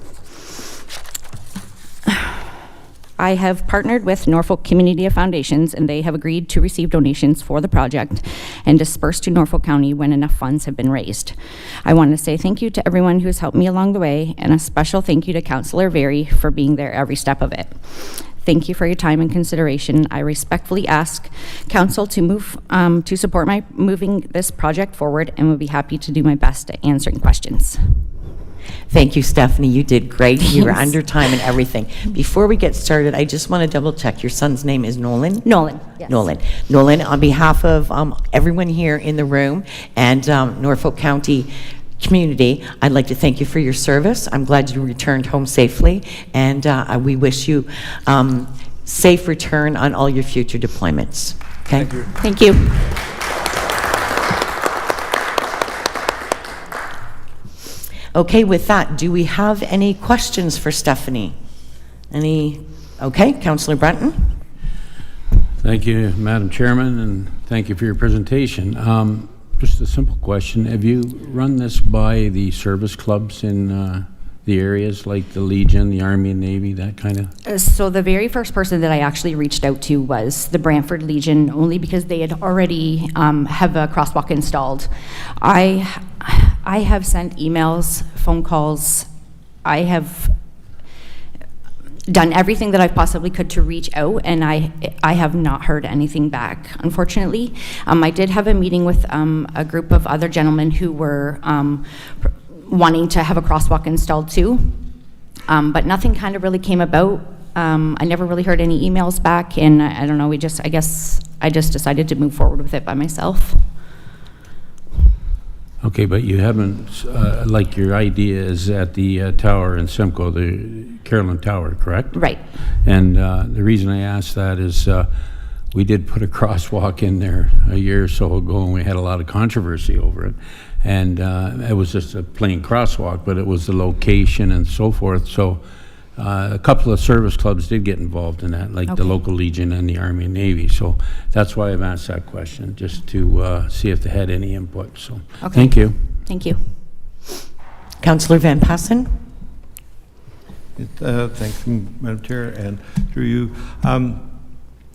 Speaker 16: I have partnered with Norfolk Community Foundations, and they have agreed to receive donations for the project and disperse to Norfolk County when enough funds have been raised. I want to say thank you to everyone who's helped me along the way, and a special thank you to Councillor Very for being there every step of it. Thank you for your time and consideration. I respectfully ask Council to support my moving this project forward, and will be happy to do my best at answering questions.
Speaker 7: Thank you, Stephanie. You did great. You were under time and everything. Before we get started, I just want to double check. Your son's name is Nolan?
Speaker 16: Nolan, yes.
Speaker 7: Nolan. Nolan, on behalf of everyone here in the room and Norfolk County community, I'd like to thank you for your service. I'm glad you returned home safely, and we wish you safe return on all your future deployments. Okay?
Speaker 16: Thank you. Thank you.
Speaker 7: Okay, with that, do we have any questions for Stephanie? Any? Okay, Councillor Brunton.
Speaker 17: Thank you, Madam Chairman, and thank you for your presentation. Just a simple question. Have you run this by the service clubs in the areas like the Legion, the Army and Navy, that kind of?
Speaker 16: So the very first person that I actually reached out to was the Brantford Legion, only because they had already have a crosswalk installed. I have sent emails, phone calls. I have done everything that I possibly could to reach out, and I have not heard anything back, unfortunately. I did have a meeting with a group of other gentlemen who were wanting to have a crosswalk installed too, but nothing kind of really came about. I never really heard any emails back, and I don't know, I guess I just decided to move forward with it by myself.
Speaker 17: Okay, but you haven't, like your idea is at the tower in Simcoe, the Carolyn Tower, correct?
Speaker 12: Right.
Speaker 17: And the reason I asked that is we did put a crosswalk in there a year or so ago, and we had a lot of controversy over it. And it was just a plain crosswalk, but it was the location and so forth. So a couple of service clubs did get involved in that, like the local Legion and the Army and Navy. So that's why I've asked that question, just to see if they had any input. So thank you.
Speaker 12: Thank you.
Speaker 7: Councillor Van Passen?
Speaker 18: Thanks, Madam Chair, and through you.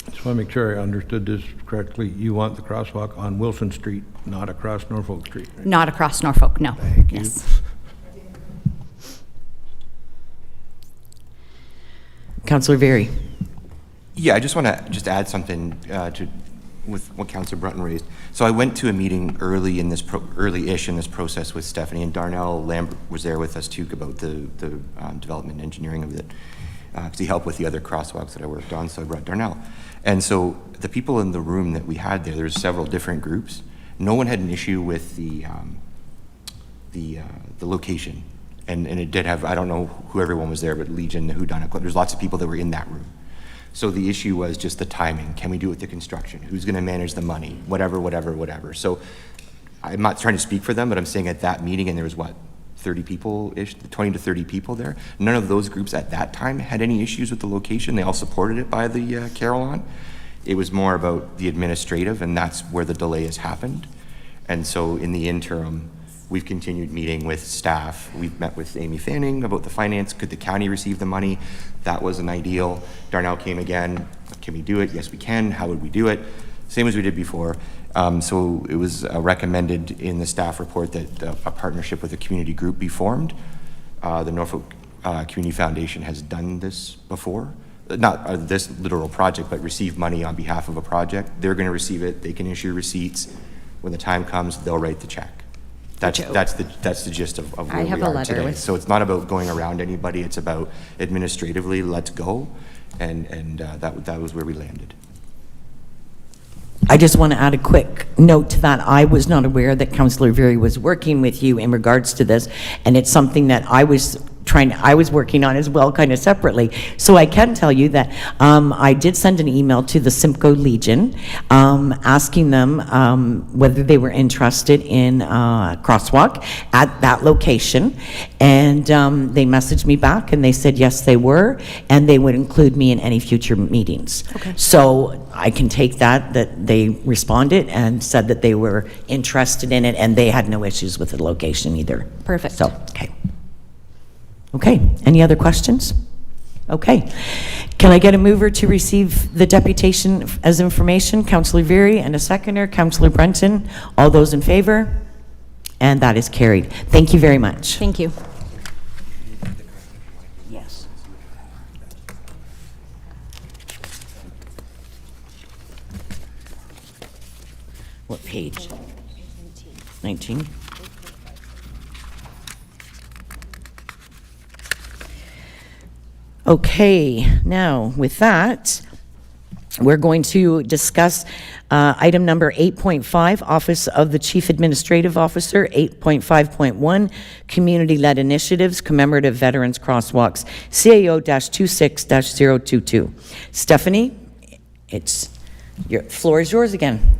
Speaker 18: Just want to make sure I understood this correctly. You want the crosswalk on Wilson Street, not across Norfolk Street, right?
Speaker 12: Not across Norfolk, no.
Speaker 18: Thank you.
Speaker 12: Yes.
Speaker 7: Councillor Very.
Speaker 11: Yeah, I just want to add something with what Councillor Brunton raised. So I went to a meeting early-ish in this process with Stephanie, and Darnell Lambert was there with us too about the development and engineering of it, because he helped with the other crosswalks that I worked on, so I brought Darnell. And so the people in the room that we had there's several different groups. No one had an issue with the location. And it did have, I don't know who everyone was there, but Legion, the Whodunit Club, there's lots of people that were in that room. So the issue was just the timing. Can we do it with the construction? Who's going to manage the money? Whatever. So I'm not trying to speak for them, but I'm saying at that meeting, and there was 30 people-ish, 20 to 30 people there. None of those groups at that time had any issues with the location. They all supported it by the Carillon. It was more about the administrative, and that's where the delay has happened. And so in the interim, we've continued meeting with staff. We've met with Amy Fanning about the finance. Could the county receive the money? That was an ideal. Darnell came again. Can we do it? Yes, we can. How would we do it? Same as we did before. So it was recommended in the staff report that a partnership with a community group be formed. The Norfolk Community Foundation has done this before. Not this literal project, but received money on behalf of a project. They're going to receive it. They can issue receipts. When the time comes, they'll write the check. That's the gist of where
Speaker 12: I have
Speaker 11: we
Speaker 12: a
Speaker 11: are
Speaker 12: letter
Speaker 11: today.
Speaker 12: with-
Speaker 11: So it's not about going around anybody. It's about administratively, let's go. And that was where we landed.
Speaker 7: I just want to add a quick note to that. I was not aware that Councillor Very was working with you in regards to this, and it's something that I was working on as well, kind of separately. So I can tell you that I did send an email to the Simcoe Legion asking them whether they were interested in a crosswalk at that location, and they messaged me back and they said yes they were, and they would include me in any future meetings.
Speaker 12: Okay.
Speaker 7: So I can take that they responded and said that they were interested in it, and they had no issues with the location either.
Speaker 12: Perfect.
Speaker 7: So, Okay, any other questions? Okay. Can I get a mover to receive the deputation as information? Councillor Very, and a seconder, Councillor Brunton. All those in favor? And that is carried. Thank you very much.
Speaker 12: Thank you.
Speaker 7: Yes. What page? 19. Okay, now with that, we're going to discuss item number 8.5, Office of the Chief Administrative Officer, 8.5.1, Community-Led Initiatives, Commemorative Veterans Crosswalks, CAO-26-022. Stephanie, your floor is yours again.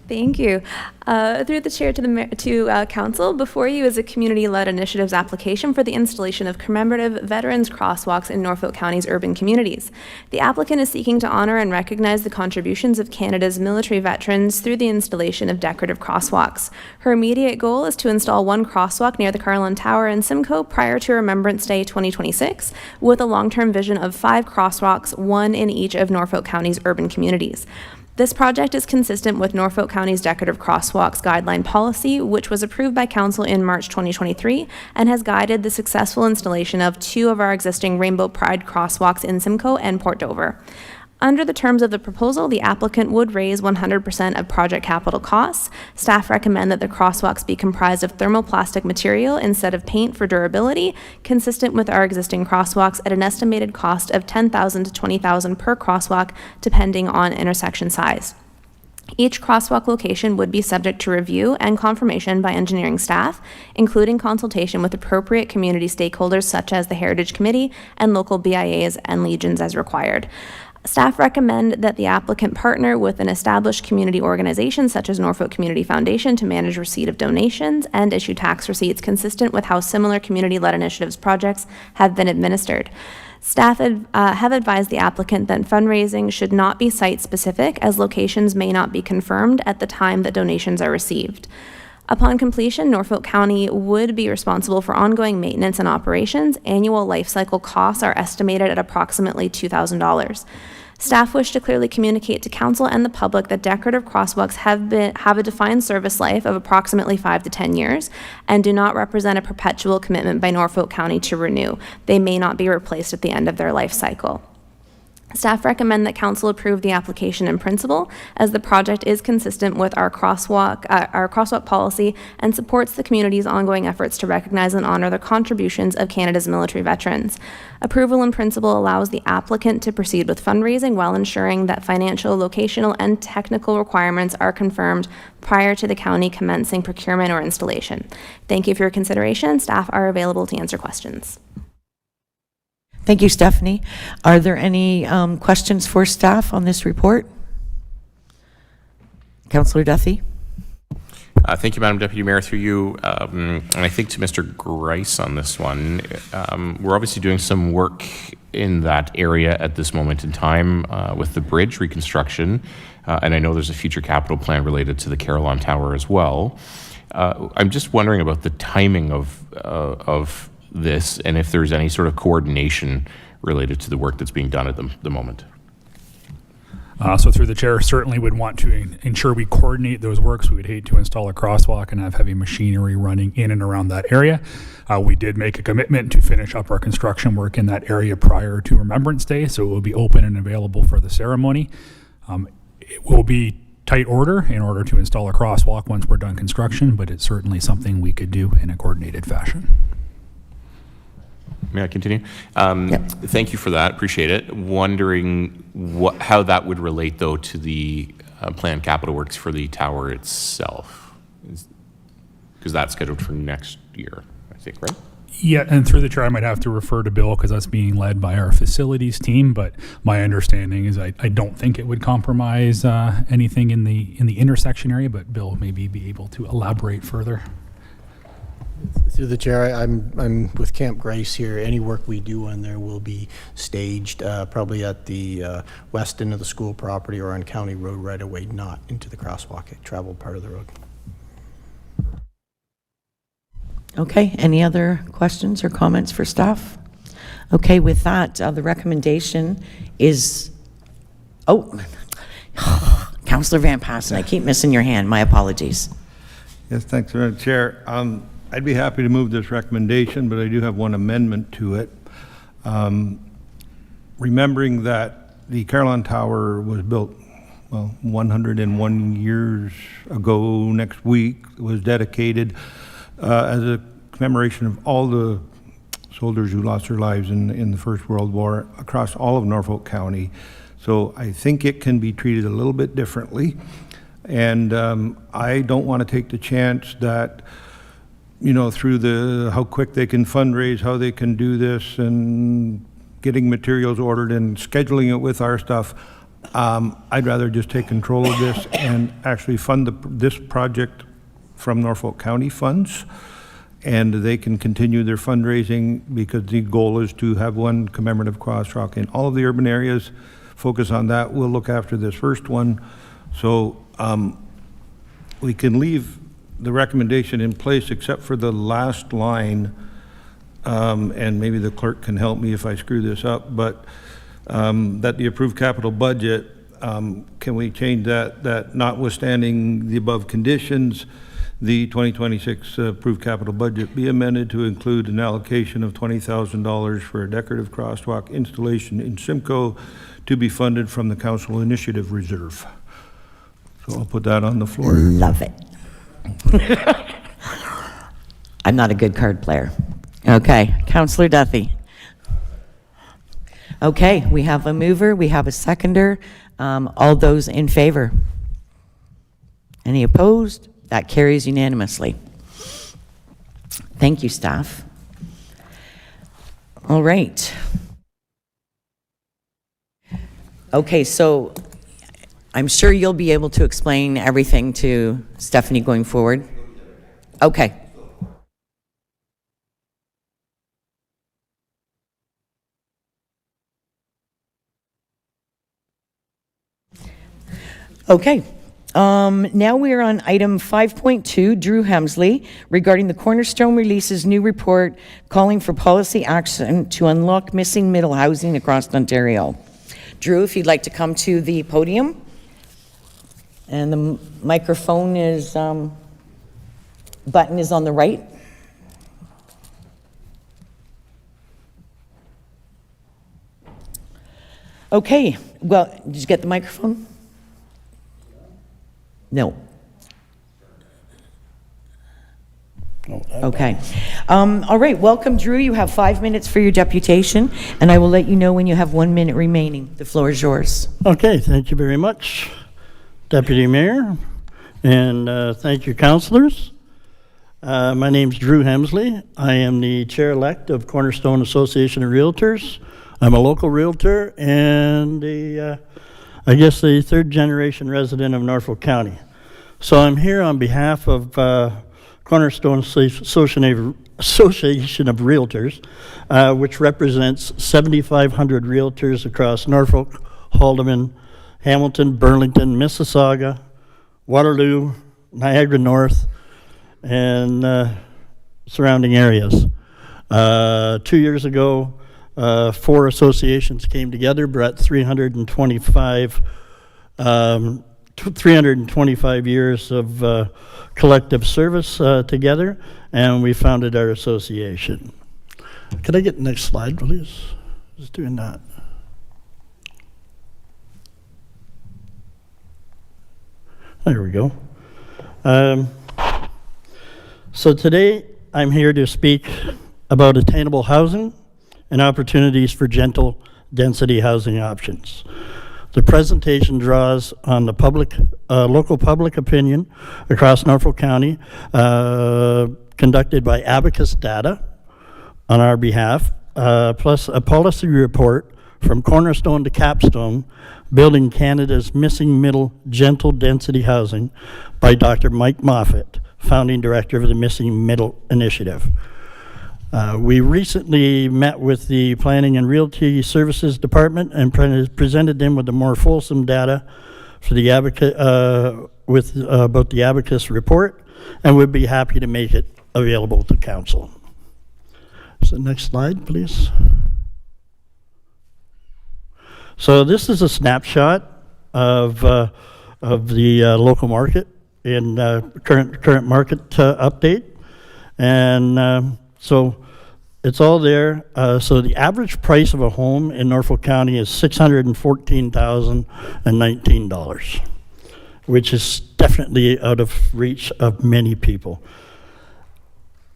Speaker 9: Thank you. Through the chair to council, before you is a community-led initiatives application for the installation of commemorative veterans crosswalks in Norfolk County's urban communities. The applicant is seeking to honor and recognize the contributions of Canada's military veterans through the installation of decorative crosswalks. Her immediate goal is to install one crosswalk near the Carillon Tower in Simcoe prior to Remembrance Day 2026, with a long-term vision of 5 crosswalks, 1 in each of Norfolk County's urban communities. This project is consistent with Norfolk County's Decorative Crosswalks Guideline Policy, which was approved by Council in March 2023 and has guided the successful installation of 2 of our existing Rainbow Pride crosswalks in Simcoe and Port Dover. Under the terms of the proposal, the applicant would raise 100% of project capital costs. Staff recommend that the crosswalks be comprised of thermoplastic material instead of paint for durability, consistent with our existing crosswalks at an estimated cost of $10,000 to $20,000 per crosswalk, depending on intersection size. Each crosswalk location would be subject to review and confirmation by engineering staff, including consultation with appropriate community stakeholders such as the Heritage Committee and local BIAs and legions as required. Staff recommend that the applicant partner with an established community organization such as Norfolk Community Foundation to manage receipt of donations and issue tax receipts consistent with how similar community-led initiatives projects have been administered. Staff have advised the applicant that fundraising should not be site-specific, as locations may not be confirmed at the time that donations are received. Upon completion, Norfolk County would be responsible for ongoing maintenance and operations. Annual life cycle costs are estimated at approximately $2,000. Staff wish to clearly communicate to council and the public that decorative crosswalks have a defined service life of approximately 5 to 10 years and do not represent a perpetual commitment by Norfolk County to renew. They may not be replaced at the end of their life cycle. Staff recommend that council approve the application in principle, as the project is consistent with our crosswalk policy and supports the community's ongoing efforts to recognize and honor the contributions of Canada's military veterans. Approval in principle allows the applicant to proceed with fundraising while ensuring that financial, locational, and technical requirements are confirmed prior to the county commencing procurement or installation. Thank you for your consideration. Staff are available to answer questions.
Speaker 7: Thank you, Stephanie. Are there any questions for staff on this report? Councillor Duthie.
Speaker 15: Thank you, Madam Deputy Mayor, through you. And I think to Mr. Grice on this one, we're obviously doing some work in that area at this moment in time with the bridge reconstruction. And I know there's a future capital plan related to the Carillon Tower as well. I'm just wondering about the timing of this and if there's any sort of coordination related to the work that's being done at the moment.
Speaker 20: So through the chair, certainly would want to ensure we coordinate those works. We would hate to install a crosswalk and have heavy machinery running in and around that area. We did make a commitment to finish up our construction work in that area prior to Remembrance Day, so it will be open and available for the ceremony. It will be tight order in order to install a crosswalk once we're done construction, but it's certainly something we could do in a coordinated fashion.
Speaker 15: May I continue? Thank you for that. Appreciate it. Wondering how that would relate, though, to the planned capital works for the tower itself, because that's scheduled for next year, I think, right?
Speaker 20: Yeah, and through the chair, I might have to refer to Bill because that's being led by our facilities team. But my understanding is I don't think it would compromise anything in the intersection area. But Bill maybe be able to elaborate further.
Speaker 21: Through the chair, I'm with Camp Grace here. Any work we do on there will be staged, probably at the west end of the school property or on County Road right away, not into the crosswalk, travel part of the road.
Speaker 7: Okay, any other questions or comments for staff? Okay, with that, the recommendation is, Councillor Van Passen, I keep missing your hand, my apologies.
Speaker 18: Yes, thanks, Madam Chair. I'd be happy to move this recommendation, but I do have one amendment to it. Remembering that the Carillon Tower was built, 101 years ago next week, it was dedicated as a commemoration of all the soldiers who lost their lives in the First World War across all of Norfolk County. So I think it can be treated a little bit differently. And I don't want to take the chance that, through how quick they can fundraise, how they can do this, and getting materials ordered and scheduling it with our stuff, I'd rather just take control of this and actually fund this project from Norfolk County funds, and they can continue their fundraising, because the goal is to have one commemorative crosswalk in all of the urban areas. Focus on that. We'll look after this first one. So we can leave the recommendation in place except for the last line, and maybe the clerk can help me if I screw this up, but that the approved capital budget, can we change that notwithstanding the above conditions, the 2026 approved capital budget be amended to include an allocation of $20,000 for a decorative crosswalk installation in Simcoe to be funded from the Council Initiative Reserve. So I'll put that on the floor.
Speaker 7: Love it. I'm not a good card player. Okay, Councillor Duthie. Okay, we have a mover, we have a seconder. All those in favor? Any opposed? That carries unanimously. Thank you, staff. All right. Okay, so I'm sure you'll be able to explain everything to Stephanie going forward. Okay. Okay. Now we are on item 5.2, Drew Hemsley, regarding the Cornerstone releases new report calling for policy action to unlock missing middle housing across Ontario. Drew, if you'd like to come to the podium. And the microphone is, button is on the right. Okay, well, did you get the microphone? No. Okay. All right, welcome, Drew. You have 5 minutes for your deputation, and I will let you know when you have 1 minute remaining. The floor is yours.
Speaker 2: Okay, thank you very much, Deputy Mayor, and thank you, councillors. My name's Drew Hemsley. I am the chair-elect of Cornerstone Association of Realtors. I'm a local realtor and I guess the third-generation resident of Norfolk County. So I'm here on behalf of Cornerstone Association of Realtors, which represents 7,500 realtors across Norfolk, Haldimand, Hamilton, Burlington, Mississauga, Waterloo, Niagara North, and surrounding areas. 2 years ago, 4 associations came together, brought 325 years of collective service together, and we founded our association. Could I get the next slide, please? Just doing that. There we go. So today I'm here to speak about attainable housing and opportunities for gentle density housing options. The presentation draws on the local public opinion across Norfolk County, conducted by Abacus Data on our behalf, plus a policy report from Cornerstone to Capstone, Building Canada's Missing Middle Gentle Density Housing by Dr. Mike Moffat, founding director of the Missing Middle Initiative. We recently met with the Planning and Realty Services Department and presented them with the more fulsome data for the about the Abacus report, and we'd be happy to make it available to council. So next slide, please. So this is a snapshot of the local market in current market update, and so it's all there. So the average price of a home in Norfolk County is $614,019, which is definitely out of reach of many people.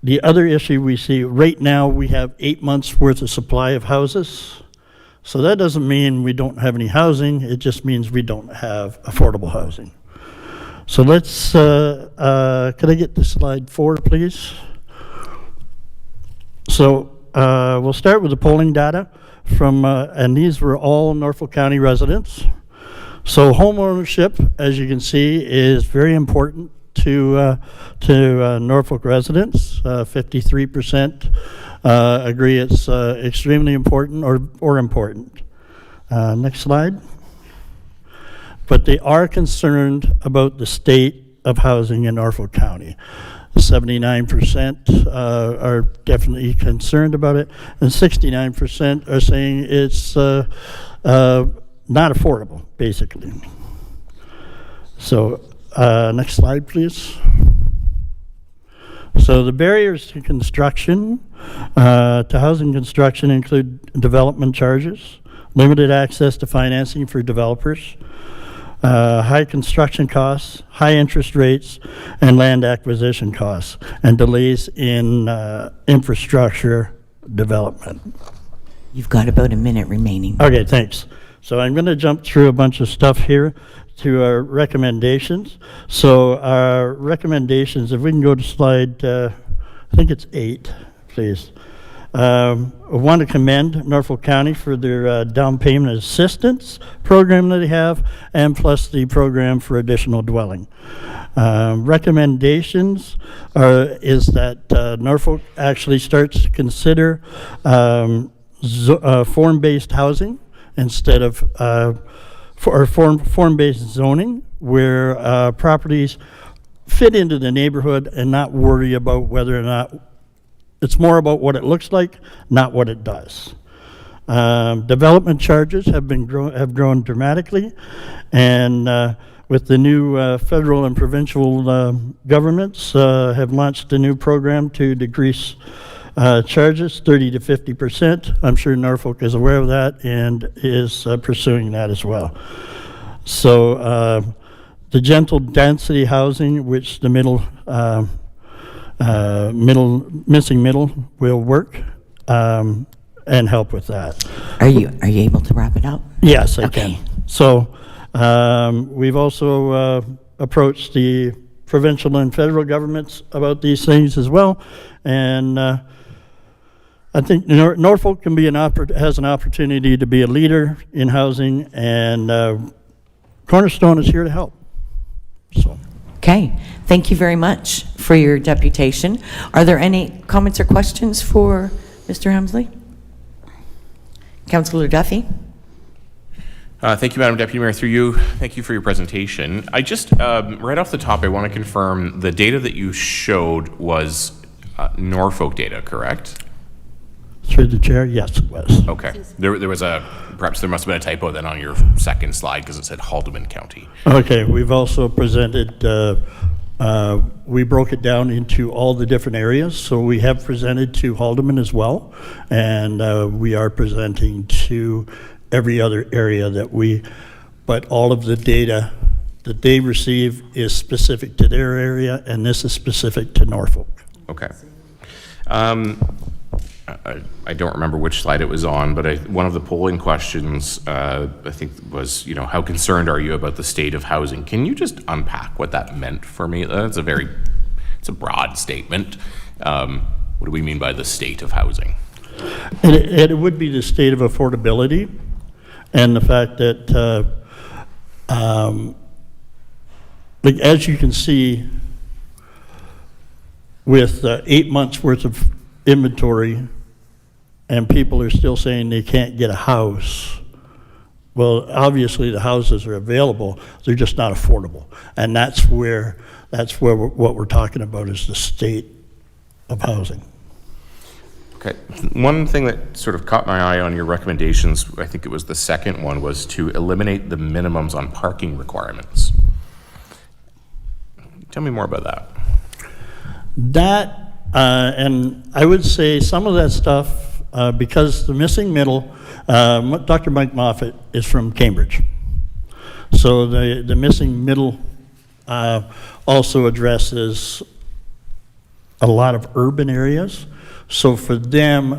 Speaker 2: The other issue we see right now, we have 8 months worth of supply of houses. So that doesn't mean we don't have any housing, it just means we don't have affordable housing. So let's, could I get to slide 4, please? So we'll start with the polling data from, and these were all Norfolk County residents. So home ownership, as you can see, is very important to Norfolk residents. 53% agree it's extremely important or important. Next slide. But they are concerned about the state of housing in Norfolk County. 79% are definitely concerned about it, and 69% are saying it's not affordable, basically. So next slide, please. So the barriers to construction, to housing construction, include development charges, limited access to financing for developers, high construction costs, high interest rates, and land acquisition costs, and delays in infrastructure development.
Speaker 7: You've got about a minute remaining.
Speaker 2: Okay, thanks. So I'm going to jump through a bunch of stuff here to our recommendations. So our recommendations, if we can go to slide, I think it's 8, please. I want to commend Norfolk County for their down payment assistance program that they have, and plus the program for additional dwelling. Recommendations is that Norfolk actually starts to consider form-based housing instead of form-based zoning, where properties fit into the neighborhood and not worry about whether or not it's more about what it looks like, not what it does. Development charges have grown dramatically, and with the new federal and provincial governments have launched a new program to decrease charges 30 to 50%. I'm sure Norfolk is aware of that and is pursuing that as well. So the gentle density housing, which the missing middle will work and help with that.
Speaker 7: Are you able to wrap it up?
Speaker 2: Yes, I can. So we've also approached the provincial and federal governments about these things as well, and I think Norfolk can be has an opportunity to be a leader in housing, and Cornerstone is here to help. So.
Speaker 7: Okay, thank you very much for your deputation. Are there any comments or questions for Mr. Hemsley? Councillor Duffy?
Speaker 15: Thank you, Madam Deputy Mayor. Through you, thank you for your presentation. I just, right off the top, I want to confirm the data that you showed was Norfolk data, correct?
Speaker 2: Through the chair, yes, it was.
Speaker 15: Okay. There was perhaps there must have been a typo then on your second slide because it said Haldeman County.
Speaker 2: Okay, we've also presented, we broke it down into all the different areas. So we have presented to Haldeman as well, and we are presenting to every other area but all of the data that they receive is specific to their area, and this is specific to Norfolk.
Speaker 15: Okay. I don't remember which slide it was on, but one of the polling questions I think was, how concerned are you about the state of housing? Can you just unpack what that meant for me? It's a broad statement. What do we mean by the state of housing?
Speaker 2: It would be the state of affordability, and the fact that, like as you can see, with 8 months worth of inventory, and people are still saying they can't get a house. Well, obviously the houses are available, they're just not affordable. And that's where what we're talking about is the state of housing.
Speaker 15: Okay. One thing that sort of caught my eye on your recommendations, I think it was the second one, was to eliminate the minimums on parking requirements. Tell me more about that.
Speaker 2: That, and I would say some of that stuff, because the missing middle, Dr. Mike Moffat is from Cambridge. So the missing middle also addresses a lot of urban areas. So for them,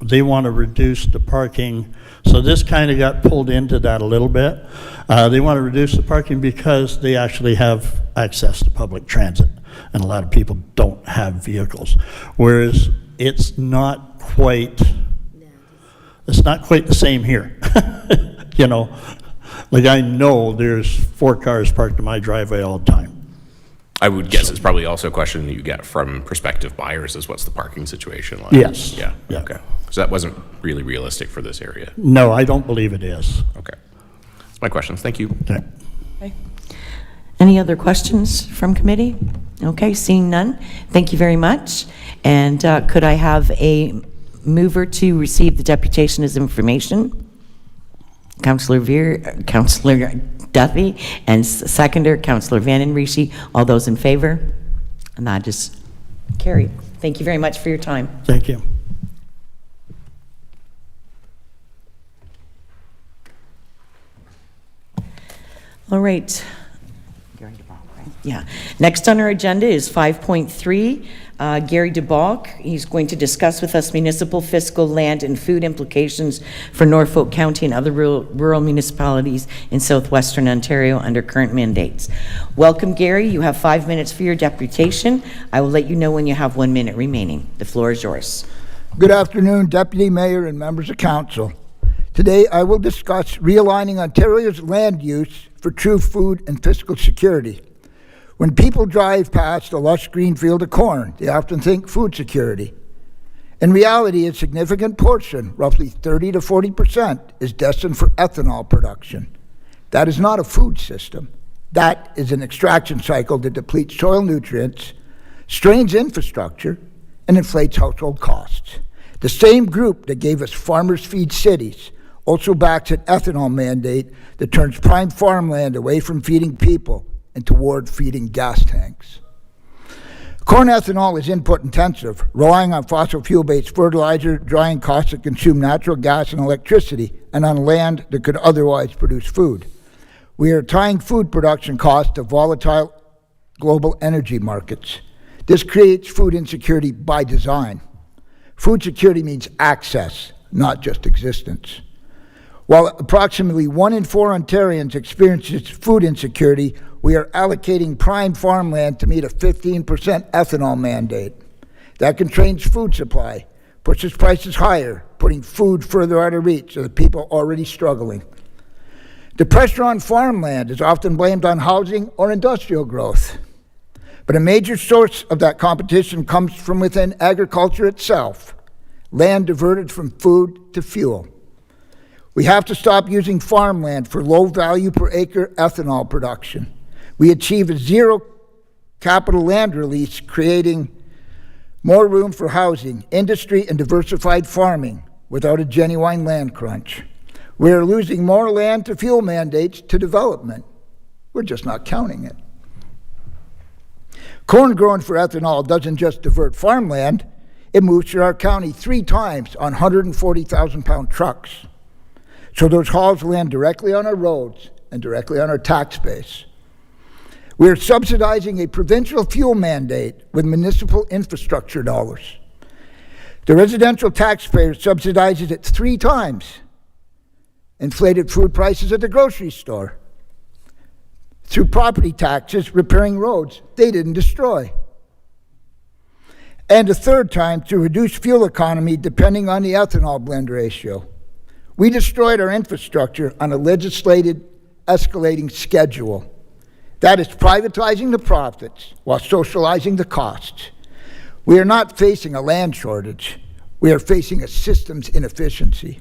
Speaker 2: they want to reduce the parking. So this kind of got pulled into that a little bit. They want to reduce the parking because they actually have access to public transit, and a lot of people don't have vehicles. Whereas it's not quite the same here. Like I know there's 4 cars parked in my driveway all the time.
Speaker 15: I would guess it's probably also a question that you get from prospective buyers is what's the parking situation like?
Speaker 2: Yes.
Speaker 15: Yeah. Okay. So that wasn't really realistic for this area.
Speaker 2: No, I don't believe it is.
Speaker 15: Okay. That's my questions. Thank you.
Speaker 2: Okay.
Speaker 7: Any other questions from committee? Okay, seeing none. Thank you very much. And could I have a mover to receive the deputation as information? Councillor Duffy, and seconder, Councillor Vanden Rishi. All those in favor? And that is carried. Thank you very much for your time.
Speaker 2: Thank you.
Speaker 7: All right. Yeah. Next on our agenda is 5.3. Gary DeBalk. He's going to discuss with us municipal, fiscal, land, and food implications for Norfolk County and other rural municipalities in southwestern Ontario under current mandates. Welcome, Gary. You have 5 minutes for your deputation. I will let you know when you have 1 minute remaining. The floor is yours.
Speaker 19: Good afternoon, Deputy Mayor and members of Council. Today, I will discuss realigning Ontario's land use for true food and fiscal security. When people drive past a lush green field of corn, they often think food security. In reality, a significant portion, roughly 30 to 40%, is destined for ethanol production. That is not a food system. That is an extraction cycle that depletes soil nutrients, strains infrastructure, and inflates household costs. The same group that gave us Farmers Feed Cities also backs an ethanol mandate that turns prime farmland away from feeding people and toward feeding gas tanks. Corn ethanol is input intensive, relying on fossil fuel-based fertilizer, drying costs that consume natural gas and electricity, and on land that could otherwise produce food. We are tying food production costs to volatile global energy markets. This creates food insecurity by design. Food security means access, not just existence. While approximately 1 in 4 Ontarians experiences food insecurity, we are allocating prime farmland to meet a 15% ethanol mandate. That constrains food supply, pushes prices higher, putting food further out of reach of the people already struggling. The pressure on farmland is often blamed on housing or industrial growth. But a major source of that competition comes from within agriculture itself, land diverted from food to fuel. We have to stop using farmland for low value per acre ethanol production. We achieve a zero capital land release, creating more room for housing, industry, and diversified farming without a genuine land crunch. We are losing more land to fuel mandates to development. We're just not counting it. Corn grown for ethanol doesn't just divert farmland, it moves through our county 3 times on 140,000-pound trucks. So those hauls land directly on our roads and directly on our tax base. We are subsidizing a provincial fuel mandate with municipal infrastructure dollars. The residential taxpayer subsidizes it 3 times. Inflated food prices at the grocery store. Through property taxes, repairing roads they didn't destroy. And a 3rd time through reduced fuel economy depending on the ethanol blend ratio. We destroyed our infrastructure on a legislated escalating schedule. That is privatizing the profits while socializing the costs. We are not facing a land shortage. We are facing a systems inefficiency.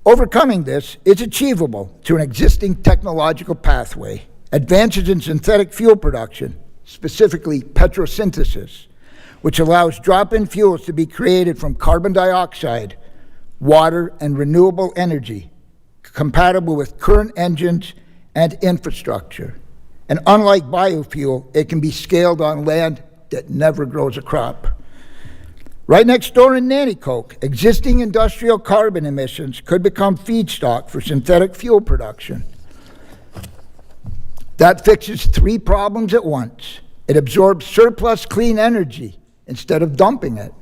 Speaker 19: Overcoming this is achievable through an existing technological pathway. Advances in synthetic fuel production, specifically petrosynthesis, which allows drop-in fuels to be created from carbon dioxide, water, and renewable energy, compatible with current engines and infrastructure. And unlike biofuel, it can be scaled on land that never grows a crop. Right next door in Nanticoke, existing industrial carbon emissions could become feedstock for synthetic fuel production. That fixes 3 problems at once. It absorbs surplus clean energy instead of dumping it,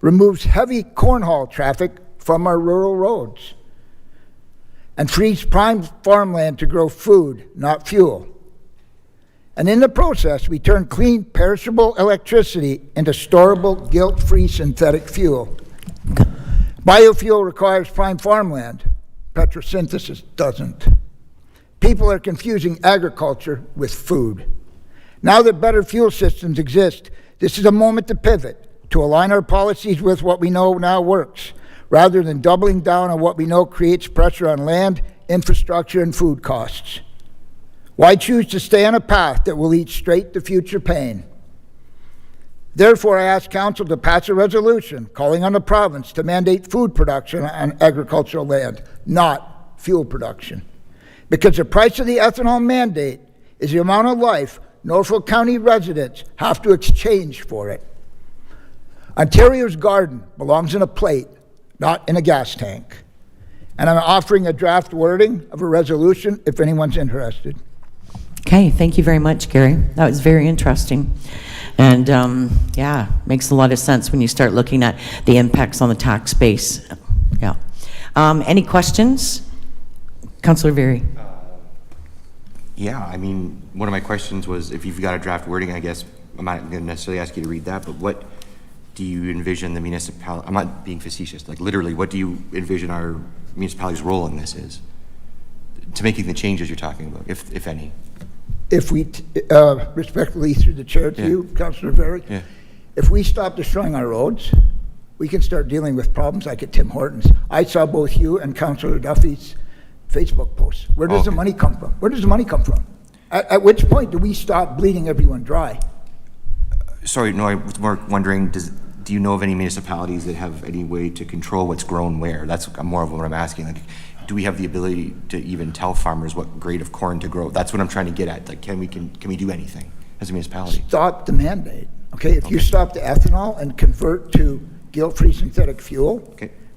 Speaker 19: removes heavy corn haul traffic from our rural roads, and frees prime farmland to grow food, not fuel. And in the process, we turn clean, perishable electricity into storable, guilt-free synthetic fuel. Biofuel requires prime farmland. Petrosynthesis doesn't. People are confusing agriculture with food. Now that better fuel systems exist, this is a moment to pivot, to align our policies with what we know now works, rather than doubling down on what we know creates pressure on land, infrastructure, and food costs. Why choose to stay on a path that will lead straight to future pain? Therefore, I ask Council to pass a resolution calling on the province to mandate food production on agricultural land, not fuel production. Because the price of the ethanol mandate is the amount of life Norfolk County residents have to exchange for it. Ontario's garden belongs in a plate, not in a gas tank. And I'm offering a draft wording of a resolution if anyone's interested.
Speaker 7: Okay, thank you very much, Gary. That was very interesting. And yeah, makes a lot of sense when you start looking at the impacts on the tax base. Yeah. Any questions? Councillor Very.
Speaker 11: Yeah, I mean, one of my questions was if you've got a draft wording, I guess I'm not going to necessarily ask you to read that, but what do you envision the municipality, I'm not being facetious, like literally, what do you envision our municipality's role in this is? To making the changes you're talking about, if any.
Speaker 19: If we, respectfully through the chair to you, Councillor Very, if we stop destroying our roads, we can start dealing with problems like at Tim Hortons. I saw both you and Councillor Duffy's Facebook posts. Where does the money come from? Where does the money come from? At which point do we stop bleeding everyone dry?
Speaker 11: Sorry, no, I was more wondering, do you know of any municipalities that have any way to control what's grown where? That's more of what I'm asking. Like, do we have the ability to even tell farmers what grade of corn to grow? That's what I'm trying to get at. Like, can we do anything as a municipality?
Speaker 19: Stop the mandate. Okay, if you stop the ethanol and convert to guilt-free synthetic fuel,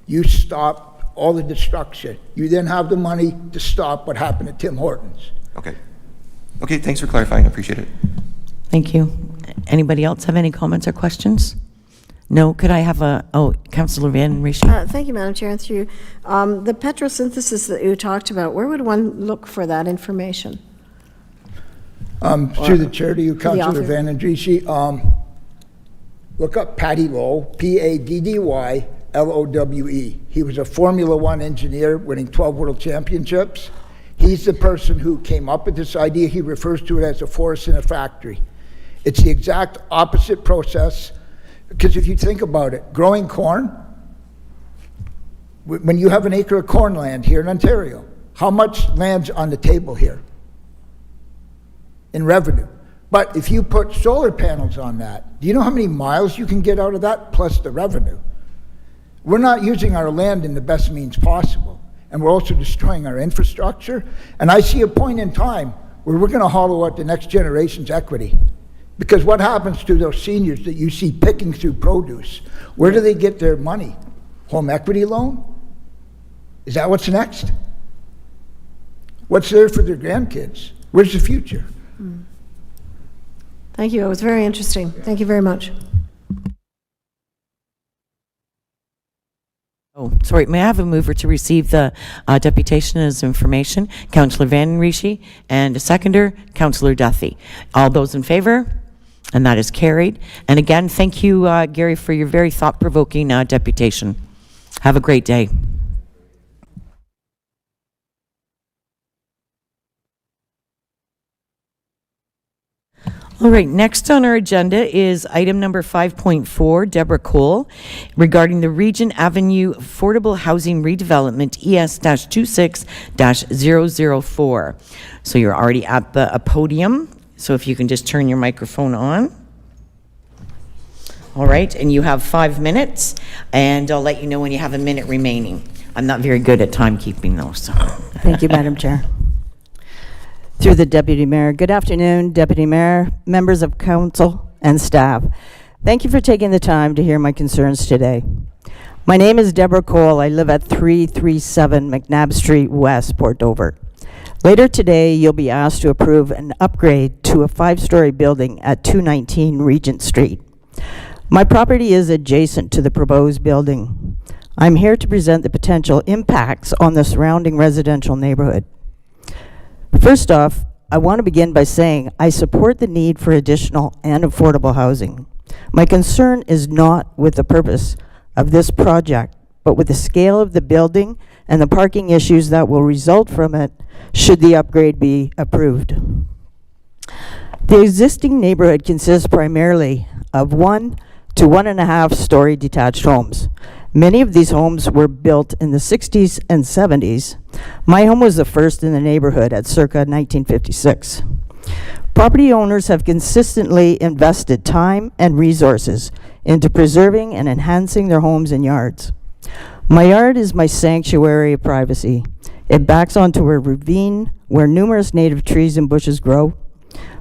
Speaker 19: you stop all the destruction. You then have the money to stop what happened at Tim Hortons.
Speaker 11: Okay. Okay, thanks for clarifying. I appreciate it.
Speaker 7: Thank you. Anybody else have any comments or questions? No, could I have Councillor Van Rishi?
Speaker 10: Thank you, Madam Chair, and through you. The petrosynthesis that you talked about, where would one look for that information?
Speaker 19: Through the chair to you, Councillor Van Rishi, look up Paddy Lowe, Paddylowe. He was a Formula One engineer winning 12 world championships. He's the person who came up with this idea. He refers to it as a forest in a factory. It's the exact opposite process, because if you think about it, growing corn, when you have an acre of corn land here in Ontario, how much land's on the table here in revenue? But if you put solar panels on that, do you know how many miles you can get out of that plus the revenue? We're not using our land in the best means possible, and we're also destroying our infrastructure. And I see a point in time where we're going to hollow out the next generation's equity. Because what happens to those seniors that you see picking through produce? Where do they get their money? Home equity loan? Is that what's next? What's there for their grandkids? Where's the future?
Speaker 10: Thank you. It was very interesting. Thank you very much.
Speaker 7: Oh, sorry, may I have a mover to receive the deputation as information? Councillor Van Rishi, and a seconder, Councillor Duffy. All those in favor? And that is carried. And again, thank you, Gary, for your very thought-provoking deputation. Have a great day. All right, next on our agenda is item number 5.4, Deborah Cole, regarding the Regent Avenue Affordable Housing Redevelopment ES-26-004. So you're already at the podium, so if you can just turn your microphone on. All right, and you have 5 minutes, and I'll let you know when you have a minute remaining. I'm not very good at timekeeping though, so.
Speaker 1: Thank you, Madam Chair. Through the Deputy Mayor. Good afternoon, Deputy Mayor, members of council, and staff. Thank you for taking the time to hear my concerns today. My name is Deborah Cole. I live at 337 McNabb Street West, Port Dover. Later today, you'll be asked to approve an upgrade to a 5-story building at 219 Regent Street. My property is adjacent to the proposed building. I'm here to present the potential impacts on the surrounding residential neighborhood. First off, I want to begin by saying I support the need for additional and affordable housing. My concern is not with the purpose of this project, but with the scale of the building and the parking issues that will result from it should the upgrade be approved. The existing neighborhood consists primarily of 1 to 1.5 story detached homes. Many of these homes were built in the 60s and 70s. My home was the first in the neighborhood at circa 1956. Property owners have consistently invested time and resources into preserving and enhancing their homes and yards. My yard is my sanctuary of privacy. It backs onto a ravine where numerous native trees and bushes grow.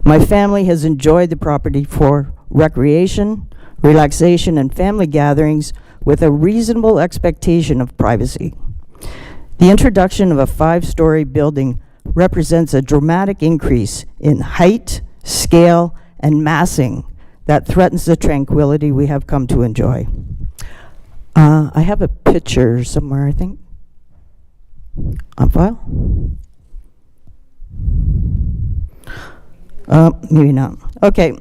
Speaker 1: My family has enjoyed the property for recreation, relaxation, and family gatherings with a reasonable expectation of privacy. The introduction of a 5-story building represents a dramatic increase in height, scale, and massing that threatens the tranquility we have come to enjoy. I have a picture somewhere, I think, on file. Maybe not. Okay.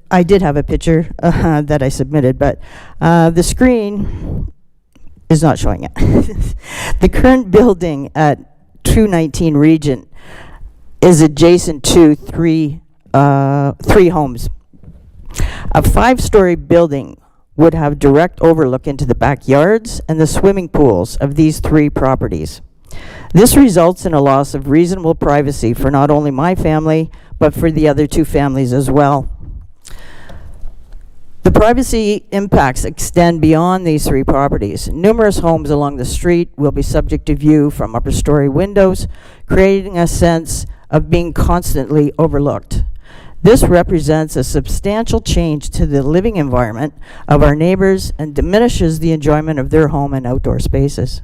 Speaker 1: I did have a picture that I submitted, but the screen is not showing it. The current building at 219 Regent is adjacent to three homes. A 5-story building would have direct overlook into the backyards and the swimming pools of these 3 properties. This results in a loss of reasonable privacy for not only my family, but for the other 2 families as well. The privacy impacts extend beyond these 3 properties. Numerous homes along the street will be subject to view from upper story windows, creating a sense of being constantly overlooked. This represents a substantial change to the living environment of our neighbors and diminishes the enjoyment of their home and outdoor spaces.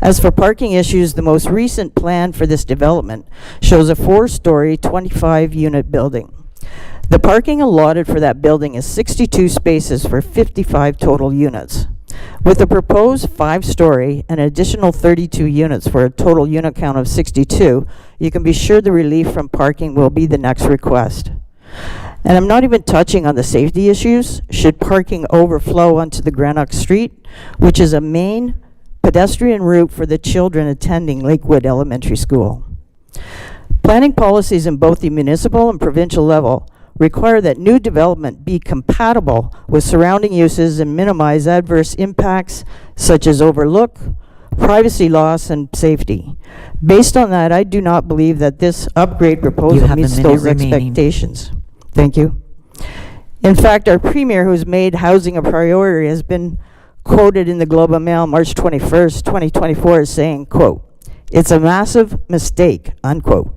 Speaker 1: As for parking issues, the most recent plan for this development shows a 4-story, 25-unit building. The parking allotted for that building is 62 spaces for 55 total units. With the proposed 5-story and additional 32 units for a total unit count of 62, you can be sure the relief from parking will be the next request. And I'm not even touching on the safety issues should parking overflow onto the Greenock Street, which is a main pedestrian route for the children attending Lakewood Elementary School. Planning policies in both the municipal and provincial level require that new development be compatible with surrounding uses and minimize adverse impacts such as overlook, privacy loss, and safety. Based on that, I do not believe that this upgrade proposal meets those expectations. Thank you. In fact, our premier, who's made housing a priority, has been quoted in the Globe and Mail March 21st, 2024 as saying, quote, "It's a massive mistake," unquote,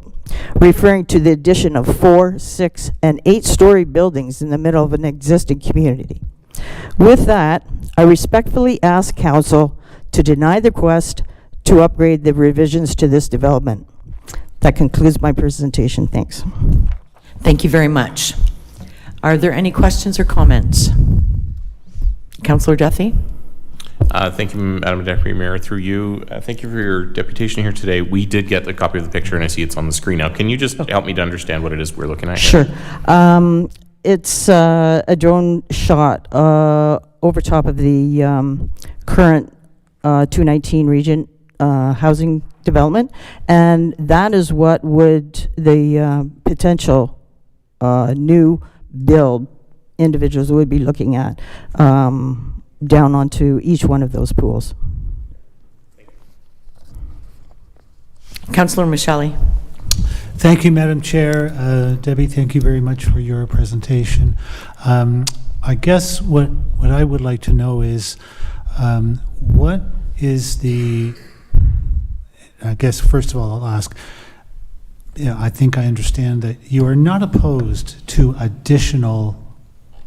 Speaker 1: referring to the addition of 4, 6, and 8-story buildings in the middle of an existing community. With that, I respectfully ask Council to deny the request to upgrade the revisions to this development. That concludes my presentation. Thanks.
Speaker 7: Thank you very much. Are there any questions or comments? Councillor Duthie?
Speaker 15: Thank you, Madam Deputy Mayor. Through you, thank you for your deputation here today. We did get a copy of the picture, and I see it's on the screen now. Can you just help me to understand what it is we're looking at here?
Speaker 1: Sure. It's a drone shot over top of the current 219 Regent housing development, and that is what would the potential new build individuals would be looking at down onto each one of those pools.
Speaker 7: Councillor Micheli.
Speaker 4: Thank you, Madam Chair. Debbie, thank you very much for your presentation. I guess what I would like to know is what is the, I guess first of all I'll ask, I think I understand that you are not opposed to additional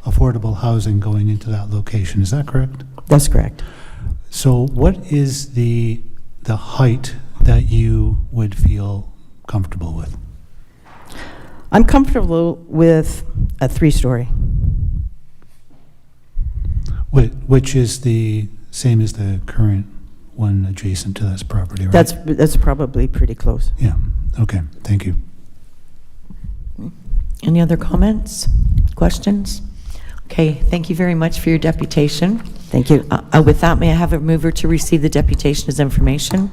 Speaker 4: affordable housing going into that location. Is that correct?
Speaker 1: That's correct.
Speaker 4: So what is the height that you would feel comfortable with?
Speaker 1: I'm comfortable with a 3-story.
Speaker 4: Which is the same as the current one adjacent to this property, right?
Speaker 1: That's probably pretty close.
Speaker 4: Yeah. Okay. Thank you.
Speaker 7: Any other comments, questions? Okay, thank you very much for your deputation.
Speaker 1: Thank you.
Speaker 7: With that, may I have a mover to receive the deputation as information?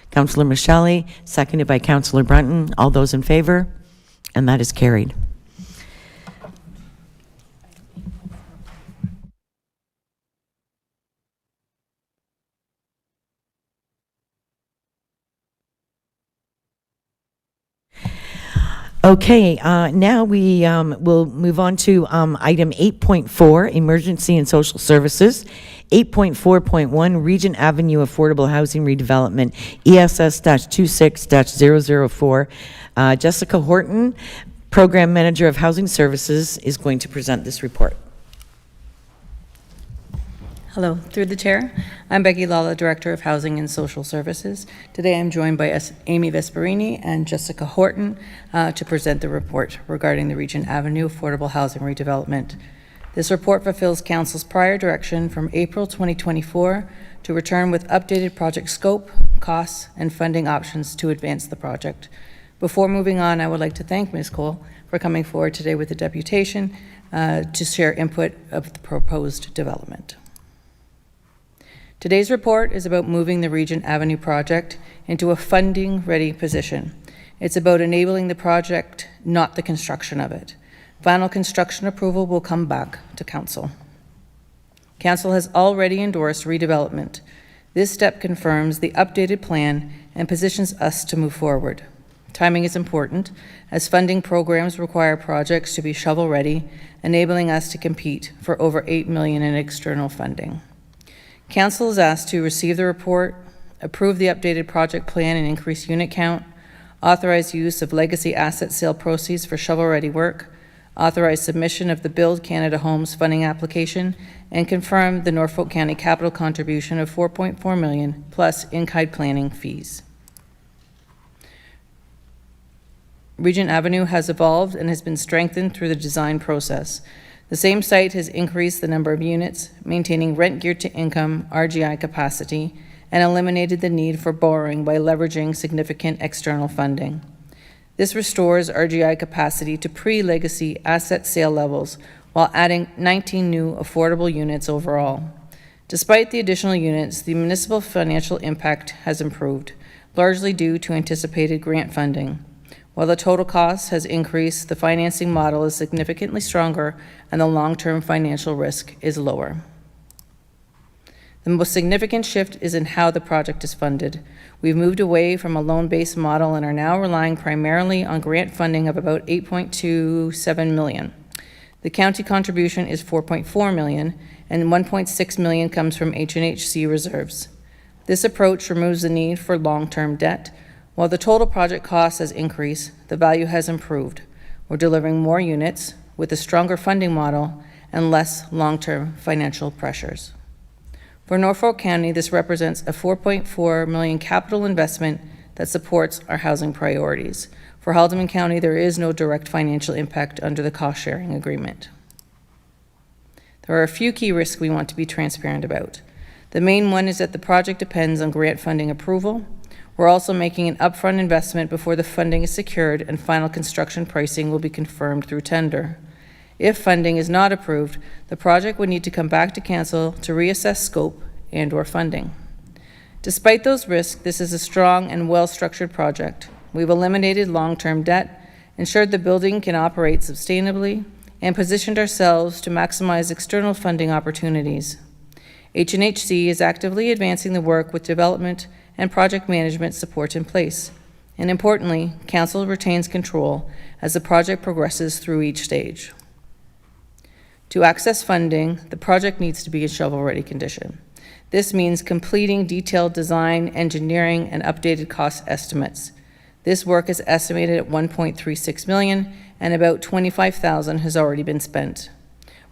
Speaker 7: Councillor Micheli, seconded by Councillor Brunton. All those in favor? And that is carried. Okay, now we will move on to item 8.4, Emergency and Social Services. 8.4.1, Regent Avenue Affordable Housing Redevelopment, ESS-26-004. Jessica Horton, Program Manager of Housing Services, is going to present this report.
Speaker 3: Hello, through the chair. I'm Becky Lala, Director of Housing and Social Services. Today I'm joined by Amy Vesperini and Jessica Horton to present the report regarding the Regent Avenue affordable housing redevelopment. This report fulfills Council's prior direction from April 2024 to return with updated project scope, costs, and funding options to advance the project. Before moving on, I would like to thank Ms. Cole for coming forward today with a deputation to share input of the proposed development. Today's report is about moving the Regent Avenue project into a funding-ready position. It's about enabling the project, not the construction of it. Final construction approval will come back to Council. Council has already endorsed redevelopment. This step confirms the updated plan and positions us to move forward. Timing is important, as funding programs require projects to be shovel-ready, enabling us to compete for over $8 million in external funding. Council is asked to receive the report, approve the updated project plan and increase unit count, authorize use of legacy asset sale proceeds for shovel-ready work, authorize submission of the Build Canada Homes funding application, and confirm the Norfolk County capital contribution of $4.4 million plus in-kind planning fees. Regent Avenue has evolved and has been strengthened through the design process. The same site has increased the number of units, maintaining rent geared to income, RGI capacity, and eliminated the need for borrowing by leveraging significant external funding. This restores RGI capacity to pre-legacy asset sale levels while adding 19 new affordable units overall. Despite the additional units, the municipal financial impact has improved, largely due to anticipated grant funding. While the total cost has increased, the financing model is significantly stronger and the long-term financial risk is lower. The most significant shift is in how the project is funded. We've moved away from a loan-based model and are now relying primarily on grant funding of about $8.27 million. The county contribution is $4.4 million, and $1.6 million comes from H&HC reserves. This approach removes the need for long-term debt. While the total project cost has increased, the value has improved. We're delivering more units with a stronger funding model and less long-term financial pressures. For Norfolk County, this represents a $4.4 million capital investment that supports our housing priorities. For Haldimand County, there is no direct financial impact under the cost-sharing agreement. There are a few key risks we want to be transparent about. The main one is that the project depends on grant funding approval. We're also making an upfront investment before the funding is secured and final construction pricing will be confirmed through tender. If funding is not approved, the project would need to come back to Council to reassess scope and/or funding. Despite those risks, this is a strong and well-structured project. We've eliminated long-term debt, ensured the building can operate sustainably, and positioned ourselves to maximize external funding opportunities. H&HC is actively advancing the work with development and project management support in place. And importantly, Council retains control as the project progresses through each stage. To access funding, the project needs to be in shovel-ready condition. This means completing detailed design, engineering, and updated cost estimates. This work is estimated at $1.36 million, and about $25,000 has already been spent.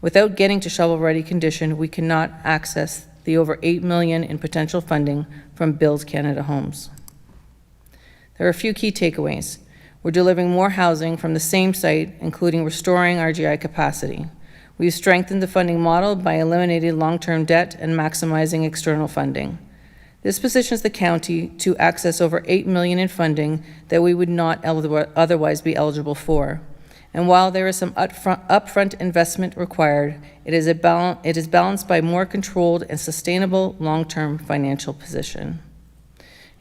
Speaker 3: Without getting to shovel-ready condition, we cannot access the over $8 million in potential funding from Build Canada Homes. There are a few key takeaways. We're delivering more housing from the same site, including restoring RGI capacity. We've strengthened the funding model by eliminating long-term debt and maximizing external funding. This positions the county to access over $8 million in funding that we would not otherwise be eligible for. And while there is some upfront investment required, it is balanced by more controlled and sustainable long-term financial position.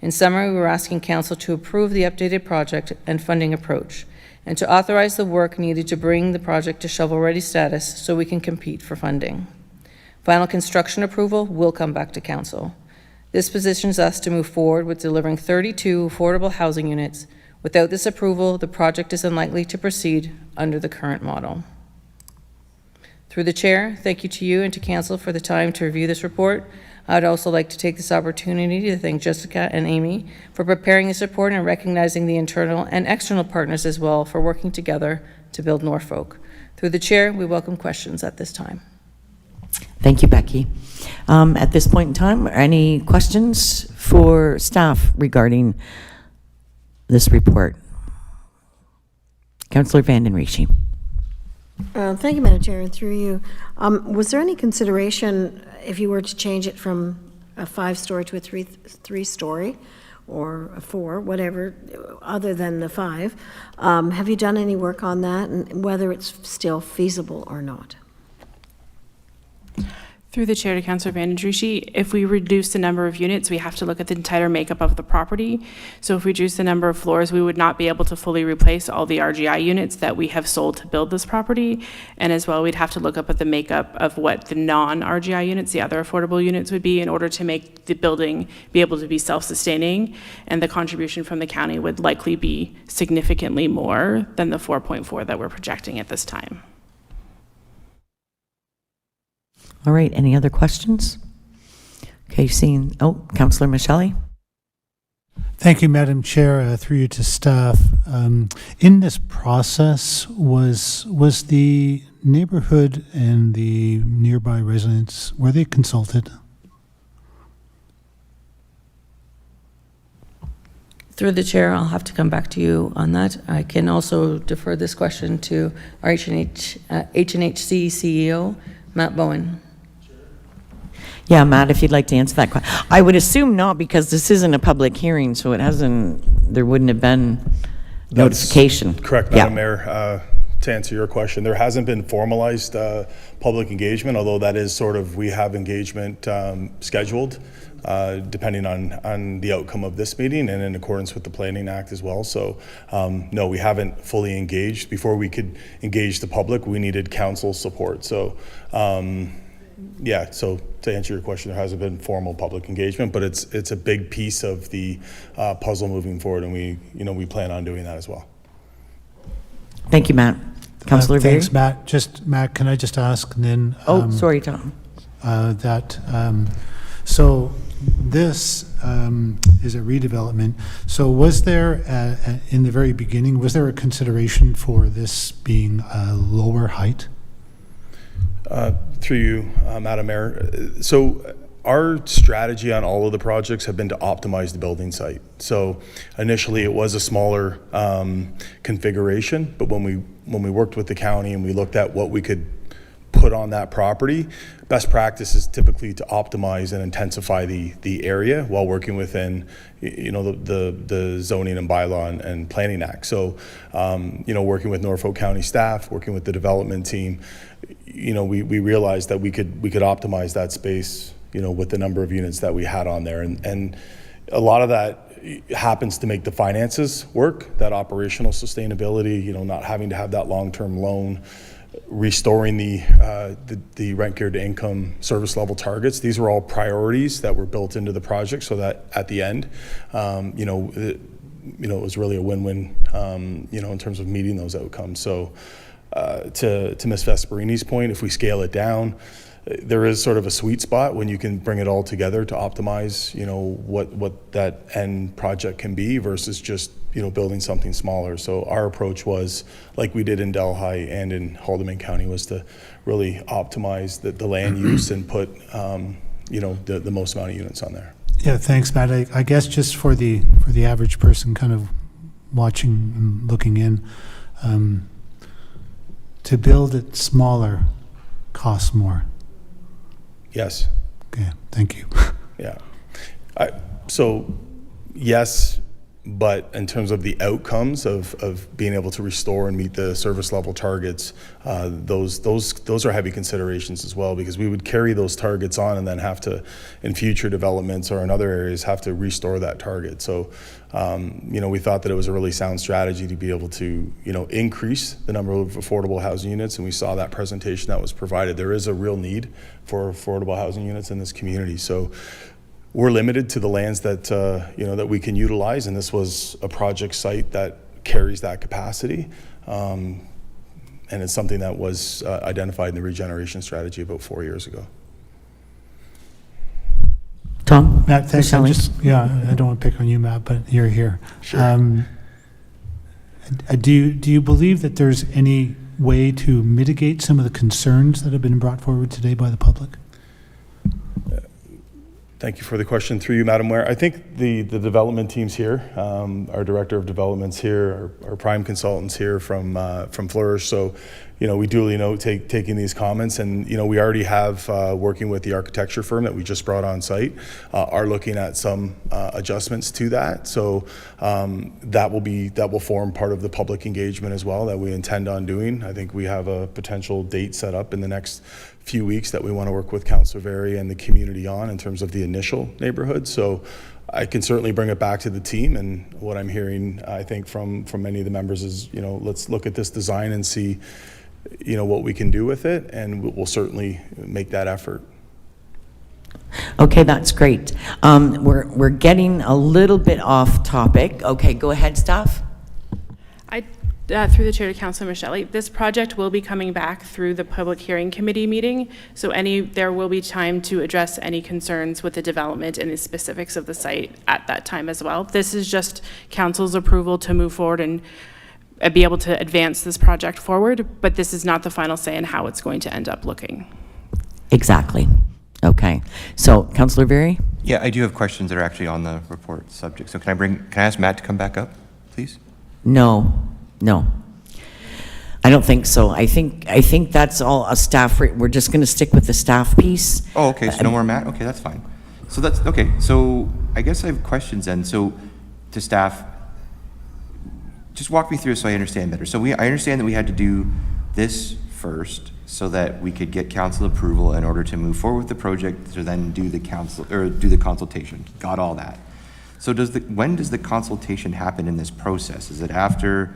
Speaker 3: In summary, we're asking Council to approve the updated project and funding approach, and to authorize the work needed to bring the project to shovel-ready status so we can compete for funding. Final construction approval will come back to Council. This positions us to move forward with delivering 32 affordable housing units. Without this approval, the project is unlikely to proceed under the current model. Through the chair, thank you to you and to Council for the time to review this report. I'd also like to take this opportunity to thank Jessica and Amy for preparing this report and recognizing the internal and external partners as well for working together to build Norfolk. Through the chair, we welcome questions at this time.
Speaker 7: Thank you, Becky. At this point in time, any questions for staff regarding this report? Councillor Vanden Riche.
Speaker 10: Thank you, Madam Chair, and through you. Was there any consideration if you were to change it from a 5-story to a three-story or a 4, whatever, other than the 5? Have you done any work on that and whether it's still feasible or not?
Speaker 8: Through the chair to Councillor Vanden Riche, if we reduce the number of units, we have to look at the entire makeup of the property. So if we reduce the number of floors, we would not be able to fully replace all the RGI units that we have sold to build this property. And as well, we'd have to look up at the makeup of what the non-RGI units, the other affordable units would be in order to make the building be able to be self-sustaining. And the contribution from the county would likely be significantly more than the 4.4 that we're projecting at this time.
Speaker 7: All right, any other questions? Okay, Councillor Michele.
Speaker 4: Thank you, Madam Chair. Through you to staff. In this process, was the neighborhood and the nearby residents, were they consulted?
Speaker 3: Through the chair, I'll have to come back to you on that. I can also defer this question to our HNHC CEO, Matt Bowen.
Speaker 7: Yeah, Matt, if you'd like to answer that question. I would assume not, because this isn't a public hearing, so there wouldn't have been notification.
Speaker 5: Correct, Madam Mayor. To answer your question, there hasn't been formalized public engagement, although that is we have engagement scheduled depending on the outcome of this meeting and in accordance with the Planning Act as well. So no, we haven't fully engaged. Before we could engage the public, we needed council support. So yeah, so to answer your question, there hasn't been formal public engagement, but it's a big piece of the puzzle moving forward, and we plan on doing that as well.
Speaker 7: Thank you, Matt. Councillor Veary?
Speaker 4: Thanks, Matt. Matt, can I just ask then?
Speaker 7: Sorry, Tom.
Speaker 4: So this is a redevelopment. So was there, in the very beginning, was there a consideration for this being a lower height?
Speaker 5: Through you, Madam Mayor. So our strategy on all of the projects have been to optimize the building site. So initially it was a smaller configuration, but when we worked with the county and we looked at what we could put on that property, best practice is typically to optimize and intensify the area while working within the zoning and bylaw and planning act. So working with Norfolk County staff, working with the development team, we realized that we could optimize that space with the number of units that we had on there, and a lot of that happens to make the finances work, that operational sustainability, not having to have that long-term loan, restoring the rent geared to income service level targets. These are all priorities that were built into the project so that at the end, it was really a win-win, in terms of meeting those outcomes. So to Ms. Vesperini's point, if we scale it down, there is sort of a sweet spot when you can bring it all together to optimize, what that end project can be versus just, building something smaller. So our approach was, like we did in Delhi and in Haldimand County, was to really optimize the land use and put, the most amount of units on there.
Speaker 4: Yeah, thanks, Matt. I guess just for the average person kind of watching and looking in, to build it smaller costs more.
Speaker 5: Yes.
Speaker 4: Okay, thank you.
Speaker 5: Yeah. So yes, but in terms of the outcomes of being able to restore and meet the service level targets, those are heavy considerations as well, because we would carry those targets on and then have to, in future developments or in other areas, have to restore that target. So, we thought that it was a really sound strategy to be able to, increase the number of affordable housing units, and we saw that presentation that was provided. There is a real need for affordable housing units in this community. So we're limited to the lands that that we can utilize, and this was a project site that carries that capacity, and it's something that was identified in the regeneration strategy about 4 years ago.
Speaker 7: Tom?
Speaker 4: Matt, thanks. I don't want to pick on you, Matt, but you're here.
Speaker 5: Sure.
Speaker 4: Do you believe that there's any way to mitigate some of the concerns that have been brought forward today by the public?
Speaker 5: Thank you for the question. Through you, Madam Mayor. I think the development teams here, our Director of Development's here, our prime consultants here from Flourish. So, we duly note taking these comments, and we already have working with the architecture firm that we just brought on site, are looking at some adjustments to that. So that will form part of the public engagement as well that we intend on doing. I think we have a potential date set up in the next few weeks that we want to work with Councillor Very and the community on in terms of the initial neighborhood. So I can certainly bring it back to the team, and what I'm hearing, I think from many of the members is, let's look at this design and see, what we can do with it, and we'll certainly make that effort.
Speaker 7: Okay, that's great. We're getting a little bit off topic. Okay, go ahead, staff.
Speaker 6: Through the chair to Councilor Michelle, this project will be coming back through the public hearing committee meeting, so there will be time to address any concerns with the development and the specifics of the site at that time as well. This is just council's approval to move forward and be able to advance this project forward, but this is not the final say in how it's going to end up looking.
Speaker 7: Exactly. Okay. So, Councillor Very?
Speaker 11: Yeah, I do have questions that are actually on the report subject. So can I ask Matt to come back up, please?
Speaker 7: No. I don't think so. I think that's all a staff. We're just going to stick with the staff piece.
Speaker 11: Oh, okay. So no more Matt? Okay, that's fine. So that's okay. So I guess I have questions then. So to staff, just walk me through so I understand better. So I understand that we had to do this first so that we could get council approval in order to move forward with the project to then do the consultation. Got all that. So when does the consultation happen in this process? Is it after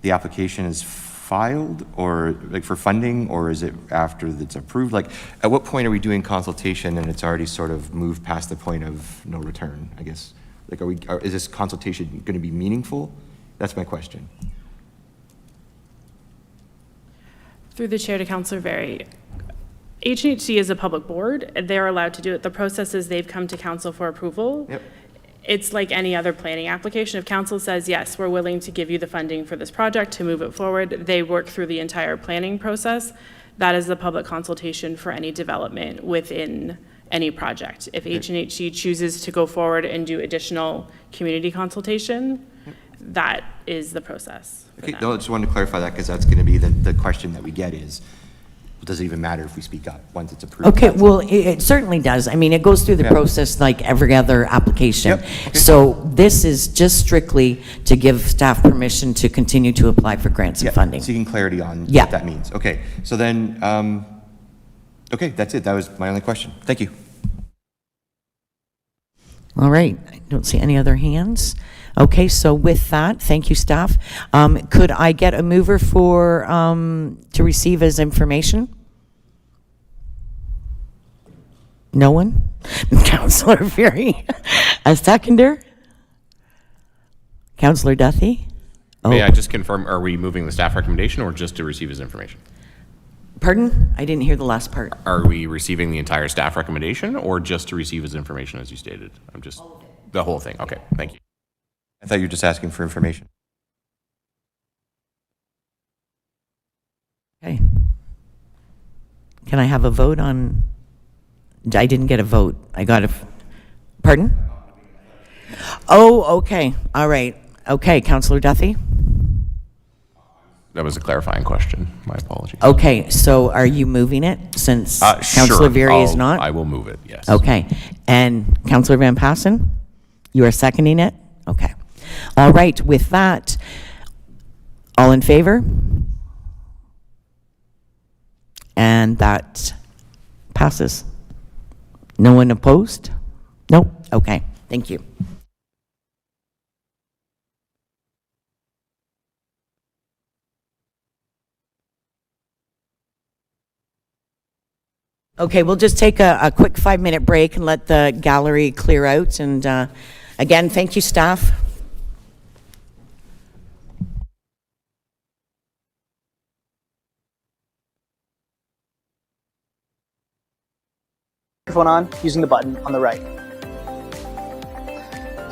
Speaker 11: the application is filed, or like for funding, or is it after it's approved? Like, at what point are we doing consultation and it's already sort of moved past the point of no return, I guess? Like, is this consultation going to be meaningful? That's my question.
Speaker 6: Through the chair to Councillor Very, HNHC is a public board. They're allowed to do it. The process is they've come to council for approval.
Speaker 11: Yep.
Speaker 6: It's like any other planning application. If council says, yes, we're willing to give you the funding for this project to move it forward, they work through the entire planning process. That is the public consultation for any development within any project. If HNHC chooses to go forward and do additional community consultation, that is the process.
Speaker 11: Okay, no, I just wanted to clarify that because that's going to be the question that we get is, does it even matter if we speak up once it's approved?
Speaker 7: Okay, well, it certainly does. I mean, it goes through the process like every other application.
Speaker 11: Yep. Okay.
Speaker 7: So this is just strictly to give staff permission to continue to apply for grants and funding.
Speaker 11: Seeking clarity on what that means. Okay, so then, okay, that's it. That was my only question. Thank you.
Speaker 7: All right, I don't see any other hands. Okay, so with that, thank you, staff. Could I get a mover for to receive as information? No one? Councillor Very. A seconder? Councillor Duthie?
Speaker 15: May I just confirm, are we moving the staff recommendation or just to receive his information?
Speaker 7: Pardon? I didn't hear the last part.
Speaker 15: Are we receiving the entire staff recommendation or just to receive his information as you stated? The whole thing. Okay, thank you.
Speaker 11: I thought you were just asking for information.
Speaker 7: Okay. Can I have a vote on? I didn't get a vote. I got a. Pardon? Oh, okay. All right. Okay, Councillor Duthie?
Speaker 15: That was a clarifying question. My apologies.
Speaker 7: Okay, so are you moving it since Councillor Very is not?
Speaker 15: I will move it, yes.
Speaker 7: Okay. And Councillor Van Passen? You are seconding it? Okay. All right, with that, all in favor? And that passes. No one opposed? Nope. Okay, thank you. Okay, we'll just take a quick 5-minute break and let the gallery clear out. And again, thank you, staff.
Speaker 22: Microphone on using the button on the right.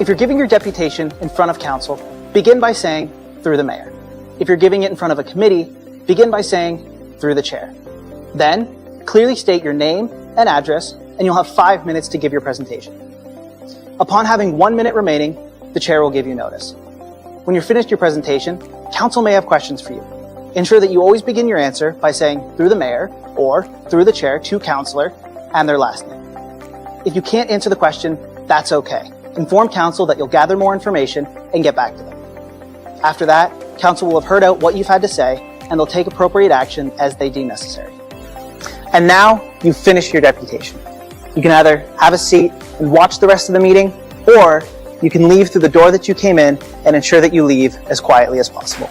Speaker 22: If you're giving your deputation in front of council, begin by saying, through the mayor. If you're giving it in front of a committee, Begin by saying, "Through the chair." Then, clearly state your name and address, and you'll have 5 minutes to give your presentation. Upon having 1 minute remaining, the chair will give you notice. When you're finished your presentation, council may have questions for you. Ensure that you always begin your answer by saying, "Through the mayor," or "Through the chair" to councillor and their last name. If you can't answer the question, that's okay. Inform council that you'll gather more information and get back to them. After that, council will have heard out what you've had to say, and they'll take appropriate action as they deem necessary. And now, you've finished your deputation. You can either have a seat and watch the rest of the meeting, or you can leave through the door that you came in and ensure that you leave as quietly as possible.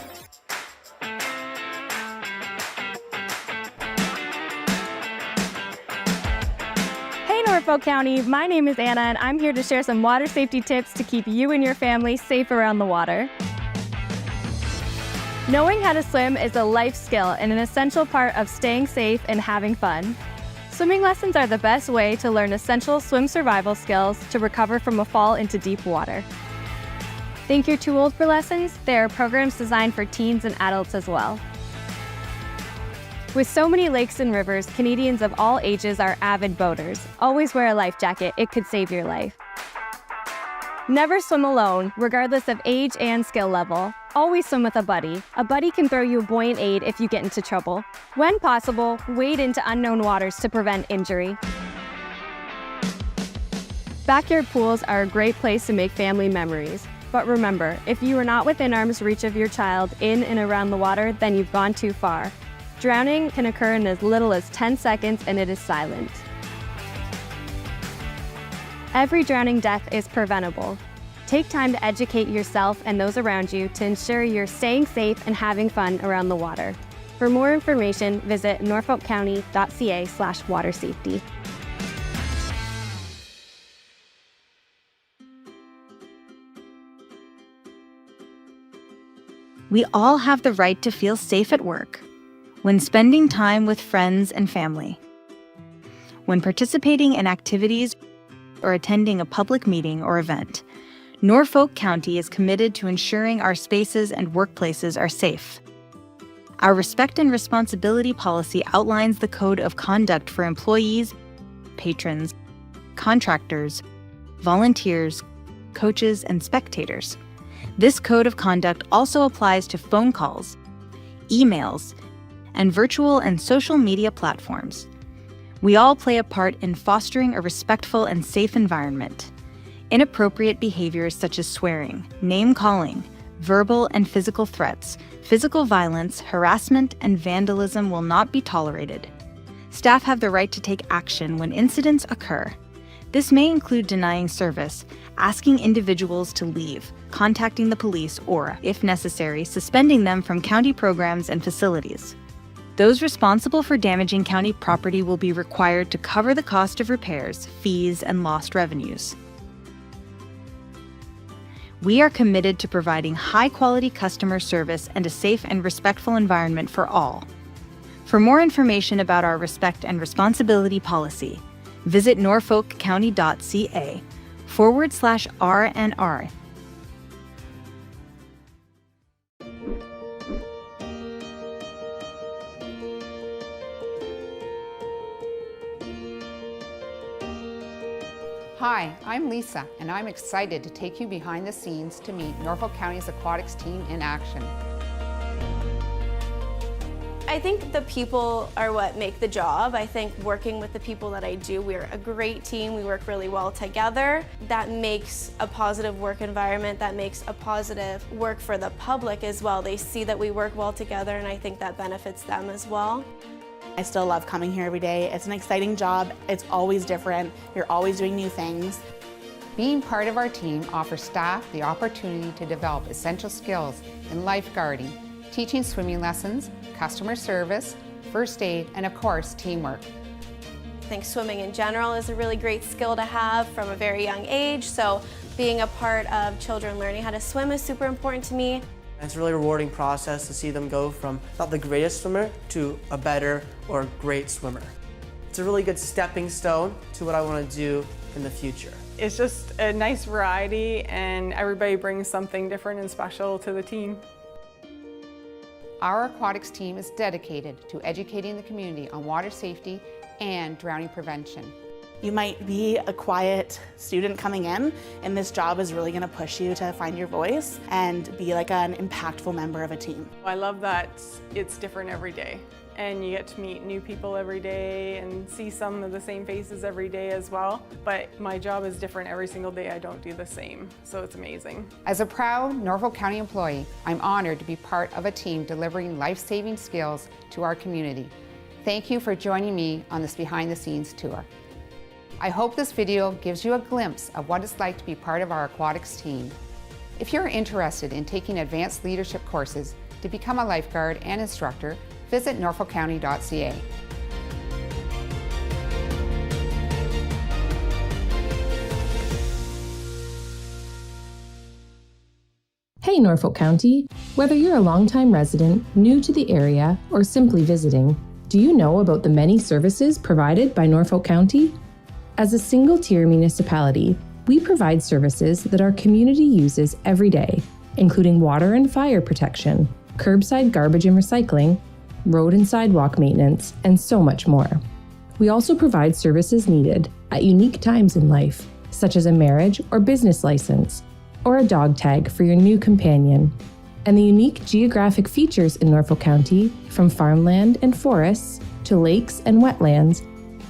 Speaker 13: Hey Norfolk County, my name is Anna and I'm here to share some water safety tips to keep you and your family safe around the water. Knowing how to swim is a life skill and an essential part of staying safe and having fun. Swimming lessons are the best way to learn essential swim survival skills to recover from a fall into deep water. Think you're too old for lessons? There are programs designed for teens and adults as well. With so many lakes and rivers, Canadians of all ages are avid boaters. Always wear a life jacket, it could save your life. Never swim alone, regardless of age and skill level. Always swim with a buddy. A buddy can throw you a buoyant aid if you get into trouble. When possible, wade into unknown waters to prevent injury. Backyard pools are a great place to make family memories. But remember, if you are not within arm's reach of your child in and around the water, then you've gone too far. Drowning can occur in as little as 10 seconds and it is silent. Every drowning death is preventable. Take time to educate yourself and those around you to ensure you're staying safe and having fun around the water. For more information, visit norfolkcounty.ca/watersafety.
Speaker 14: We all have the right to feel safe at work, when spending time with friends and family, when participating in activities or attending a public meeting or event. Norfolk County is committed to ensuring our spaces and workplaces are safe. Our Respect and Responsibility policy outlines the code of conduct for employees, patrons, contractors, volunteers, coaches, and spectators. This code of conduct also applies to phone calls, emails, and virtual and social media platforms. We all play a part in fostering a respectful and safe environment. Inappropriate behaviors such as swearing, name-calling, verbal and physical threats, physical violence, harassment, and vandalism will not be tolerated. Staff have the right to take action when incidents occur. This may include denying service, asking individuals to leave, contacting the police, or, if necessary, suspending them from county programs and facilities. Those responsible for damaging county property will be required to cover the cost of repairs, fees, and lost revenues. We are committed to providing high-quality customer service and a safe and respectful environment for all. For more information about our Respect and Responsibility policy, visit norfolkcounty.ca/R&R.
Speaker 23: Hi, I'm Lisa, and I'm excited to take you behind the scenes to meet Norfolk County's aquatics team in action.
Speaker 24: I think the people are what make the job. I think working with the people that I do, we're a great team. We work really well together. That makes a positive work environment. That makes a positive work for the public as well. They see that we work well together, and I think that benefits them as well.
Speaker 25: I still love coming here every day. It's an exciting job. It's always different. You're always doing new things.
Speaker 23: Being part of our team offers staff the opportunity to develop essential skills in lifeguarding, teaching swimming lessons, customer service, first aid, and of course, teamwork.
Speaker 24: I think swimming in general is a really great skill to have from a very young age, so being a part of children learning how to swim is super important to me.
Speaker 26: It's a really rewarding process to see them go from not the greatest swimmer to a better or great swimmer. It's a really good stepping stone to what I want to do in the future.
Speaker 27: It's just a nice variety and everybody brings something different and special to the team.
Speaker 23: Our aquatics team is dedicated to educating the community on water safety and drowning prevention.
Speaker 25: You might be a quiet student coming in, and this job is really going to push you to find your voice and be like an impactful member of a team.
Speaker 9: I love that it's different every day, and you get to meet new people every day and see some of the same faces every day as well. But my job is different every single day. I don't do the same, so it's amazing.
Speaker 23: As a proud Norfolk County employee, I'm honored to be part of a team delivering life-saving skills to our community. Thank you for joining me on this behind-the-scenes tour. I hope this video gives you a glimpse of what it's like to be part of our aquatics team. If you're interested in taking advanced leadership courses to become a lifeguard and instructor, visit norfolkcounty.ca.
Speaker 12: Hey Norfolk County! Whether you're a longtime resident, new to the area, or simply visiting, do you know about the many services provided by Norfolk County? As a single-tier municipality, we provide services that our community uses every day, including water and fire protection, curbside garbage and recycling, road and sidewalk maintenance, and so much more. We also provide services needed at unique times in life, such as a marriage or business license, or a dog tag for your new companion. And the unique geographic features in Norfolk County, from farmland and forests to lakes and wetlands,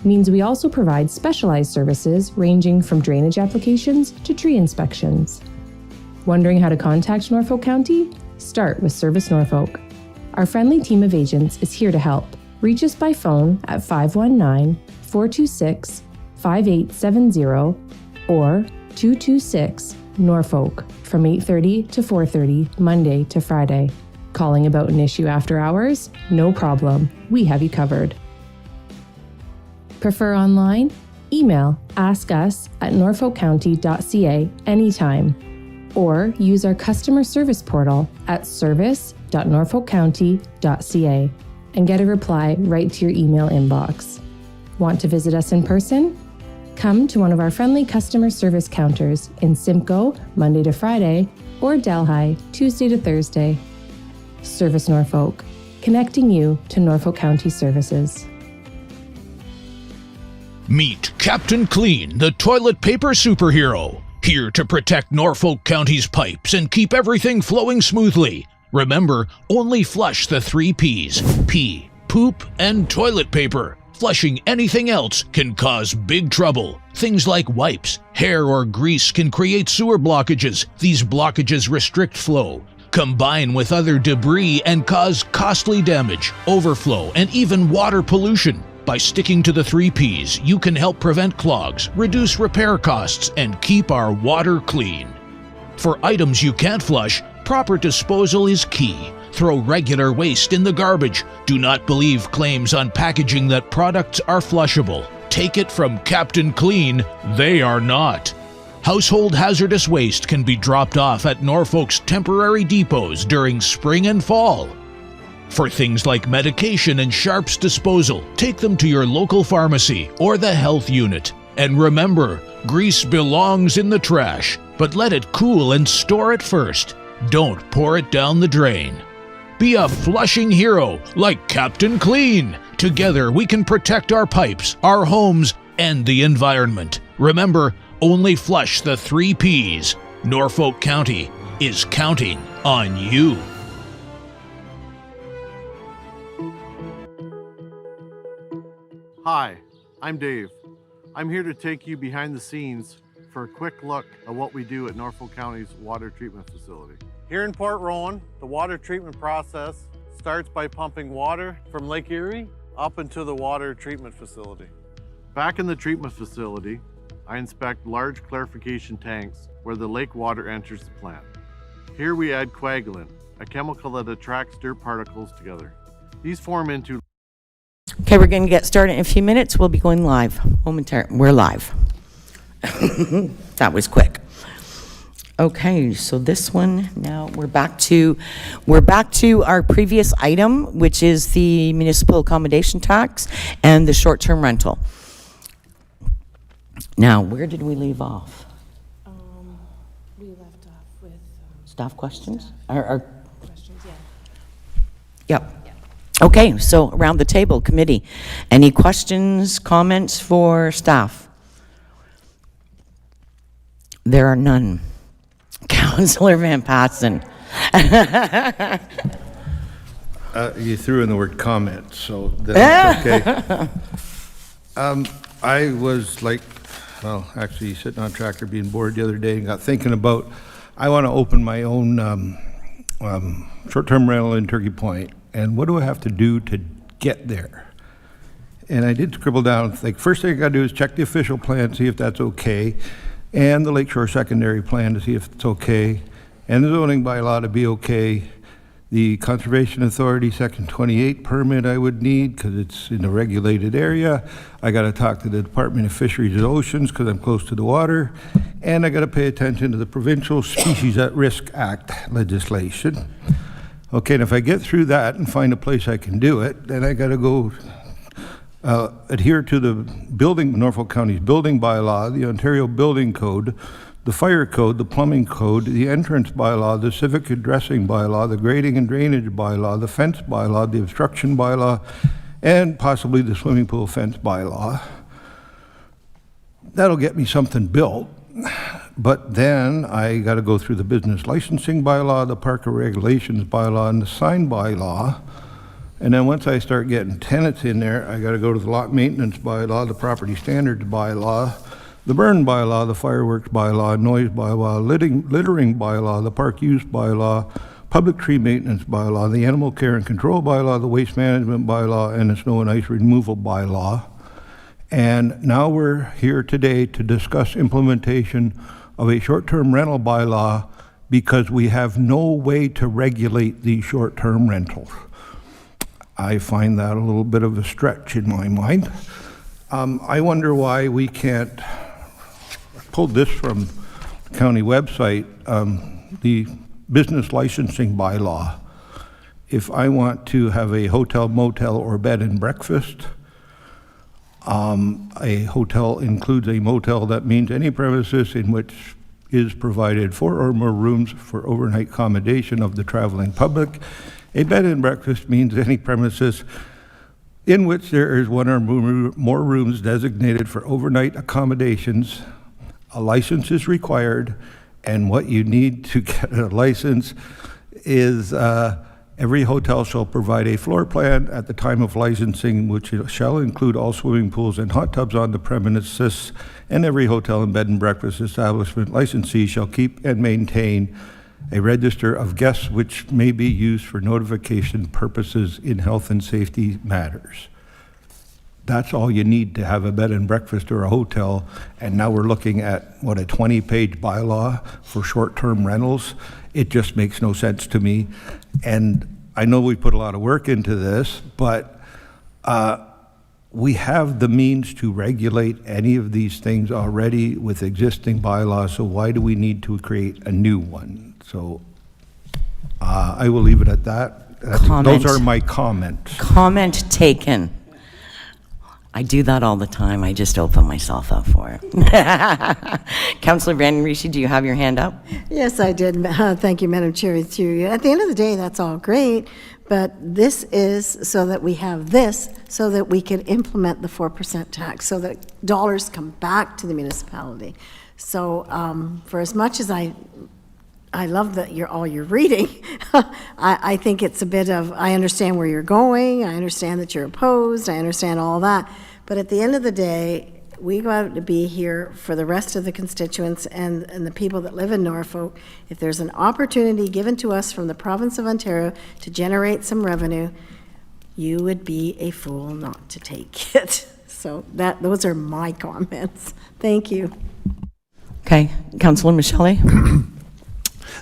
Speaker 12: means we also provide specialized services ranging from drainage applications to tree inspections. Wondering how to contact Norfolk County? Start with Service Norfolk. Our friendly team of agents is here to help. Reach us by phone at 519-426-5870 or 226-NORFOLK from 8:30 to 4:30, Monday to Friday. Calling about an issue after hours? No problem. We have you covered. Prefer online? Email askus@norfolkcounty.ca anytime, or use our customer service portal at service.norfolkcounty.ca and get a reply right to your email inbox. Want to visit us in person? Come to one of our friendly customer service counters in Simcoe, Monday to Friday, or Delhi, Tuesday to Thursday. Service Norfolk, connecting you to Norfolk County services.
Speaker 16: Meet Captain Clean, the toilet paper superhero, here to protect Norfolk County's pipes and keep everything flowing smoothly. Remember, only flush the 3 Ps: pee, poop, and toilet paper. Flushing anything else can cause big trouble. Things like wipes, hair, or grease can create sewer blockages. These blockages restrict flow, combine with other debris, and cause costly damage, overflow, and even water pollution. By sticking to the 3 Ps, you can help prevent clogs, reduce repair costs, and keep our water clean. For items you can't flush, proper disposal is key. Throw regular waste in the garbage. Do not believe claims on packaging that products are flushable. Take it from Captain Clean, they are not. Household hazardous waste can be dropped off at Norfolk's temporary depots during spring and fall. For things like medication and sharps disposal, take them to your local pharmacy or the health unit. And remember, grease belongs in the trash, but let it cool and store it first. Don't pour it down the drain. Be a flushing hero like Captain Clean. Together we can protect our pipes, our homes, and the environment. Remember, only flush the 3 Ps. Norfolk County is counting on you.
Speaker 17: Hi, I'm Dave. I'm here to take you behind the scenes for a quick look at what we do at Norfolk County's water treatment facility. Here in Port Rowan, the water treatment process starts by pumping water from Lake Erie up into the water treatment facility. Back in the treatment facility, I inspect large clarification tanks where the lake water enters the plant. Here we add coagulant, a chemical that attracts dirt particles together. These form into...
Speaker 7: Okay, we're going to get started in a few minutes. We'll be going live momentarily. We're live. That was quick. Okay, so this one, now we're back to our previous item, which is the municipal accommodation tax and the short-term rental. Now, where did we leave off?
Speaker 8: We left off with
Speaker 7: Staff questions?
Speaker 8: Questions, yeah.
Speaker 7: Yep. Okay, so around the table, committee, any questions, comments for staff? There are none. Councillor Van Patten.
Speaker 1: You threw in the word comment, so that's okay. I was like, well, actually sitting on a tractor being bored the other day and got thinking about, I want to open my own short-term rental in Turkey Point, and what do I have to do to get there? And I did scribble down, like, first thing I got to do is check the official plan, see if that's okay, and the Lakeshore Secondary Plan to see if it's okay, and the zoning bylaw to be okay. The Conservation Authority Section 28 permit I would need because it's in a regulated area. I got to talk to the Department of Fisheries and Oceans because I'm close to the water. And I got to pay attention to the Provincial Species at Risk Act legislation. Okay, and if I get through that and find a place I can do it, then I got to go adhere to the Norfolk County's building bylaw, the Ontario Building Code, the fire code, the plumbing code, the entrance bylaw, the civic addressing bylaw, the grading and drainage bylaw, the fence bylaw, the obstruction bylaw, and possibly the swimming pool fence bylaw. That'll get me something built, but then I got to go through the business licensing bylaw, the park regulations bylaw, and the sign bylaw. And then once I start getting tenants in there, I got to go to the lot maintenance bylaw, the property standards bylaw, the burn bylaw, the fireworks bylaw, noise bylaw, littering bylaw, the park use bylaw, public tree maintenance bylaw, the animal care and control bylaw, the waste management bylaw, and the snow and ice removal bylaw. And now we're here today to discuss implementation of a short-term rental bylaw because we have no way to regulate these short-term rentals. I find that a little bit of a stretch in my mind. I wonder why we can't. Pulled this from the county website, the business licensing bylaw. If I want to have a hotel, motel, or bed and breakfast, a hotel includes a motel. That means any premises in which is provided 4 or more rooms for overnight accommodation of the traveling public. A bed and breakfast means any premises in which there is 1 or more rooms designated for overnight accommodations. A license is required, and what you need to get a license is every hotel shall provide a floor plan at the time of licensing, which shall include all swimming pools and hot tubs on the premises, and every hotel and bed and breakfast establishment licensee shall keep and maintain a register of guests which may be used for notification purposes in health and safety matters. That's all you need to have a bed and breakfast or a hotel. And now we're looking at, what, a 20-page bylaw for short-term rentals. It just makes no sense to me. And I know we put a lot of work into this, but we have the means to regulate any of these things already with existing bylaws, so why do we need to create a new one? So I will leave it at that. Those are my comments.
Speaker 7: Comment taken. I do that all the time. I just open myself up for it. Councillor Van Rishi, do you have your hand up?
Speaker 10: Yes, I did. Thank you, Madam Chair, through you. At the end of the day, that's all great, but this is so that we have this, so that we can implement the 4% tax, so that dollars come back to the municipality. So for as much as I love that you're reading. I think it's a bit of, I understand where you're going, I understand that you're opposed, I understand all that, but at the end of the day, we got to be here for the rest of the constituents and the people that live in Norfolk. If there's an opportunity given to us from the province of Ontario to generate some revenue, you would be a fool not to take it. So those are my comments. Thank you.
Speaker 7: Okay, Councillor Michele.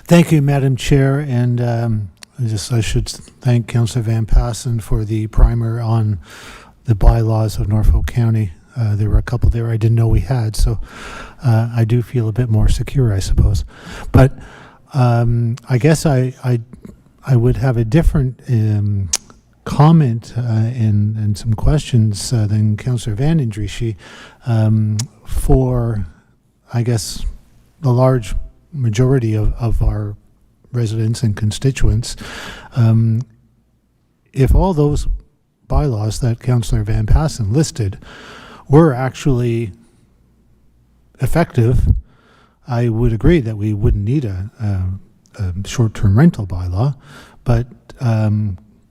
Speaker 4: Thank you, Madam Chair, and I should thank Councillor Van Patten for the primer on the bylaws of Norfolk County. There were a couple there I didn't know we had, so I do feel a bit more secure, I suppose. But I guess I would have a different comment and some questions than Councillor Van Rishi for, I guess, the large majority of our residents and constituents. if all those bylaws that Councillor Van Passen listed were actually effective, I would agree that we wouldn't need a short-term rental bylaw, but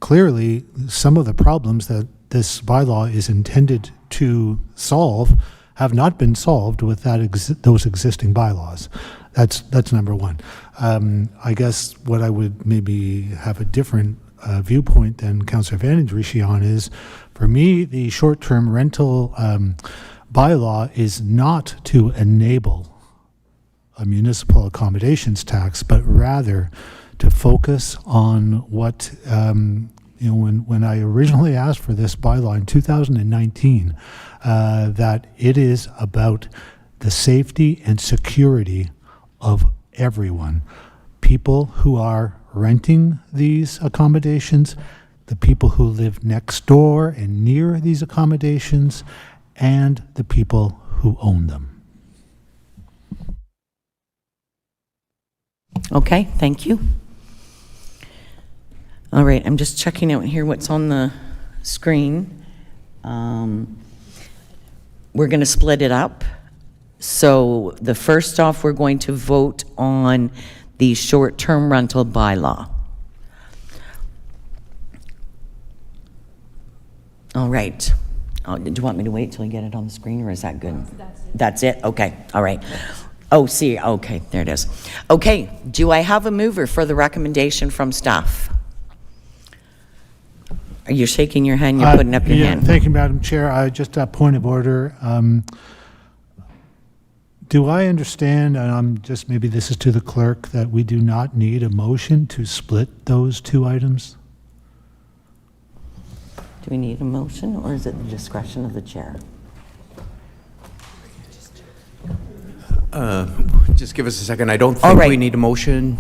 Speaker 4: clearly some of the problems that this bylaw is intended to solve have not been solved with those existing bylaws. That's number one. I guess what I would maybe have a different viewpoint than Councillor Van Rishi on is, for me, the short-term rental bylaw is not to enable a municipal accommodations tax, but rather to focus on what, when I originally asked for this bylaw in 2019, that it is about the safety and security of everyone. People who are renting these accommodations, the people who live next door and near these accommodations, and the people who own them.
Speaker 7: Okay, thank you. All right, I'm just checking out here what's on the screen. We're going to split it up. So the first off, we're going to vote on the short-term rental bylaw. All right. Do you want me to wait till you get it on the screen, or is that good? That's it? Okay, all right. Oh, see, okay, there it is. Okay, do I have a mover for the recommendation from staff? Are you shaking your hand? You're putting up your hand.
Speaker 4: Thank you, Madam Chair. Just a point of order. Do I understand, and I'm just, maybe this is to the clerk, that we do not need a motion to split those two items?
Speaker 7: Do we need a motion, or is it the discretion of the chair?
Speaker 2: Just give us a second. I don't think we need a motion,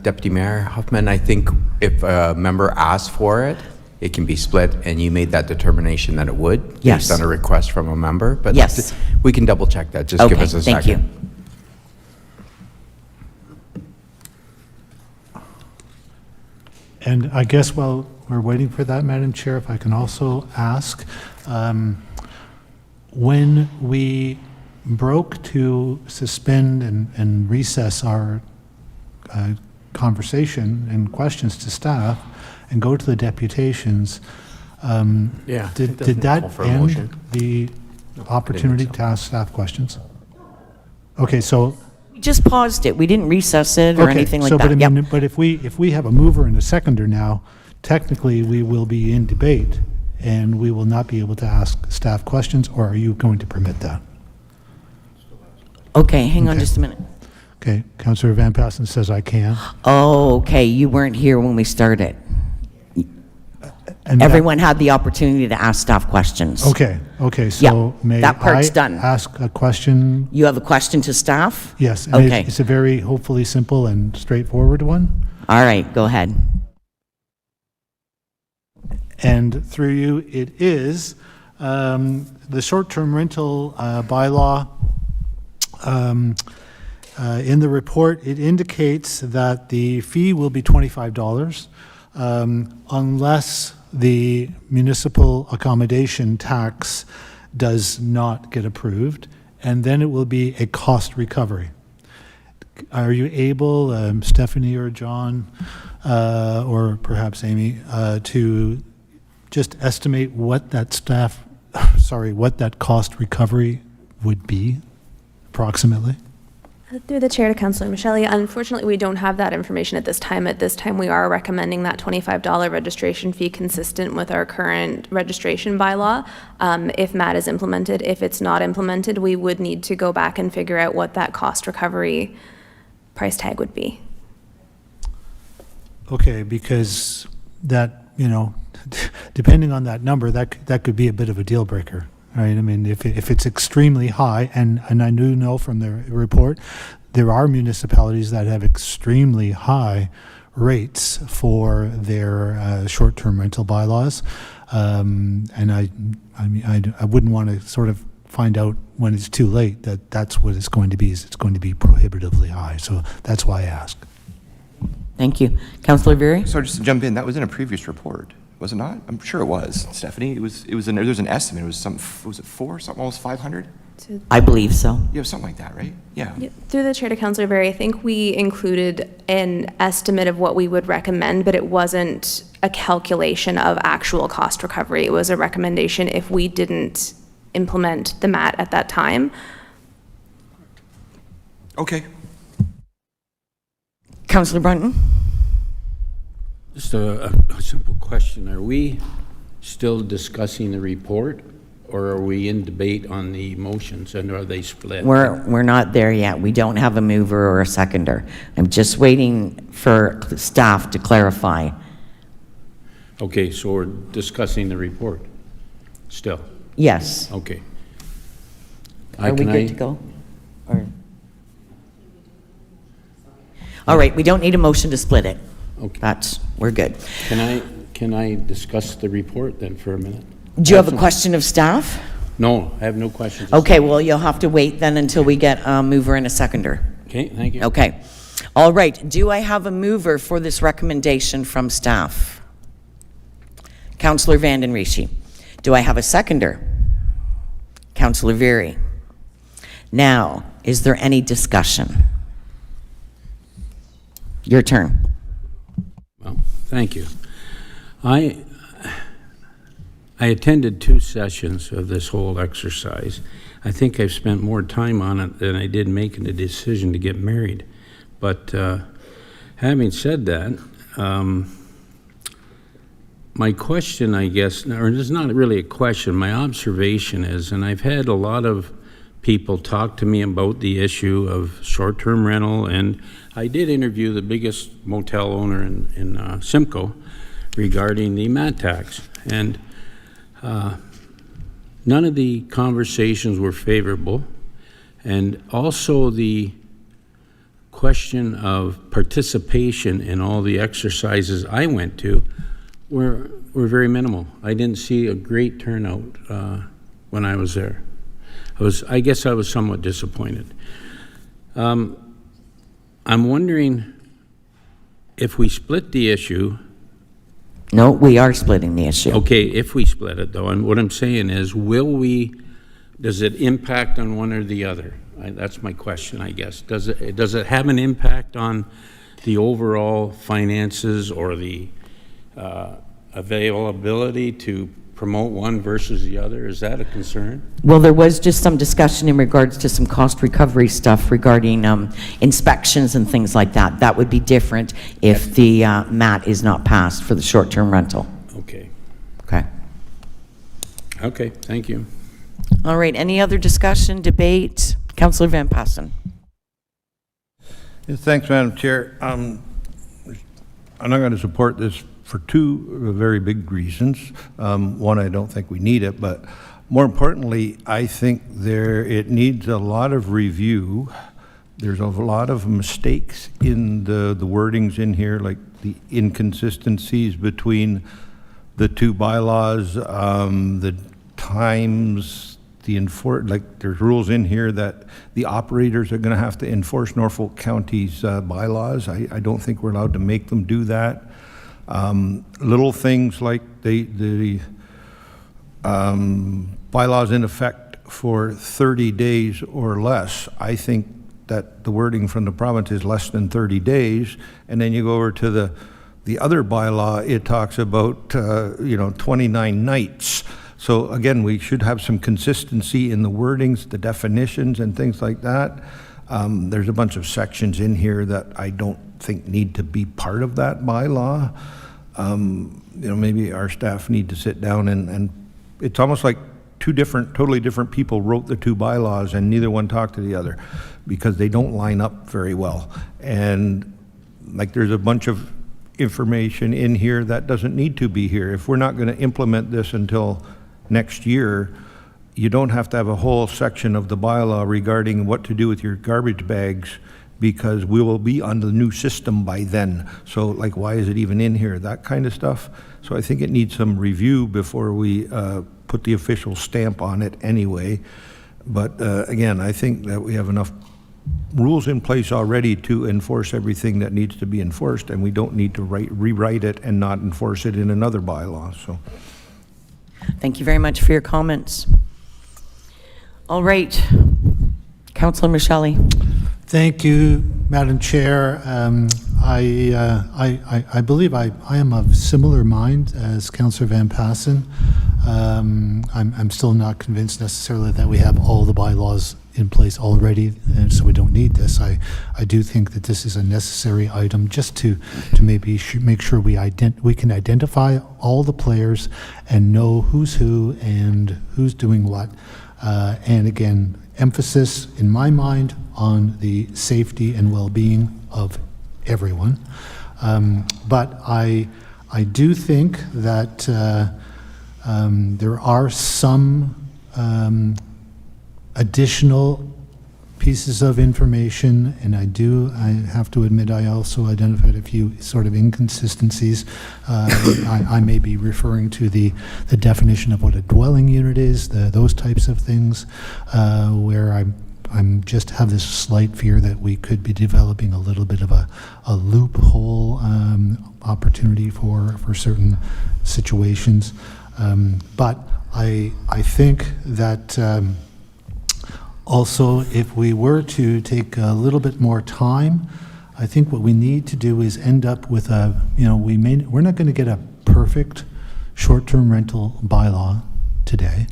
Speaker 2: Deputy Mayor Huffman. I think if a member asks for it, it can be split, and you made that determination that it would,
Speaker 7: yes,
Speaker 2: based on a request from a member. But
Speaker 7: yes,
Speaker 2: we can double check that. Just give us a second.
Speaker 7: Thank you.
Speaker 4: And I guess while we're waiting for that, Madam Chair, if I can also ask, when we broke to suspend and recess our conversation and questions to staff and go to the deputations, did that end the opportunity to ask staff questions? Okay, so
Speaker 7: we just paused it. We didn't recess it or anything like that.
Speaker 4: But, I mean, but if we have a mover and a seconder now, technically we will be in debate and we will not be able to ask staff questions, or are you going to permit that?
Speaker 7: Okay, hang on just a minute.
Speaker 4: Okay, Councillor Van Passen says I can.
Speaker 7: Oh, okay, you weren't here when we started.
Speaker 4: And
Speaker 7: everyone had the opportunity to ask staff questions.
Speaker 4: Okay, so may
Speaker 7: that part's
Speaker 4: I
Speaker 7: done.
Speaker 4: ask a question?
Speaker 7: You have a question to staff?
Speaker 4: Yes. And
Speaker 7: okay.
Speaker 4: It's a very hopefully simple and straightforward one.
Speaker 7: All right, go ahead.
Speaker 4: And through you, it is the short-term rental bylaw. In the report, it indicates that the fee will be $25 unless the municipal accommodation tax does not get approved, and then it will be a cost recovery. Are you able, Stephanie or John, or perhaps Amy, to just estimate what that what that cost recovery would be, approximately?
Speaker 3: Through the chair to Councillor Michelli, unfortunately, we don't have that information at this time. At this time, we are recommending that $25 registration fee consistent with our current registration bylaw. If MAT is implemented, if it's not implemented, we would need to go back and figure out what that cost recovery price tag would be.
Speaker 4: Okay, because that, depending on that number, that could be a bit of a deal breaker. Right, I mean, if it's extremely high, and I do know from the report, there are municipalities that have extremely high rates for their short-term rental bylaws, and I wouldn't want to sort of find out when it's too late that that's what it's going to be. Is it's going to be prohibitively high. So that's why I asked.
Speaker 7: Thank you. Councillor Veery?
Speaker 11: So just to jump in, that was in a previous report, was it not? I'm sure it was, Stephanie. There was an estimate. It was was it almost 500?
Speaker 7: I believe so.
Speaker 11: You have something like that, right? Yeah.
Speaker 3: Through the chair to Councillor Berry, I think we included an estimate of what we would recommend, but it wasn't a calculation of actual cost recovery. It was a recommendation if we didn't implement the MAT at that time.
Speaker 11: Okay.
Speaker 7: Councillor Brunton?
Speaker 5: Just a simple question. Are we still discussing the report, or are we in debate on the motions, and are they split?
Speaker 7: We're not there yet. We don't have a mover or a seconder. I'm just waiting for staff to clarify.
Speaker 5: Okay, so we're discussing the report still?
Speaker 7: Yes.
Speaker 5: Okay.
Speaker 7: Are we good to go? Or? All right, we don't need a motion to split it.
Speaker 5: Okay.
Speaker 7: We're good.
Speaker 5: Can I discuss the report then for a minute?
Speaker 7: Do you have a question of staff?
Speaker 5: No, I have no questions.
Speaker 7: Okay, well, you'll have to wait then until we get a mover and a seconder.
Speaker 5: Okay, thank you.
Speaker 7: Okay. All right, do I have a mover for this recommendation from staff? Councillor Vanden Rishi. Do I have a seconder? Councillor Veery. Now, is there any discussion? Your turn.
Speaker 5: Well, thank you. I attended 2 sessions of this whole exercise. I think I've spent more time on it than I did making the decision to get married. But having said that, my question, I guess, or it's not really a question, my observation is, and I've had a lot of people talk to me about the issue of short-term rental, and I did interview the biggest motel owner in Simcoe regarding the MAT tax. And none of the conversations were favorable, and also the question of participation in all the exercises I went to were very minimal. I didn't see a great turnout when I was there. I guess I was somewhat disappointed. I'm wondering if we split the issue.
Speaker 7: No, we are splitting the issue.
Speaker 5: Okay, if we split it though, and what I'm saying is, does it impact on one or the other? That's my question, I guess. Does it have an impact on the overall finances or the availability to promote one versus the other? Is that a concern?
Speaker 7: Well, there was just some discussion in regards to some cost recovery stuff regarding inspections and things like that. That would be different if the MAT is not passed for the short-term rental.
Speaker 5: Okay.
Speaker 7: Okay.
Speaker 5: Okay, thank you.
Speaker 7: All right, any other discussion, debate? Councillor Van Passen.
Speaker 1: Yes, thanks, Madam Chair. I'm not going to support this for 2 very big reasons. One, I don't think we need it, but more importantly, I think it needs a lot of review. There's a lot of mistakes in the wordings in here, like the inconsistencies between the 2 bylaws, the times, there's rules in here that the operators are going to have to enforce Norfolk County's bylaws. I don't think we're allowed to make them do that. Little things like the bylaws in effect for 30 days or less. I think that the wording from the province is less than 30 days, and then you go over to the other bylaw, it talks about 29 nights. So again, we should have some consistency in the wordings, the definitions, and things like that. There's a bunch of sections in here that I don't think need to be part of that bylaw. Maybe our staff need to sit down and it's almost like totally different people wrote the 2 bylaws and neither one talked to the other because they don't line up very well. And like there's a bunch of information in here that doesn't need to be here. If we're not going to implement this until next year, you don't have to have a whole section of the bylaw regarding what to do with your garbage bags because we will be on the new system by then. So like, why is it even in here? That kind of stuff. So I think it needs some review before we put the official stamp on it anyway. But again, I think that we have enough rules in place already to enforce everything that needs to be enforced, and we don't need to rewrite it and not enforce it in another bylaw. So,
Speaker 7: Thank you very much for your comments. All right, Councillor Michele.
Speaker 4: Thank you, Madam Chair. I believe I am of similar mind as Councillor Van Passen. I'm still not convinced necessarily that we have all the bylaws in place already, and so we don't need this. I do think that this is a necessary item just to maybe make sure we can identify all the players and know who's who and who's doing what. And again, emphasis in my mind on the safety and well-being of everyone. But I do think that there are some additional pieces of information, and I have to admit I also identified a few sort of inconsistencies. I may be referring to the definition of what a dwelling unit is, those types of things, where I'm just have this slight fear that we could be developing a little bit of a loophole opportunity for certain situations. But I think that also, if we were to take a little bit more time, I think what we need to do is end up with we're not going to get a perfect short-term rental bylaw today,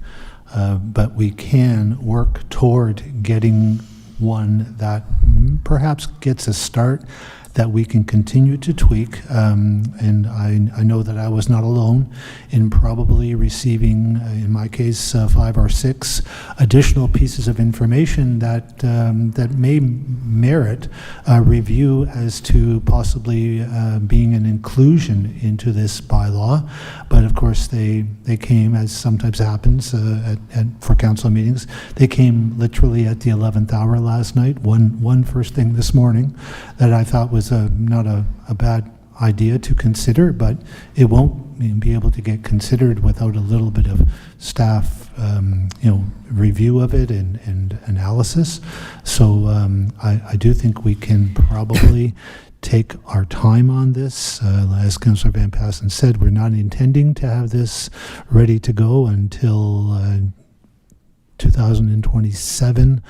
Speaker 4: but we can work toward getting one that perhaps gets a start that we can continue to tweak. And I know that I was not alone in probably receiving, in my case, 5 or 6 additional pieces of information that may merit a review as to possibly being an inclusion into this bylaw. But of course, they came, as sometimes happens for council meetings, they came literally at the 11th hour last night. One first thing this morning that I thought was not a bad idea to consider, but it won't be able to get considered without a little bit of staff review of it and analysis. So I do think we can probably take our time on this. As Councillor Van Passen said, we're not intending to have this ready to go until 2027,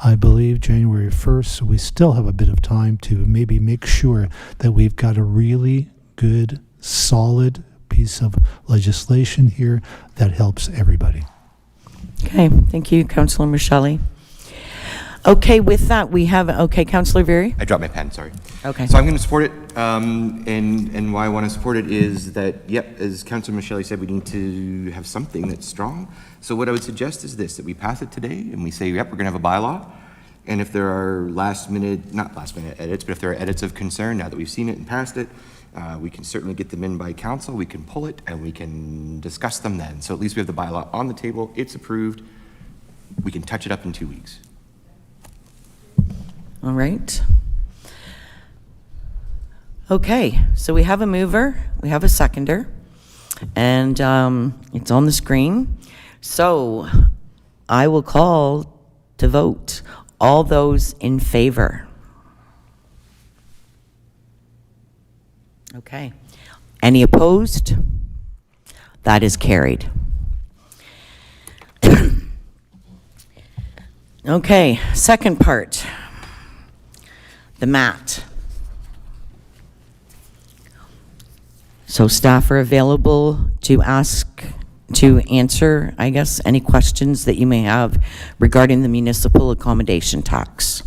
Speaker 4: I believe, January 1st. So we still have a bit of time to maybe make sure that we've got a really good, solid piece of legislation here that helps everybody.
Speaker 7: Okay, thank you, Councillor Michele. Okay, with that, we have, Councillor Veary?
Speaker 11: I dropped my pen, sorry.
Speaker 7: Okay.
Speaker 11: So I'm going to support it, and why I want to support it is that, yep, as Councillor Michele said, we need to have something that's strong. So what I would suggest is this, that we pass it today, and we say, yep, we're going to have a bylaw, and if there are not last minute edits, but if there are edits of concern, now that we've seen it and passed it, we can certainly get them in by council, we can pull it, and we can discuss them then. So at least we have the bylaw on the table, it's approved, we can touch it up in 2 weeks.
Speaker 7: All right. Okay, so we have a mover, we have a seconder, and it's on the screen. So I will call to vote. All those in favor? Okay. Any opposed? That is carried. Okay, second part. The mat. So staff are available to answer, I guess, any questions that you may have regarding the municipal accommodation tax.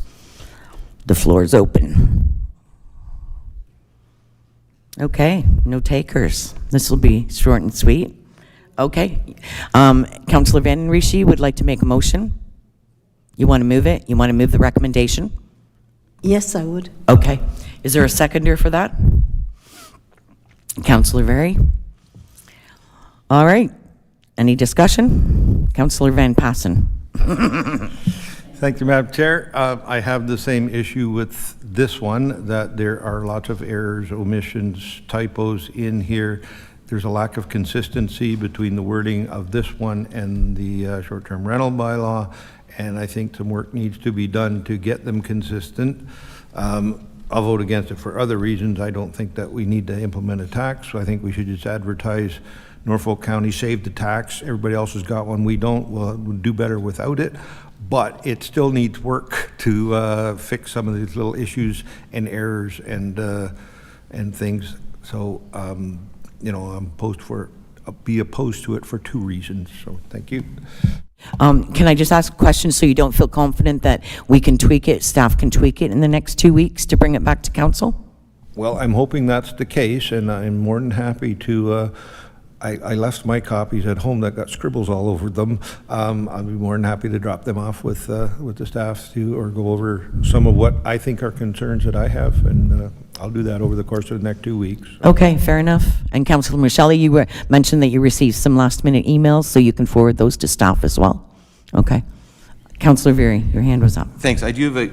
Speaker 7: The floor is open. Okay, no takers. This will be short and sweet. Okay. Councillor Van Rishi would like to make a motion. You want to move it? You want to move the recommendation?
Speaker 10: Yes, I would.
Speaker 7: Okay. Is there a seconder for that? Councillor Veary? All right. Any discussion? Councillor Van Passen.
Speaker 1: Thank you, Madam Chair. I have the same issue with this one, that there are lots of errors, omissions, typos in here. There's a lack of consistency between the wording of this one and the short-term rental bylaw, and I think some work needs to be done to get them consistent. I'll vote against it for other reasons. I don't think that we need to implement a tax. I think we should just advertise Norfolk County saved the tax. Everybody else has got one. We don't. We'll do better without it. But it still needs work to fix some of these little issues and errors and things. So, you know, I'm be opposed to it for 2 reasons. So, thank you.
Speaker 7: Can I just ask a question so you don't feel confident that we can tweak it, staff can tweak it in the next 2 weeks to bring it back to council?
Speaker 1: Well, I'm hoping that's the case, and I'm more than happy to, I left my copies at home that got scribbles all over them. I'll be more than happy to drop them off with the staff or go over some of what I think are concerns that I have, and I'll do that over the course of the next 2 weeks.
Speaker 7: Okay, fair enough. And Councillor Michelle, you mentioned that you received some last-minute emails, so you can forward those to staff as well. Okay. Councillor Veary, your hand was up.
Speaker 11: Thanks. I do have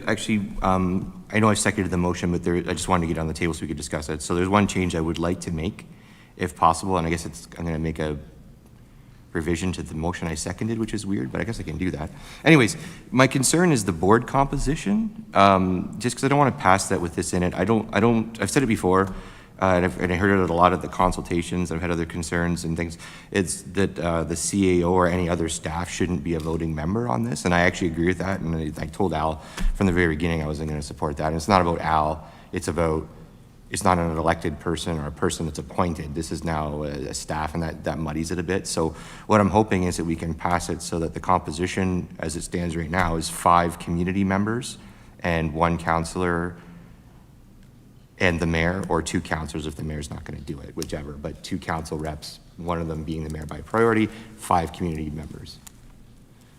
Speaker 11: I know I seconded the motion, but I just wanted to get it on the table so we could discuss it. So there's one change I would like to make, if possible, and I guess I'm going to make a revision to the motion I seconded, which is weird, but I guess I can do that. Anyways, my concern is the board composition, just because I don't want to pass that with this in it. I've said it before, and I heard it at a lot of the consultations. I've had other concerns and things. It's that the CAO or any other staff shouldn't be a voting member on this, and I actually agree with that, and I told Al from the very beginning I wasn't going to support that. And it's not about Al, it's not an elected person or a person that's appointed. This is now a staff, and that muddies it a bit. So what I'm hoping is that we can pass it so that the composition as it stands right now is 5 community members and 1 councillor and the mayor, or 2 councillors if the mayor's not going to do it, whichever, but 2 council reps, one of them being the mayor by priority, 5 community members.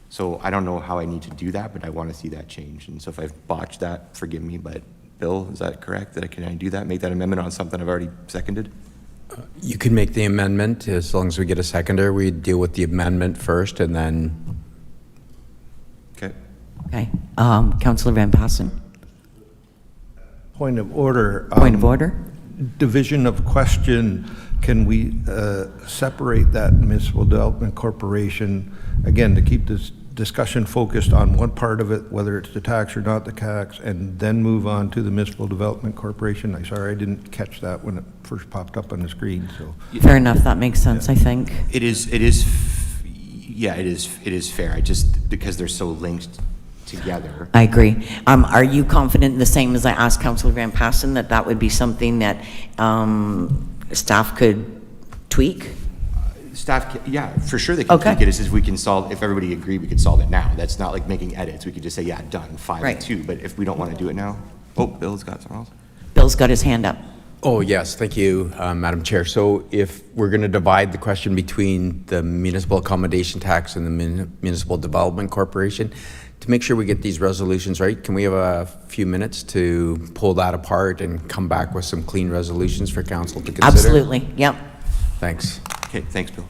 Speaker 11: So I don't know how I need to do that, but I want to see that change. And so if I've botched that, forgive me, but Bill, is that correct? Can I do that, make that amendment on something I've already seconded?
Speaker 2: You can make the amendment as long as we get a seconder. We deal with the amendment first and then.
Speaker 11: Okay.
Speaker 7: Okay. Councillor Van Passen.
Speaker 1: Point of order.
Speaker 7: Point of order.
Speaker 1: Division of question. Can we separate that municipal development corporation, again, to keep this discussion focused on one part of it, whether it's the tax or not the tax, and then move on to the municipal development corporation? I'm sorry, I didn't catch that when it first popped up on the screen. So
Speaker 7: fair enough. That makes sense. I think
Speaker 11: it is fair. I just, because they're so linked together.
Speaker 7: I agree. Are you confident, the same as I asked Councillor Van Passen, that that would be something that staff could tweak?
Speaker 11: Staff, yeah, for sure they can tweak it. It's if we can solve, if everybody agreed, we could solve it now. That's not like making edits. We could just say, yeah, done, 5-2. But if we don't want to do it now, Bill's got something else.
Speaker 7: Bill's got his hand up.
Speaker 2: Oh, yes, thank you, Madam Chair. So if we're going to divide the question between the municipal accommodation tax and the municipal development corporation, to make sure we get these resolutions right, can we have a few minutes to pull that apart and come back with some clean resolutions for council to consider?
Speaker 7: Absolutely, yep.
Speaker 2: Thanks.
Speaker 11: Okay, thanks, Bill.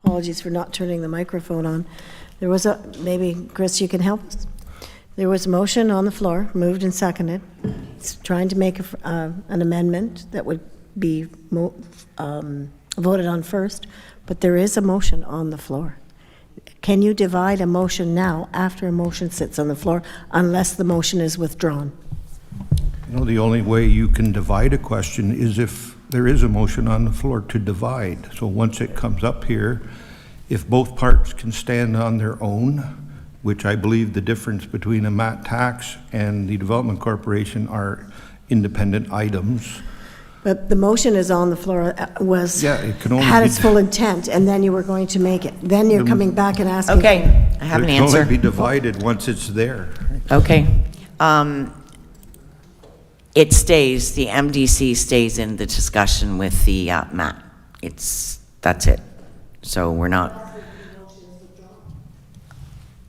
Speaker 10: Apologies for not turning the microphone on. There was maybe, Chris, you can help us? There was a motion on the floor, moved and seconded. It's trying to make an amendment that would be voted on first, but there is a motion on the floor. Can you divide a motion now after a motion sits on the floor unless the motion is withdrawn?
Speaker 1: No, the only way you can divide a question is if there is a motion on the floor to divide. So once it comes up here, if both parts can stand on their own, which I believe the difference between a MAT tax and the Development Corporation are independent items.
Speaker 10: But the motion is on the floor,
Speaker 1: it can only
Speaker 10: had
Speaker 1: be
Speaker 10: its full intent, and then you were going to make it. Then you're coming back and asking.
Speaker 7: Okay, I have an answer.
Speaker 1: It can only be divided once it's there.
Speaker 7: Okay. It stays, the MDC stays in the discussion with the MAT. That's it. So we're not,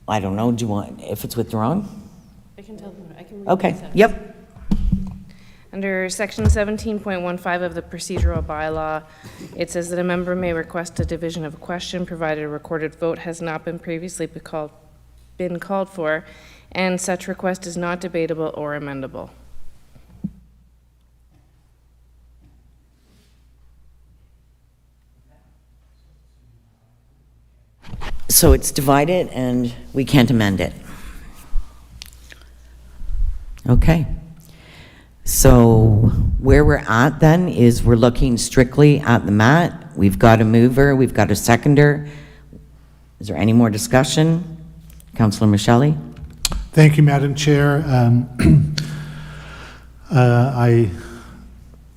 Speaker 7: I don't know, do you want, if it's withdrawn?
Speaker 8: I can tell them, I can.
Speaker 7: Okay, yep.
Speaker 8: Under section 17.15 of the procedural bylaw, it says that a member may request a division of a question provided a recorded vote has not been previously been called for, and such request is not debatable or amendable.
Speaker 7: So it's divided and we can't amend it. Okay. So where we're at then is we're looking strictly at the mat. We've got a mover, we've got a seconder. Is there any more discussion? Councillor Michelli?
Speaker 4: Thank you, Madam Chair.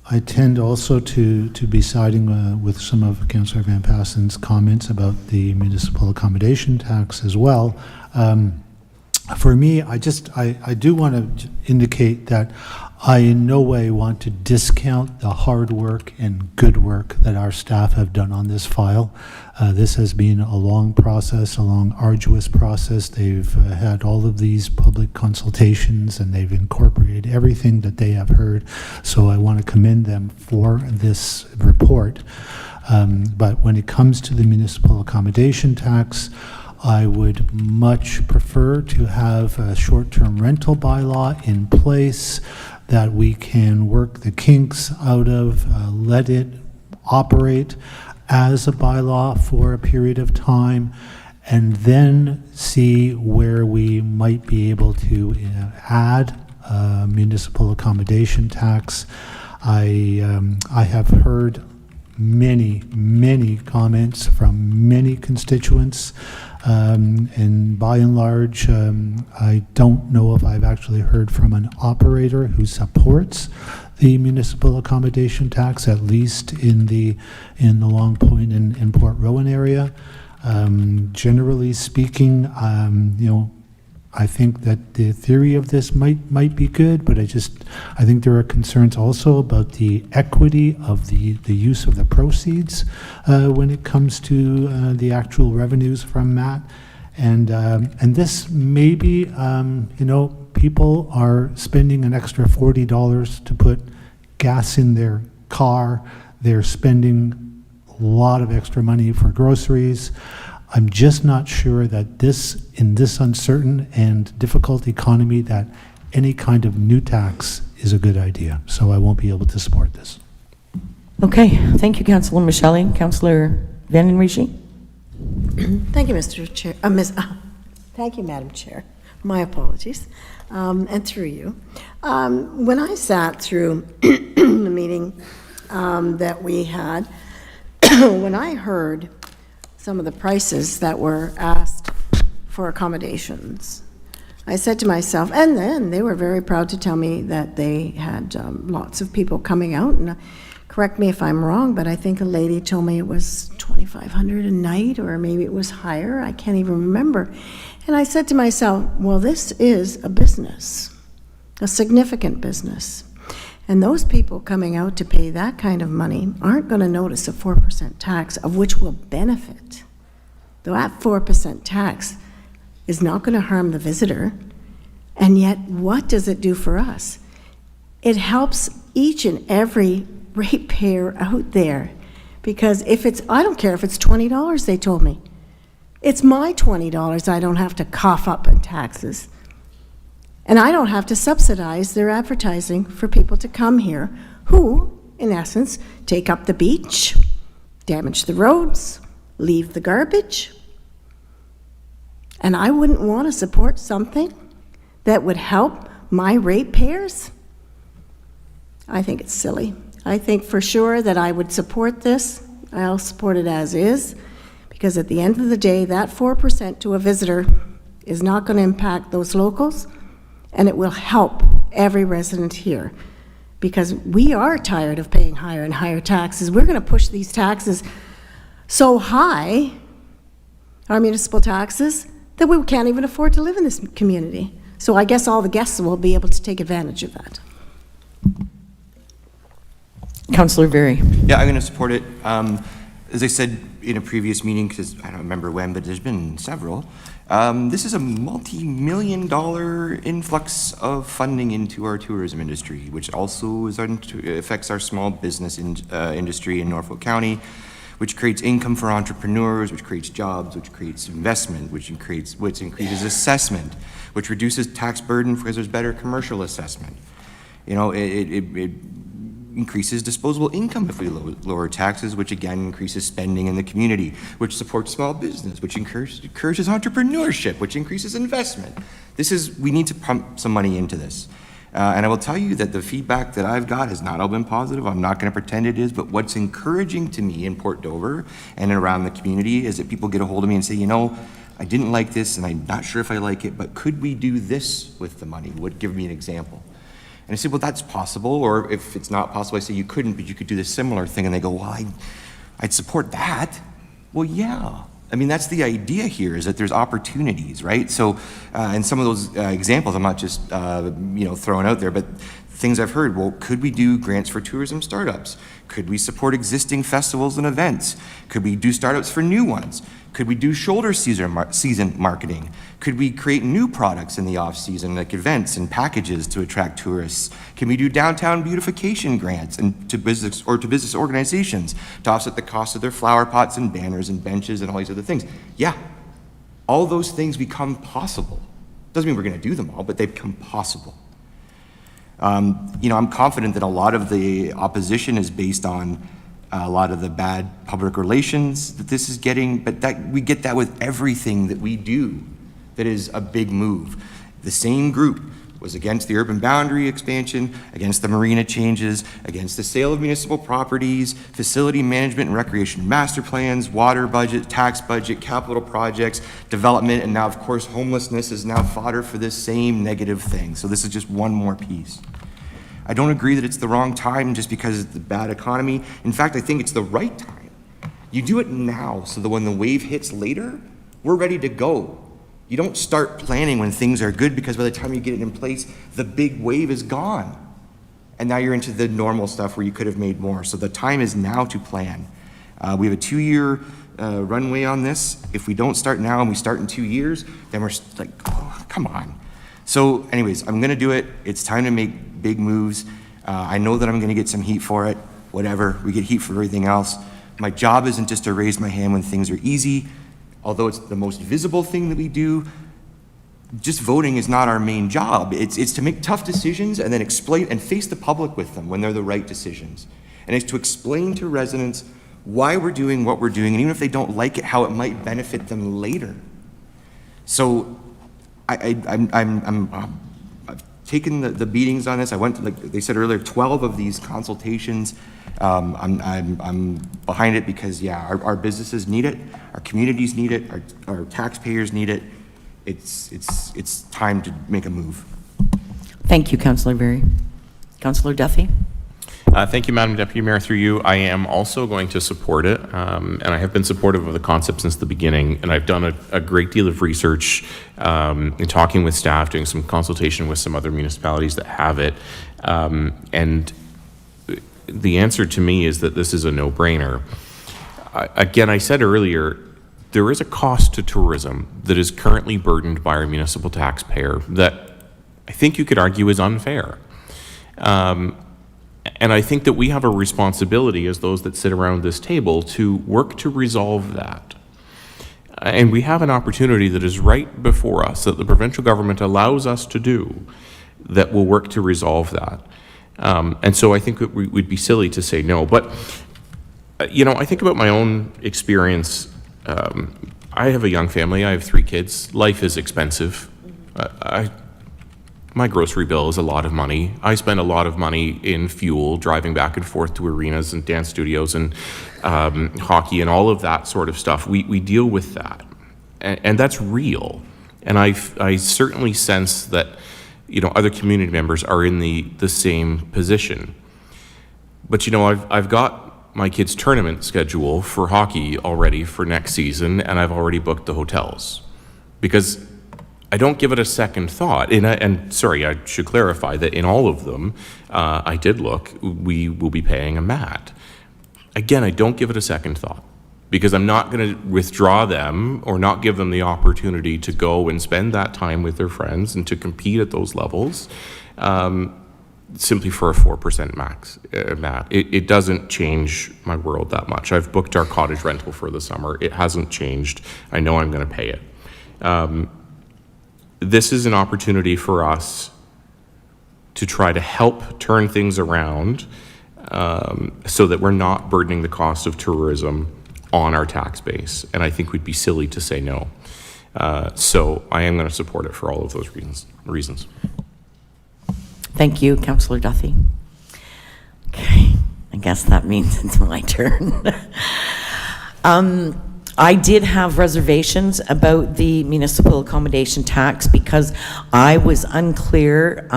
Speaker 4: I tend also to be siding with some of Councillor Van Passen's comments about the municipal accommodation tax as well. For me, I do want to indicate that I in no way want to discount the hard work and good work that our staff have done on this file. This has been a long process, a long, arduous process. They've had all of these public consultations and they've incorporated everything that they have heard. So I want to commend them for this report. But when it comes to the municipal accommodation tax, I would much prefer to have a short-term rental bylaw in place that we can work the kinks out of, let it operate as a bylaw for a period of time, and then see where we might be able to add municipal accommodation tax. I have heard many comments from many constituents, and by and large, I don't know if I've actually heard from an operator who supports the municipal accommodation tax, at least in the Long Point and Port Rowan area. Generally speaking, I think that the theory of this might be good, but I think there are concerns also about the equity of the use of the proceeds when it comes to the actual revenues from MAT. And this maybe, people are spending an extra $40 to put gas in their car. They're spending a lot of extra money for groceries. I'm just not sure that in this uncertain and difficult economy, that any kind of new tax is a good idea. So I won't be able to support this.
Speaker 7: Okay, thank you, Councillor Michelli. Councillor Van den Riche?
Speaker 10: Thank you, Mr. Chair. Thank you, Madam Chair. My apologies. And through you. When I sat through the meeting that we had, when I heard some of the prices that were asked for accommodations, I said to myself, and then they were very proud to tell me that they had lots of people coming out, and correct me if I'm wrong, but I think a lady told me it was $2,500 a night, or maybe it was higher. I can't even remember. And I said to myself, well, this is a business, a significant business. And those people coming out to pay that kind of money aren't going to notice a 4% tax, of which will benefit. Though that 4% tax is not going to harm the visitor. And yet, what does it do for us? It helps each and every ratepayer out there. Because if it's, I don't care if it's $20, they told me. It's my $20 I don't have to cough up in taxes. And I don't have to subsidize their advertising for people to come here who, in essence, take up the beach, damage the roads, leave the garbage. And I wouldn't want to support something that would help my ratepayers. I think it's silly. I think for sure that I would support this. I'll support it as is, because at the end of the day, that 4% to a visitor is not going to impact those locals. And it will help every resident here, because we are tired of paying higher and higher taxes. We're going to push these taxes so high, our municipal taxes, that we can't even afford to live in this community. So I guess all the guests will be able to take advantage of that.
Speaker 7: Councillor Very.
Speaker 11: Yeah, I'm going to support it. As I said in a previous meeting, because I don't remember when, but there's been several, This is a multi-million-dollar influx of funding into our tourism industry, which also affects our small business industry in Norfolk County, which creates income for entrepreneurs, which creates jobs, which creates investment, which increases assessment, which reduces tax burden because there's better commercial assessment. You know, it increases disposable income if we lower taxes, which again increases spending in the community, which supports small business, which encourages entrepreneurship, which increases investment. We need to pump some money into this. And I will tell you that the feedback that I've got has not all been positive. I'm not going to pretend it is, but what's encouraging to me in Port Dover and around the community is that people get a hold of me and say, you know, I didn't like this and I'm not sure if I like it, but could we do this with the money? Give me an example. And I say, well, that's possible. Or if it's not possible, I say, you couldn't, but you could do this similar thing. And they go, well, I'd support that. Well, yeah. I mean, that's the idea here, is that there's opportunities, right? So, and some of those examples, I'm not just, throwing out there, but things I've heard, well, could we do grants for tourism startups? Could we support existing festivals and events? Could we do startups for new ones? Could we do shoulder season marketing? Could we create new products in the off-season, like events and packages to attract tourists? Can we do downtown beautification grants to business organizations to offset the cost of their flower pots and banners and benches and all these other things? Yeah, all those things become possible. Doesn't mean we're going to do them all, but they become possible. I'm confident that a lot of the opposition is based on a lot of the bad public relations that this is getting, but we get that with everything that we do that is a big move. The same group was against the urban boundary expansion, against the marina changes, against the sale of municipal properties, facility management and recreation master plans, water budget, tax budget, capital projects, development, and now, of course, homelessness is now fodder for this same negative thing. So this is just one more piece. I don't agree that it's the wrong time just because it's the bad economy. In fact, I think it's the right time. You do it now so that when the wave hits later, we're ready to go. You don't start planning when things are good, because by the time you get it in place, the big wave is gone. And now you're into the normal stuff where you could have made more. So the time is now to plan. We have a 2-year runway on this. If we don't start now and we start in 2 years, then we're like, oh, come on. So anyways, I'm gonna do it. It's time to make big moves. I know that I'm gonna get some heat for it. Whatever, we get heat for everything else. My job isn't just to raise my hand when things are easy. Although it's the most visible thing that we do, just voting is not our main job. It's to make tough decisions and then explain and face the public with them when they're the right decisions. And it's to explain to residents why we're doing what we're doing, and even if they don't like it, how it might benefit them later. So I've taken the beatings on this. I went to, like they said earlier, 12 of these consultations. I'm behind it because, yeah, our businesses need it, our communities need it, our taxpayers need it. It's time to make a move.
Speaker 7: Thank you, Councillor Berry. Councillor Duffy?
Speaker 6: Thank you, Madam Deputy Mayor. Through you, I am also going to support it, and I have been supportive of the concept since the beginning, and I've done a great deal of research in talking with staff, doing some consultation with some other municipalities that have it, and the answer to me is that this is a no-brainer. Again, I said earlier, there is a cost to tourism that is currently burdened by our municipal taxpayer that I think you could argue is unfair. And I think that we have a responsibility as those that sit around this table to work to resolve that. And we have an opportunity that is right before us that the provincial government allows us to do that will work to resolve that. And so I think we'd be silly to say no. But, I think about my own experience. I have a young family. I have 3 kids. Life is expensive. My grocery bill is a lot of money. I spend a lot of money in fuel, driving back and forth to arenas and dance studios and hockey and all of that sort of stuff. We deal with that. And that's real. And I certainly sense that other community members are in the same position. But I've got my kids' tournament schedule for hockey already for next season, and I've already booked the hotels because I don't give it a second thought. And sorry, I should clarify that in all of them, I did look. We will be paying a mat. Again, I don't give it a second thought. because I'm not going to withdraw them or not give them the opportunity to go and spend that time with their friends and to compete at those levels simply for a 4% max. It doesn't change my world that much. I've booked our cottage rental for the summer. It hasn't changed. I know I'm going to pay it. This is an opportunity for us to try to help turn things around so that we're not burdening the cost of tourism on our tax base. And I think we'd be silly to say no. So I am going to support it for all of those reasons.
Speaker 7: Thank you, Councillor Duthie. Okay, I guess that means it's my turn. I did have reservations about the municipal accommodation tax because I was unclear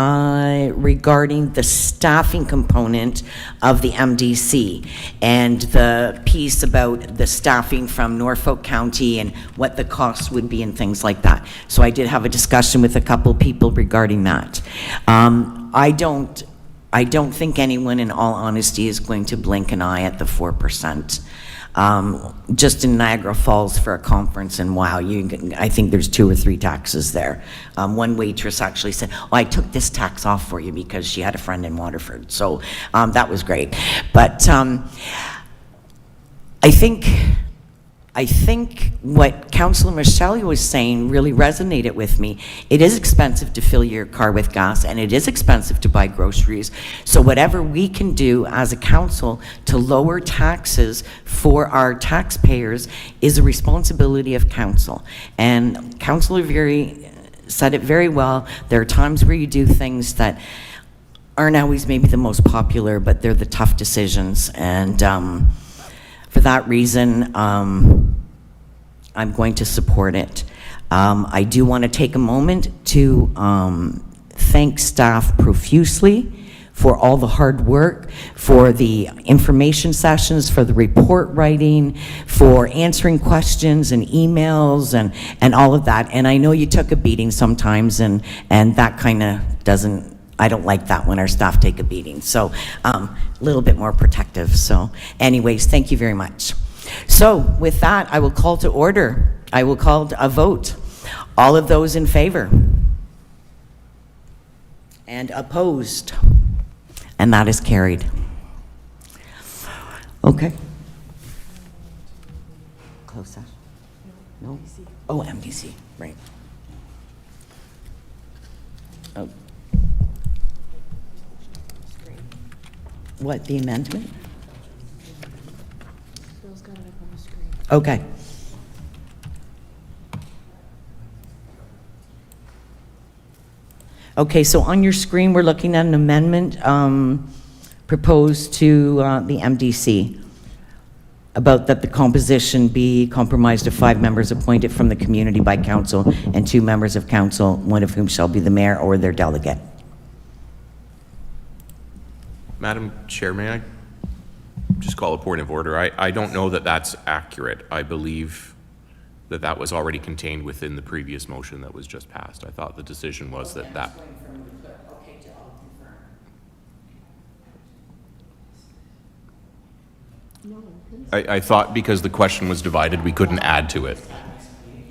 Speaker 7: regarding the staffing component of the MDC and the piece about the staffing from Norfolk County and what the costs would be and things like that. So I did have a discussion with a couple people regarding that. I don't think anyone, in all honesty, is going to blink an eye at the 4%. Just in Niagara Falls for a conference, and wow, I think there's 2 or 3 taxes there. One waitress actually said, "Oh, I took this tax off for you," because she had a friend in Waterford. So that was great. But I think what Councillor Michelle was saying really resonated with me. It is expensive to fill your car with gas, and it is expensive to buy groceries. So whatever we can do as a council to lower taxes for our taxpayers is a responsibility of council. And Councillor Veary said it very well. There are times where you do things that aren't always maybe the most popular, but they're the tough decisions. And for that reason, I'm going to support it. I do want to take a moment to thank staff profusely for all the hard work, for the information sessions, for the report writing, for answering questions and emails and all of that. And I know you took a beating sometimes, and that kind of doesn't, I don't like that when our staff take a beating. So a little bit more protective. So anyways, thank you very much. So with that, I will call to order. I will call a vote. All of those in favor? And opposed? And that is carried. Okay. Close session? No? Oh, MDC, right. Oh. What, the amendment? Bill's got it up on the screen. Okay. Okay, so on your screen, we're looking at an amendment proposed to the MDC about that the composition be compromised of 5 members appointed from the community by council and 2 members of council, one of whom shall be the mayor or their delegate.
Speaker 6: Madam Chair, may I just call a point of order? I don't know that that's accurate. I believe that that was already contained within the previous motion that was just passed. I thought the decision was that. I thought because the question was divided, we couldn't add to it.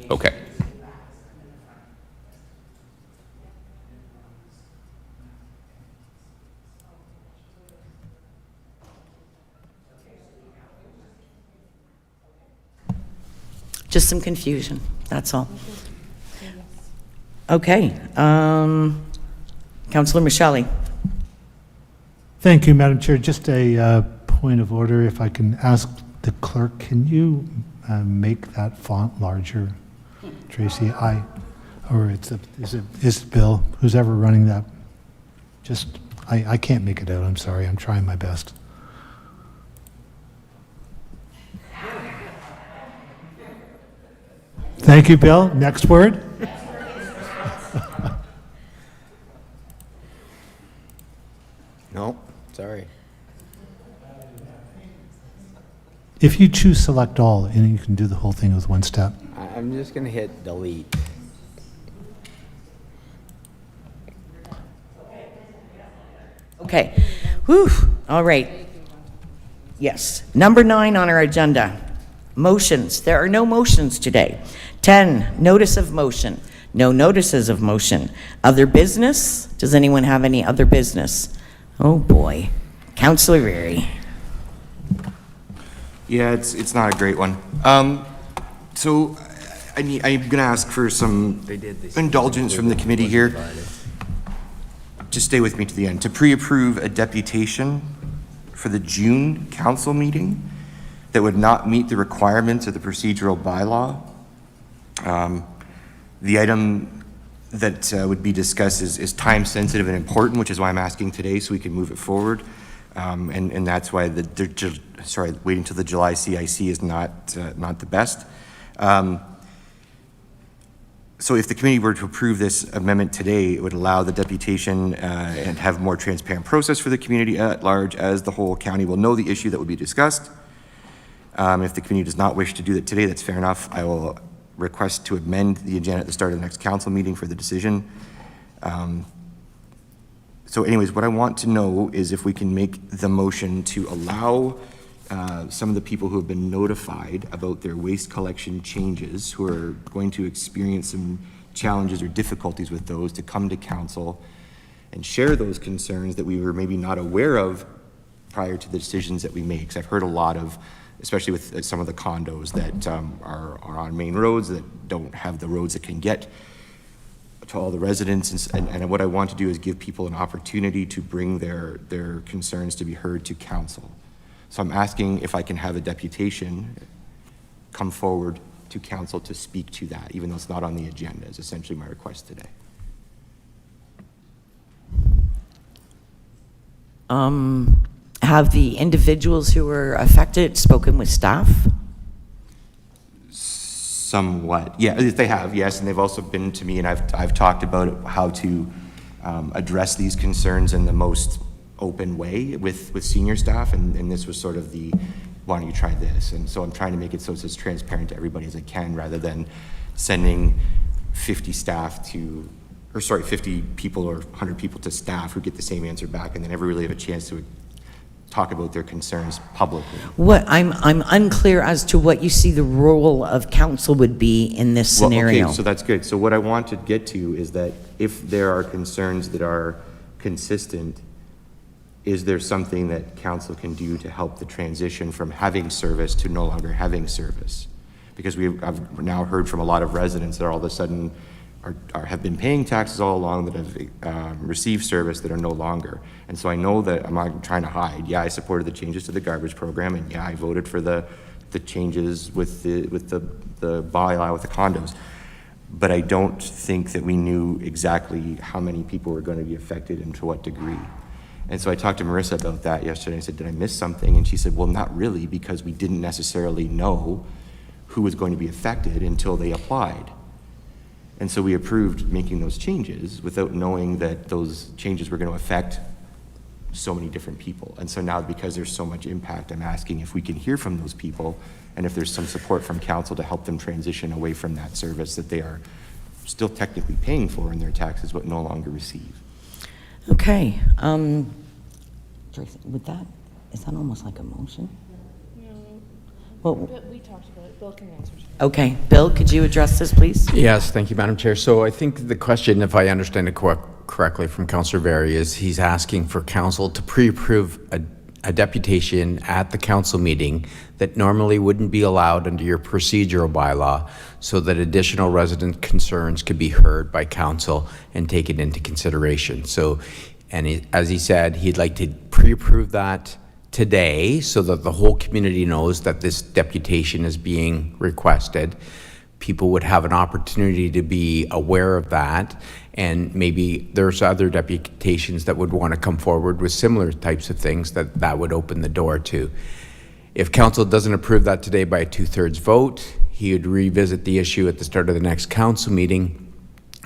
Speaker 6: Okay.
Speaker 7: Just some confusion, that's all. Okay, Councillor Michelle.
Speaker 4: Thank you, Madam Chair. Just a point of order, if I can ask the clerk, can you make that font larger, Tracy? Is it Bill, who's ever running that? Just, I can't make it out, I'm sorry, I'm trying my best. Thank you, Bill. Next word.
Speaker 2: No, sorry.
Speaker 4: If you choose select all, and you can do the whole thing with one step.
Speaker 2: I'm just going to hit delete.
Speaker 7: Okay, whew, all right. Yes, number 9 on our agenda. motions. There are no motions today. 10, notice of motion. No notices of motion. Other business? Does anyone have any other business? Oh boy. Councillor Veary.
Speaker 11: Yeah, it's not a great one. So I'm going to ask for some indulgence from the committee here. Just stay with me to the end. To pre-approve a deputation for the June council meeting that would not meet the requirements of the procedural bylaw. The item that would be discussed is time sensitive and important, which is why I'm asking today so we can move it forward. And that's why waiting till the July CIC is not the best. So if the committee were to approve this amendment today, it would allow the deputation and have more transparent process for the community at large, as the whole county will know the issue that would be discussed. If the committee does not wish to do that today, that's fair enough. I will request to amend the agenda at the start of the next council meeting for the decision. So anyways, what I want to know is if we can make the motion to allow some of the people who have been notified about their waste collection changes, who are going to experience some challenges or difficulties with those, to come to council and share those concerns that we were maybe not aware of prior to the decisions that we make. Because I've heard a lot of, especially with some of the condos that are on main roads that don't have the roads that can get to all the residents. And what I want to do is give people an opportunity to bring their concerns to be heard to council. So I'm asking if I can have a deputation come forward to council to speak to that, even though it's not on the agenda, is essentially my request today.
Speaker 7: Have the individuals who were affected spoken with staff?
Speaker 11: Somewhat, yeah, they have, yes, and they've also been to me, and I've talked about how to address these concerns in the most open way with senior staff, and this was sort of the, why don't you try this? And so I'm trying to make it so it's as transparent to everybody as I can, rather than sending 50 people or 100 people to staff who get the same answer back and then never really have a chance to talk about their concerns publicly.
Speaker 7: What I'm unclear as to what you see the role of council would be in this scenario.
Speaker 11: Okay, so that's good. So what I want to get to is that if there are concerns that are consistent, is there something that council can do to help the transition from having service to no longer having service? Because I've now heard from a lot of residents that all of a sudden have been paying taxes all along, that have received service that are no longer. And so I know that I'm not trying to hide. Yeah, I supported the changes to the garbage program, and yeah, I voted for the changes with the bylaw with the condos. But I don't think that we knew exactly how many people were going to be affected and to what degree. And so I talked to Marissa about that yesterday. I said, did I miss something? And she said, well, not really, because we didn't necessarily know who was going to be affected until they applied. And so we approved making those changes without knowing that those changes were going to affect so many different people. And so now, because there's so much impact, I'm asking if we can hear from those people and if there's some support from council to help them transition away from that service that they are still technically paying for in their taxes but no longer receive.
Speaker 7: Okay. With that, is that almost like a motion?
Speaker 8: No.
Speaker 7: Well,
Speaker 8: We talked about it. Bill can answer.
Speaker 7: okay. Bill, could you address this, please?
Speaker 2: Yes, thank you, Madam Chair. So I think the question, if I understand it correctly from Councillor Berry, is he's asking for council to pre-approve a deputation at the council meeting that normally wouldn't be allowed under your procedural bylaw, so that additional resident concerns could be heard by council and taken into consideration. So, and as he said, he'd like to pre-approve that today so that the whole community knows that this deputation is being requested. People would have an opportunity to be aware of that, and maybe there's other deputations that would want to come forward with similar types of things that would open the door to. If council doesn't approve that today by a 2/3 vote, he would revisit the issue at the start of the next council meeting,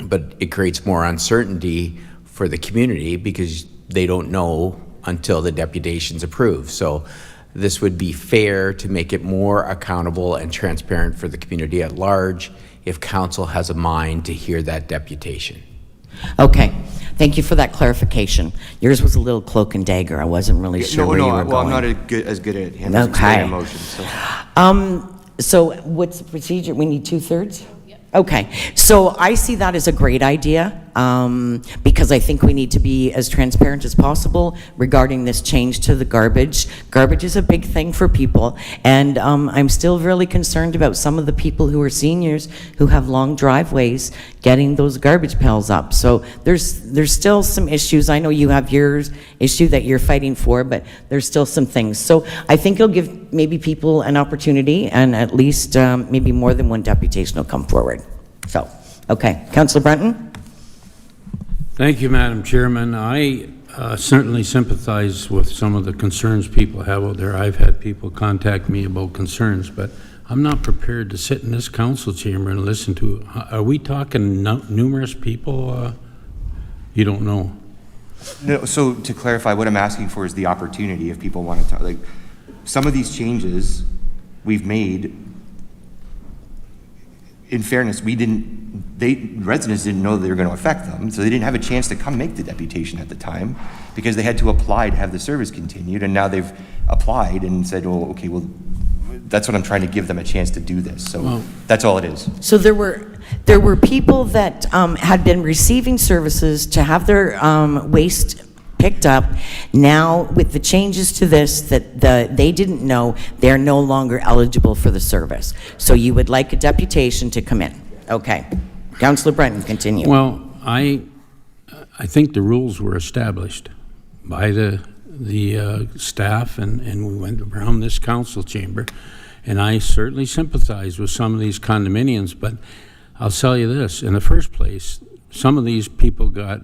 Speaker 2: but it creates more uncertainty for the community because they don't know until the deputation's approved. So this would be fair to make it more accountable and transparent for the community at large if council has a mind to hear that deputation.
Speaker 7: Okay. Thank you for that clarification. Yours was a little cloak and dagger. I wasn't really sure where you were going.
Speaker 11: Well, I'm not as good at handling emotions. So.
Speaker 7: So what's the procedure? We need 2/3? Okay, so I see that as a great idea, because I think we need to be as transparent as possible regarding this change to the garbage. Garbage is a big thing for people, and I'm still really concerned about some of the people who are seniors who have long driveways getting those garbage pails up. So there's still some issues. I know you have your issue that you're fighting for, but there's still some things. So I think it'll give maybe people an opportunity, and at least maybe more than one deputation will come forward. So, okay. Councillor Brunton?
Speaker 5: Thank you, Madam Chairman. I certainly sympathize with some of the concerns people have out there. I've had people contact me about concerns, but I'm not prepared to sit in this council chamber and listen to. Are we talking numerous people? You don't know.
Speaker 11: No, so to clarify, what I'm asking for is the opportunity if people want to talk. Like, some of these changes we've made, in fairness, residents didn't know they were going to affect them, so they didn't have a chance to come make the deputation at the time because they had to apply to have the service continued, and now they've applied and said, well, okay, well, that's what I'm trying to give them a chance to do this. So that's all it is.
Speaker 7: So there were people that had been receiving services to have their waste picked up. Now, with the changes to this that they didn't know, they're no longer eligible for the service. So you would like a deputation to come in. Okay. Councillor Brenton, continue.
Speaker 5: Well, I think the rules were established by the staff, and we went around this council chamber, and I certainly sympathize with some of these condominiums, but I'll tell you this, in the first place, some of these people got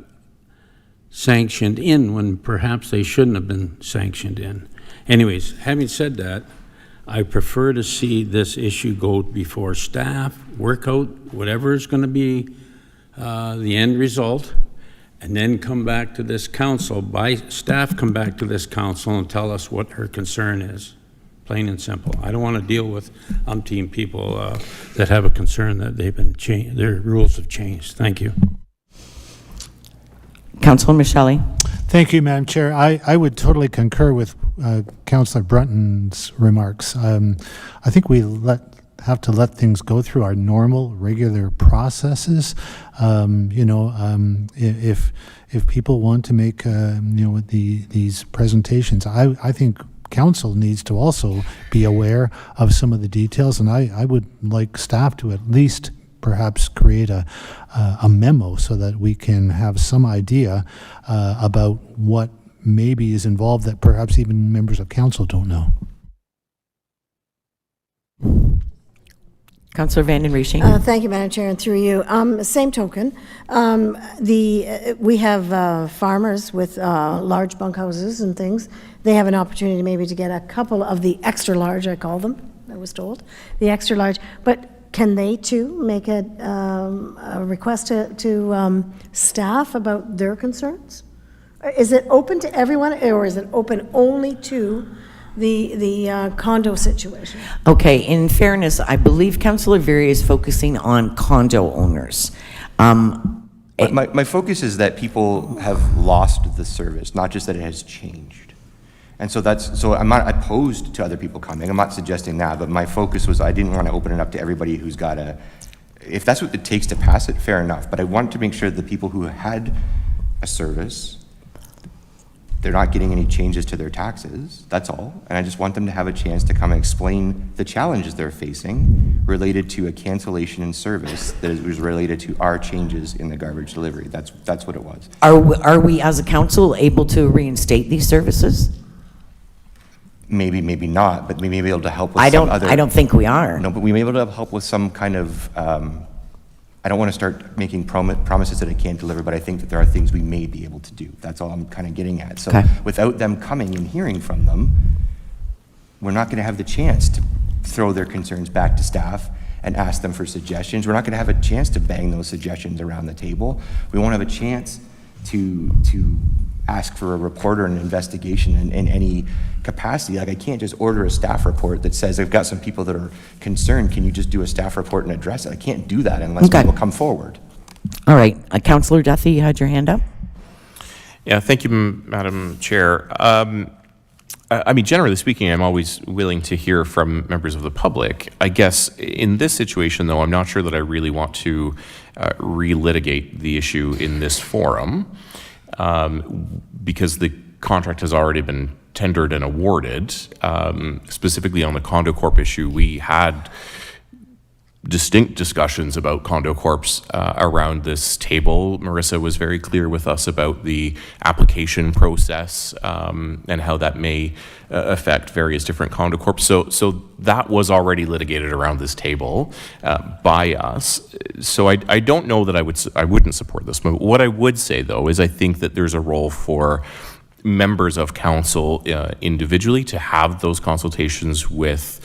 Speaker 5: sanctioned in when perhaps they shouldn't have been sanctioned in. Anyways, having said that, I prefer to see this issue go before staff, work out whatever is going to be the end result, and then come back to this council, staff come back to this council and tell us what her concern is. Plain and simple. I don't want to deal with umpteen people that have a concern that they've been changed, their rules have changed. Thank you.
Speaker 7: Councillor Michele.
Speaker 4: Thank you, Madam Chair. I would totally concur with Councillor Brunton's remarks. I think we have to let things go through our normal, regular processes. If people want to make these presentations, I think council needs to also be aware of some of the details, and I would like staff to at least perhaps create a memo so that we can have some idea about what maybe is involved that perhaps even members of council don't know.
Speaker 7: Councillor Vanden Rieching.
Speaker 10: Thank you, Madam Chair, and through you. Same token, we have farmers with large bunkhouses and things. They have an opportunity maybe to get a couple of the extra large, I call them, I was told, the extra large. But can they too make a request to staff about their concerns? Is it open to everyone, or is it open only to the condo situation?
Speaker 7: Okay, in fairness, I believe Councillor Veery is focusing on condo owners.
Speaker 11: My focus is that people have lost the service, not just that it has changed. And so I'm not opposed to other people coming. I'm not suggesting that, but my focus was I didn't want to open it up to everybody who's got if that's what it takes to pass it, fair enough. But I wanted to make sure that the people who had a service, they're not getting any changes to their taxes, that's all. And I just want them to have a chance to come and explain the challenges they're facing related to a cancellation in service that was related to our changes in the garbage delivery. That's what it was.
Speaker 7: Are we as a council able to reinstate these services?
Speaker 11: Maybe, maybe not, but we may be able to help with I
Speaker 7: don't think we are.
Speaker 11: No, but we may be able to help with some kind of, I don't want to start making promises that I can't deliver, but I think that there are things we may be able to do. That's all I'm kind of getting at. So without them coming and hearing from them, we're not going to have the chance to throw their concerns back to staff and ask them for suggestions. We're not going to have a chance to bang those suggestions around the table. We won't have a chance to ask for a report or an investigation in any capacity. Like, I can't just order a staff report that says I've got some people that are concerned, can you just do a staff report and address it? I can't do that unless people come forward.
Speaker 7: All right, Councillor Duthie, you had your hand up.
Speaker 6: Yeah, thank you, Madam Chair. I mean, generally speaking, I'm always willing to hear from members of the public. I guess in this situation, though, I'm not sure that I really want to relitigate the issue in this forum because the contract has already been tendered and awarded. Specifically on the Condo Corp issue, we had distinct discussions about Condo Corps around this table. Marissa was very clear with us about the application process and how that may affect various different Condo Corps. So that was already litigated around this table by us. So I don't know that I wouldn't support this. But what I would say, though, is I think that there's a role for members of council individually to have those consultations with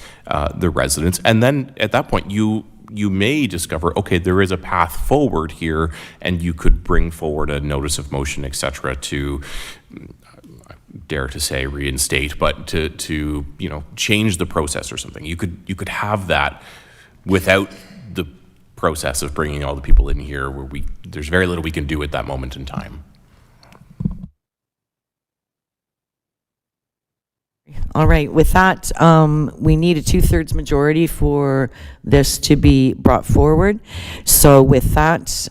Speaker 6: the residents, and then at that point you may discover, okay, there is a path forward here, and you could bring forward a notice of motion, etc., to dare to say reinstate, but to change the process or something. You could have that without the process of bringing all the people in here, where there's very little we can do at that moment in time.
Speaker 7: All right, with that, we need a 2/3 majority for this to be brought forward. So with that...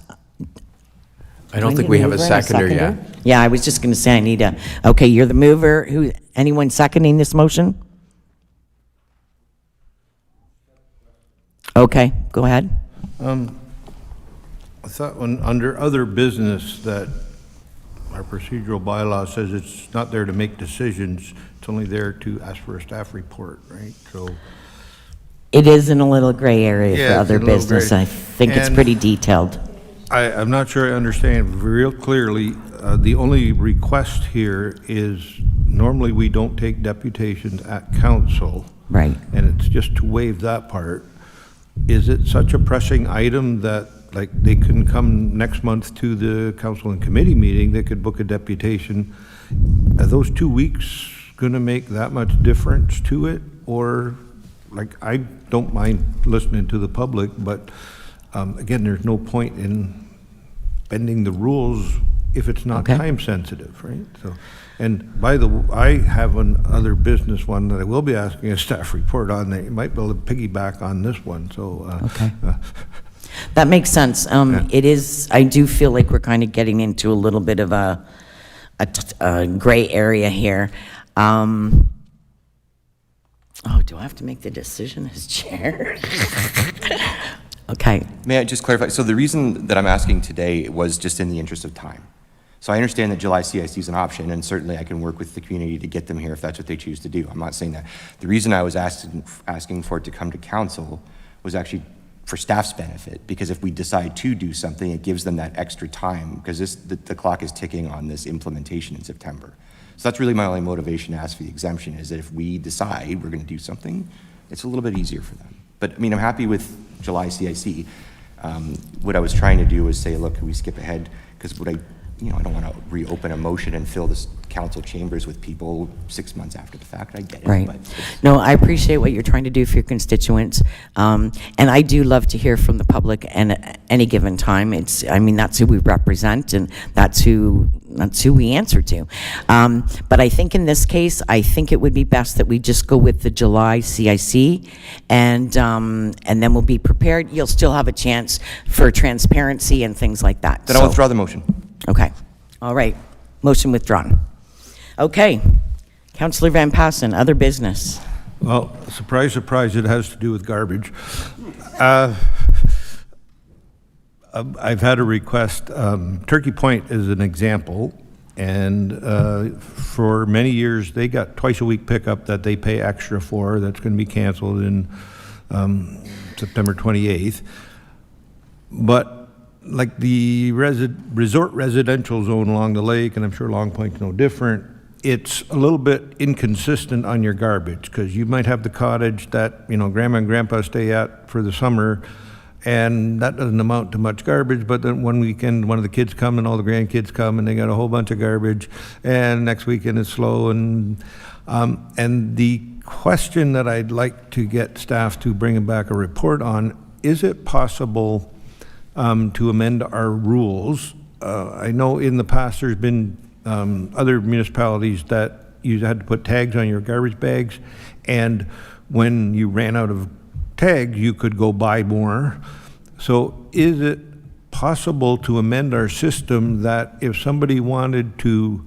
Speaker 2: I don't think we have a seconder yet.
Speaker 7: Yeah, I was just going to say I need a... Okay, you're the mover. Anyone seconding this motion? Okay, go ahead.
Speaker 1: I thought under other business that our procedural bylaw says it's not there to make decisions, it's only there to ask for a staff report, right? So
Speaker 7: it is in a little gray area for other business.
Speaker 1: Gray.
Speaker 7: I think it's pretty detailed.
Speaker 1: I'm not sure I understand real clearly. The only request here is normally we don't take deputations at council.
Speaker 7: Right.
Speaker 1: And it's just to waive that part. Is it such a pressing item that like they couldn't come next month to the council and committee meeting, they could book a deputation? Are those 2 weeks going to make that much difference to it? Or, like, I don't mind listening to the public, but again, there's no point in bending the rules if it's not time sensitive, right? So, and by the way, I have another business one that I will be asking a staff report on. They might be able to piggyback on this one. So,
Speaker 7: That makes sense. It is, I do feel like we're kind of getting into a little bit of a gray area here. Do I have to make the decision as chair? Okay.
Speaker 11: May I just clarify? So the reason that I'm asking today was just in the interest of time. So I understand that July CIC is an option, and certainly I can work with the community to get them here if that's what they choose to do. I'm not saying that. The reason I was asking for it to come to council was actually for staff's benefit, because if we decide to do something, it gives them that extra time, because the clock is ticking on this implementation in September. So that's really my only motivation to ask for the exemption, is that if we decide we're going to do something, it's a little bit easier for them. But I mean, I'm happy with July CIC. What I was trying to do was say, look, can we skip ahead? Because I don't want to reopen a motion and fill this council chambers with people 6 months after the fact. I get it.
Speaker 7: Right. No, I appreciate what you're trying to do for your constituents. And I do love to hear from the public, and at any given time, that's who we represent, and that's who we answer to. But I think in this case, I think it would be best that we just go with the July CIC, and then we'll be prepared. You'll still have a chance for transparency and things like that.
Speaker 11: Then I'll withdraw the motion.
Speaker 7: Okay. All right. Motion withdrawn. Okay. Councillor Van Passen, other business.
Speaker 1: Well, surprise, surprise, it has to do with garbage. I've had a request. Turkey Point is an example, and for many years they got twice a week pickup that they pay extra for. That's going to be canceled in September 28th. But like the resort residential zone along the lake, and I'm sure Long Point's no different, it's a little bit inconsistent on your garbage, because you might have the cottage that grandma and grandpa stay at for the summer, and that doesn't amount to much garbage, but then one weekend one of the kids come and all the grandkids come and they got a whole bunch of garbage, and next weekend it's slow. And the question that I'd like to get staff to bring back a report on, is it possible to amend our rules? I know in the past there's been other municipalities that you had to put tags on your garbage bags, and when you ran out of tags, you could go buy more. So is it possible to amend our system that if somebody wanted to,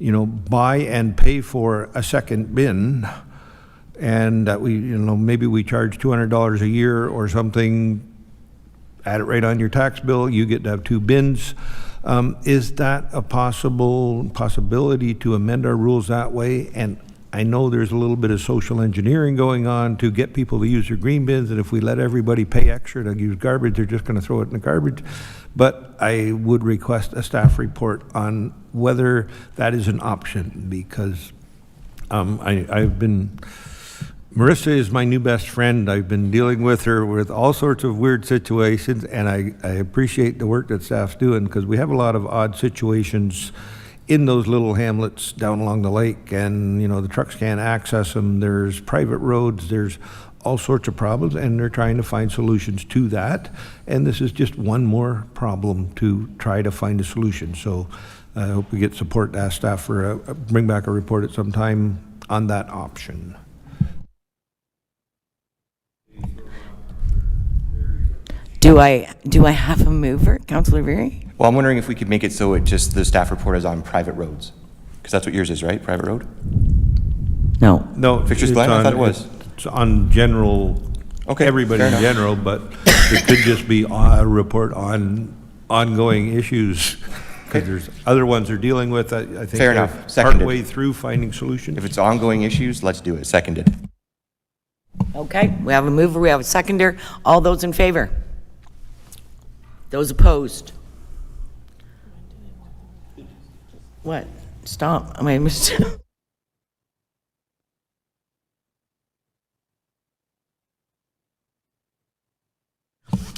Speaker 1: buy and pay for a second bin, and that we, maybe we charge $200 a year or something, add it right on your tax bill, you get to have 2 bins. Is that a possibility to amend our rules that way? And I know there's a little bit of social engineering going on to get people to use their green bins, and if we let everybody pay extra to use garbage, they're just going to throw it in the garbage. But I would request a staff report on whether that is an option, because Marissa is my new best friend. I've been dealing with her with all sorts of weird situations, and I appreciate the work that staff's doing, because we have a lot of odd situations in those little hamlets down along the lake, and the trucks can't access them. There's private roads, there's all sorts of problems, and they're trying to find solutions to that. And this is just one more problem to try to find a solution. So I hope we get support to ask staff for bring back a report at some time on that option.
Speaker 7: Do I have a mover, Councillor Veary?
Speaker 11: Well, I'm wondering if we could make it so the staff report is on private roads, because that's what yours is, right? Private road?
Speaker 7: No.
Speaker 1: No.
Speaker 11: Fixtures Glen? I thought it was.
Speaker 1: It's on general,
Speaker 11: okay,
Speaker 1: everybody in general, but it could just be a report on ongoing issues, because there's other ones they're dealing with. I think
Speaker 11: fair
Speaker 1: they're
Speaker 11: enough. Seconded.
Speaker 1: Partway through finding solutions.
Speaker 11: If it's ongoing issues, let's do it. Seconded.
Speaker 7: Okay, we have a mover, we have a seconder. All those in favor? Those opposed? What? Stop. I mean,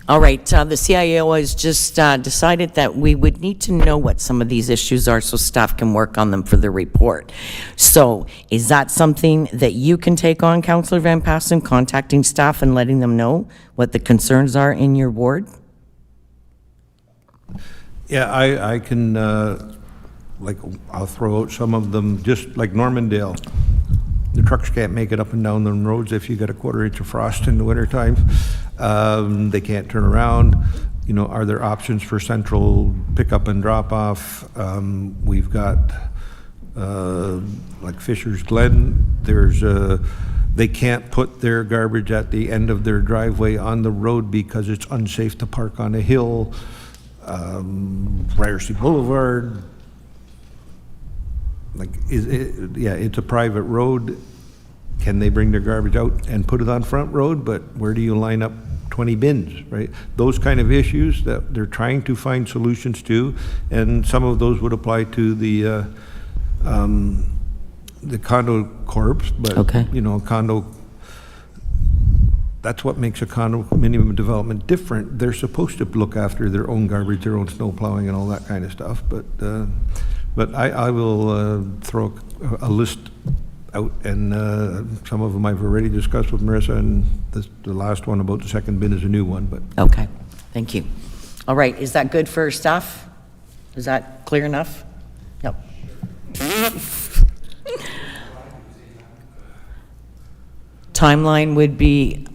Speaker 7: all right, the CIO has just decided that we would need to know what some of these issues are so staff can work on them for the report. So is that something that you can take on, Councillor Van Passen, contacting staff and letting them know what the concerns are in your ward?
Speaker 1: Yeah, I can, I'll throw out some of them, just like Normandale. The trucks can't make it up and down the roads if you got a 1/4 inch of frost in the wintertime. They can't turn around. Are there options for central pickup and drop off? We've got, like Fisher's Glen, they can't put their garbage at the end of their driveway on the road because it's unsafe to park on a hill. Ryerson Boulevard, it's a private road. Can they bring their garbage out and put it on Front Road? But where do you line up 20 bins, right? Those kind of issues that they're trying to find solutions to, and some of those would apply to the condo corps, but
Speaker 7: okay.
Speaker 1: Condo. That's what makes a condominium development different. They're supposed to look after their own garbage, their own snow plowing, and all that kind of stuff. But I will throw a list out, and some of them I've already discussed with Marissa, and the last one about the second bin is a new one. But
Speaker 7: okay, thank you. All right, is that good for staff? Is that clear enough? No. Timeline would be,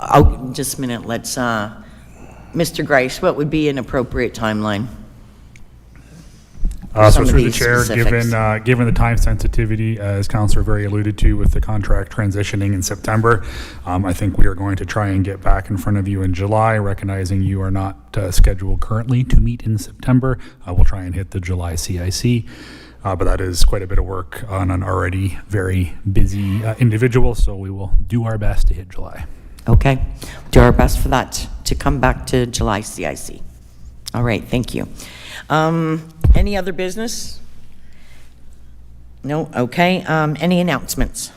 Speaker 7: just a minute, let's, Mr. Grice, what would be an appropriate timeline?
Speaker 15: So through the chair, given the time sensitivity, as Councillor Very alluded to with the contract transitioning in September, I think we are going to try and get back in front of you in July, recognizing you are not scheduled currently to meet in September. We'll try and hit the July CIC. But that is quite a bit of work on an already very busy individual, so we will do our best to hit July.
Speaker 7: Okay, do our best for that to come back to July CIC. All right, thank you. Any other business? No, okay. Any announcements?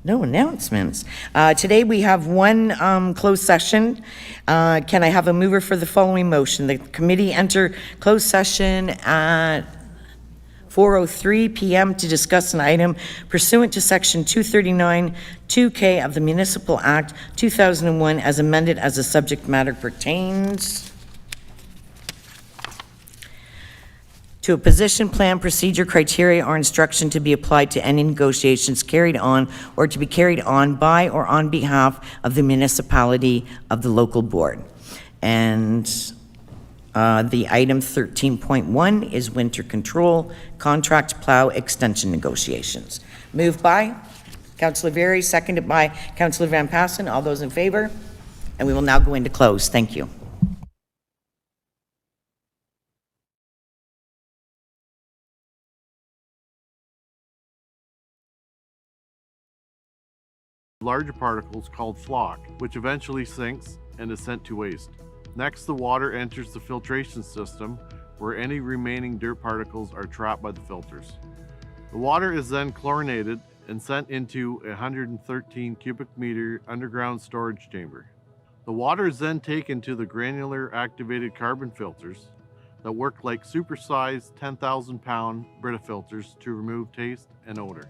Speaker 7: No announcements. Today we have one closed session. Can I have a mover for the following motion? The committee enter closed session at 4:03 p.m. to discuss an item pursuant to Section 239 2K of the Municipal Act 2001 as amended as the subject matter pertains. to a position plan, procedure, criteria, or instruction to be applied to any negotiations carried on or to be carried on by or on behalf of the municipality of the local board. And the item 13.1 is winter control, contract plow extension negotiations. Moved by Councillor Berry, seconded by Councillor Van Passen. All those in favor? And we will now go into close. Thank you.
Speaker 17: Larger particles called flock, which eventually sinks and is sent to waste. Next, the water enters the filtration system, where any remaining dirt particles are trapped by the filters. The water is then chlorinated and sent into a 113 cubic meter underground storage chamber. The water is then taken to the granular activated carbon filters that work like supersized 10,000 pound Brita filters to remove taste and odor.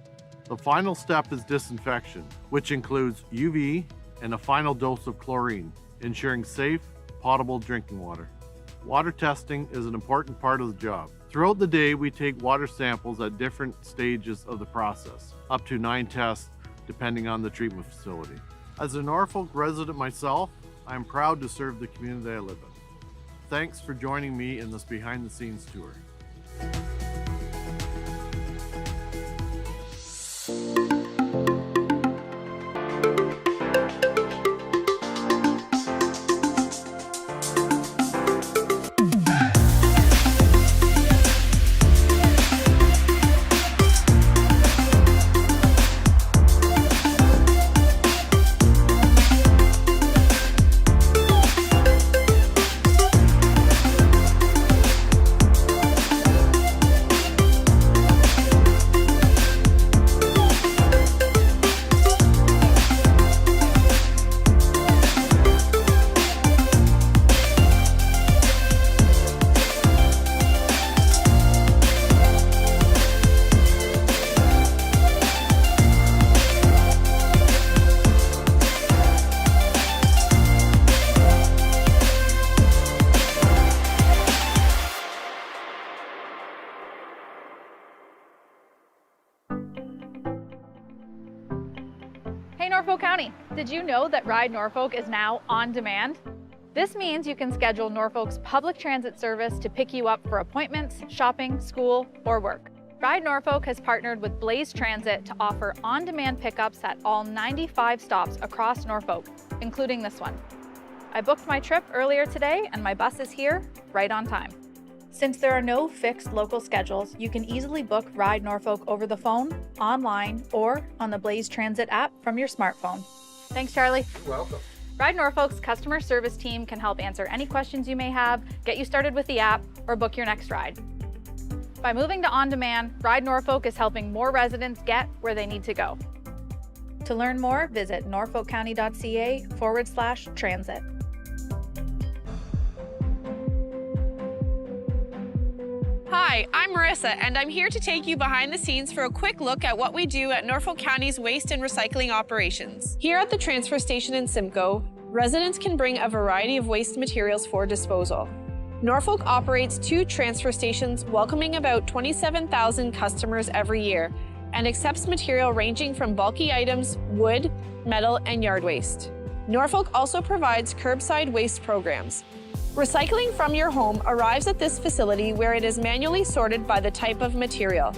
Speaker 17: The final step is disinfection, which includes UV and a final dose of chlorine, ensuring safe, potable drinking water. Water testing is an important part of the job. Throughout the day, we take water samples at different stages of the process, up to 9 tests depending on the treatment facility. As a Norfolk resident myself, I am proud to serve the community I live in. Thanks for joining me in this behind-the-scenes tour.
Speaker 13: Hey Norfolk County, did you know that Ride Norfolk is now on demand? This means you can schedule Norfolk's public transit service to pick you up for appointments, shopping, school, or work. Ride Norfolk has partnered with Blaze Transit to offer on-demand pickups at all 95 stops across Norfolk, including this one. I booked my trip earlier today and my bus is here right on time. Since there are no fixed local schedules, you can easily book Ride Norfolk over the phone, online, or on the Blaze Transit app from your smartphone. Thanks, Charlie.
Speaker 18: You're welcome.
Speaker 13: Ride Norfolk's customer service team can help answer any questions you may have, get you started with the app, or book your next ride. By moving to on-demand, Ride Norfolk is helping more residents get where they need to go. To learn more, visit norfolkcounty.ca/transit.
Speaker 19: Hi, I'm Marissa, and I'm here to take you behind the scenes for a quick look at what we do at Norfolk County's waste and recycling operations. Here at the transfer station in Simcoe, residents can bring a variety of waste materials for disposal. Norfolk operates 2 transfer stations, welcoming about 27,000 customers every year, and accepts material ranging from bulky items, wood, metal, and yard waste. Norfolk also provides curbside waste programs. Recycling from your home arrives at this facility where it is manually sorted by the type of material.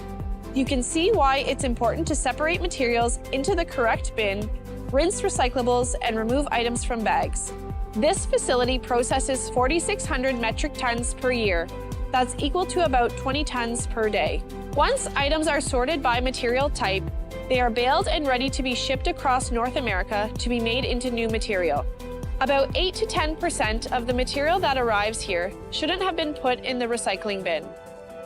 Speaker 19: You can see why it's important to separate materials into the correct bin, rinse recyclables, and remove items from bags. This facility processes 4,600 metric tons per year. That's equal to about 20 tons per day. Once items are sorted by material type, they are baled and ready to be shipped across North America to be made into new material. About 8 to 10% of the material that arrives here shouldn't have been put in the recycling bin.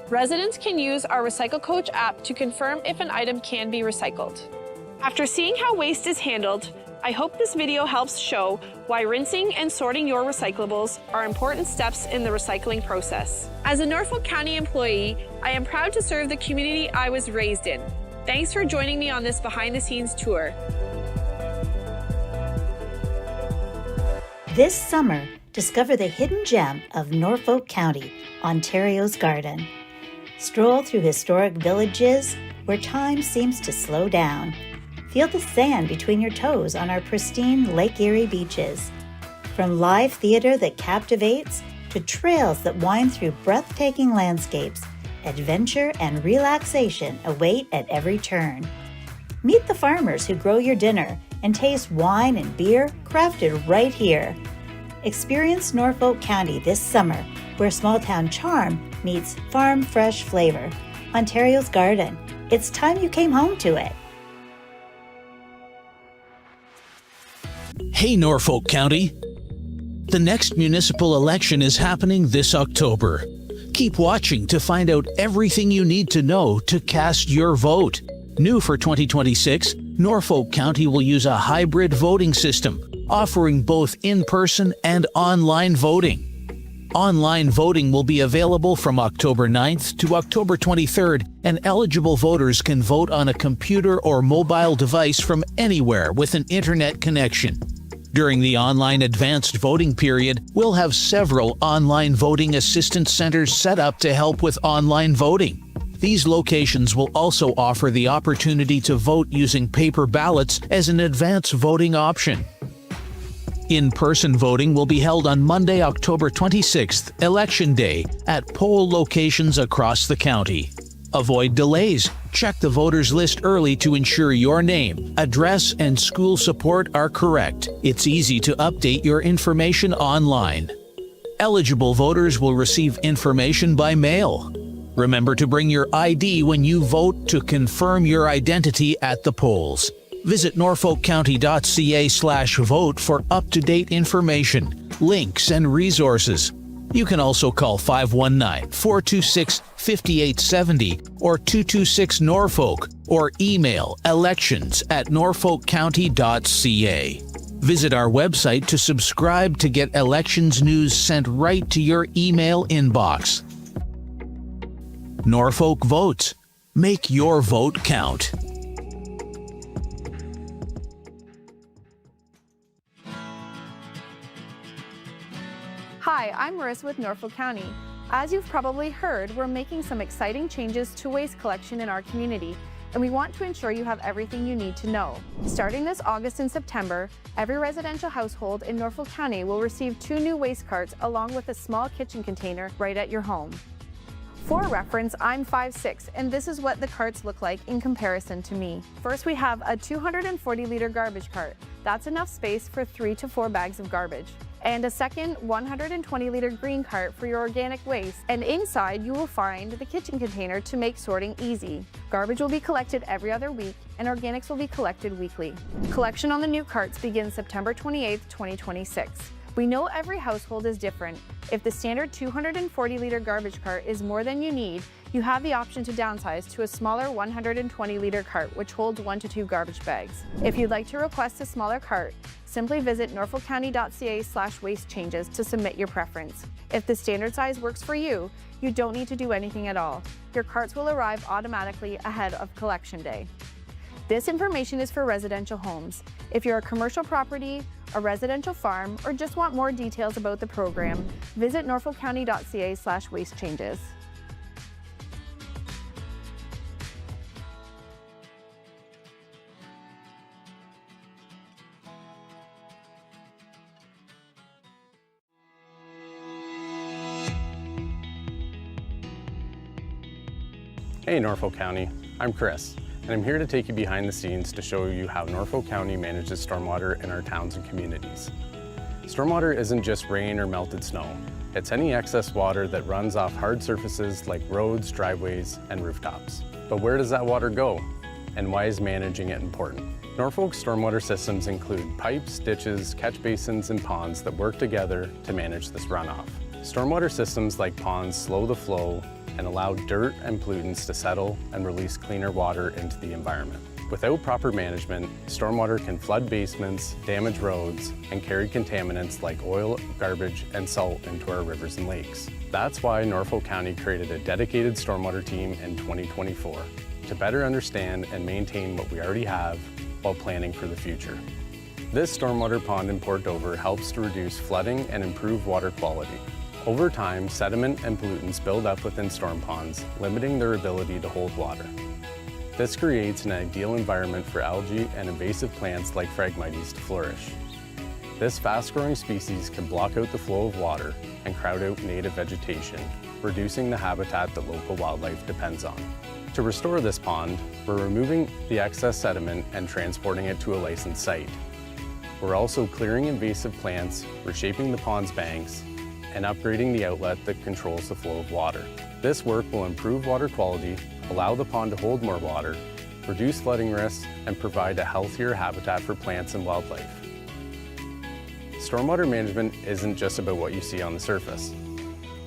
Speaker 19: Residents can use our Recycle Coach app to confirm if an item can be recycled. After seeing how waste is handled, I hope this video helps show why rinsing and sorting your recyclables are important steps in the recycling process. As a Norfolk County employee, I am proud to serve the community I was raised in. Thanks for joining me on this behind-the-scenes tour.
Speaker 20: This summer, discover the hidden gem of Norfolk County, Ontario's Garden.
Speaker 14: Stroll through historic villages where time seems to slow down. Feel the sand between your toes on our pristine Lake Erie beaches. From live theater that captivates to trails that wind through breathtaking landscapes, adventure and relaxation await at every turn. Meet the farmers who grow your dinner and taste wine and beer crafted right here. Experience Norfolk County this summer, where small-town charm meets farm-fresh flavor. Ontario's Garden. It's time you came home to it.
Speaker 16: Hey, Norfolk County. The next municipal election is happening this October. Keep watching to find out everything you need to know to cast your vote. New for 2026, Norfolk County will use a hybrid voting system, offering both in-person and online voting. Online voting will be available from October 9th to October 23rd, and eligible voters can vote on a computer or mobile device from anywhere with an internet connection. During the online advanced voting period, we'll have several online voting assistance centers set up to help with online voting. These locations will also offer the opportunity to vote using paper ballots as an advance voting option. In-person voting will be held on Monday, October 26th, Election Day, at poll locations across the county. Avoid delays. Check the voters list early to ensure your name, address, and school support are correct. It's easy to update your information online. Eligible voters will receive information by mail. Remember to bring your ID when you vote to confirm your identity at the polls. Visit norfolkcounty.ca/vote for up-to-date information, links, and resources. You can also call 519-426-5870 or 226-NORFOLK or email elections@norfolkcounty.ca. Visit our website to subscribe to get elections news sent right to your email inbox. Norfolk votes. Make your vote count.
Speaker 18: Hi, I'm Marissa with Norfolk County. As you've probably heard, we're making some exciting changes to waste collection in our community, and we want to ensure you have everything you need to know. Starting this August and September, every residential household in Norfolk County will receive 2 new waste carts along with a small kitchen container right at your home. For reference, I'm 5'6", and this is what the carts look like in comparison to me. First, we have a 240-liter garbage cart. That's enough space for 3 to 4 bags of garbage. And a second 120-liter green cart for your organic waste. And inside, you will find the kitchen container to make sorting easy. Garbage will be collected every other week, and organics will be collected weekly. Collection on the new carts begins September 28th, 2026. We know every household is different. If the standard 240-liter garbage cart is more than you need, you have the option to downsize to a smaller 120-liter cart, which holds 1 to 2 garbage bags. If you'd like to request a smaller cart, simply visit norfolkcounty.ca/waste changes to submit your preference. If the standard size works for you, you don't need to do anything at all. Your carts will arrive automatically ahead of collection day. This information is for residential homes. If you're a commercial property, a residential farm, or just want more details about the program, visit norfolkcounty.ca/waste changes.
Speaker 20: Hey Norfolk County, I'm Chris, and I'm here to take you behind the scenes to show you how Norfolk County manages stormwater in our towns and communities. Stormwater isn't just rain or melted snow. It's any excess water that runs off hard surfaces like roads, driveways, and rooftops. But where does that water go? And why is managing it important? Norfolk's stormwater systems include pipes, ditches, catch basins, and ponds that work together to manage this runoff. Stormwater systems like ponds slow the flow and allow dirt and pollutants to settle and release cleaner water into the environment. Without proper management, stormwater can flood basements, damage roads, and carry contaminants like oil, garbage, and salt into our rivers and lakes. That's why Norfolk County created a dedicated stormwater team in 2024 to better understand and maintain what we already have while planning for the future. This stormwater pond in Port Dover helps to reduce flooding and improve water quality. Over time, sediment and pollutants build up within storm ponds, limiting their ability to hold water. This creates an ideal environment for algae and invasive plants like Phragmites to flourish. This fast-growing species can block out the flow of water and crowd out native vegetation, reducing the habitat that local wildlife depends on. To restore this pond, we're removing the excess sediment and transporting it to a licensed site. We're also clearing invasive plants, reshaping the pond's banks, and upgrading the outlet that controls the flow of water. This work will improve water quality, allow the pond to hold more water, reduce flooding risks, and provide a healthier habitat for plants and wildlife. Stormwater management isn't just about what you see on the surface.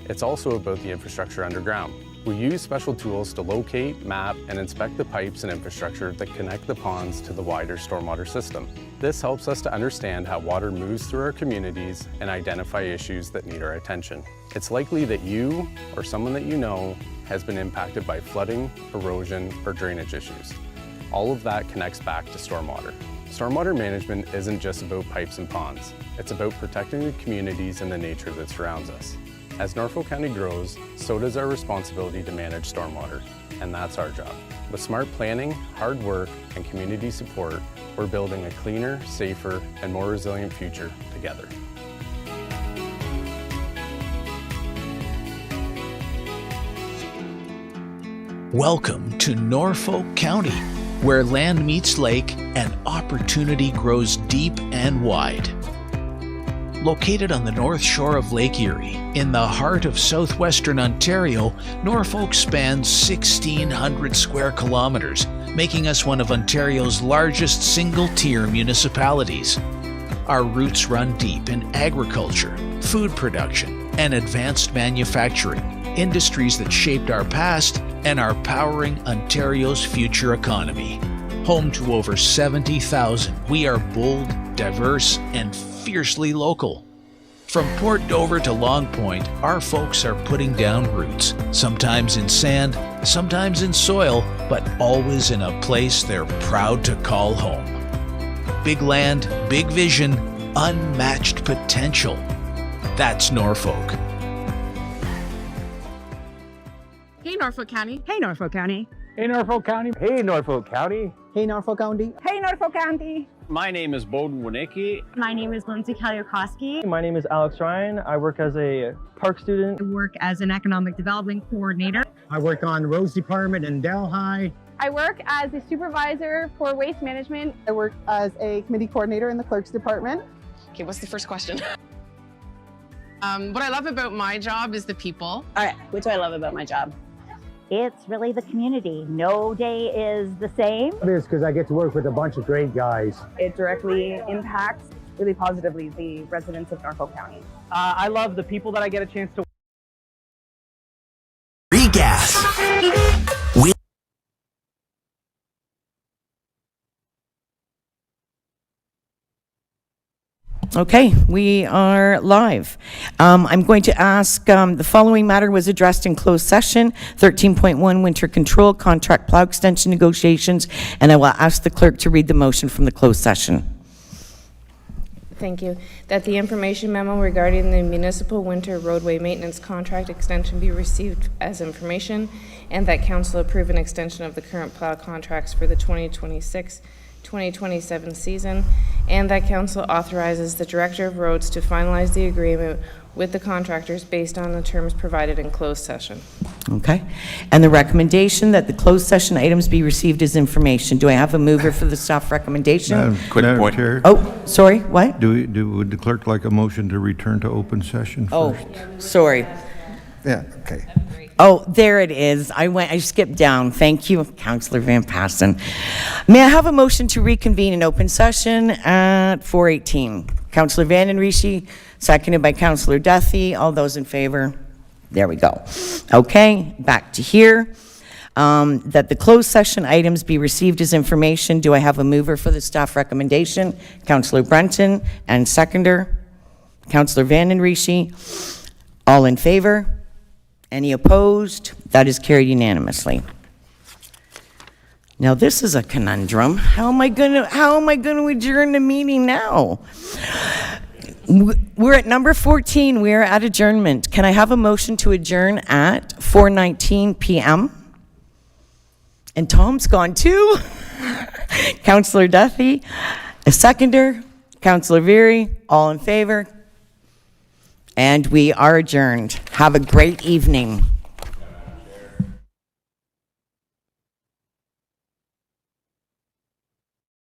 Speaker 20: It's also about the infrastructure underground. We use special tools to locate, map, and inspect the pipes and infrastructure that connect the ponds to the wider stormwater system. This helps us to understand how water moves through our communities and identify issues that need our attention. It's likely that you or someone that you know has been impacted by flooding, erosion, or drainage issues. All of that connects back to stormwater. Stormwater management isn't just about pipes and ponds. It's about protecting the communities and the nature that surrounds us. As Norfolk County grows, so does our responsibility to manage stormwater, and that's our job. With smart planning, hard work, and community support, we're building a cleaner, safer, and more resilient future together.
Speaker 16: Welcome to Norfolk County, where land meets lake and opportunity grows deep and wide. Located on the north shore of Lake Erie, in the heart of southwestern Ontario, Norfolk spans 1,600 square kilometers, making us one of Ontario's largest single-tier municipalities. Our roots run deep in agriculture, food production, and advanced manufacturing, industries that shaped our past and are powering Ontario's future economy. Home to over 70,000, we are bold, diverse, and fiercely local. From Port Dover to Long Point, our folks are putting down roots, sometimes in sand, sometimes in soil, but always in a place they're proud to call home. Big land, big vision, unmatched potential. That's Norfolk.
Speaker 19: Hey, Norfolk County.
Speaker 9: Hey, Norfolk County.
Speaker 21: Hey, Norfolk County.
Speaker 22: Hey, Norfolk County.
Speaker 9: Hey, Norfolk County. Hey, Norfolk County.
Speaker 21: My name is Bowden Winicki.
Speaker 9: My name is Lindsay Kaliokoski.
Speaker 24: My name is Alex Ryan. I work as a park student.
Speaker 9: I work as an economic development coordinator.
Speaker 25: I work on the roads department in Delhi.
Speaker 18: I work as a supervisor for waste management.
Speaker 26: I work as a committee coordinator in the clerk's department.
Speaker 19: Okay, what's the first question? What I love about my job is the people.
Speaker 9: All right, what do I love about my job?
Speaker 14: It's really the community. No day is the same.
Speaker 25: It is because I get to work with a bunch of great guys.
Speaker 9: It directly impacts really positively the residents of Norfolk County.
Speaker 27: I love the people that I get a chance to
Speaker 16: Regas.
Speaker 7: Okay, we are live. I'm going to ask, the following matter was addressed in closed session, 13.1 winter control contract plow extension negotiations, and I will ask the clerk to read the motion from the closed session.
Speaker 8: Thank you. That the information memo regarding the municipal winter roadway maintenance contract extension be received as information, and that council approve an extension of the current plow contracts for the 2026-2027 season, and that council authorizes the director of roads to finalize the agreement with the contractors based on the terms provided in closed session.
Speaker 7: Okay, and the recommendation that the closed session items be received as information. Do I have a mover for the staff recommendation?
Speaker 1: Madam Chair,
Speaker 7: Oh, sorry, what?
Speaker 1: would the clerk like a motion to return to open session first?
Speaker 7: Oh, sorry.
Speaker 1: Yeah, okay.
Speaker 7: Oh, there it is. I skipped down. Thank you, Councillor Van Passen. May I have a motion to reconvene in open session at 4:18? Councillor Van Rishi, seconded by Councillor Duthie. All those in favor? There we go. Okay, back to here. That the closed session items be received as information. Do I have a mover for the staff recommendation? Councillor Brunton, and seconder, Councillor Van Rishi. All in favor? Any opposed? That is carried unanimously. Now this is a conundrum. How am I gonna adjourn the meeting now? We're at number 14. We are at adjournment. Can I have a motion to adjourn at 4:19 p.m.? And Tom's gone too. Councillor Duffy, a seconder. Councillor Veery, all in favor? And we are adjourned. Have a great evening.